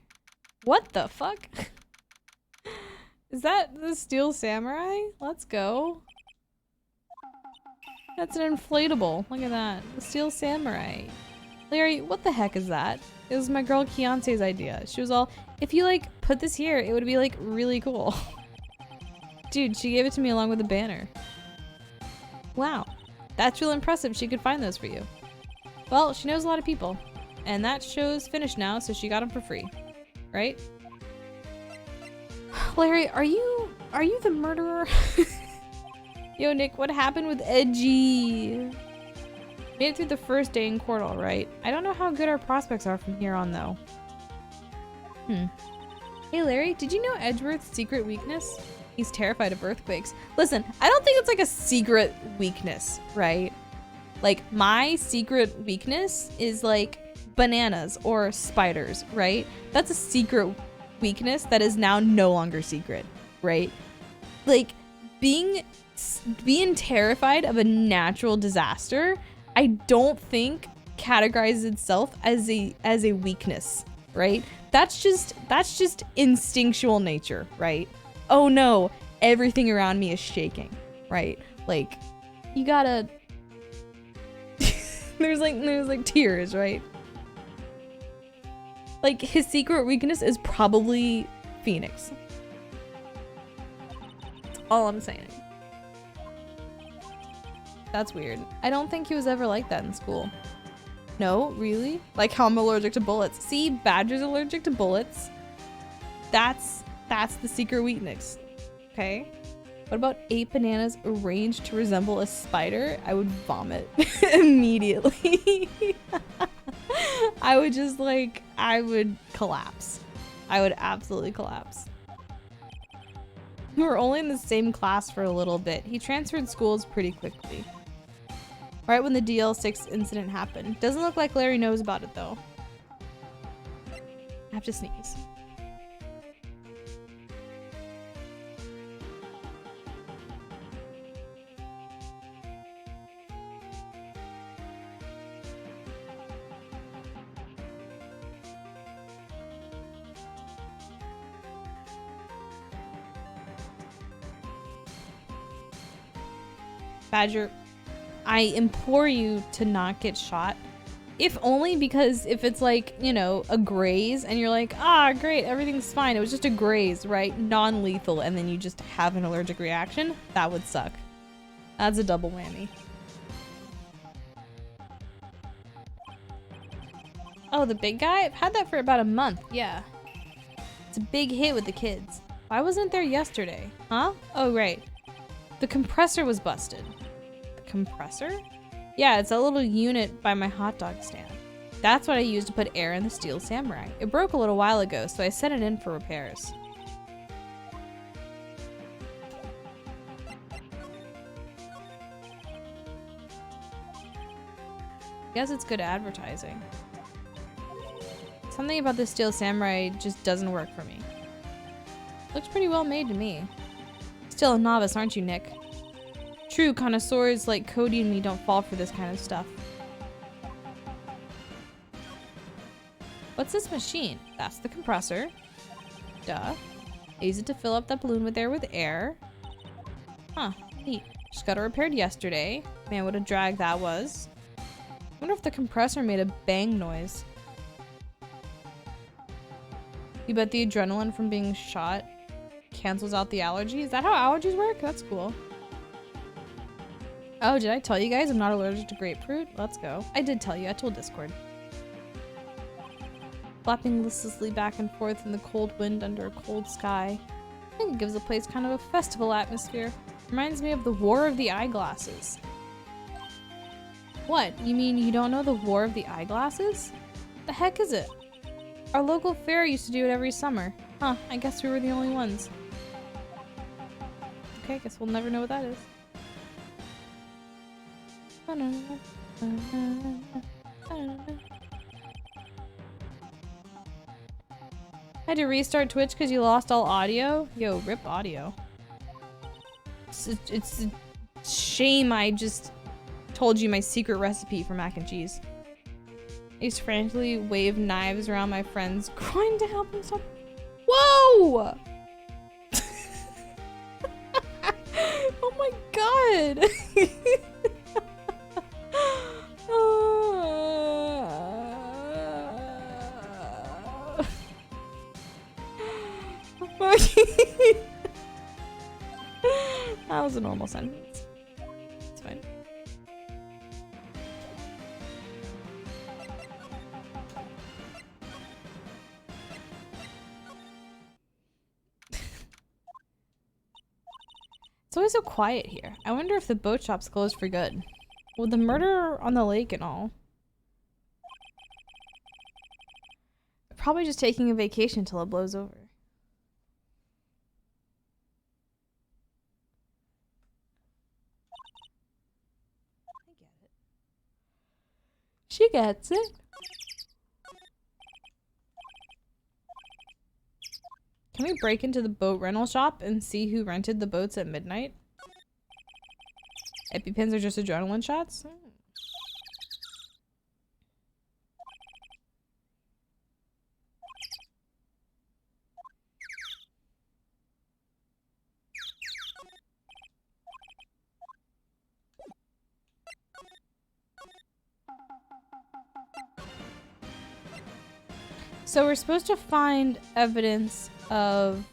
What the fuck? Is that the Steel Samurai? Let's go. That's an inflatable. Look at that. The Steel Samurai. Larry, what the heck is that? It was my girl Keontae's idea. She was all, if you like put this here, it would be like really cool. Dude, she gave it to me along with a banner. Wow. That's real impressive. She could find those for you. Well, she knows a lot of people. And that show's finished now, so she got them for free. Right? Larry, are you the murderer? Yo, Nick, what happened with Edgy? Made it through the first day in court, all right. I don't know how good our prospects are from here on, though. Hey, Larry, did you know Edgeworth's secret weakness? He's terrified of earthquakes. Listen, I don't think it's like a secret weakness, right? Like, my secret weakness is like bananas or spiders, right? That's a secret weakness that is now no longer secret, right? Like, being terrified of a natural disaster, I don't think categorizes itself as a weakness, right? That's just instinctual nature, right? Oh no, everything around me is shaking, right? Like, you gotta there's like tears, right? Like, his secret weakness is probably Phoenix. That's all I'm saying. That's weird. I don't think he was ever like that in school. No, really? Like how I'm allergic to bullets. See, Badger's allergic to bullets. That's the secret weakness. Okay? What about 8 bananas arranged to resemble a spider? I would vomit immediately. I would just like, I would collapse. I would absolutely collapse. We were only in the same class for a little bit. He transferred schools pretty quickly. Right when the DL6 incident happened. Doesn't look like Larry knows about it though. I have to sneeze. Badger, I implore you to not get shot. If only because if it's like, you know, a graze and you're like, ah, great, everything's fine. It was just a graze, right? Non-lethal, and then you just have an allergic reaction. That would suck. That's a double whammy. Oh, the big guy? I've had that for about a month. Yeah. It's a big hit with the kids. Why wasn't it there yesterday? Huh? Oh, right. The compressor was busted. The compressor? Yeah, it's a little unit by my hot dog stand. That's what I used to put air in the Steel Samurai. It broke a little while ago, so I sent it in for repairs. I guess it's good advertising. Something about the Steel Samurai just doesn't work for me. Looks pretty well made to me. Still a novice, aren't you, Nick? True, connoisseurs like Cody and me don't fall for this kind of stuff. What's this machine? That's the compressor. Duh. I use it to fill up that balloon with air with air. Huh, neat. Just got it repaired yesterday. Man, what a drag that was. I wonder if the compressor made a bang noise. You bet the adrenaline from being shot cancels out the allergy? Is that how allergies work? That's cool. Oh, did I tell you guys I'm not allergic to grapefruit? Let's go. I did tell you. I told Discord. Flapping listlessly back and forth in the cold wind under a cold sky. I think it gives the place kind of a festival atmosphere. Reminds me of the War of the Eyeglasses. What? You mean you don't know the War of the Eyeglasses? The heck is it? Our local fair used to do it every summer. Huh, I guess we were the only ones. Okay, I guess we'll never know what that is. Had to restart Twitch because you lost all audio? Yo, rip audio. It's a shame I just told you my secret recipe for mac and cheese. I used to frantically wave knives around my friend's groin to help him stop. Whoa! Oh my god! That was a normal sentence. It's fine. It's always so quiet here. I wonder if the boat shop's closed for good. With the murder on the lake and all. Probably just taking a vacation till it blows over. I get it. She gets it. Can we break into the boat rental shop and see who rented the boats at midnight? EpiPens are just adrenaline shots? So we're supposed to find evidence of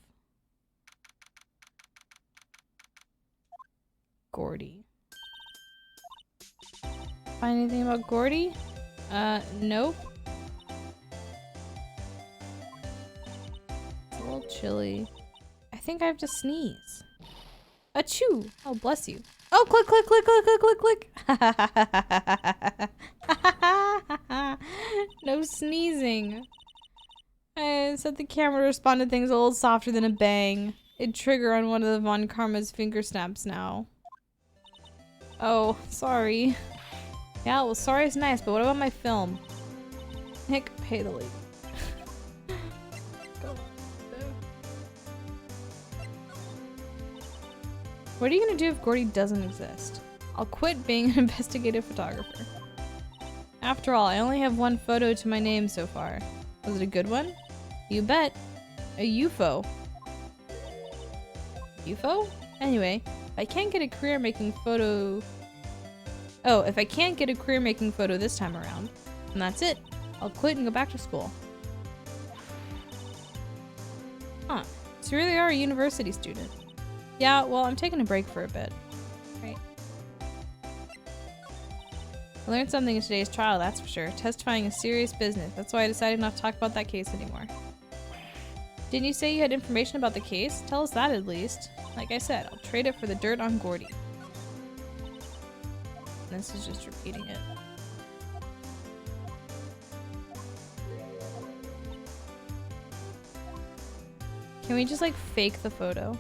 Gordy. Find anything about Gordy? Nope. It's a little chilly. I think I have to sneeze. Achoo! Oh, bless you. Oh, click, click, click, click, click, click. No sneezing. I said the camera responded things a little softer than a bang. It'd trigger on one of the Von Karma's finger snaps now. Oh, sorry. Yeah, well, sorry is nice, but what about my film? Nick, pay the lady. What are you gonna do if Gordy doesn't exist? I'll quit being an investigative photographer. After all, I only have one photo to my name so far. Was it a good one? You bet. A UFO. UFO? Anyway, if I can't get a career making photo... Oh, if I can't get a career making photo this time around, then that's it. I'll quit and go back to school. Huh. So you really are a university student. Yeah, well, I'm taking a break for a bit. Right. I learned something in today's trial, that's for sure. Testifying is serious business. That's why I decided not to talk about that case anymore. Didn't you say you had information about the case? Tell us that at least. Like I said, I'll trade it for the dirt on Gordy. This is just repeating it. Can we just like fake the photo?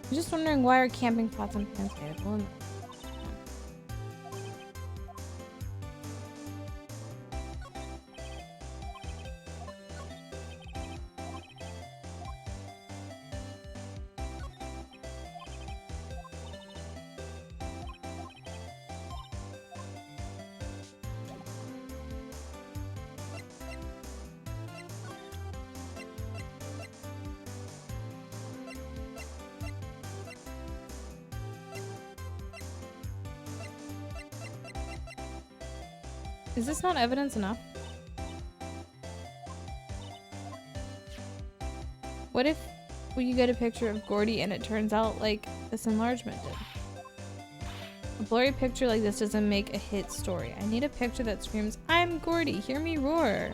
I'm just wondering why are camping pots and pans made of aluminum? Is this not evidence enough? What if you get a picture of Gordy and it turns out like this enlargement did? A blurry picture like this doesn't make a hit story. I need a picture that screams, "I'm Gordy, hear me roar."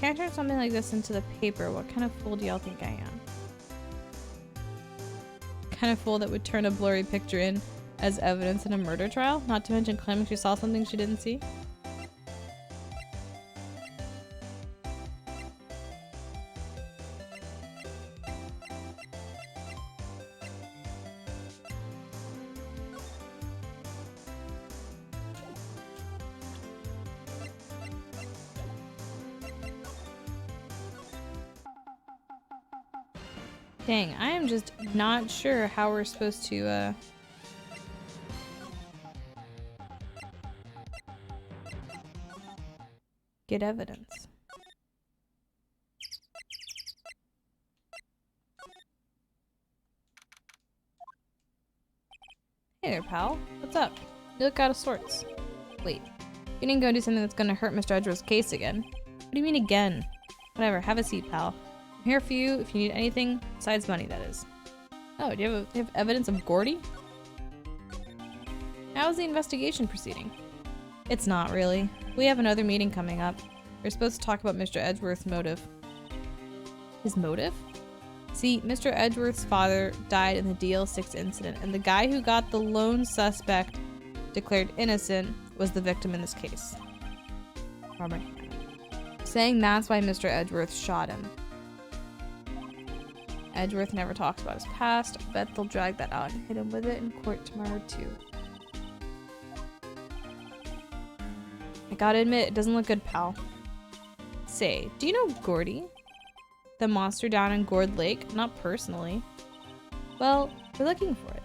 Can't I turn something like this into the paper? What kind of fool do y'all think I am? Kind of fool that would turn a blurry picture in as evidence in a murder trial? Not to mention claiming she saw something she didn't see? Dang, I am just not sure how we're supposed to, get evidence. Hey there, pal. What's up? You look out of sorts. Wait, you didn't go do something that's gonna hurt Mr. Edgeworth's case again. What do you mean again? Whatever, have a seat, pal. I'm here for you if you need anything, besides money, that is. Oh, do you have evidence of Gordy? How's the investigation proceeding? It's not really. We have another meeting coming up. We're supposed to talk about Mr. Edgeworth's motive. His motive? See, Mr. Edgeworth's father died in the DL6 incident, and the guy who got the lone suspect declared innocent was the victim in this case. Robert. Saying that's why Mr. Edgeworth shot him. Edgeworth never talks about his past. I bet they'll drag that out and hit him with it in court tomorrow too. I gotta admit, it doesn't look good, pal. Say, do you know Gordy? The monster down in Gourd Lake? Not personally. Well, we're looking for it.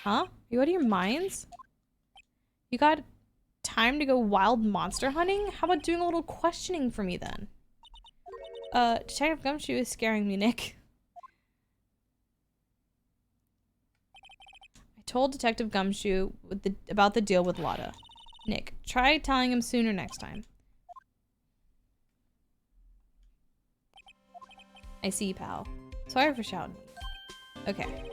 Huh? You out of your minds? You got time to go wild monster hunting? How about doing a little questioning for me then? Detective Gumshoe is scaring me, Nick. I told Detective Gumshoe about the deal with Lotta. Nick, try telling him sooner next time. I see, pal. Sorry for shouting. Okay.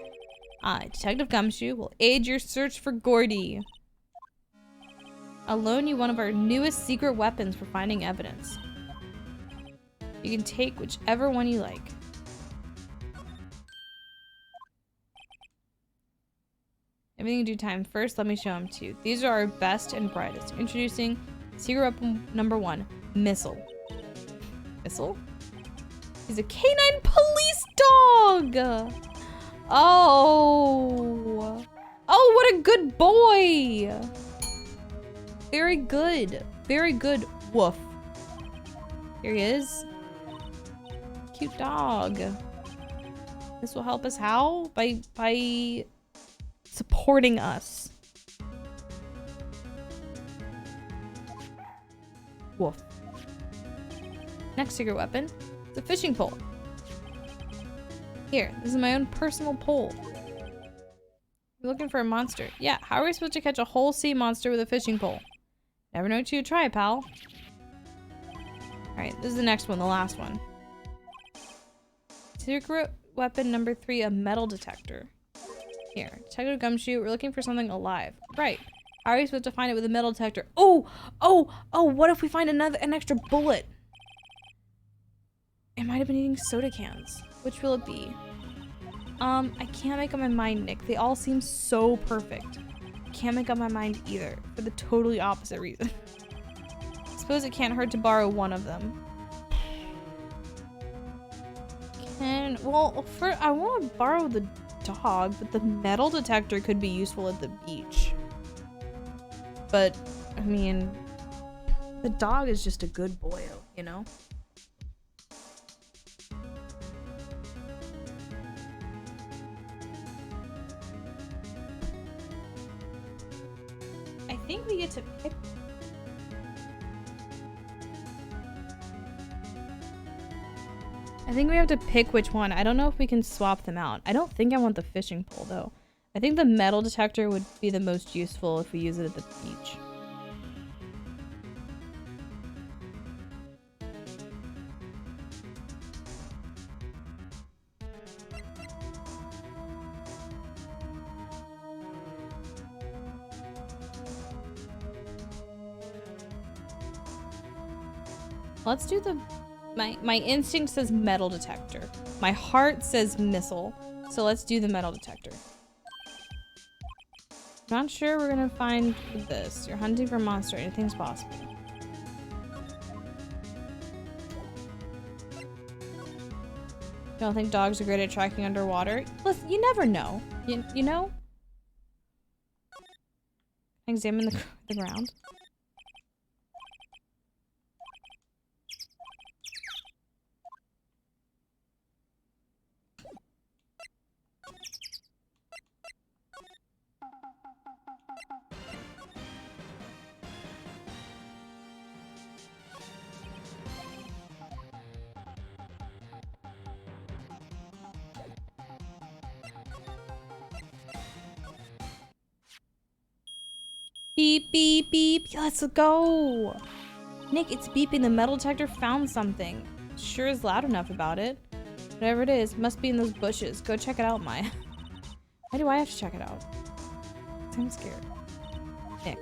I, Detective Gumshoe, will aid your search for Gordy. I'll loan you one of our newest secret weapons for finding evidence. You can take whichever one you like. Everything in due time. First, let me show them to you. These are our best and brightest. Introducing secret weapon number 1, Missile. Missile? He's a canine police dog! Oh! Oh, what a good boy! Very good. Very good. Woof. Here he is. Cute dog. This will help us how? By supporting us. Woof. Next secret weapon, the fishing pole. Here, this is my own personal pole. You're looking for a monster. Yeah, how are we supposed to catch a whole sea monster with a fishing pole? Never know till you try, pal. Alright, this is the next one, the last one. Secret weapon number 3, a metal detector. Here, Detective Gumshoe, we're looking for something alive. Right. How are we supposed to find it with a metal detector? Oh! Oh! Oh, what if we find an extra bullet? It might have been eating soda cans. Which will it be? I can't make up my mind, Nick. They all seem so perfect. Can't make up my mind either, for the totally opposite reason. Suppose it can't hurt to borrow one of them. Well, I want to borrow the dog, but the metal detector could be useful at the beach. But, I mean, the dog is just a good boy, you know? I think we get to pick. I think we have to pick which one. I don't know if we can swap them out. I don't think I want the fishing pole though. I think the metal detector would be the most useful if we use it at the beach. Let's do the... My instinct says metal detector. My heart says missile. So let's do the metal detector. Not sure we're gonna find this. You're hunting for a monster. Anything's possible. Don't think dogs are great at tracking underwater? Listen, you never know. You know? Examine the ground. Beep, beep, beep. Let's go. Nick, it's beeping. The metal detector found something. Sure is loud enough about it. Whatever it is, must be in those bushes. Go check it out, Maya. Why do I have to check it out? I'm scared. Nick.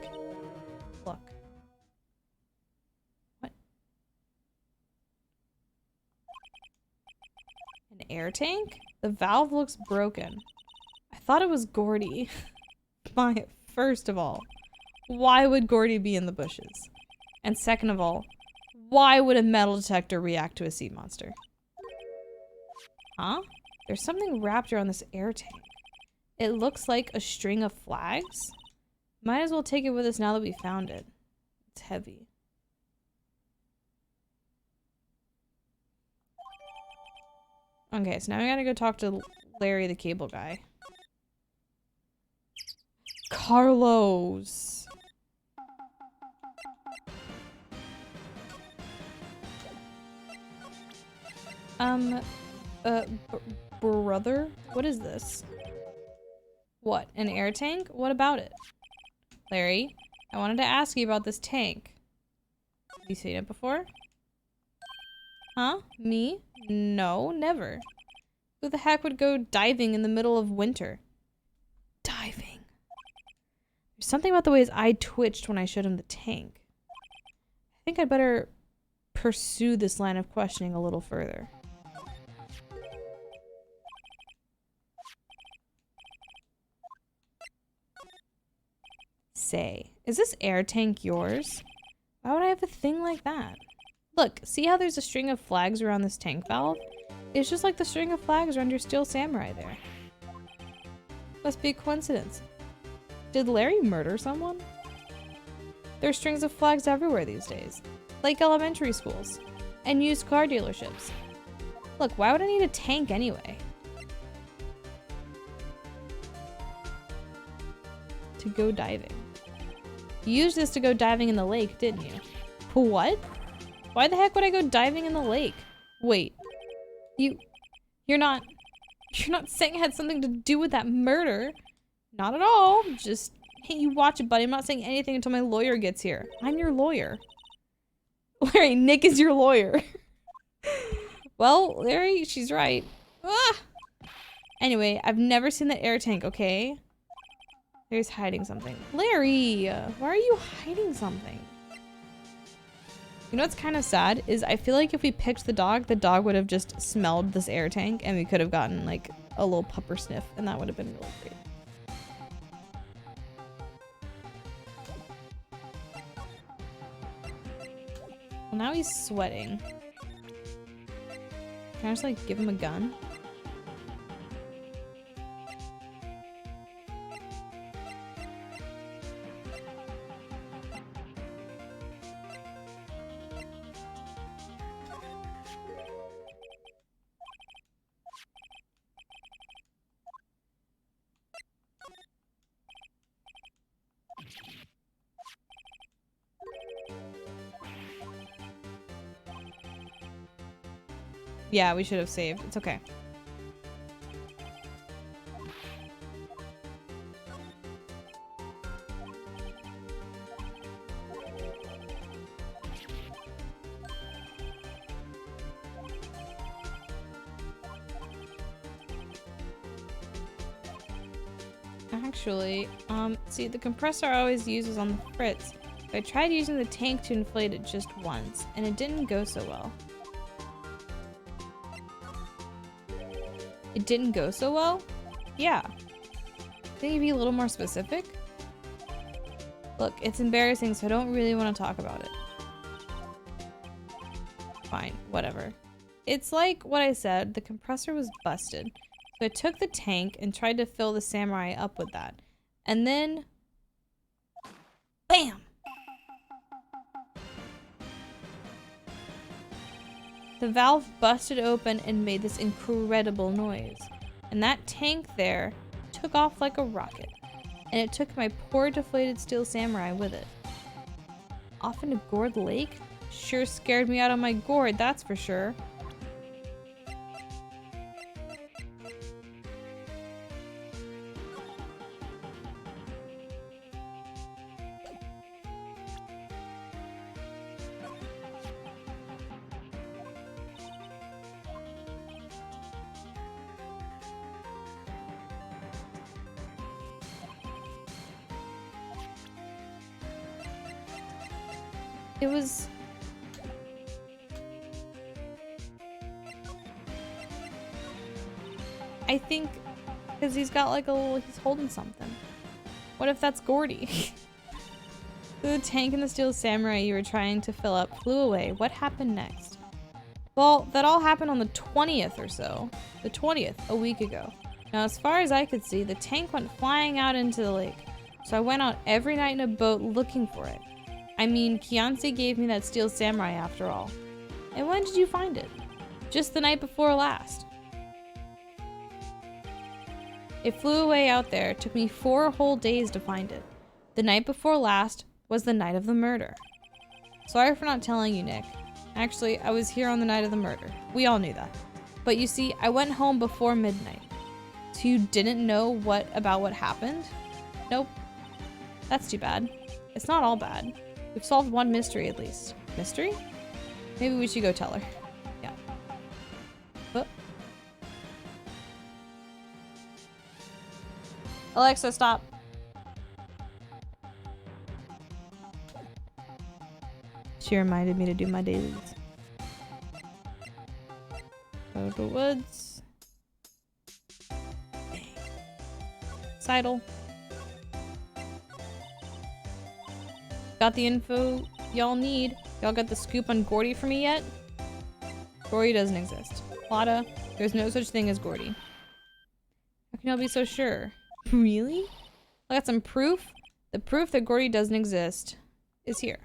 Look. What? An air tank? The valve looks broken. I thought it was Gordy. Maya, first of all, why would Gordy be in the bushes? And second of all, why would a metal detector react to a sea monster? Huh? There's something wrapped around this air tank. It looks like a string of flags. Might as well take it with us now that we found it. It's heavy. Okay, so now we gotta go talk to Larry the cable guy. Carlos! Brother? What is this? What, an air tank? What about it? Larry, I wanted to ask you about this tank. Have you seen it before? Huh? Me? No, never. Who the heck would go diving in the middle of winter? Diving. There's something about the way his eye twitched when I showed him the tank. I think I'd better pursue this line of questioning a little further. Say, is this air tank yours? Why would I have a thing like that? Look, see how there's a string of flags around this tank valve? It's just like the string of flags around your Steel Samurai there. Must be a coincidence. Did Larry murder someone? There's strings of flags everywhere these days, like elementary schools and used car dealerships. Look, why would I need a tank anyway? To go diving. You used this to go diving in the lake, didn't you? What? Why the heck would I go diving in the lake? Wait. You're not saying it had something to do with that murder? Not at all. Just, hey, you watch it, buddy. I'm not saying anything until my lawyer gets here. I'm your lawyer. Larry, Nick is your lawyer. Well, Larry, she's right. Ah! Anyway, I've never seen that air tank, okay? Larry's hiding something. Larry, why are you hiding something? You know what's kind of sad is I feel like if we picked the dog would have just smelled this air tank and we could have gotten like a little pupper sniff and that would have been really great. Well, now he's sweating. Can I just like give him a gun? Yeah, we should have saved. It's okay. Actually, see, the compressor I always use is on the Fritz. But I tried using the tank to inflate it just once, and it didn't go so well. It didn't go so well? Yeah. Can you be a little more specific? Look, it's embarrassing, so I don't really want to talk about it. Fine, whatever. It's like what I said, the compressor was busted. So I took the tank and tried to fill the Samurai up with that. And then... BAM! The valve busted open and made this incredible noise. And that tank there took off like a rocket. And it took my poor deflated Steel Samurai with it. Off into Gourd Lake? Sure scared me out of my gourd, that's for sure. It was... I think because he's got like a little... he's holding something. What if that's Gordy? The tank and the Steel Samurai you were trying to fill up flew away. What happened next? Well, that all happened on the 20th or so. The 20th, a week ago. Now, as far as I could see, the tank went flying out into the lake. So I went out every night in a boat looking for it. I mean, Kianse gave me that Steel Samurai after all. And when did you find it? Just the night before last. It flew away out there. It took me 4 whole days to find it. The night before last was the night of the murder. Sorry for not telling you, Nick. Actually, I was here on the night of the murder. We all knew that. But you see, I went home before midnight. So you didn't know about what happened? Nope. That's too bad. It's not all bad. We've solved one mystery at least. Mystery? Maybe we should go tell her. Yeah. Alexa, stop. She reminded me to do my dailies. Go to the woods. Seidel. Got the info y'all need. Y'all got the scoop on Gordy for me yet? Gordy doesn't exist. Lotta, there's no such thing as Gordy. How can y'all be so sure? Really? I got some proof. The proof that Gordy doesn't exist is here.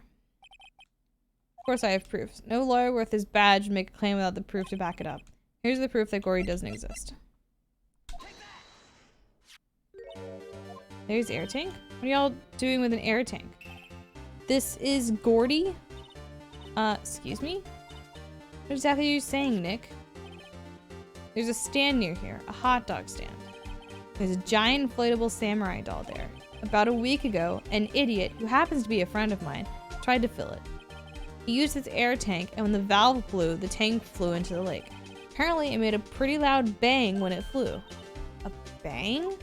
Of course I have proofs. No lawyer worth his badge would make a claim without the proof to back it up. Here's the proof that Gordy doesn't exist. There's air tank? What are y'all doing with an air tank? This is Gordy? Excuse me? What exactly are you saying, Nick? There's a stand near here, a hot dog stand. There's a giant inflatable samurai doll there. About a week ago, an idiot, who happens to be a friend of mine, tried to fill it. He used his air tank, and when the valve blew, the tank flew into the lake. Apparently, it made a pretty loud bang when it flew. A bang?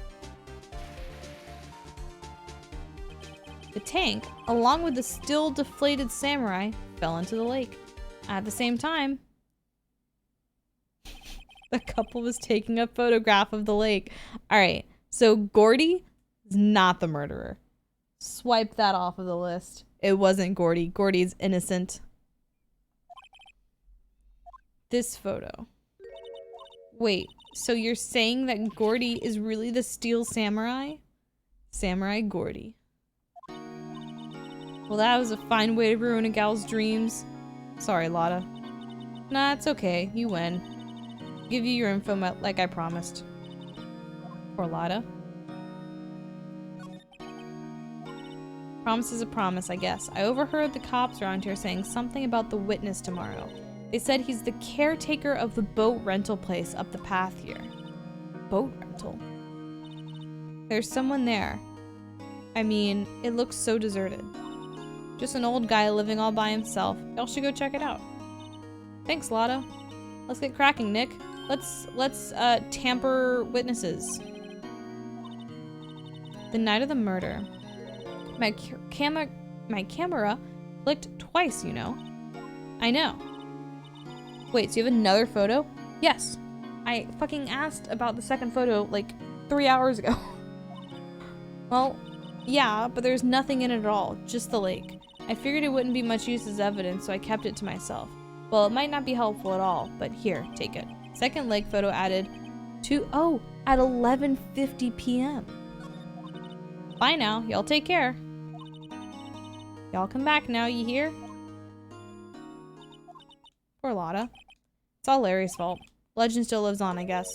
The tank, along with the still deflated samurai, fell into the lake. At the same time, the couple was taking a photograph of the lake. Alright, so Gordy is not the murderer. Swipe that off of the list. It wasn't Gordy. Gordy's innocent. This photo. Wait, so you're saying that Gordy is really the Steel Samurai? Samurai Gordy. Well, that was a fine way to ruin a gal's dreams. Sorry, Lotta. Nah, it's okay. You win. I'll give you your info like I promised. Poor Lotta. Promise is a promise, I guess. I overheard the cops around here saying something about the witness tomorrow. They said he's the caretaker of the boat rental place up the path here. Boat rental? There's someone there. I mean, it looks so deserted. Just an old guy living all by himself. Y'all should go check it out. Thanks, Lotta. Let's get cracking, Nick. Let's tamper witnesses. The night of the murder. My camera clicked twice, you know. I know. Wait, so you have another photo? Yes. I fucking asked about the second photo like 3 hours ago. Well, yeah, but there's nothing in it at all. Just the lake. I figured it wouldn't be much use as evidence, so I kept it to myself. Well, it might not be helpful at all, but here, take it. Second lake photo added at 11:50 p.m. Bye now. Y'all take care. Y'all come back now, you hear? Poor Lotta. It's all Larry's fault. Legend still lives on, I guess.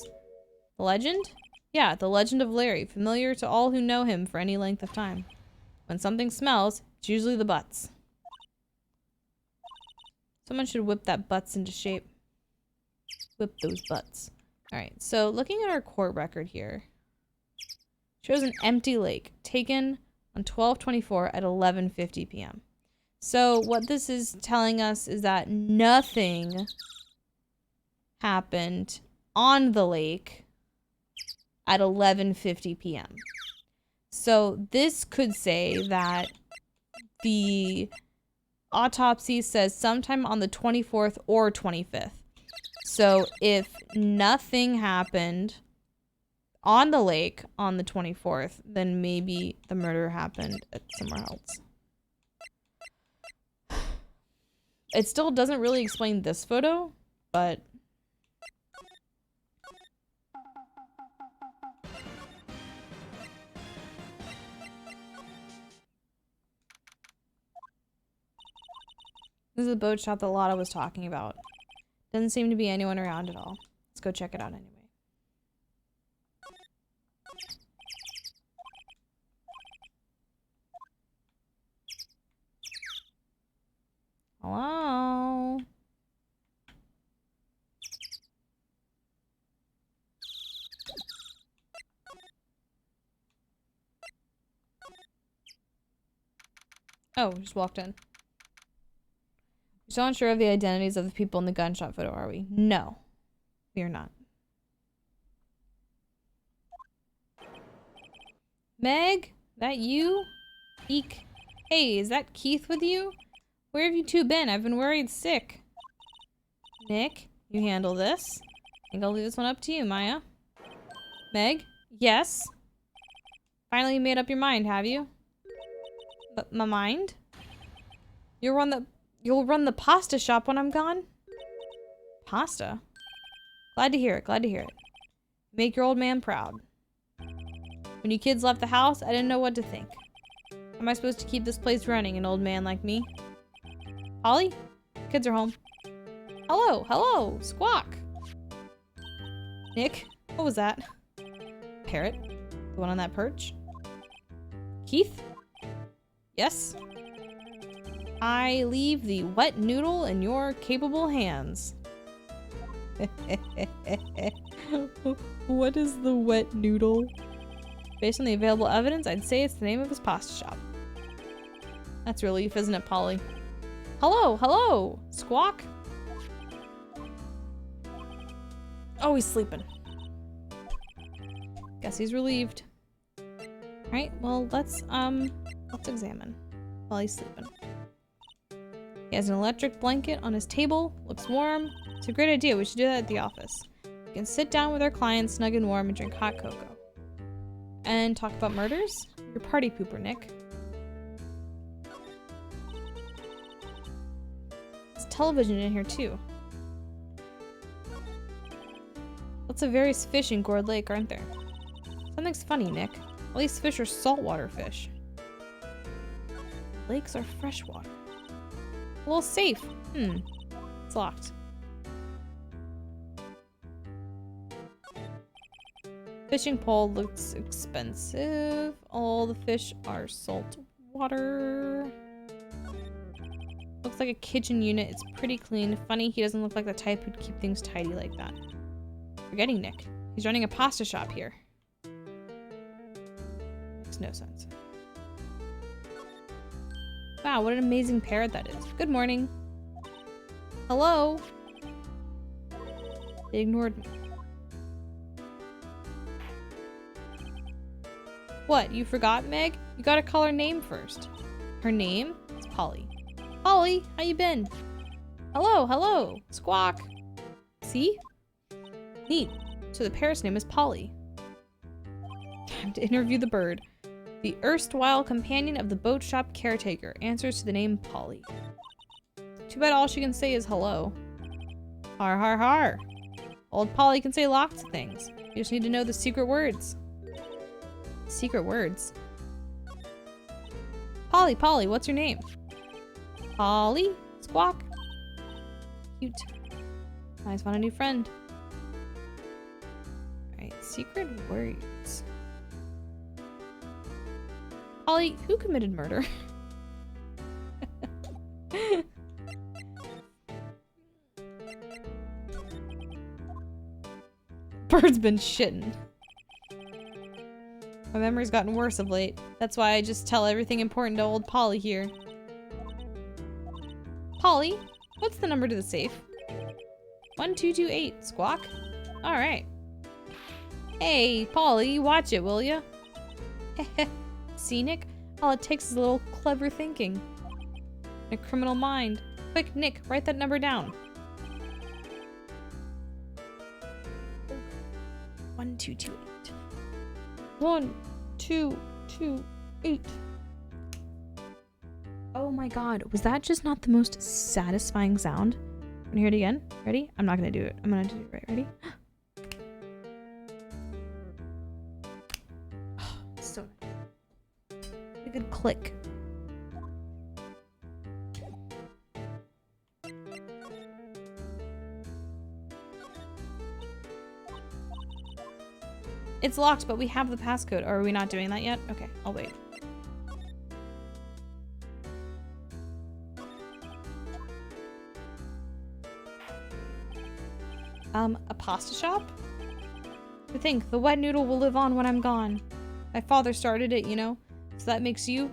The legend? Yeah, the legend of Larry, familiar to all who know him for any length of time. When something smells, it's usually the butts. Someone should whip that butts into shape. Whip those butts. Alright, so looking at our court record here. Shows an empty lake taken on 12/24 at 11:50 p.m. So what this is telling us is that nothing happened on the lake at 11:50 p.m. So this could say that the autopsy says sometime on the 24th or 25th. So if nothing happened on the lake on the 24th, then maybe the murder happened at somewhere else. It still doesn't really explain this photo, but this is the boat shop that Lotta was talking about. Doesn't seem to be anyone around at all. Let's go check it out anyway. Hello? Oh, just walked in. We're still unsure of the identities of the people in the gunshot photo, are we? No. We are not. Meg? That you? Eek. Hey, is that Keith with you? Where have you two been? I've been worried sick. Nick, you handle this. I think I'll leave this one up to you, Maya. Meg? Yes? Finally made up your mind, have you? But my mind? You'll run the pasta shop when I'm gone? Pasta? Glad to hear it, glad to hear it. Make your old man proud. When you kids left the house, I didn't know what to think. How am I supposed to keep this place running, an old man like me? Holly? Kids are home. Hello, hello, Squawk. Nick, what was that? Parrot? The one on that perch? Keith? Yes? I leave the wet noodle in your capable hands. What is the wet noodle? Based on the available evidence, I'd say it's the name of his pasta shop. That's relief, isn't it, Polly? Hello, hello, Squawk. Oh, he's sleeping. Guess he's relieved. Alright, well, let's examine while he's sleeping. He has an electric blanket on his table, looks warm. It's a great idea, we should do that at the office. We can sit down with our clients snug and warm and drink hot cocoa. And talk about murders? You're party pooper, Nick. There's television in here too. Lots of various fish in Gourd Lake, aren't there? Something's funny, Nick. All these fish are saltwater fish. Lakes are freshwater. A little safe. It's locked. Fishing pole looks expensive. All the fish are salt water. Looks like a kitchen unit. It's pretty clean. Funny, he doesn't look like the type who'd keep things tidy like that. Forgetting Nick. He's running a pasta shop here. Makes no sense. Wow, what an amazing parrot that is. Good morning. Hello. They ignored me. What, you forgot, Meg? You gotta call her name first. Her name is Polly. Polly, how you been? Hello, hello, Squawk. See? Neat. So the parrot's name is Polly. Time to interview the bird. The erstwhile companion of the boat shop caretaker answers to the name Polly. Too bad all she can say is hello. Har har har. Old Polly can say lots of things. You just need to know the secret words. Secret words? Polly, Polly, what's your name? Polly? Squawk? Cute. I just found a new friend. Alright, secret words. Polly, who committed murder? Bird's been shitting. My memory's gotten worse of late. That's why I just tell everything important to old Polly here. Polly, what's the number to the safe? 1228, Squawk. Alright. Hey, Polly, watch it, will ya? See, Nick? All it takes is a little clever thinking. And a criminal mind. Quick, Nick, write that number down. 1228. 1228. Oh my god, was that just not the most satisfying sound? Wanna hear it again? Ready? I'm not gonna do it. I'm gonna do it right. Ready? So nice. A good click. It's locked, but we have the passcode. Or are we not doing that yet? Okay, I'll wait. A pasta shop? To think, the wet noodle will live on when I'm gone. My father started it, you know? So that makes you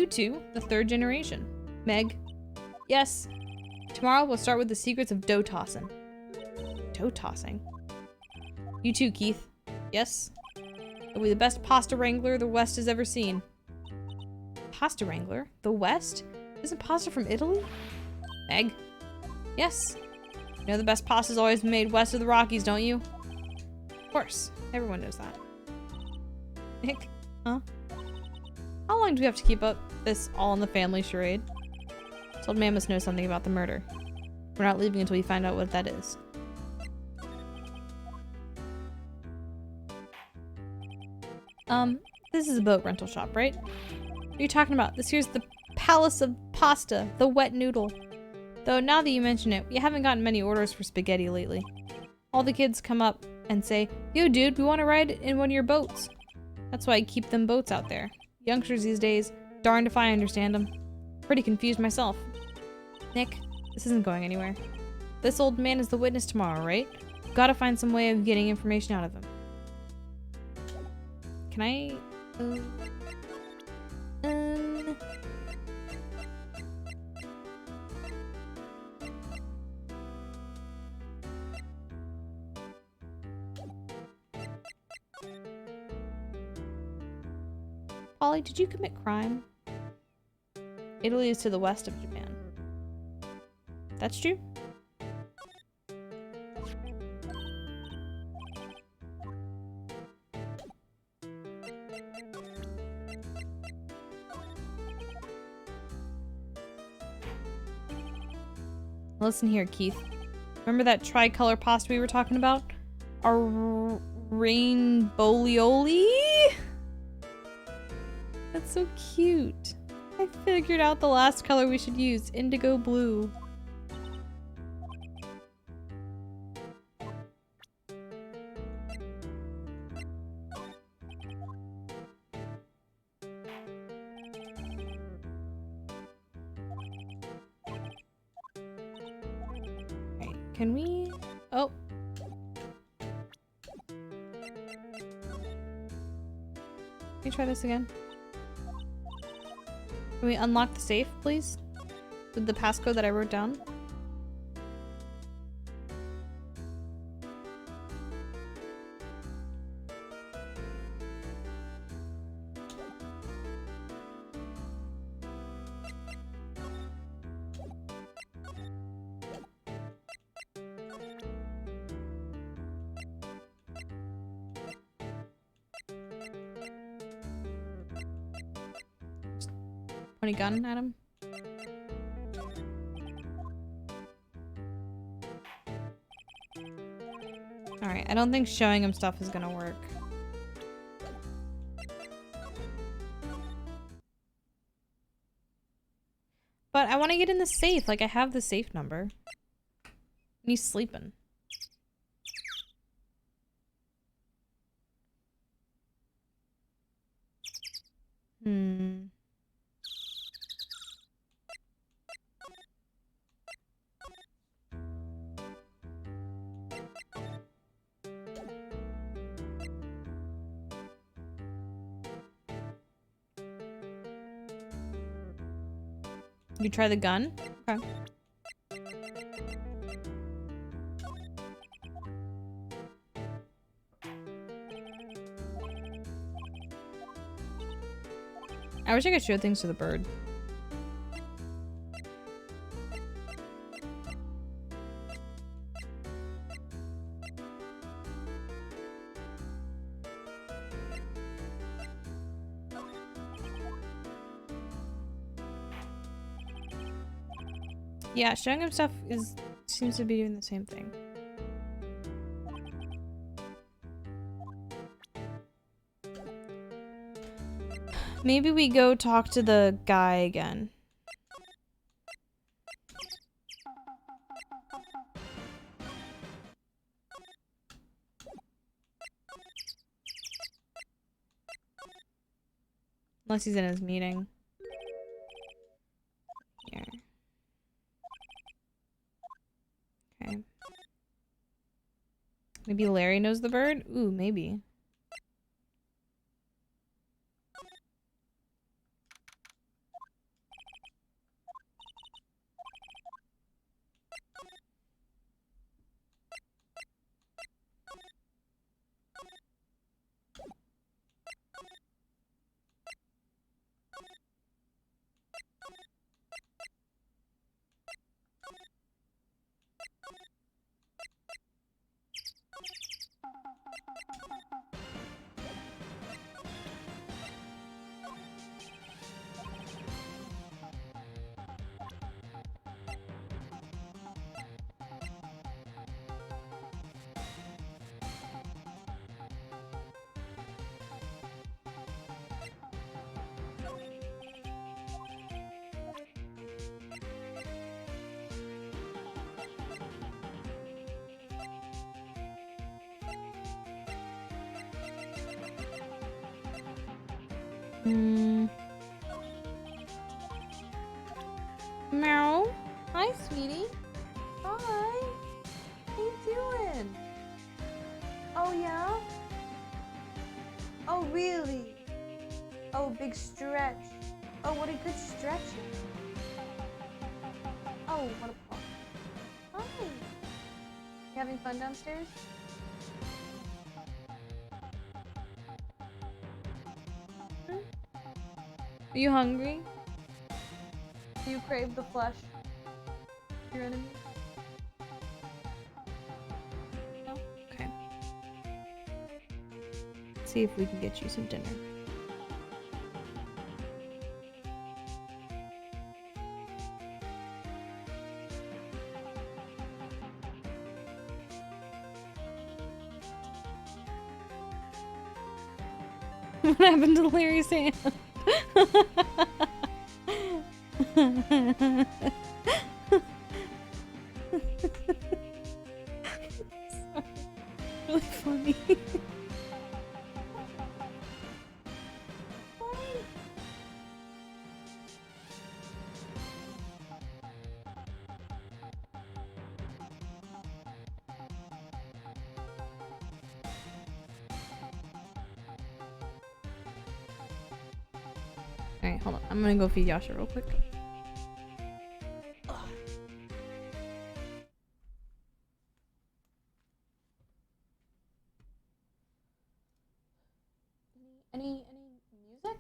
two the third generation. Meg? Yes. Tomorrow we'll start with the secrets of dough tossing. Dough tossing? You too, Keith. Yes? Are we the best pasta wrangler the West has ever seen? Pasta wrangler? The West? Isn't pasta from Italy? Egg? Yes. You know the best pasta's always made west of the Rockies, don't you? Of course. Everyone knows that. Nick? Huh? How long do we have to keep up this all-in-the-family charade? This old man must know something about the murder. We're not leaving until we find out what that is. This is a boat rental shop, right? What are you talking about? This here's the Palace of Pasta, the wet noodle. Though now that you mention it, we haven't gotten many orders for spaghetti lately. All the kids come up and say, "Yo dude, we want to ride in one of your boats." That's why I keep them boats out there. Youngsters these days, darned if I understand them. Pretty confused myself. Nick, this isn't going anywhere. This old man is the witness tomorrow, right? Gotta find some way of getting information out of him. Can I... Polly, did you commit crime? Italy is to the west of Japan. That's true? Listen here, Keith. Remember that tricolor pasta we were talking about? Our rainbowlioli? That's so cute. I figured out the last color we should use, indigo blue. Okay, can we... Oh. Can we try this again? Can we unlock the safe, please? With the passcode that I wrote down? Point a gun at him. Alright, I don't think showing him stuff is gonna work. But I want to get in the safe. Like, I have the safe number. And he's sleeping. You try the gun? Okay. I wish I could show things to the bird. Yeah, showing him stuff seems to be doing the same thing. Maybe we go talk to the guy again. Unless he's in his meeting. Here. Okay. Maybe Larry knows the bird? Ooh, maybe. Meow. Hi, sweetie. Hi. How you doing? Oh, yeah? Oh, really? Oh, big stretch. Oh, what a good stretching. Oh, what a pop. Hi. You having fun downstairs? Are you hungry? Do you crave the flesh? Your enemy? No? Okay. Let's see if we can get you some dinner. What happened to Larry's hand? Really funny. Alright, hold on. I'm gonna go feed Yasha real quick. Any music?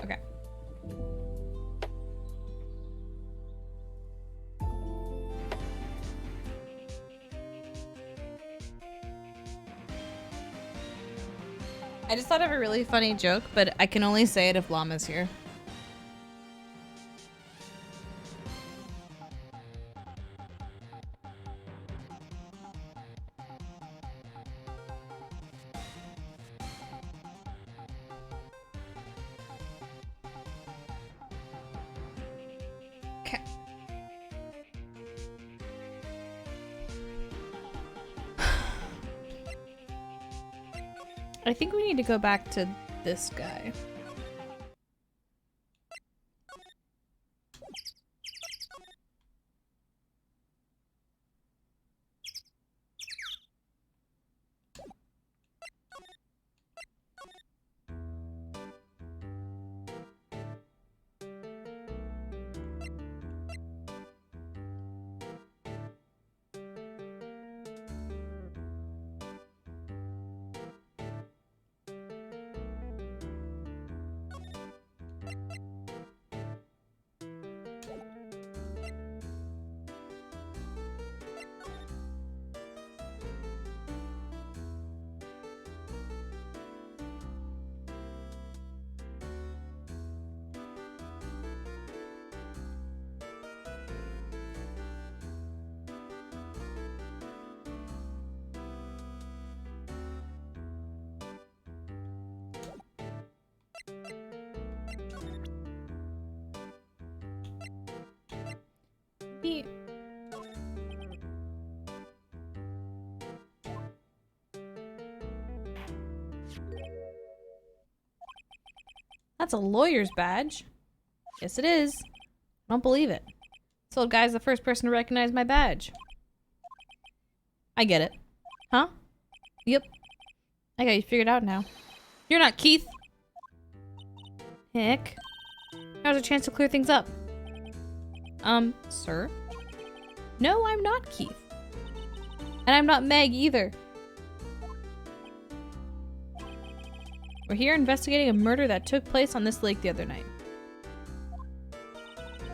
Okay. I just thought of a really funny joke, but I can only say it if Llama's here. Okay. I think we need to go back to this guy. Maybe- That's a lawyer's badge. Yes, it is. I don't believe it. This old guy's the first person to recognize my badge. I get it. Huh? Yep. I got you figured out now. You're not Keith. Heck. Now's a chance to clear things up. Sir? No, I'm not Keith. And I'm not Meg either. We're here investigating a murder that took place on this lake the other night.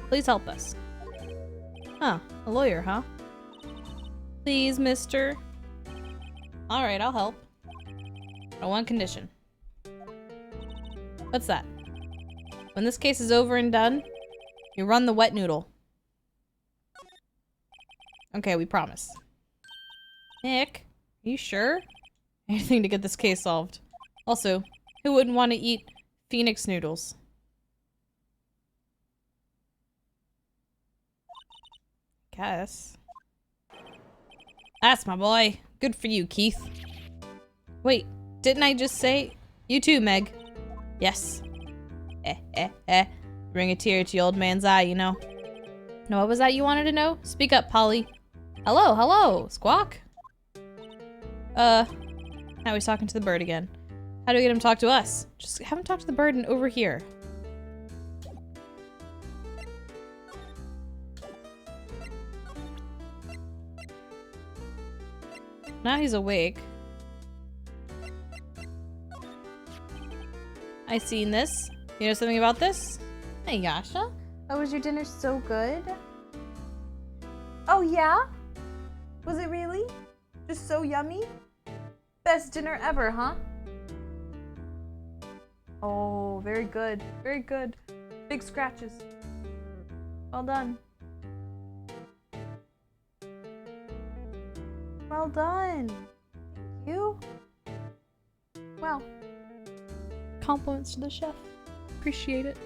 Please help us. Huh, a lawyer, huh? Please, mister. Alright, I'll help. On one condition. What's that? When this case is over and done, you run the wet noodle. Okay, we promise. Nick, are you sure? Anything to get this case solved. Also, who wouldn't want to eat Phoenix noodles? Guess. That's my boy. Good for you, Keith. Wait, didn't I just say... You too, Meg. Yes. Bring a tear to your old man's eye, you know. Now, what was that you wanted to know? Speak up, Polly. Hello, hello, Squawk. Now he's talking to the bird again. How do we get him to talk to us? Just have him talk to the bird and over here. Now he's awake. I seen this. You know something about this? Hey, Yasha. Oh, was your dinner so good? Oh yeah? Was it really? Just so yummy? Best dinner ever, huh? Oh, very good. Very good. Big scratches. Well done. Well done. Thank you. Well. Compliments to the chef. Appreciate it.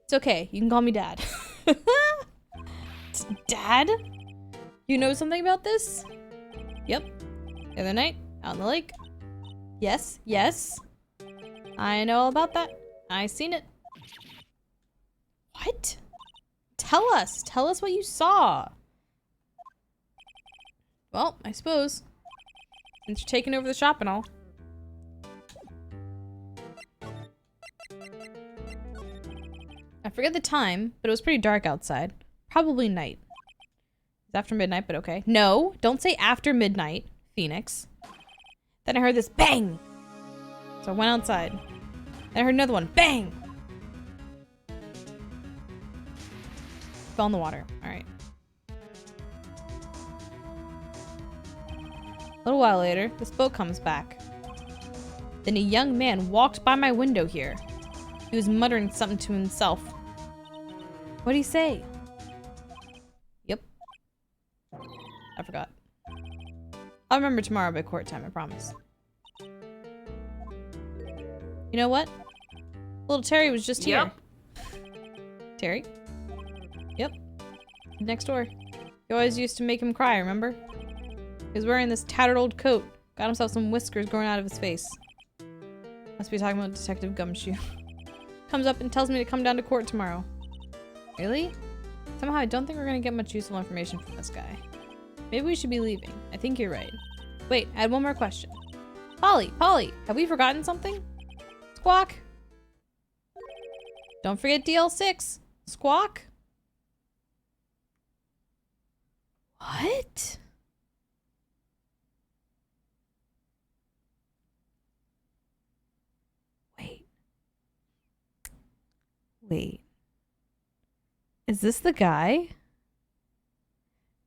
It's okay. You can call me Dad. Dad? You know something about this? Yep. The other night, out in the lake. Yes, yes. I know all about that. I seen it. What? Tell us. Tell us what you saw. Well, I suppose. Since you're taking over the shop and all. I forget the time, but it was pretty dark outside. Probably night. It's after midnight, but okay. No, don't say after midnight, Phoenix. Then I heard this bang! So I went outside. And I heard another one. Bang! Fell in the water. Alright. A little while later, this boat comes back. Then a young man walked by my window here. He was muttering something to himself. What'd he say? Yep. I forgot. I'll remember tomorrow by court time, I promise. You know what? Little Terry was just here. Terry? Yep. Next door. You always used to make him cry, remember? He was wearing this tattered old coat. Got himself some whiskers growing out of his face. Must be talking about Detective Gumshoe. Comes up and tells me to come down to court tomorrow. Really? Somehow I don't think we're gonna get much useful information from this guy. Maybe we should be leaving. I think you're right. Wait, I had one more question. Polly, have we forgotten something? Squawk. Don't forget DL6. Squawk. What? Wait. Is this the guy?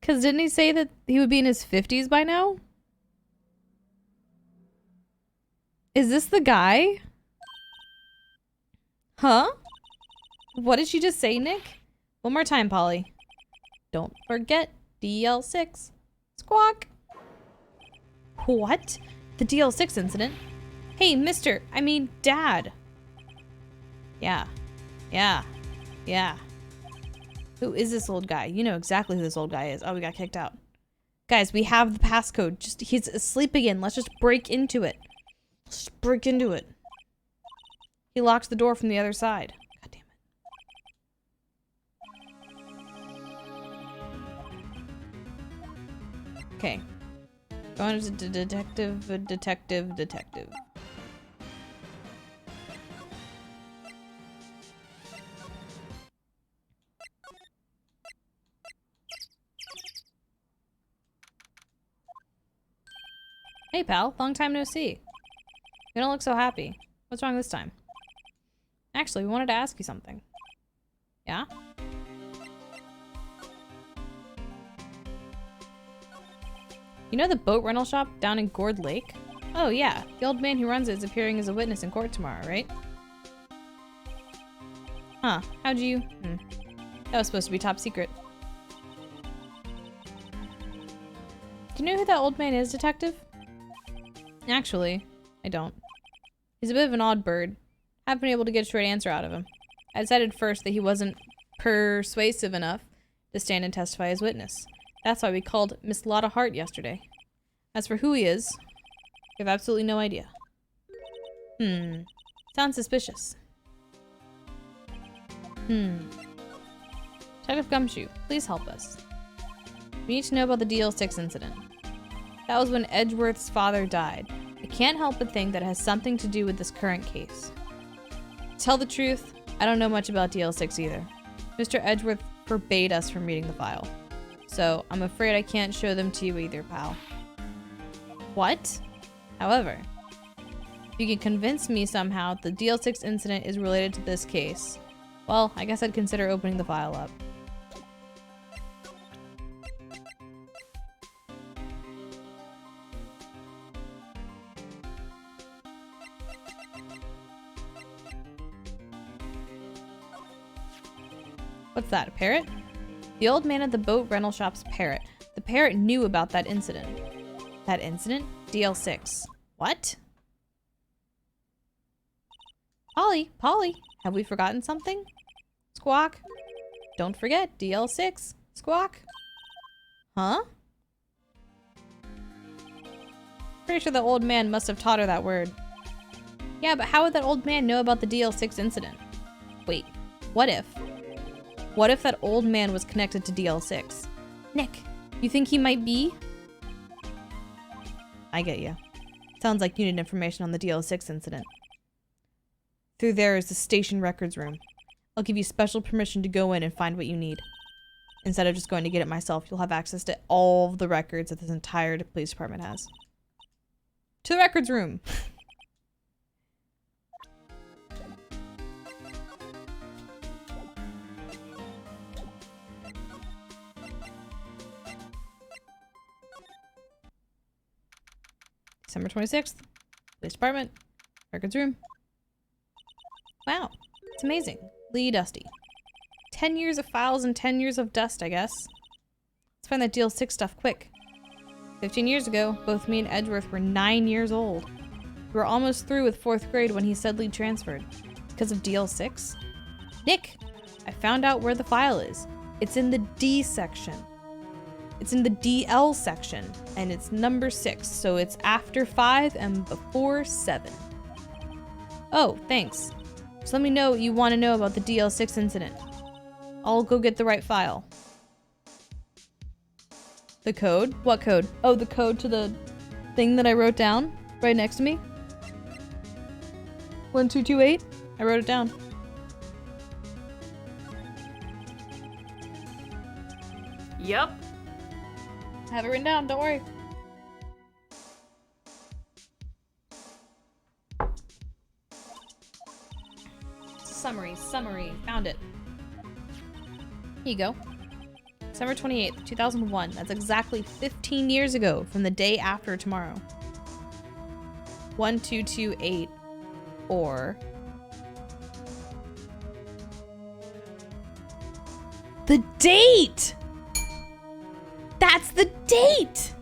Because didn't he say that he would be in his 50s by now? Is this the guy? Huh? What did she just say, Nick? One more time, Polly. Don't forget DL6. Squawk. What? The DL6 incident? Hey, Dad. Yeah. Who is this old guy? You know exactly who this old guy is. Oh, we got kicked out. Guys, we have the passcode. He's asleep again. Let's just break into it. He locked the door from the other side. God damn it. Okay. Going to detective. Hey, pal. Long time no see. You don't look so happy. What's wrong this time? Actually, we wanted to ask you something. Yeah? You know the boat rental shop down in Gourd Lake? Oh, yeah. The old man who runs it is appearing as a witness in court tomorrow, right? Huh. How'd you... That was supposed to be top secret. Do you know who that old man is, Detective? Actually, I don't. He's a bit of an odd bird. Haven't been able to get a straight answer out of him. I decided first that he wasn't persuasive enough to stand and testify as witness. That's why we called Miss Lotta Hart yesterday. As for who he is, we have absolutely no idea. Sounds suspicious. Detective Gumshoe, please help us. We need to know about the DL6 incident. That was when Edgeworth's father died. I can't help but think that it has something to do with this current case. To tell the truth, I don't know much about DL6 either. Mr. Edgeworth forbade us from reading the file. So, I'm afraid I can't show them to you either, pal. What? However, if you can convince me somehow the DL6 incident is related to this case, well, I guess I'd consider opening the file up. What's that, a parrot? The old man at the boat rental shop's parrot. The parrot knew about that incident. That incident? DL6. What? Polly, have we forgotten something? Squawk. Don't forget, DL6. Squawk. Huh? Pretty sure the old man must have taught her that word. Yeah, but how would that old man know about the DL6 incident? Wait, what if? What if that old man was connected to DL6? Nick, you think he might be? I get you. Sounds like you need information on the DL6 incident. Through there is the station records room. I'll give you special permission to go in and find what you need. Instead of just going to get it myself, you'll have access to all of the records that this entire police department has. To the records room! December 26th. Police department. Records room. Wow. It's amazing. Lee Dusty. 10 years of files and 10 years of dust, I guess. Let's find that DL6 stuff quick. 15 years ago, both me and Edgeworth were 9 years old. We were almost through with 4th grade when he suddenly transferred. Because of DL6? Nick! I found out where the file is. It's in the D section. It's in the DL section, and it's number 6, so it's after 5 and before 7. Oh, thanks. Just let me know what you want to know about the DL6 incident. I'll go get the right file. The code? What code? Oh, the code to the thing that I wrote down right next to me? 1228? I wrote it down. Yep. I have it written down, don't worry. Summary, found it. Here you go. December 28th, 2001. That's exactly 15 years ago from the day after tomorrow. 1228 or... The date! That's the date!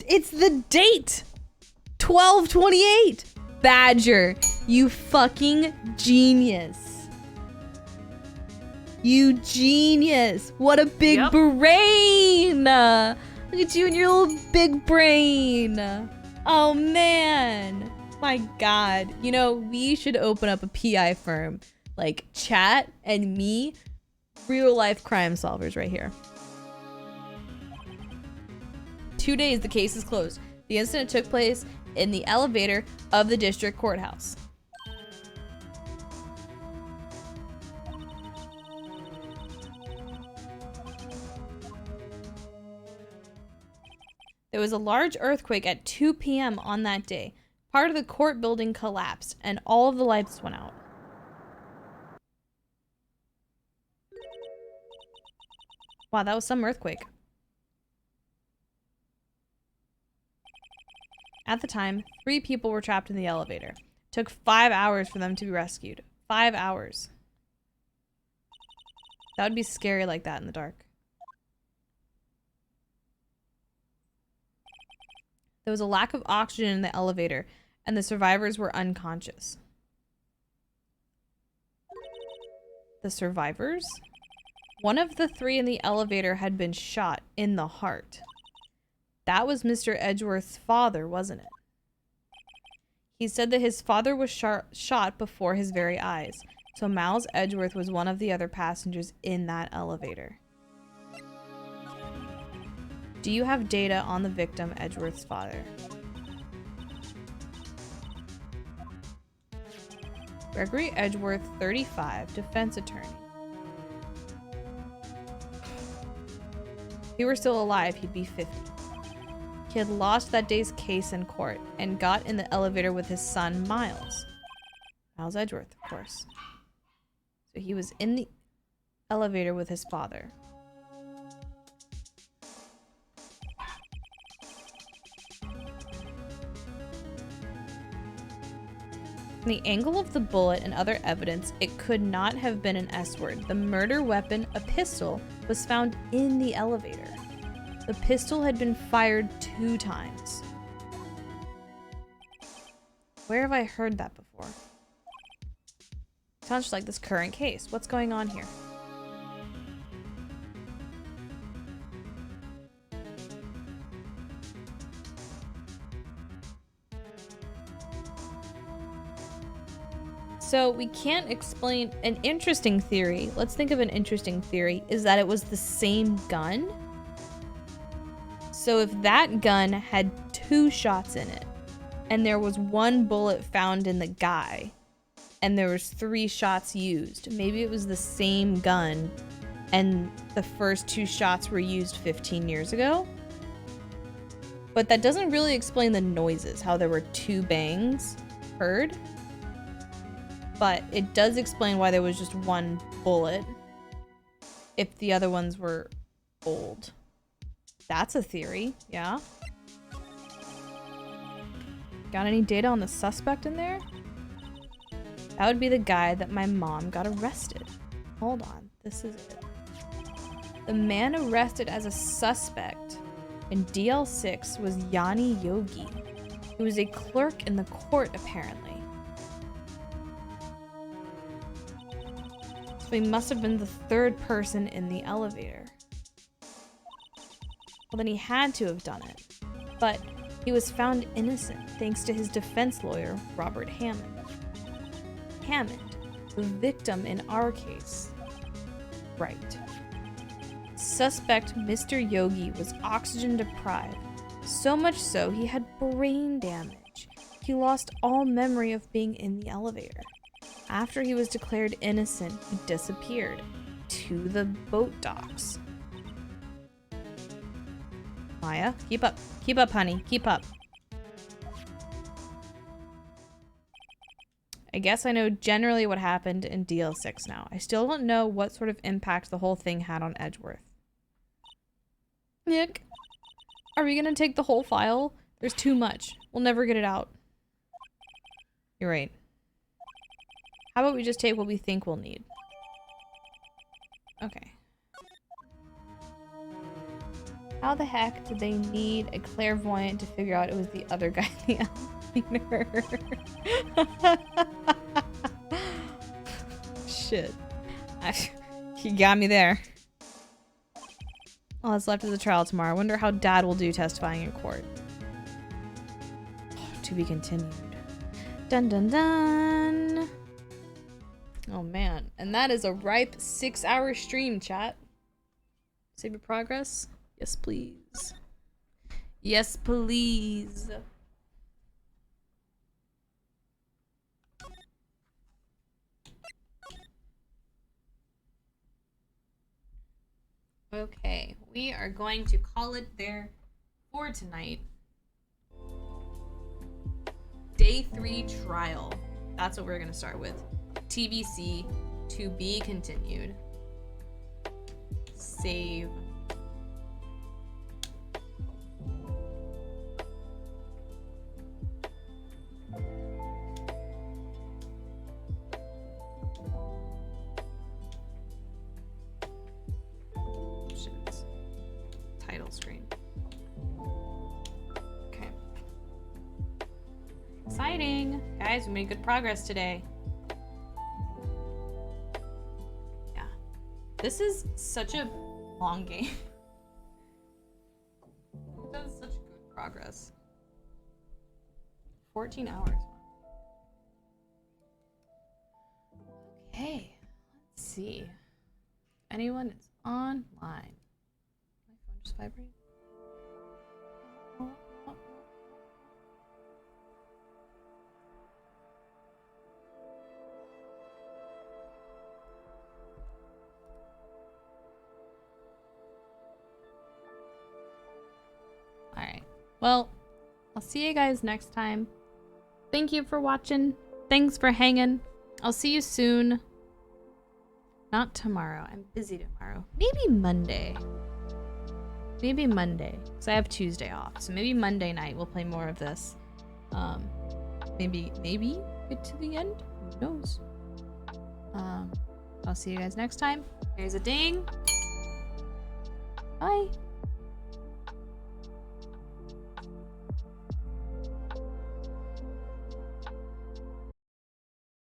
It's the date! 12/28! Badger, you fucking genius. You genius. What a big brain! Look at you and your little big brain. Oh man. My god. You know, we should open up a PI firm. Like Chat and me. Real life crime solvers right here. 2 days, the case is closed. The incident took place in the elevator of the district courthouse. There was a large earthquake at 2 p.m. on that day. Part of the court building collapsed and all of the lights went out. Wow, that was some earthquake. At the time, 3 people were trapped in the elevator. It took 5 hours for them to be rescued. 5 hours. That would be scary like that in the dark. There was a lack of oxygen in the elevator, and the survivors were unconscious. The survivors? One of the 3 in the elevator had been shot in the heart. That was Mr. Edgeworth's father, wasn't it? He said that his father was shot before his very eyes, so Miles Edgeworth was one of the other passengers in that elevator. Do you have data on the victim, Edgeworth's father? Gregory Edgeworth, 35, defense attorney. If he were still alive, he'd be 50. He had lost that day's case in court and got in the elevator with his son, Miles. Miles Edgeworth, of course. So he was in the elevator with his father. From the angle of the bullet and other evidence, it could not have been an S-word. The murder weapon, a pistol, was found in the elevator. The pistol had been fired 2 times. Where have I heard that before? Sounds like this current case. What's going on here? So we can't explain an interesting theory. Let's think of an interesting theory, is that it was the same gun. So if that gun had 2 shots in it, and there was 1 bullet found in the guy, and there was 3 shots used, maybe it was the same gun, and the first 2 shots were used 15 years ago? But that doesn't really explain the noises, how there were 2 bangs heard. But it does explain why there was just 1 bullet if the other ones were old. That's a theory, yeah. Got any data on the suspect in there? That would be the guy that my mom got arrested. Hold on, this is it. The man arrested as a suspect in DL6 was Yanni Yogi. He was a clerk in the court, apparently. So he must have been the third person in the elevator. Well, then he had to have done it. But he was found innocent thanks to his defense lawyer, Robert Hammond. Hammond, the victim in our case. Right. Suspect Mr. Yogi was oxygen deprived, so much so he had brain damage. He lost all memory of being in the elevator. After he was declared innocent, he disappeared to the boat docks. Maya, keep up, honey, keep up. I guess I know generally what happened in DL6 now. I still don't know what sort of impact the whole thing had on Edgeworth. Nick, are we gonna take the whole file? There's too much. We'll never get it out. You're right. How about we just take what we think we'll need? Okay. How the heck did they need a clairvoyant to figure out it was the other guy in the elevator? Shit. He got me there. All that's left is the trial tomorrow. I wonder how Dad will do testifying in court. Oh, to be continued. Dun dun dun. Oh man. And that is a ripe 6-hour stream, chat. Save your progress? Yes, please. Yes, please. Okay, we are going to call it there for tonight. Day 3 trial. That's what we're going to start with. TBC, to be continued. Save. Title screen. Okay. Exciting! Guys, we made good progress today. Yeah. This is such a long game. It does such good progress. 14 hours. Okay. Let's see. Anyone is online. Just vibrate. Alright. Well, I'll see you guys next time. Thank you for watching. Thanks for hanging. I'll see you soon. Not tomorrow. I'm busy tomorrow. Maybe Monday. Maybe Monday, because I have Tuesday off. So maybe Monday night we'll play more of this. Maybe get to the end. Who knows? I'll see you guys next time. Here's a ding. Bye.